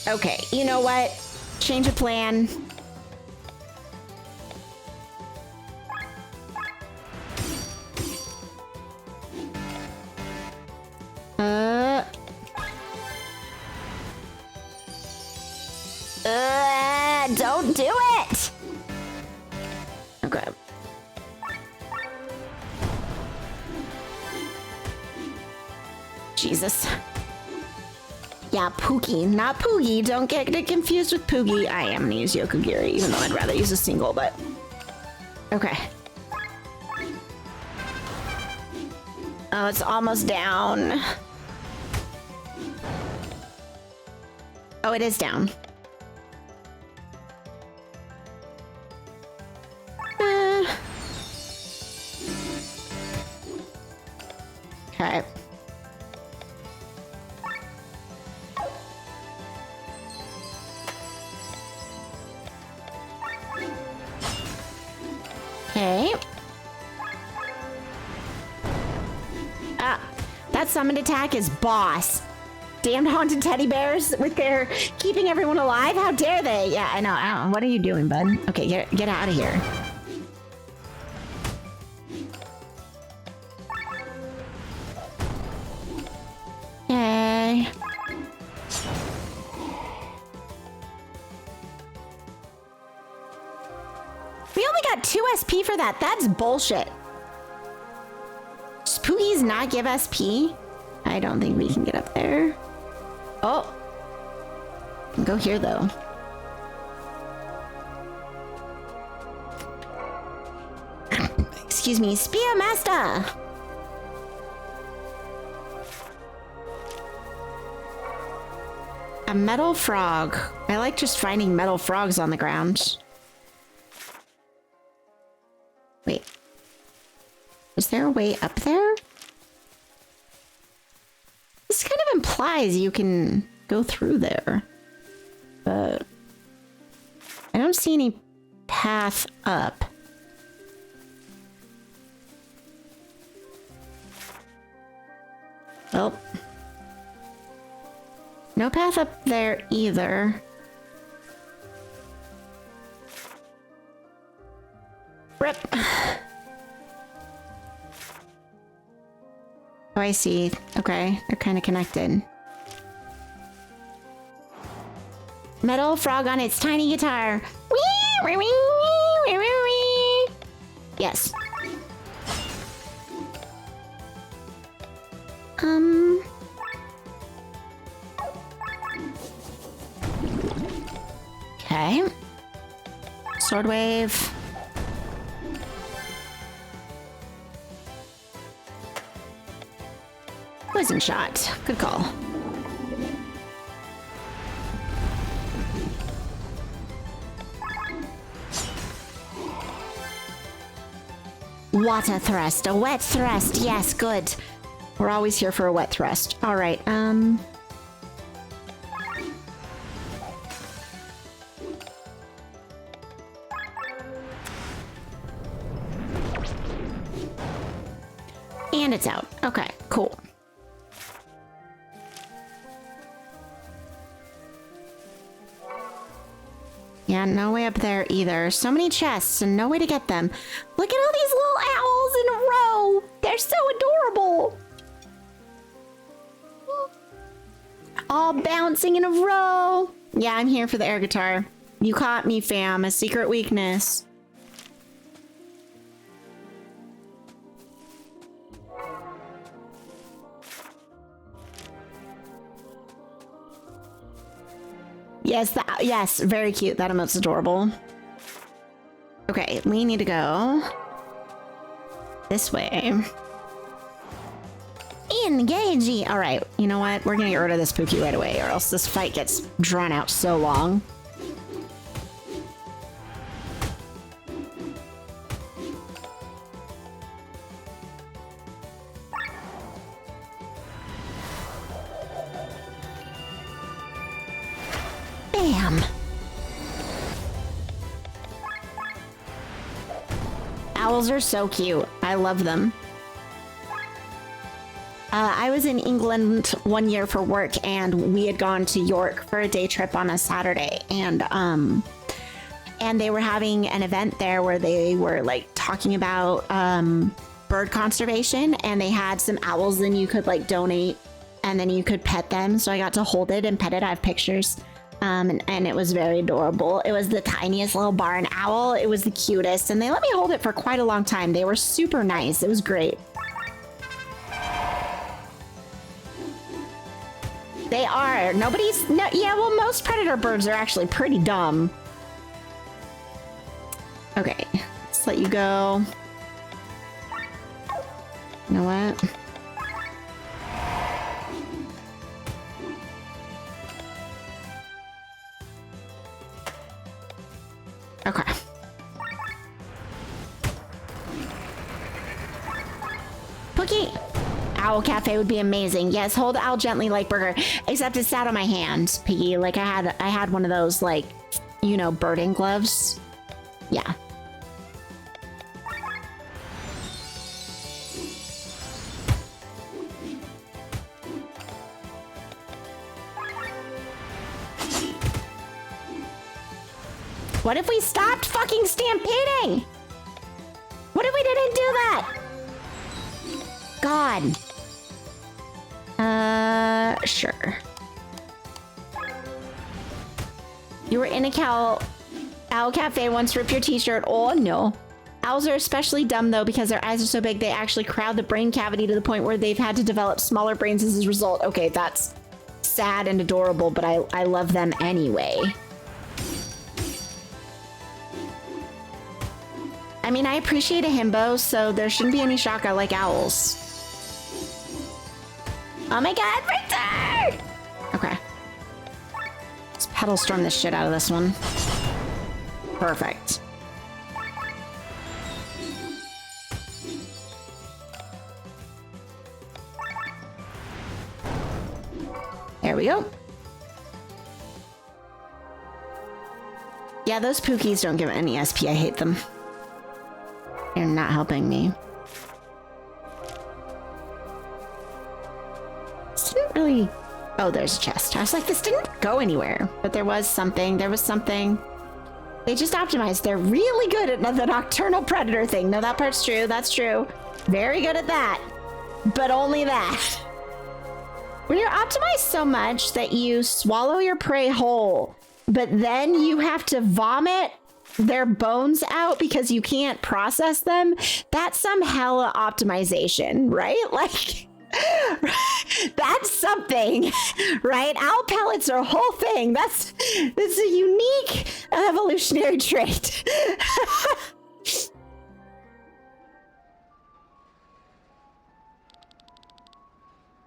Speaker 3: Okay, you know what? Change of plan. Don't do it! Okay. Jesus. Yeah, Pookie, not Poogie. Don't get it confused with Poogie. I am gonna use Yokogiri, even though I'd rather use a single, but... Okay. Oh, it's almost down. Oh, it is down. Okay. Okay. Ah, that summoned attack is boss. Damned haunted teddy bears with their keeping everyone alive. How dare they? Yeah, I know. What are you doing, bud? Okay, get out of here. Okay. We only got 2 SP for that. That's bullshit. Does Poogie's not give SP? I don't think we can get up there. Oh. Go here, though. Excuse me. Spear Master! A metal frog. I like just finding metal frogs on the ground. Wait. Is there a way up there? This kind of implies implies you can go through there. But I don't see any path up. Well, no path up there either. Rip. Oh, I see. Okay, they're kind of connected. Metal frog on its tiny guitar. Yes. Okay. Sword wave. Poison shot. Good call. Water thrust. A wet thrust. Yes, good. We're always here for a wet thrust. All right. And it's out. Okay, cool. Yeah, no way up there either. So many chests and no way to get them. Look at all these little owls in a row. They're so adorable. All bouncing in a row. Yeah, I'm here for the air guitar. You caught me, fam. A secret weakness. Yes, yes, very cute. That emote's adorable. Okay, we need to go this way. Engaging. All right, you know what? We're gonna get rid of this Pookie right away, or else this fight gets drawn out so long. Bam! Owls are so cute. I love them. I was in England one year for work, and we had gone to York for a day trip on a Saturday, and they were having an event there where they were like talking about bird conservation, and they had some owls and you could like donate and then you could pet them. So I got to hold it and pet it. I have pictures. And it was very adorable. It was the tiniest little barn owl. It was the cutest, and they let me hold it for quite a long time. They were super nice. It was great. They are. Yeah, well, most predator birds are actually pretty dumb. Okay, let's let you go. You know what? Okay. Pookie! Owl Cafe would be amazing. Yes, hold owl gently like burger. Except it sat on my hand, Piggy. Like I had one of those, like, you know, birding gloves. Yeah. What if we stopped fucking stampeding? What if we didn't do that? God. Sure. You were in a owl cafe once, rip your t-shirt. Oh no. Owls are especially dumb though because their eyes are so big they actually crowd the brain cavity to the point where they've had to develop smaller brains as a result. Okay, that's sad and adorable, but I love them anyway. I mean, I appreciate a himbo, so there shouldn't be any shock. I like owls. Oh my god, Victor! Okay. Let's pedal storm the shit out of this one. Perfect. There we go. Yeah, those Pookies don't give any SP. I hate them. They're not helping me. This didn't really... Oh, there's a chest. I was like, this didn't go anywhere. But there was something. There was something. They just optimized. They're really good at the nocturnal predator thing. No, that part's true. That's true. Very good at that. But only that. When you're optimized so much that you swallow your prey whole, but then you have to vomit their bones out because you can't process them, that's some hella optimization, right? Like, that's something, right? Owl pellets are a whole thing. That's a unique evolutionary trait.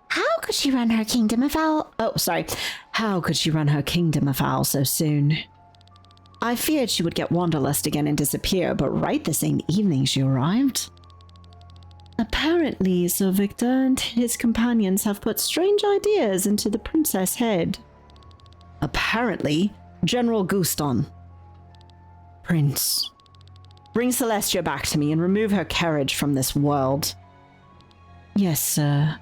Speaker 13: How could she run her kingdom afoul?
Speaker 12: Oh, sorry. How could she run her kingdom afoul so soon? I feared she would get wanderlust again and disappear, but right the same evening she arrived. Apparently, Sir Victor and his companions have put strange ideas into the princess' head. Apparently, General Guston. Prince, bring Celestia back to me and remove her carriage from this world. Yes, sir.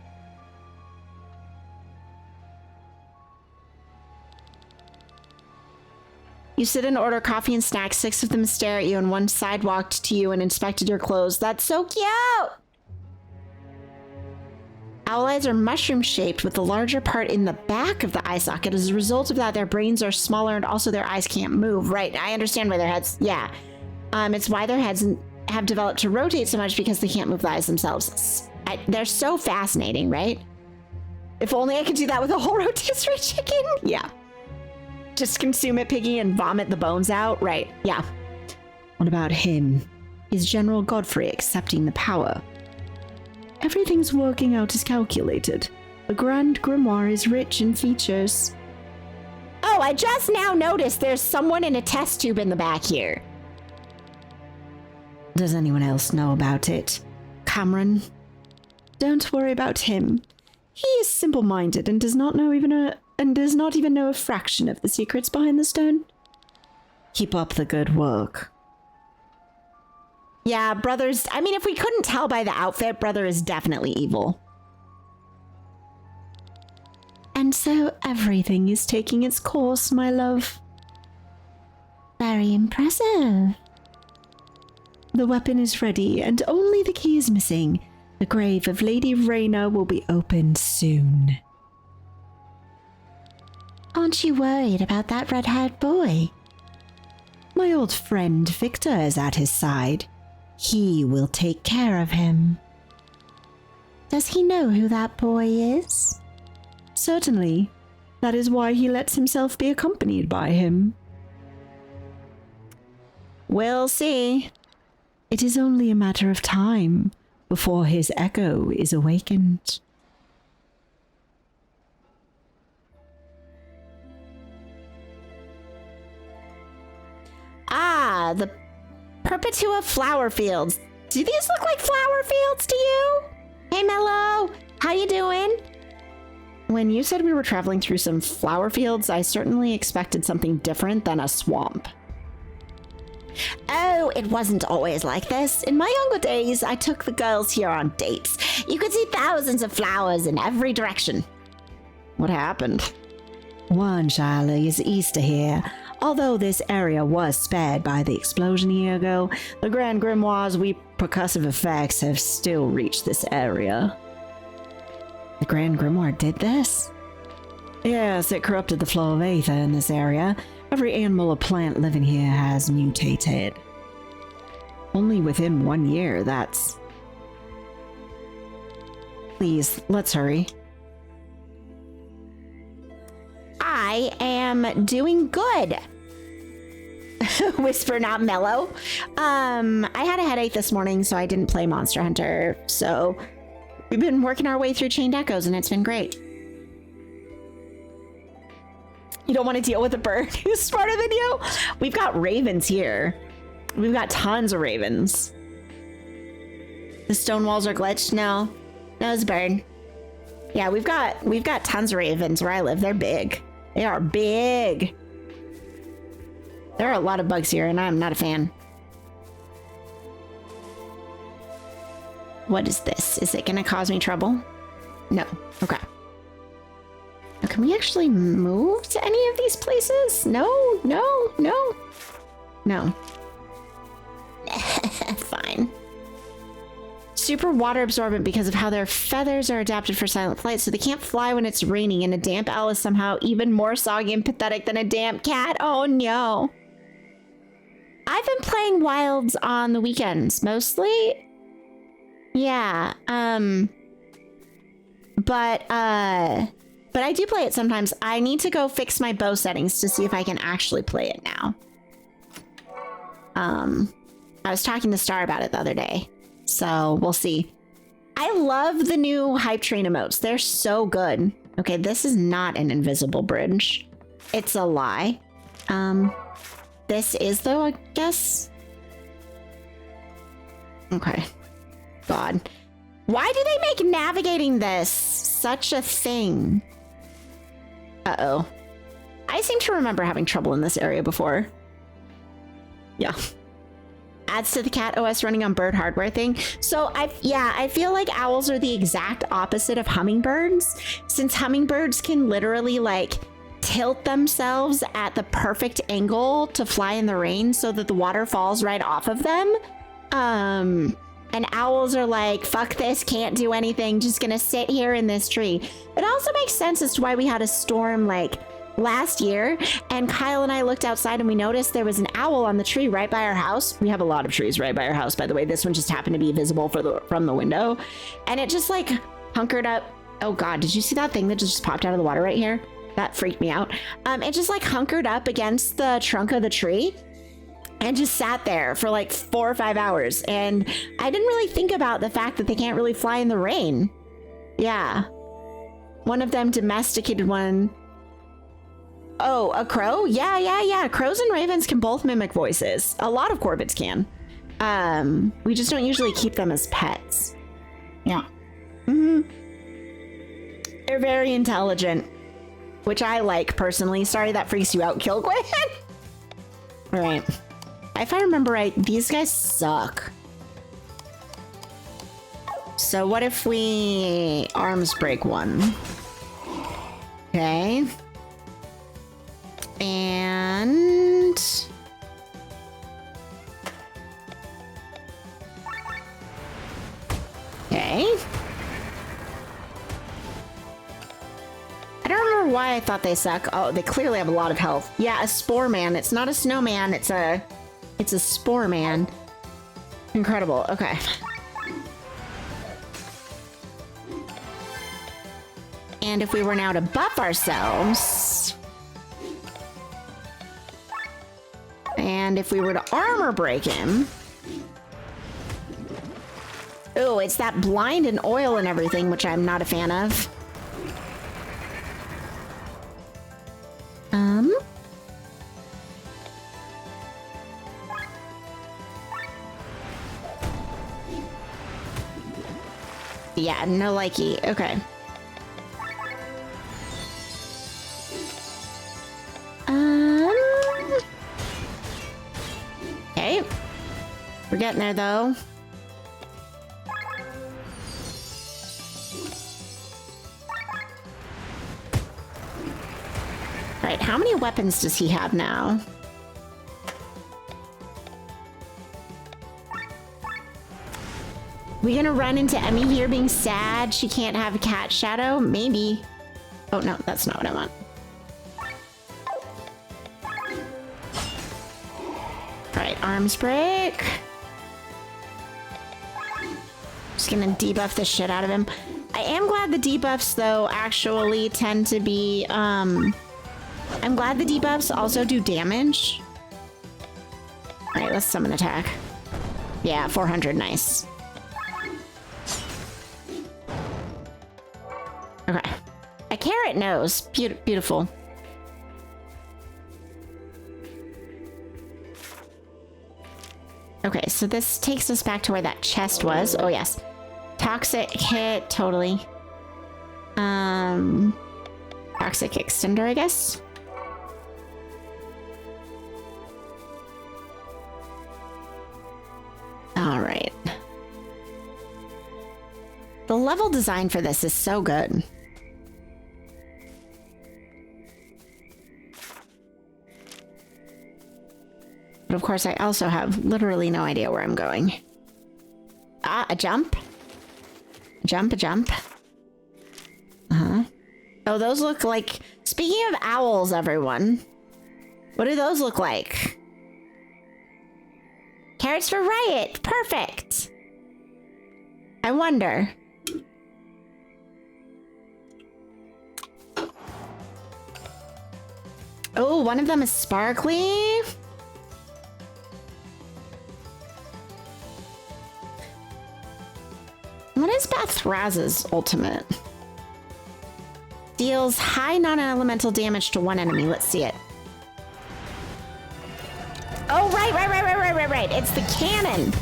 Speaker 3: You sit and order coffee and snacks. 6 of them stare at you, and one side walked to you and inspected your clothes. That's so cute! Owl eyes are mushroom-shaped with the larger part in the back of the eye socket. As a result of that, their brains are smaller and also their eyes can't move. Right, I understand why their heads... Yeah. It's why their heads have developed to rotate so much because they can't move the eyes themselves. They're so fascinating, right? If only I could do that with a whole rotisserie chicken. Yeah. Just consume it, Piggy, and vomit the bones out? Right, yeah.
Speaker 12: What about him? Is General Godfrey accepting the power? Everything's working out as calculated. The Grand Grimoire is rich in features.
Speaker 3: Oh, I just now noticed there's someone in a test tube in the back here.
Speaker 12: Does anyone else know about it? Cameron? Don't worry about him. He is simple-minded and does not even know a fraction of the secrets behind the stone. Keep up the good work.
Speaker 3: Yeah, Brother's... I mean, if we couldn't tell by the outfit, Brother is definitely evil.
Speaker 13: And so everything is taking its course, my love. Very impressive.
Speaker 12: The weapon is ready, and only the key is missing. The grave of Lady Rayna will be opened soon.
Speaker 13: Aren't you worried about that red-haired boy?
Speaker 12: My old friend Victor is at his side. He will take care of him.
Speaker 13: Does he know who that boy is?
Speaker 12: Certainly. That is why he lets himself be accompanied by him.
Speaker 3: We'll see.
Speaker 12: It is only a matter of time before his echo is awakened.
Speaker 3: Ah, the Perpetua flower fields. Do these look like flower fields to you? Hey, Mello, how you doing? When you said we were traveling through some flower fields, I certainly expected something different than a swamp. Oh, it wasn't always like this. In my younger days, I took the girls here on dates. You could see thousands of flowers in every direction. What happened?
Speaker 12: One child is Easter here. Although this area was spared by the explosion a year ago, the Grand Grimoire's percussive effects have still reached this area. The Grand Grimoire did this? Yes, it corrupted the flow of aether in this area. Every animal or plant living here has mutated. Only within 1 year, that's... Please, let's hurry.
Speaker 3: I am doing good. Whisper, not mellow. I had a headache this morning, so I didn't play Monster Hunter. So we've been working our way through Chained Echoes, and it's been great. You don't want to deal with a bird who's smarter than you? We've got ravens here. We've got tons of ravens. The stone walls are glitched? No. No, it's a bird. Yeah, we've got tons of ravens where I live. They're big. They are big. There are a lot of bugs here, and I'm not a fan. What is this? Is it gonna cause me trouble? No. Okay. Now, can we actually move to any of these places? No, no, no. No. Fine. Super water absorbent because of how their feathers are adapted for silent flight, so they can't fly when it's raining, and a damp owl is somehow even more soggy and pathetic than a damp cat. Oh no. I've been playing Wilds on the weekends, mostly. Yeah, but I do play it sometimes. I need to go fix my bow settings to see if I can actually play it now. I was talking to Star about it the other day, so we'll see. I love the new hype train emotes. They're so good. Okay, this is not an invisible bridge. It's a lie. This is though, I guess. Okay. God. Why do they make navigating this such a thing? Uh-oh. I seem to remember having trouble in this area before. Yeah. Adds to the cat OS running on bird hardware thing. So I feel like owls are the exact opposite of hummingbirds, since hummingbirds can literally like tilt themselves at the perfect angle to fly in the rain so that the water falls right off of them. And owls are like, fuck this, can't do anything, just gonna sit here in this tree. It also makes sense as to why we had a storm like last year, and Kyle and I looked outside and we noticed there was an owl on the tree right by our house. We have a lot of trees right by our house, by the way. This one just happened to be visible from the window. And it just like hunkered up. Oh God, did you see that thing that just popped out of the water right here? That freaked me out. It just like hunkered up against the trunk of the tree and just sat there for like 4 or 5 hours. And I didn't really think about the fact that they can't really fly in the rain. Yeah. One of them domesticated one. Oh, a crow? Yeah. Crows and ravens can both mimic voices. A lot of corvids can. We just don't usually keep them as pets. Yeah. They're very intelligent, which I like personally. Sorry that freaks you out, Kilquin. All right. If I remember right, these guys suck. So what if we arms break one? Okay. And okay. I don't remember why I thought they suck. Oh, they clearly have a lot of health. Yeah, a spore man. It's not a snowman. It's a spore man. Incredible. Okay. And if we were now to buff ourselves, and if we were to armor break him, oh, it's that blind and oil and everything, which I'm not a fan of. Yeah, no likey. Okay. Okay. We're getting there though. Right, how many weapons does he have now? We gonna run into Emmy here being sad she can't have a cat shadow? Maybe. Oh no, that's not what I want. Right, arms break. Just gonna debuff the shit out of him. I am glad the debuffs though actually tend to be, I'm glad the debuffs also do damage. Alright, let's summon attack. Yeah, 400, nice. Okay. A carrot nose. Beautiful. Okay, so this takes us back to where that chest was. Oh, yes. Toxic hit, totally. Toxic extender, I guess. All right. The level design for this is so good. But of course, I also have literally no idea where I'm going. Ah, a jump. A jump. Uh-huh. Oh, those look like... Speaking of owls, everyone. What do those look like? Carrots for Riot. Perfect. I wonder. Oh, one of them is sparkly. What is Bathraz's ultimate? Deals high non-elemental damage to one enemy. Let's see it. Oh, right. It's the cannon.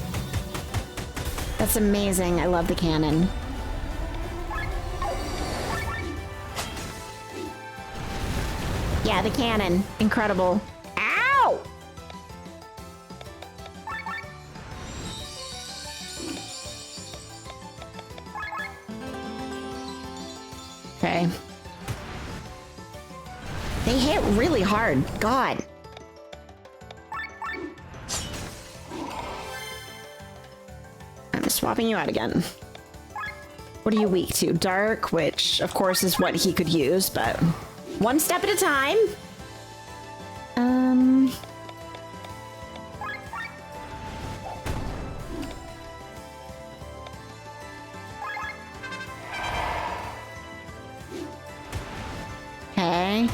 Speaker 3: That's amazing. I love the cannon. Yeah, the cannon. Incredible. Ow! Okay. They hit really hard. God. I'm swapping you out again. What are you weak to? Dark, which of course is what he could use, but one step at a time. Okay.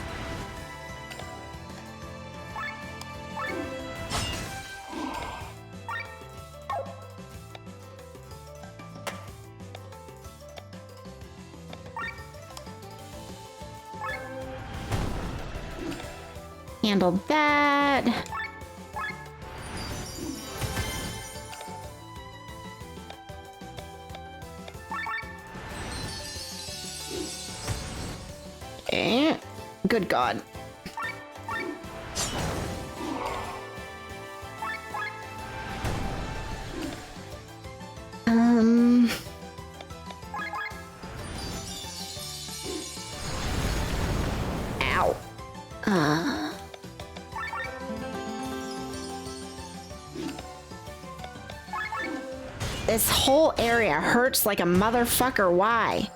Speaker 3: Handled that. Okay. Good God. Ow. This whole area hurts like a motherfucker. Why?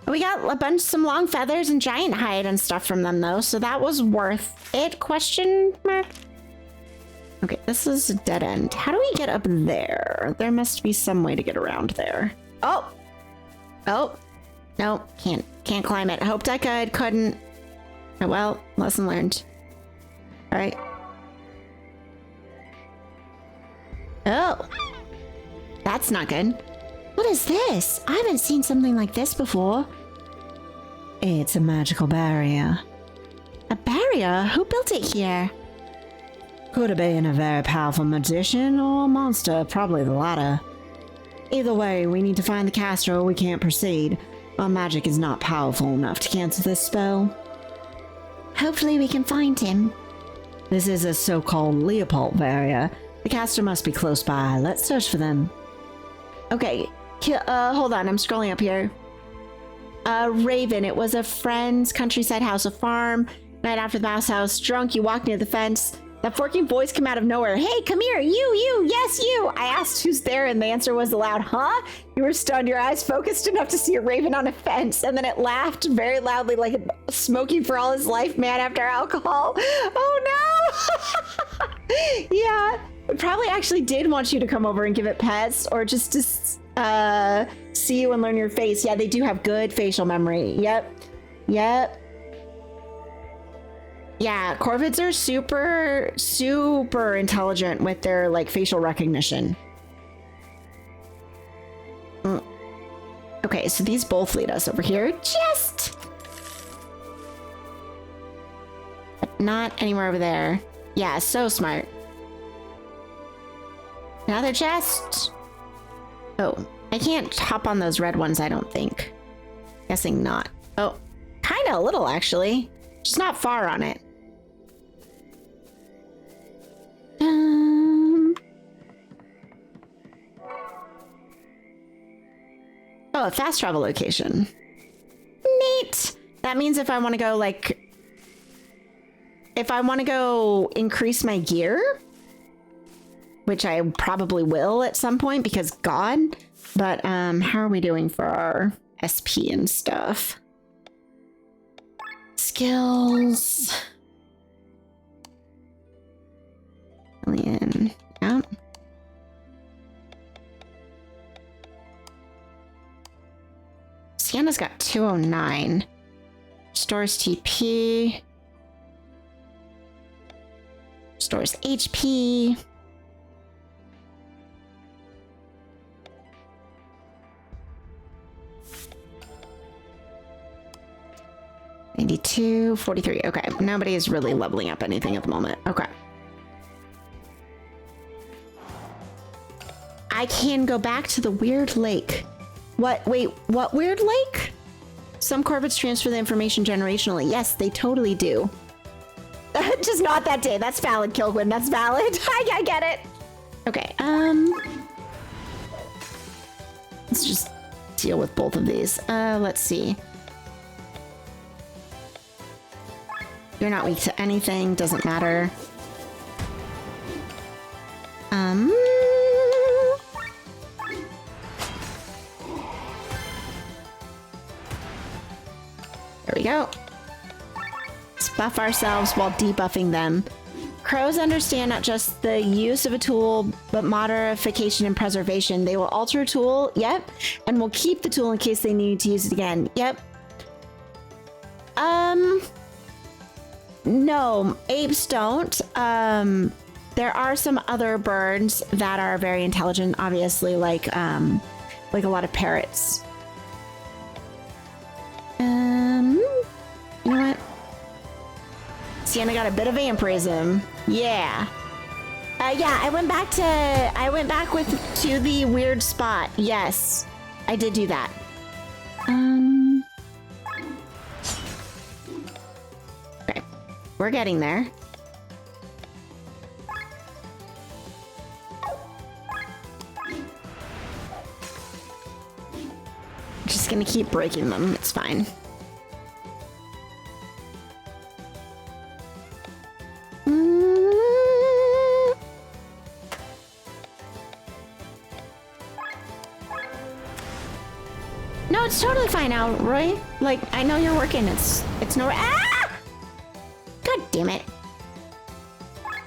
Speaker 3: We got some long feathers and giant hide and stuff from them though, so that was worth it, question mark? Okay, this is a dead end. How do we get up there? There must be some way to get around there. Oh! Oh! No, can't climb it. Hoped I could, couldn't. Oh, well, lesson learned. Alright. Oh! That's not good.
Speaker 13: What is this? I haven't seen something like this before.
Speaker 12: It's a magical barrier.
Speaker 13: A barrier? Who built it here?
Speaker 12: Could have been a very powerful magician or a monster, probably the latter. Either way, we need to find the caster or we can't proceed. Our magic is not powerful enough to cancel this spell.
Speaker 13: Hopefully we can find him.
Speaker 12: This is a so-called Leopold barrier. The caster must be close by. Let's search for them.
Speaker 3: Okay, hold on, I'm scrolling up here. Raven, it was a friend's countryside house, a farm. Night after the mouse house, drunk, you walked near the fence. That forking voice came out of nowhere. Hey, come here, you, yes, you. I asked who's there, and the answer was aloud, huh? You were stunned, your eyes focused enough to see a raven on a fence, and then it laughed very loudly like a smoking for all his life man after alcohol. Oh no! Yeah, it probably actually did want you to come over and give it pets, or just See you and learn your face. Yeah, they do have good facial memory. Yep. Yeah, corvids are super intelligent with their like facial recognition. Okay, so these both lead us over here. But not anywhere over there. Yeah, so smart. Another chest. Oh, I can't hop on those red ones, I don't think. Guessing not. Oh, kind of a little actually. Just not far on it. Oh, a fast travel location. Neat. That means if I want to go like... If I want to go increase my gear, which I probably will at some point because God, but how are we doing for our SP and stuff? Skills. Million. Yeah. Sienna's got 209. Stores TP. Stores HP. $92, 43. Okay, nobody is really leveling up anything at the moment. Okay. I can go back to the weird lake. What? Wait, what weird lake? Some corvids transfer the information generationally. Yes, they totally do. Just not that day. That's valid, Kilgwin. That's valid. I get it. Okay, let's just deal with both of these. Let's see. You're not weak to anything. Doesn't matter. There we go. Let's buff ourselves while debuffing them. Crows understand not just the use of a tool, but modification and preservation. They will alter a tool, yep, and will keep the tool in case they need to use it again, yep. No, apes don't. There are some other birds that are very intelligent, obviously, like a lot of parrots. You know what? Sienna got a bit of vampirism. Yeah. Yeah, I went back to the weird spot. Yes, I did do that. Okay, we're getting there. Just gonna keep breaking them. It's fine. No, it's totally fine now, Roy. Like, I know you're working. It's no... Ah! God damn it.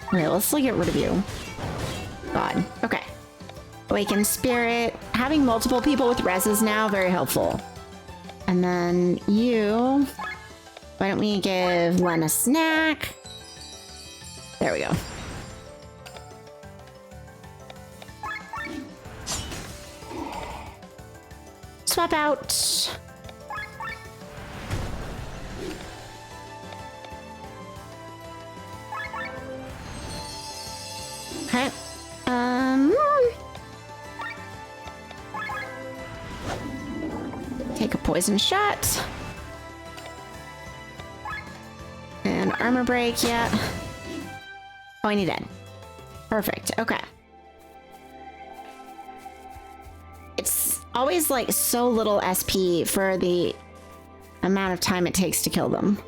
Speaker 3: Okay, let's still get rid of you. God. Okay. Awaken Spirit. Having multiple people with reses now, very helpful. And then you... Why don't we give Lenne a snack? There we go. Swap out. Okay. Take a poison shot. And armor break, yeah. Oh, I need it. Perfect, okay. It's always like so little SP for the amount of time it takes to kill them.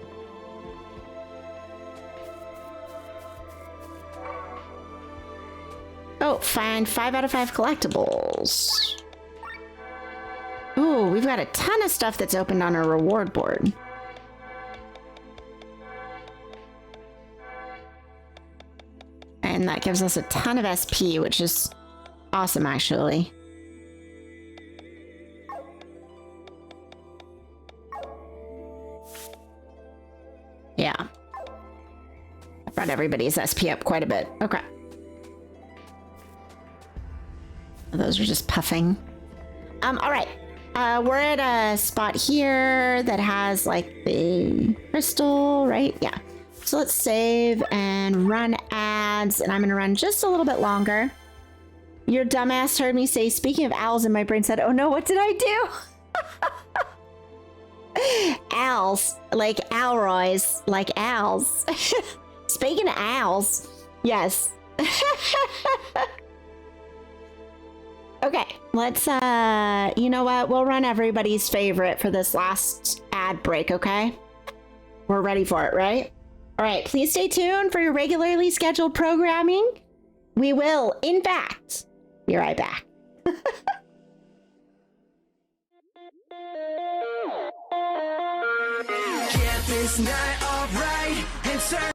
Speaker 3: Oh, find 5 out of 5 collectibles. Ooh, we've got a ton of stuff that's opened on our reward board. And that gives us a ton of SP, which is awesome, actually. yeah. I brought everybody's SP up quite a bit. Okay. Those are just puffing. All right. We're at a spot here that has like the crystal, right? Yeah. So let's save and run ads, and I'm gonna run just a little bit longer. Your dumbass heard me say, speaking of owls, and my brain said, oh no, what did I do? Owls, like Alroys, like owls. Speaking of owls, yes. Okay, let's, you know what? We'll run everybody's favorite for this last ad break, okay? We're ready for it, right? All right, please stay tuned for your regularly scheduled programming. We will, in fact, be right back.
Speaker 4: Get this night all right and turn.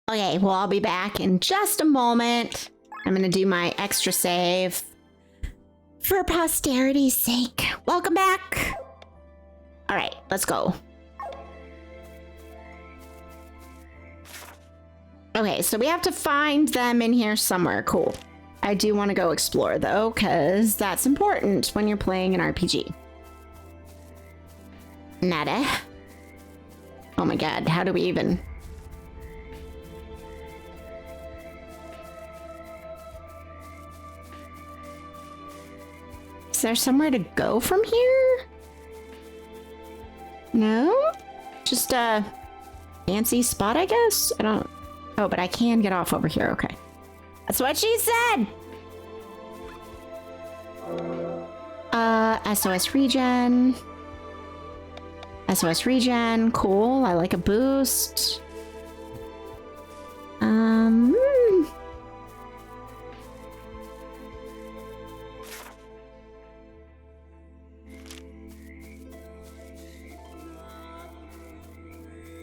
Speaker 3: Okay, well, I'll be back in just a moment. I'm gonna do my extra save for posterity's sake. Welcome back. All right, let's go. Okay, so we have to find them in here somewhere. Cool. I do want to go explore though, because that's important when you're playing an RPG. Nada. Oh my god, how do we even... Is there somewhere to go from here? No? Just a fancy spot, I guess? I don't... Oh, but I can get off over here. Okay. That's what she said! SOS regen. SOS regen. Cool. I like a boost.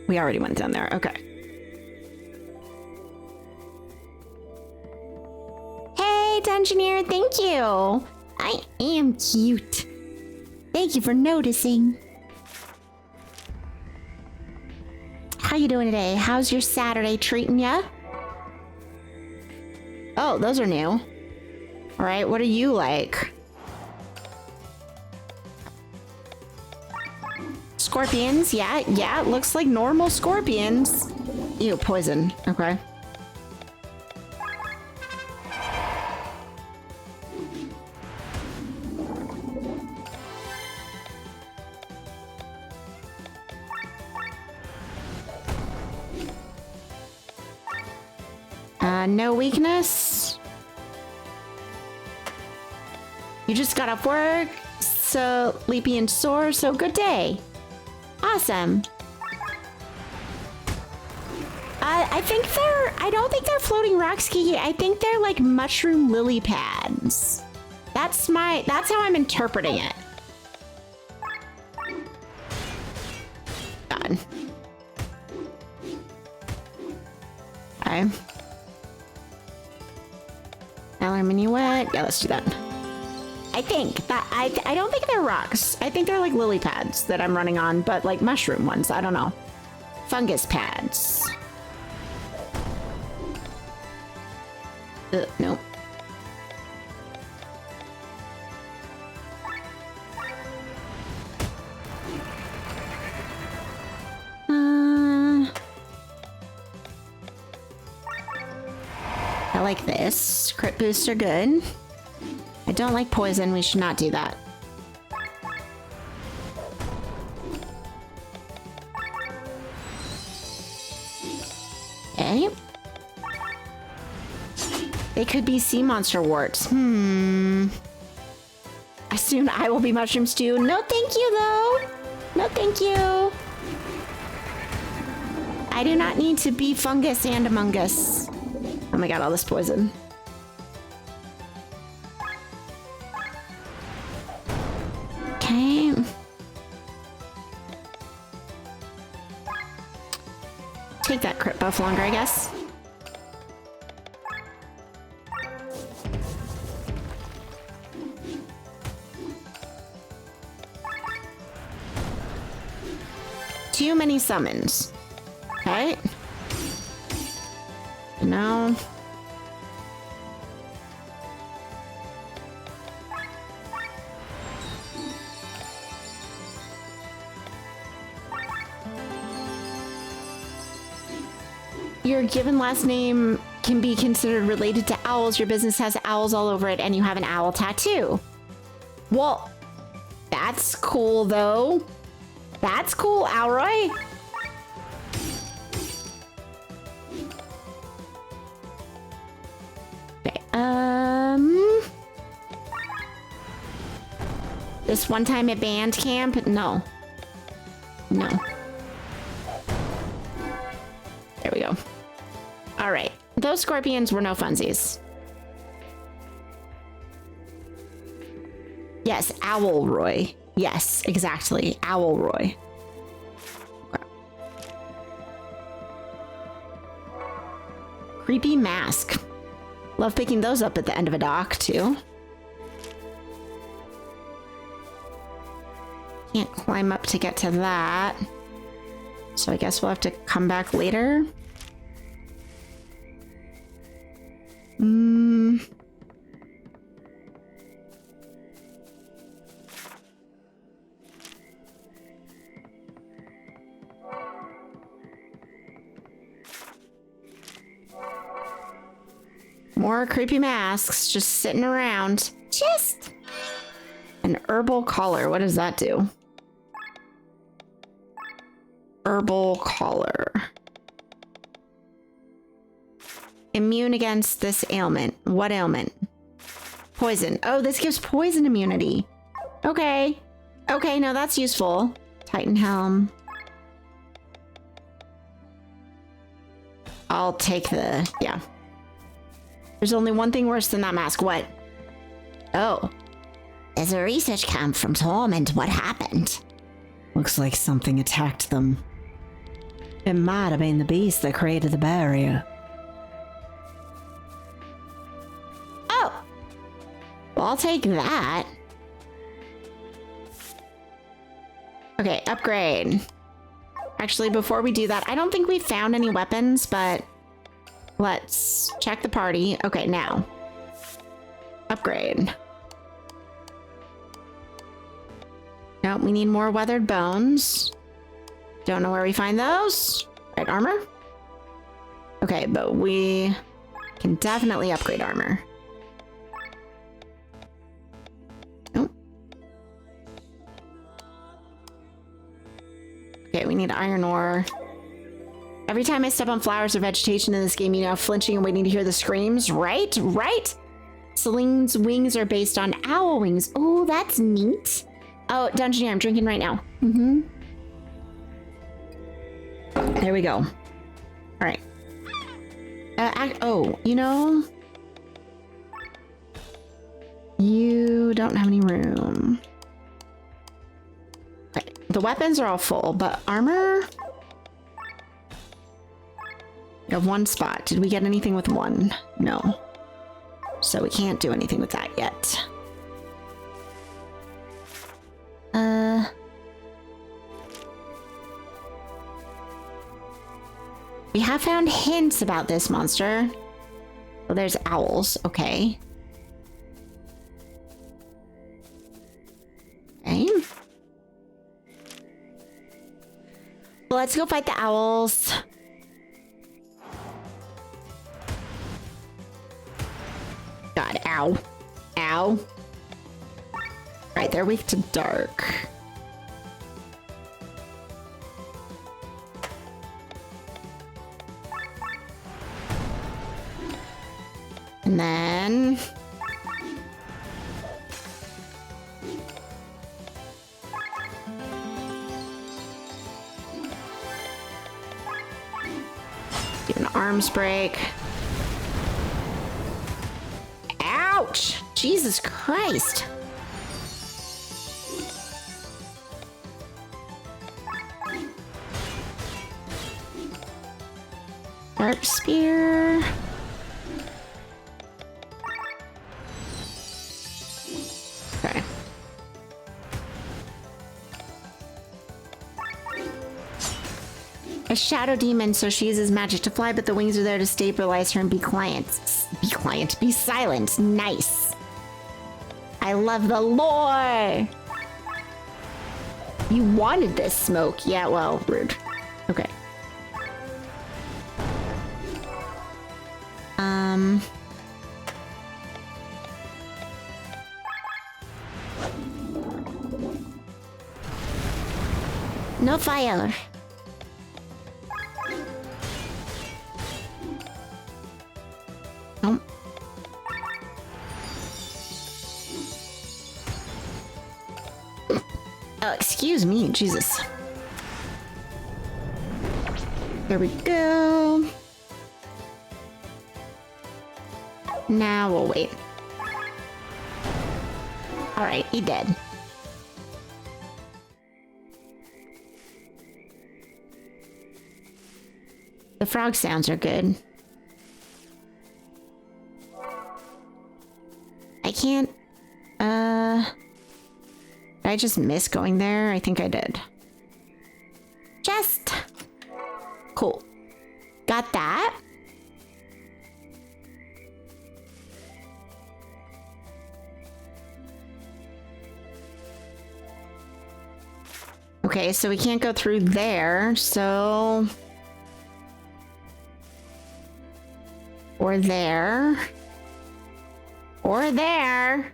Speaker 3: We already went down there. Okay.
Speaker 13: Hey, Dungeoneer, thank you. I am cute. Thank you for noticing. How you doing today? How's your Saturday treating ya?
Speaker 3: Oh, those are new. All right, what are you like? Scorpions, yeah, looks like normal scorpions. Ew, poison, okay. No weakness. You just got off work, so sleepy and sore, so good day. Awesome. I don't think they're floating rock ski. I think they're like mushroom lily pads. That's how I'm interpreting it. God. Okay. Valor Minuet. Yeah, let's do that. I don't think they're rocks. I think they're like lily pads that I'm running on, but like mushroom ones. I don't know. Fungus pads. Nope. I like this. Crit boosts are good. I don't like poison. We should not do that. Okay. They could be sea monster warts. Soon I will be mushroom stew. No thank you though. No thank you. I do not need to be fungus and among us. Oh my god, all this poison. Okay. Take that crit buff longer, I guess. Too many summons. Okay. No. Your given last name can be considered related to owls. Your business has owls all over it, and you have an owl tattoo. Well, that's cool, though. That's cool, Alroy. Okay, this one time at band camp? No. No. There we go. All right. Those scorpions were no funsies. Yes, Owlroy. Yes, exactly. Owlroy. Okay. Creepy mask. Love picking those up at the end of a dock, too. Can't climb up to get to that. So I guess we'll have to come back later. More creepy masks just sitting around. Just an herbal collar. What does that do? Herbal collar. Immune against this ailment. What ailment? Poison. Oh, this gives poison immunity. Okay. Okay, no, that's useful. Titan helm. I'll take the... yeah. There's only one thing worse than that mask. What? Oh.
Speaker 13: There's a research camp from Tormund. What happened?
Speaker 12: Looks like something attacked them. It might have been the beast that created the barrier.
Speaker 3: Oh! Well, I'll take that. Okay, upgrade. Actually, before we do that, I don't think we found any weapons, but let's check the party. Okay, now. Upgrade. Nope, we need more weathered bones. Don't know where we find those. Right, armor? Okay, but we can definitely upgrade armor. Nope. Okay, we need iron ore. Every time I step on flowers or vegetation in this game, you know, flinching and waiting to hear the screams. Right? Right? Celine's wings are based on owl wings. Oh, that's neat. Oh, Dungeoneer, I'm drinking right now. Mm-hmm. There we go. All right. Oh, you know, you don't have any room. Okay. The weapons are all full, but armor? You have one spot. Did we get anything with one? No. So we can't do anything with that yet. We have found hints about this monster. Well, there's owls. Okay. Okay. Well, let's go fight the owls. God, ow. Ow. Right, they're weak to dark. And then... do an arms break. Ouch! Jesus Christ! Dark spear. Okay. A shadow demon, so she uses magic to fly, but the wings are there to stabilize her and be be silent. Nice. I love the lore. You wanted this, Smoke. Yeah, well, rude. Okay. No fire. Nope. Oh, excuse me, Jesus. There we go. Now we'll wait. All right, he dead. The frog sounds are good. I can't, did I just miss going there? I think I did. Chest! Cool. Got that. Okay, so we can't go through there, so... or there. Or there.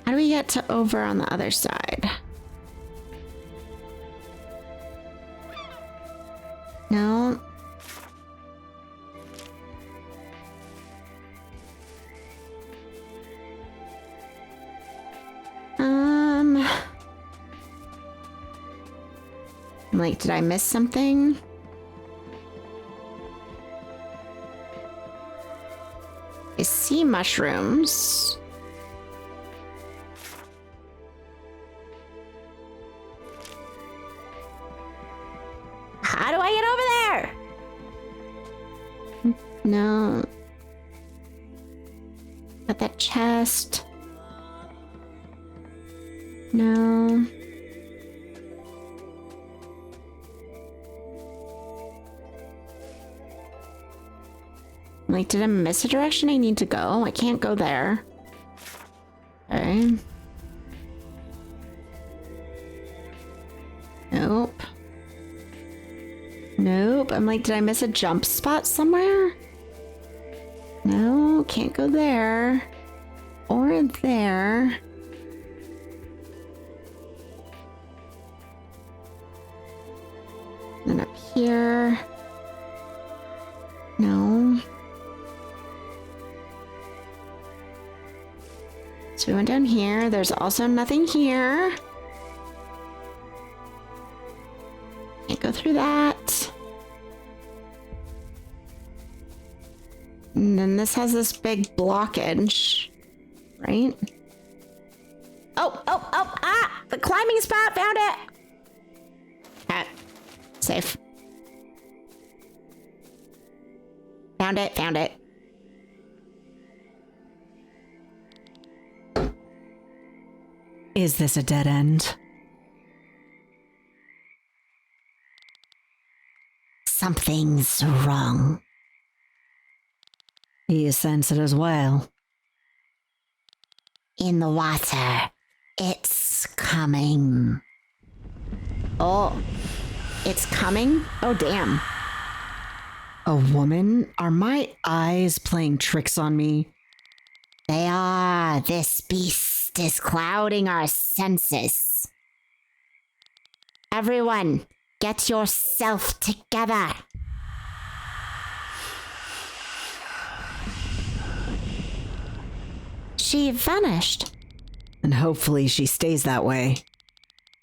Speaker 3: How do we get to over on the other side? No. Like, did I miss something? I see mushrooms. How do I get over there? No. Got that chest. No. Like, did I miss a direction I need to go? I can't go there. Okay. Nope. Nope. I'm like, did I miss a jump spot somewhere? No, can't go there. Or there. Then up here. No. So we went down here. There's also nothing here. Can't go through that. And then this has this big blockage, right? Ah! The climbing spot, found it! Ah, safe. Found it.
Speaker 12: Is this a dead end?
Speaker 13: Something's wrong.
Speaker 12: You sense it as well.
Speaker 13: In the water. It's coming.
Speaker 3: Oh. It's coming? Oh, damn.
Speaker 12: A woman? Are my eyes playing tricks on me?
Speaker 13: They are. This beast is clouding our senses. Everyone, get yourself together. She vanished.
Speaker 12: And hopefully she stays that way.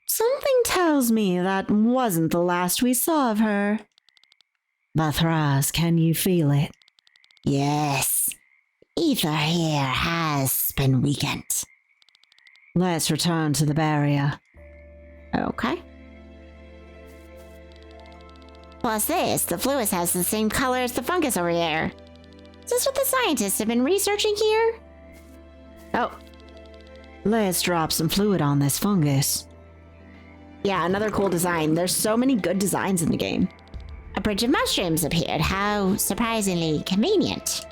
Speaker 12: Something tells me that wasn't the last we saw of her. Bathraz, can you feel it?
Speaker 13: Yes. Ether here has been weakened.
Speaker 12: Let's return to the barrier.
Speaker 3: Okay.
Speaker 13: Plus this, the fluid has the same color as the fungus over there. Is this what the scientists have been researching here?
Speaker 3: Oh.
Speaker 12: Let's drop some fluid on this fungus.
Speaker 3: Yeah, another cool design. There's so many good designs in the game.
Speaker 13: A bridge of mushrooms appeared. How surprisingly convenient.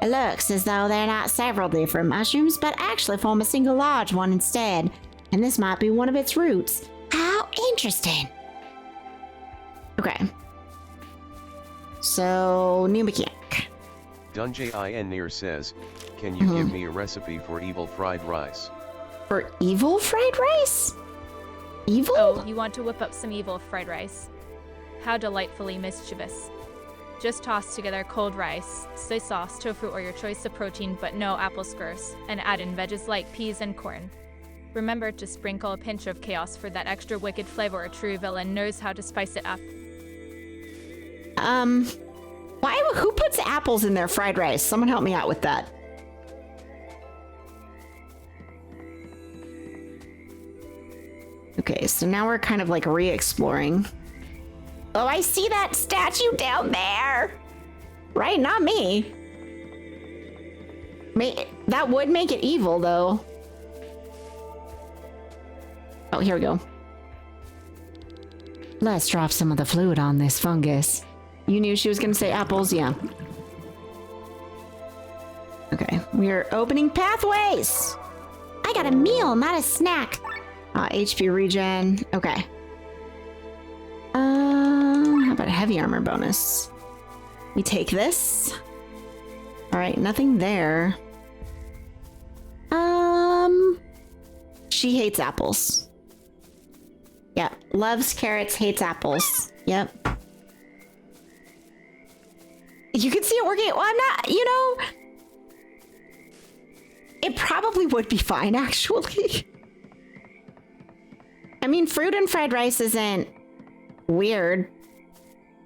Speaker 13: It looks as though they're not several different mushrooms, but actually form a single large one instead. And this might be one of its roots. How interesting.
Speaker 3: Okay. So, new mechanic.
Speaker 5: Dunjin Near says, can you give me a recipe for evil fried rice?
Speaker 3: For evil fried rice? Evil?
Speaker 6: Oh, you want to whip up some evil fried rice. How delightfully mischievous. Just toss together cold rice, soy sauce, tofu, or your choice of protein, but no apple skurs, and add in veggies like peas and corn. Remember to sprinkle a pinch of chaos for that extra wicked flavor. A true villain knows how to spice it up.
Speaker 3: Who puts apples in their fried rice? Someone help me out with that. Okay, so now we're kind of like re-exploring. Oh, I see that statue down there. Right, not me. That would make it evil, though. Oh, here we go.
Speaker 12: Let's drop some of the fluid on this fungus.
Speaker 3: You knew she was going to say apples, yeah. Okay, we are opening pathways.
Speaker 13: I got a meal, not a snack.
Speaker 3: HP regen. Okay. How about a heavy armor bonus? We take this. All right, nothing there. She hates apples. Yep, loves carrots, hates apples. Yep. You can see it working. Well, I'm not, it probably would be fine, actually. I mean, fruit and fried rice isn't weird.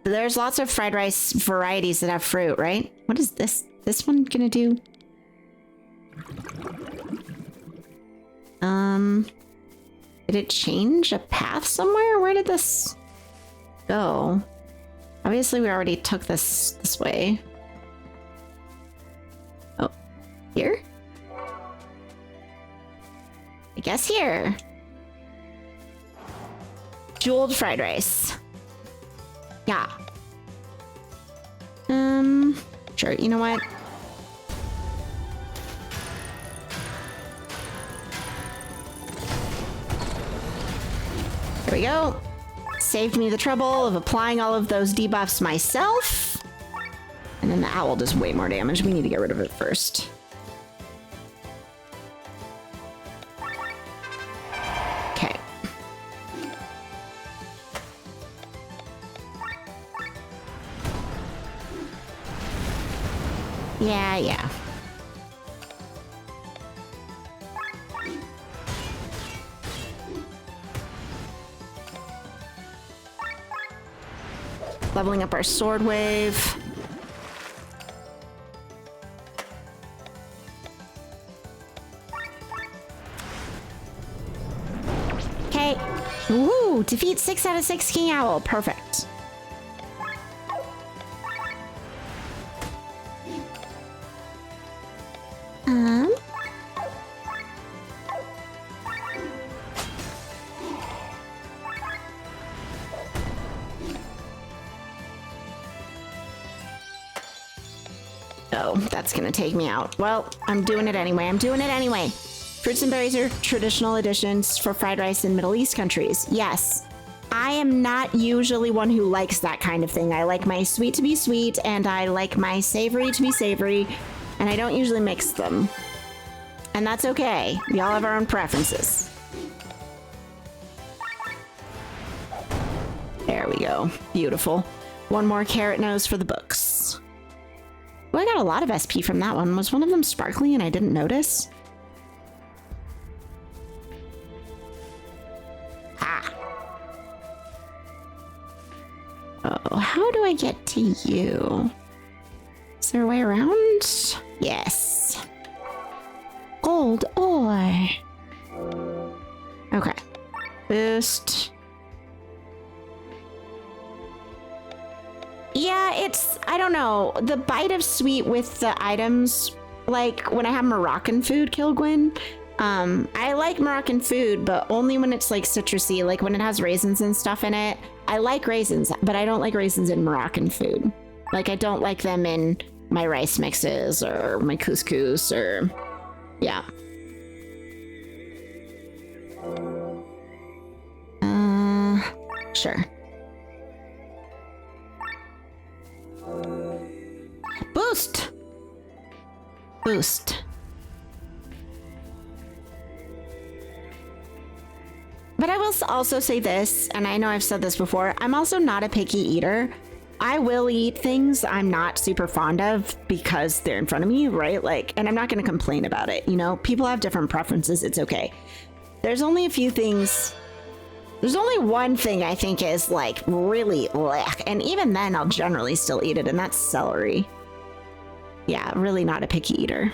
Speaker 3: There's lots of fried rice varieties that have fruit, right? What is this one gonna do? Did it change a path somewhere? Where did this... go? Obviously, we already took this way. Oh, here? I guess here. Jeweled fried rice. Yeah. Sure, you know what? There we go. Saved me the trouble of applying all of those debuffs myself. And then the owl does way more damage. We need to get rid of it first. Okay. Yeah. Leveling up our sword wave. Okay. Woo! Defeat 6 out of 6 King Owl. Perfect. Oh, that's gonna take me out. Well, I'm doing it anyway. Fruits and berries are traditional additions for fried rice in Middle East countries. Yes. I am not usually one who likes that kind of thing. I like my sweet to be sweet, and I like my savory to be savory, and I don't usually mix them. And that's okay. We all have our own preferences. There we go. Beautiful. One more carrot nose for the books. Well, I got a lot of SP from that one. Was one of them sparkly and I didn't notice? Ah. Oh, how do I get to you? Is there a way around? Yes. Gold ore. Okay. Boost. Yeah, it's, I don't know, the bite of sweet with the items, like when I have Moroccan food, Kilgwyn, I like Moroccan food, but only when it's like citrusy, like when it has raisins and stuff in it. I like raisins, but I don't like raisins in Moroccan food. Like I don't like them in my rice mixes or my couscous or, yeah. Sure. Boost! Boost. But I will also say this, and I know I've said this before, I'm also not a picky eater. I will eat things I'm not super fond of because they're in front of me, right? Like, and I'm not going to complain about it. You know, people have different preferences. It's okay. There's only a few things. There's only one thing I think is like really blech, and even then I'll generally still eat it, and that's celery. Yeah, really not a picky eater.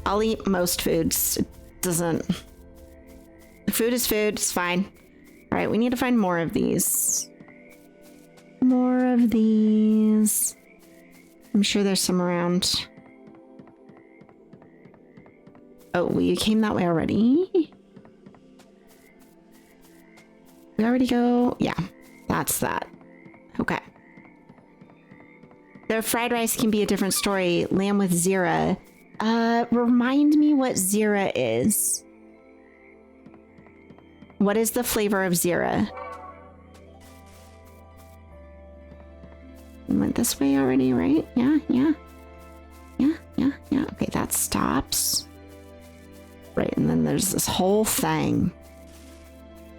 Speaker 3: I'll eat most foods. It doesn't... Food is food, it's fine. All right, we need to find more of these. More of these. I'm sure there's some around. Oh, we came that way already? We already go? Yeah, that's that. Okay. The fried rice can be a different story. Lamb with Zira. Remind me what Zira is. What is the flavor of Zira? We went this way already, right? Yeah. Okay, that stops. Right, and then there's this whole thing.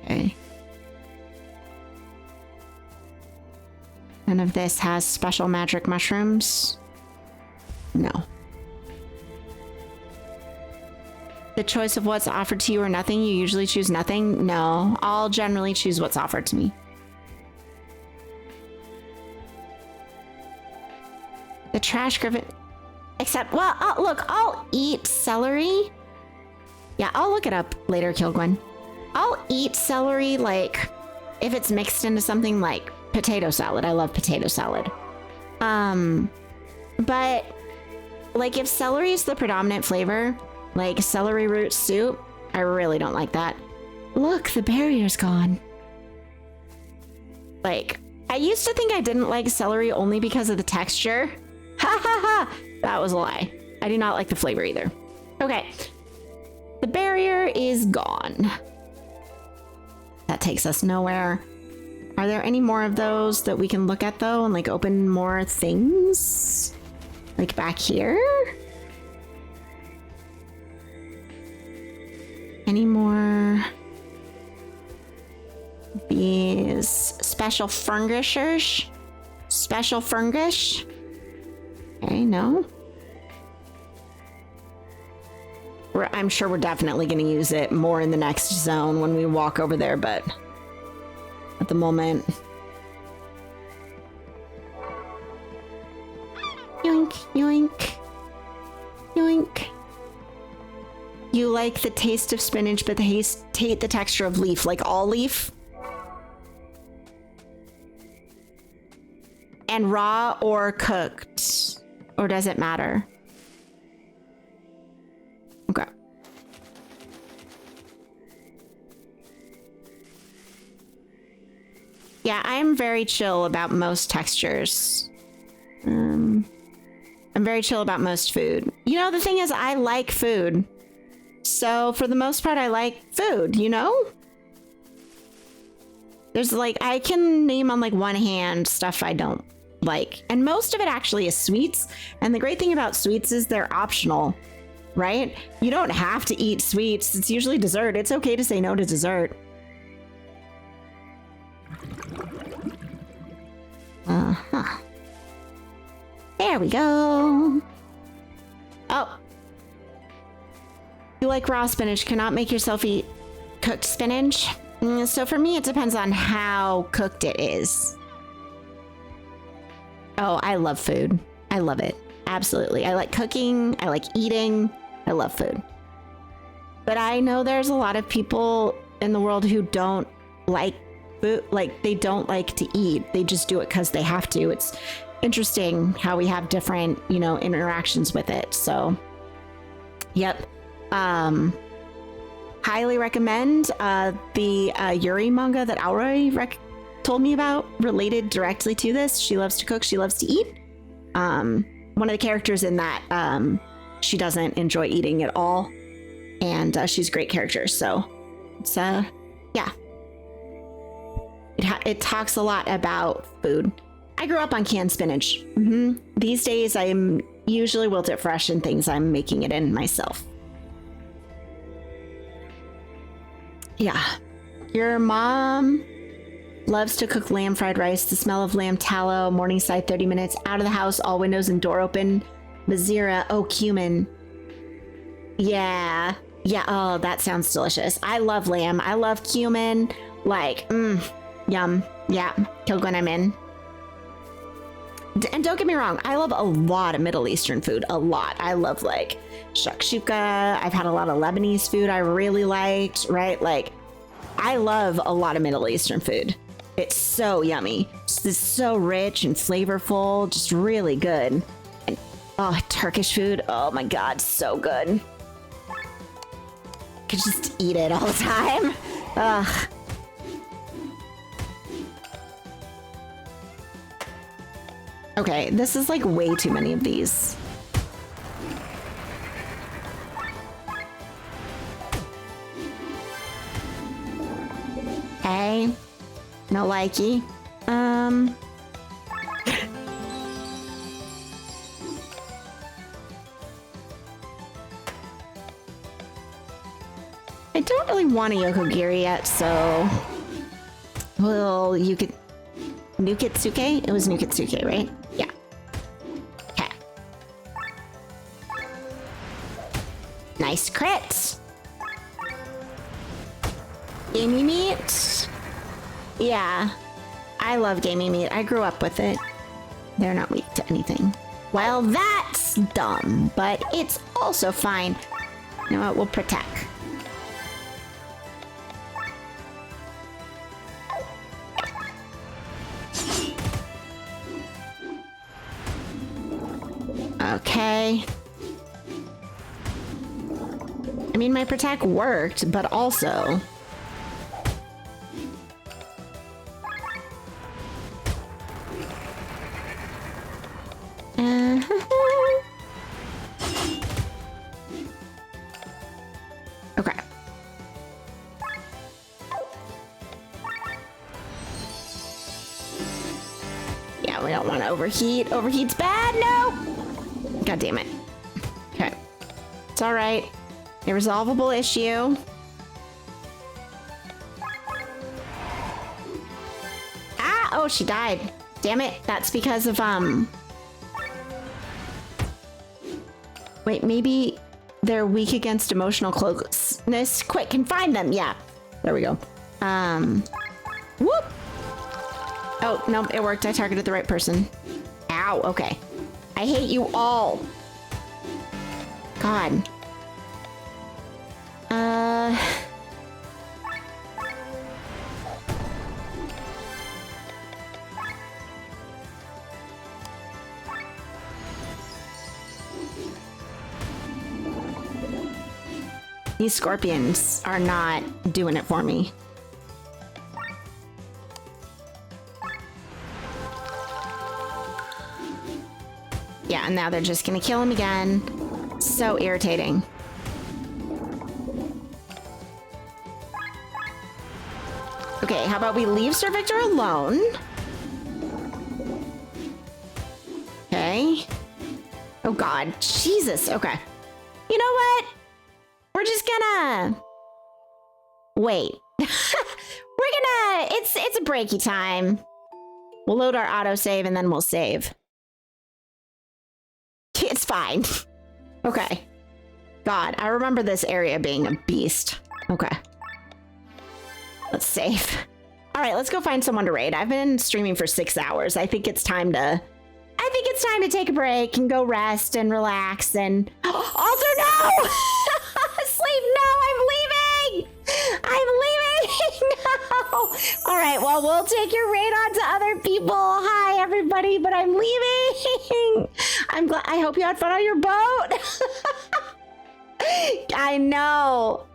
Speaker 3: Okay. None of this has special magic mushrooms. No. The choice of what's offered to you or nothing, you usually choose nothing? No, I'll generally choose what's offered to me. The trash griffin... Except, well, look, I'll eat celery. Yeah, I'll look it up later, Kilgwen. I'll eat celery, like, if it's mixed into something like potato salad. I love potato salad. But, like, if celery is the predominant flavor, like celery root soup, I really don't like that. Look, the barrier's gone. Like, I used to think I didn't like celery only because of the texture. Ha ha ha! That was a lie. I do not like the flavor either. Okay. The barrier is gone. That takes us nowhere. Are there any more of those that we can look at though and like open more things? Like back here? Any more? These special furnishers? Special furnish? Okay, no. I'm sure we're definitely going to use it more in the next zone when we walk over there, but at the moment. Yoink, yoink, yoink. You like the taste of spinach, but hate the texture of leaf, like all leaf? And raw or cooked? Or does it matter? Okay. Yeah, I'm very chill about most textures. I'm very chill about most food. You know, the thing is, I like food. So for the most part, I like food, you know? There's like, I can name on like one hand stuff I don't like. And most of it actually is sweets. And the great thing about sweets is they're optional, right? You don't have to eat sweets. It's usually dessert. It's okay to say no to dessert. Uh-huh. There we go. Oh. You like raw spinach, cannot make yourself eat cooked spinach? So for me, it depends on how cooked it is. Oh, I love food. I love it. Absolutely. I like cooking. I like eating. I love food. But I know there's a lot of people in the world who don't like food. Like, they don't like to eat. They just do it because they have to. It's interesting how we have different, you know, interactions with it. So, yep. Highly recommend the Yuri manga that Auroi told me about, related directly to this. She loves to cook, she loves to eat. One of the characters in that, she doesn't enjoy eating at all, and she's a great character. So it's yeah, it talks a lot about food. I grew up on canned spinach. These days I'm usually wilt it fresh and things I'm making it in myself. Yeah. Your mom loves to cook lamb fried rice. The smell of lamb tallow, Morningside 30 minutes, out of the house, all windows and door open. Mazira, oh, cumin. Yeah. Yeah, oh, that sounds delicious. I love lamb. I love cumin. Like, yum. Yeah, Kilgwen, I'm in. And don't get me wrong, I love a lot of Middle Eastern food. A lot. I love like shakshuka. I've had a lot of Lebanese food I really liked, right? Like, I love a lot of Middle Eastern food. It's so yummy. It's so rich and flavorful, just really good. And oh, Turkish food. Oh my God, so good. Could just eat it all the time. Ugh. Okay, this is like way too many of these. Hey, no likey. I don't really want a Yokogiri yet, so well, you could Nukitsuke? It was Nukitsuke, right? Yeah. Okay. Nice crit. Gamey meat? Yeah. I love gamey meat. I grew up with it. They're not weak to anything. Well, that's dumb, but it's also fine. You know what? We'll protect. Okay. I mean, my protect worked, but also... Okay. Yeah, we don't want to overheat. Overheat's bad. No! God damn it. Okay. It's all right. Irresolvable issue. Ah! Oh, she died. Damn it. That's because of, Wait, maybe they're weak against emotional closeness. Quick, can find them. Yeah. There we go. Whoop! Oh, no, it worked. I targeted the right person. Ow, okay. I hate you all. God. These scorpions are not doing it for me. Yeah, and now they're just gonna kill him again. So irritating. Okay, how about we leave Sir Victor alone? Okay. Oh God, Jesus, okay. You know what? We're just gonna... Wait. We're gonna... It's a breaky time. We'll load our autosave and then we'll save. It's fine. Okay. God, I remember this area being a beast. Okay. Let's save. All right, let's go find someone to raid. I've been streaming for 6 hours. I think it's time to take a break and go rest and relax and... Alter, no! Sleep, no, I'm leaving! I'm leaving! No! All right, well, we'll take your raid on to other people. Hi, everybody, but I'm leaving. I'm glad. I hope you had fun on your boat. I know.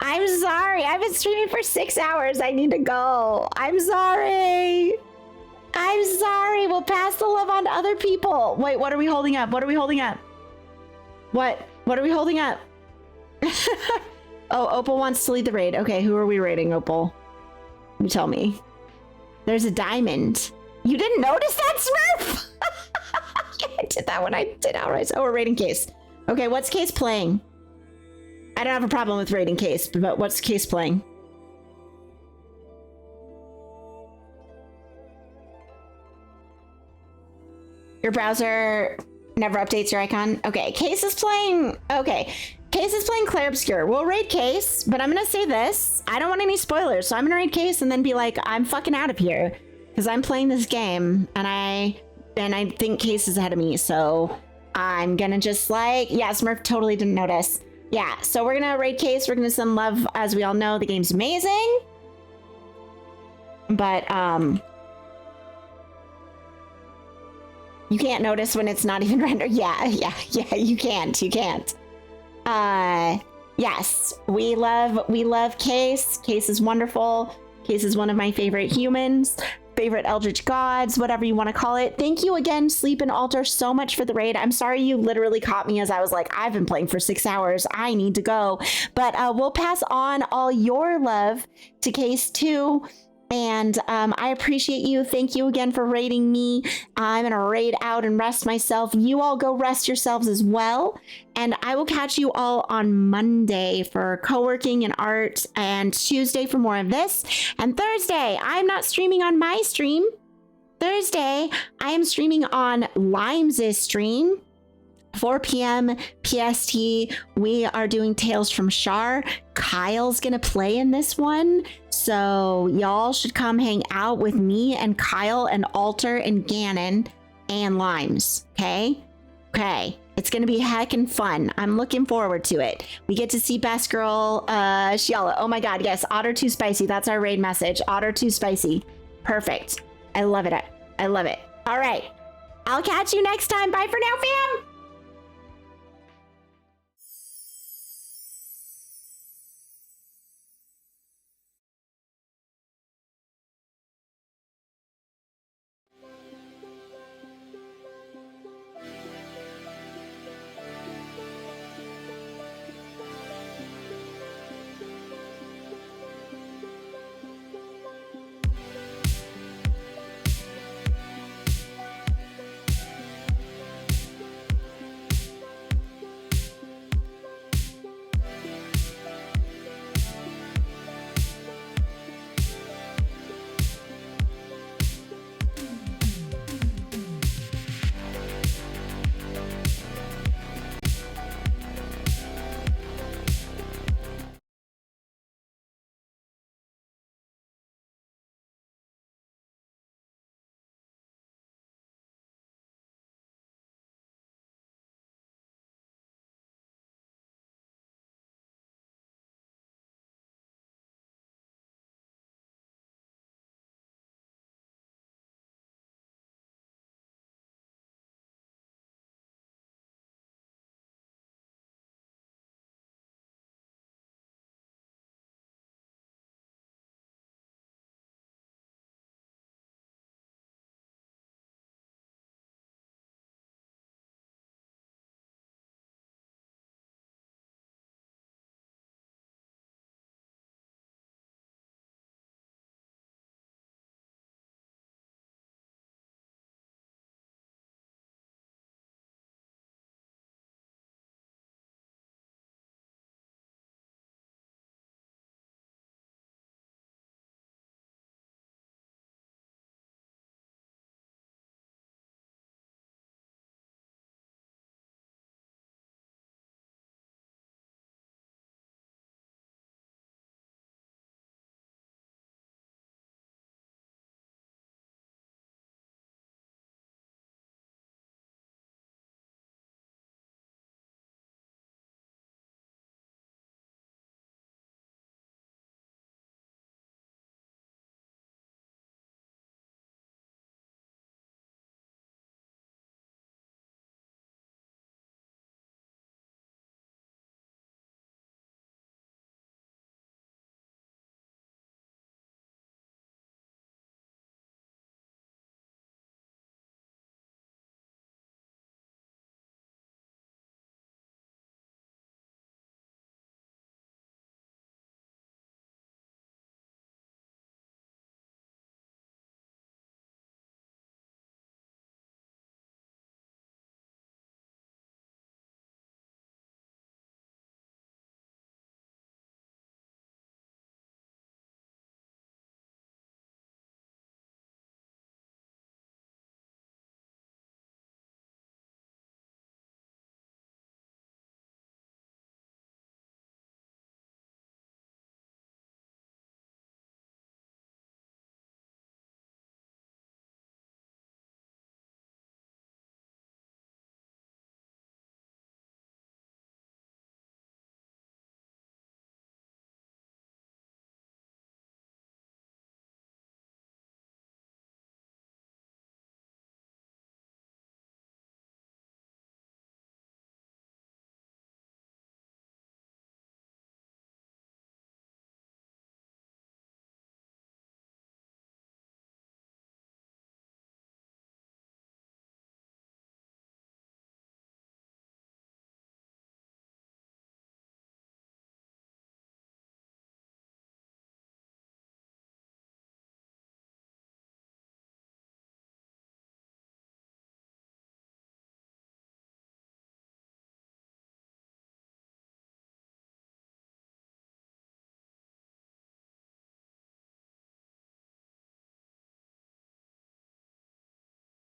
Speaker 3: I'm sorry. I've been streaming for 6 hours. I need to go. I'm sorry. I'm sorry. We'll pass the love on to other people. Wait, what are we holding up? What are we holding up? What are we holding up? Oh, Opal wants to lead the raid. Okay, who are we raiding, Opal? You tell me. There's a diamond. You didn't notice that, Smurf? I did that when I did outright. Oh, we're raiding Case. Okay, what's Case playing? I don't have a problem with raiding Case, but what's Case playing? Your browser never updates your icon? Okay, Case is playing... Okay, Case is playing Clair Obscure. We'll raid Case, but I'm gonna say this. I don't want any spoilers, so I'm gonna raid Case and then be like, I'm fucking out of here. Because I'm playing this game, and I think Case is ahead of me, so I'm gonna just like... Yeah, Smurf totally didn't notice. Yeah, so we're gonna raid Case. We're gonna send love. As we all know, the game's amazing. But, you can't notice when it's not even rendered. Yeah, you can't. Yes, we love Case. Case is wonderful. Case is one of my favorite humans, favorite eldritch gods, whatever you want to call it. Thank you again, Sleep and Alter, so much for the raid. I'm sorry you literally caught me as I was like, I've been playing for 6 hours. I need to go. But we'll pass on all your love to Case too. And I appreciate you. Thank you again for raiding me. I'm going to raid out and rest myself. You all go rest yourselves as well. And I will catch you all on Monday for co-working and art, and Tuesday for more of this. And Thursday, I'm not streaming on my stream. Thursday, I am streaming on Limes' stream. 4 p.m. PST, we are doing Tales from Shar. Kyle's gonna play in this one, so y'all should come hang out with me and Kyle and Alter and Ganon and Limes, okay? Okay, It's gonna be heckin' fun. I'm looking forward to it. We get to see Best Girl Shiala. Oh my god, yes, Otter Too Spicy. That's our raid message. Otter Too Spicy. Perfect. I love it. I love it. All right. I'll catch you next time. Bye for now, fam.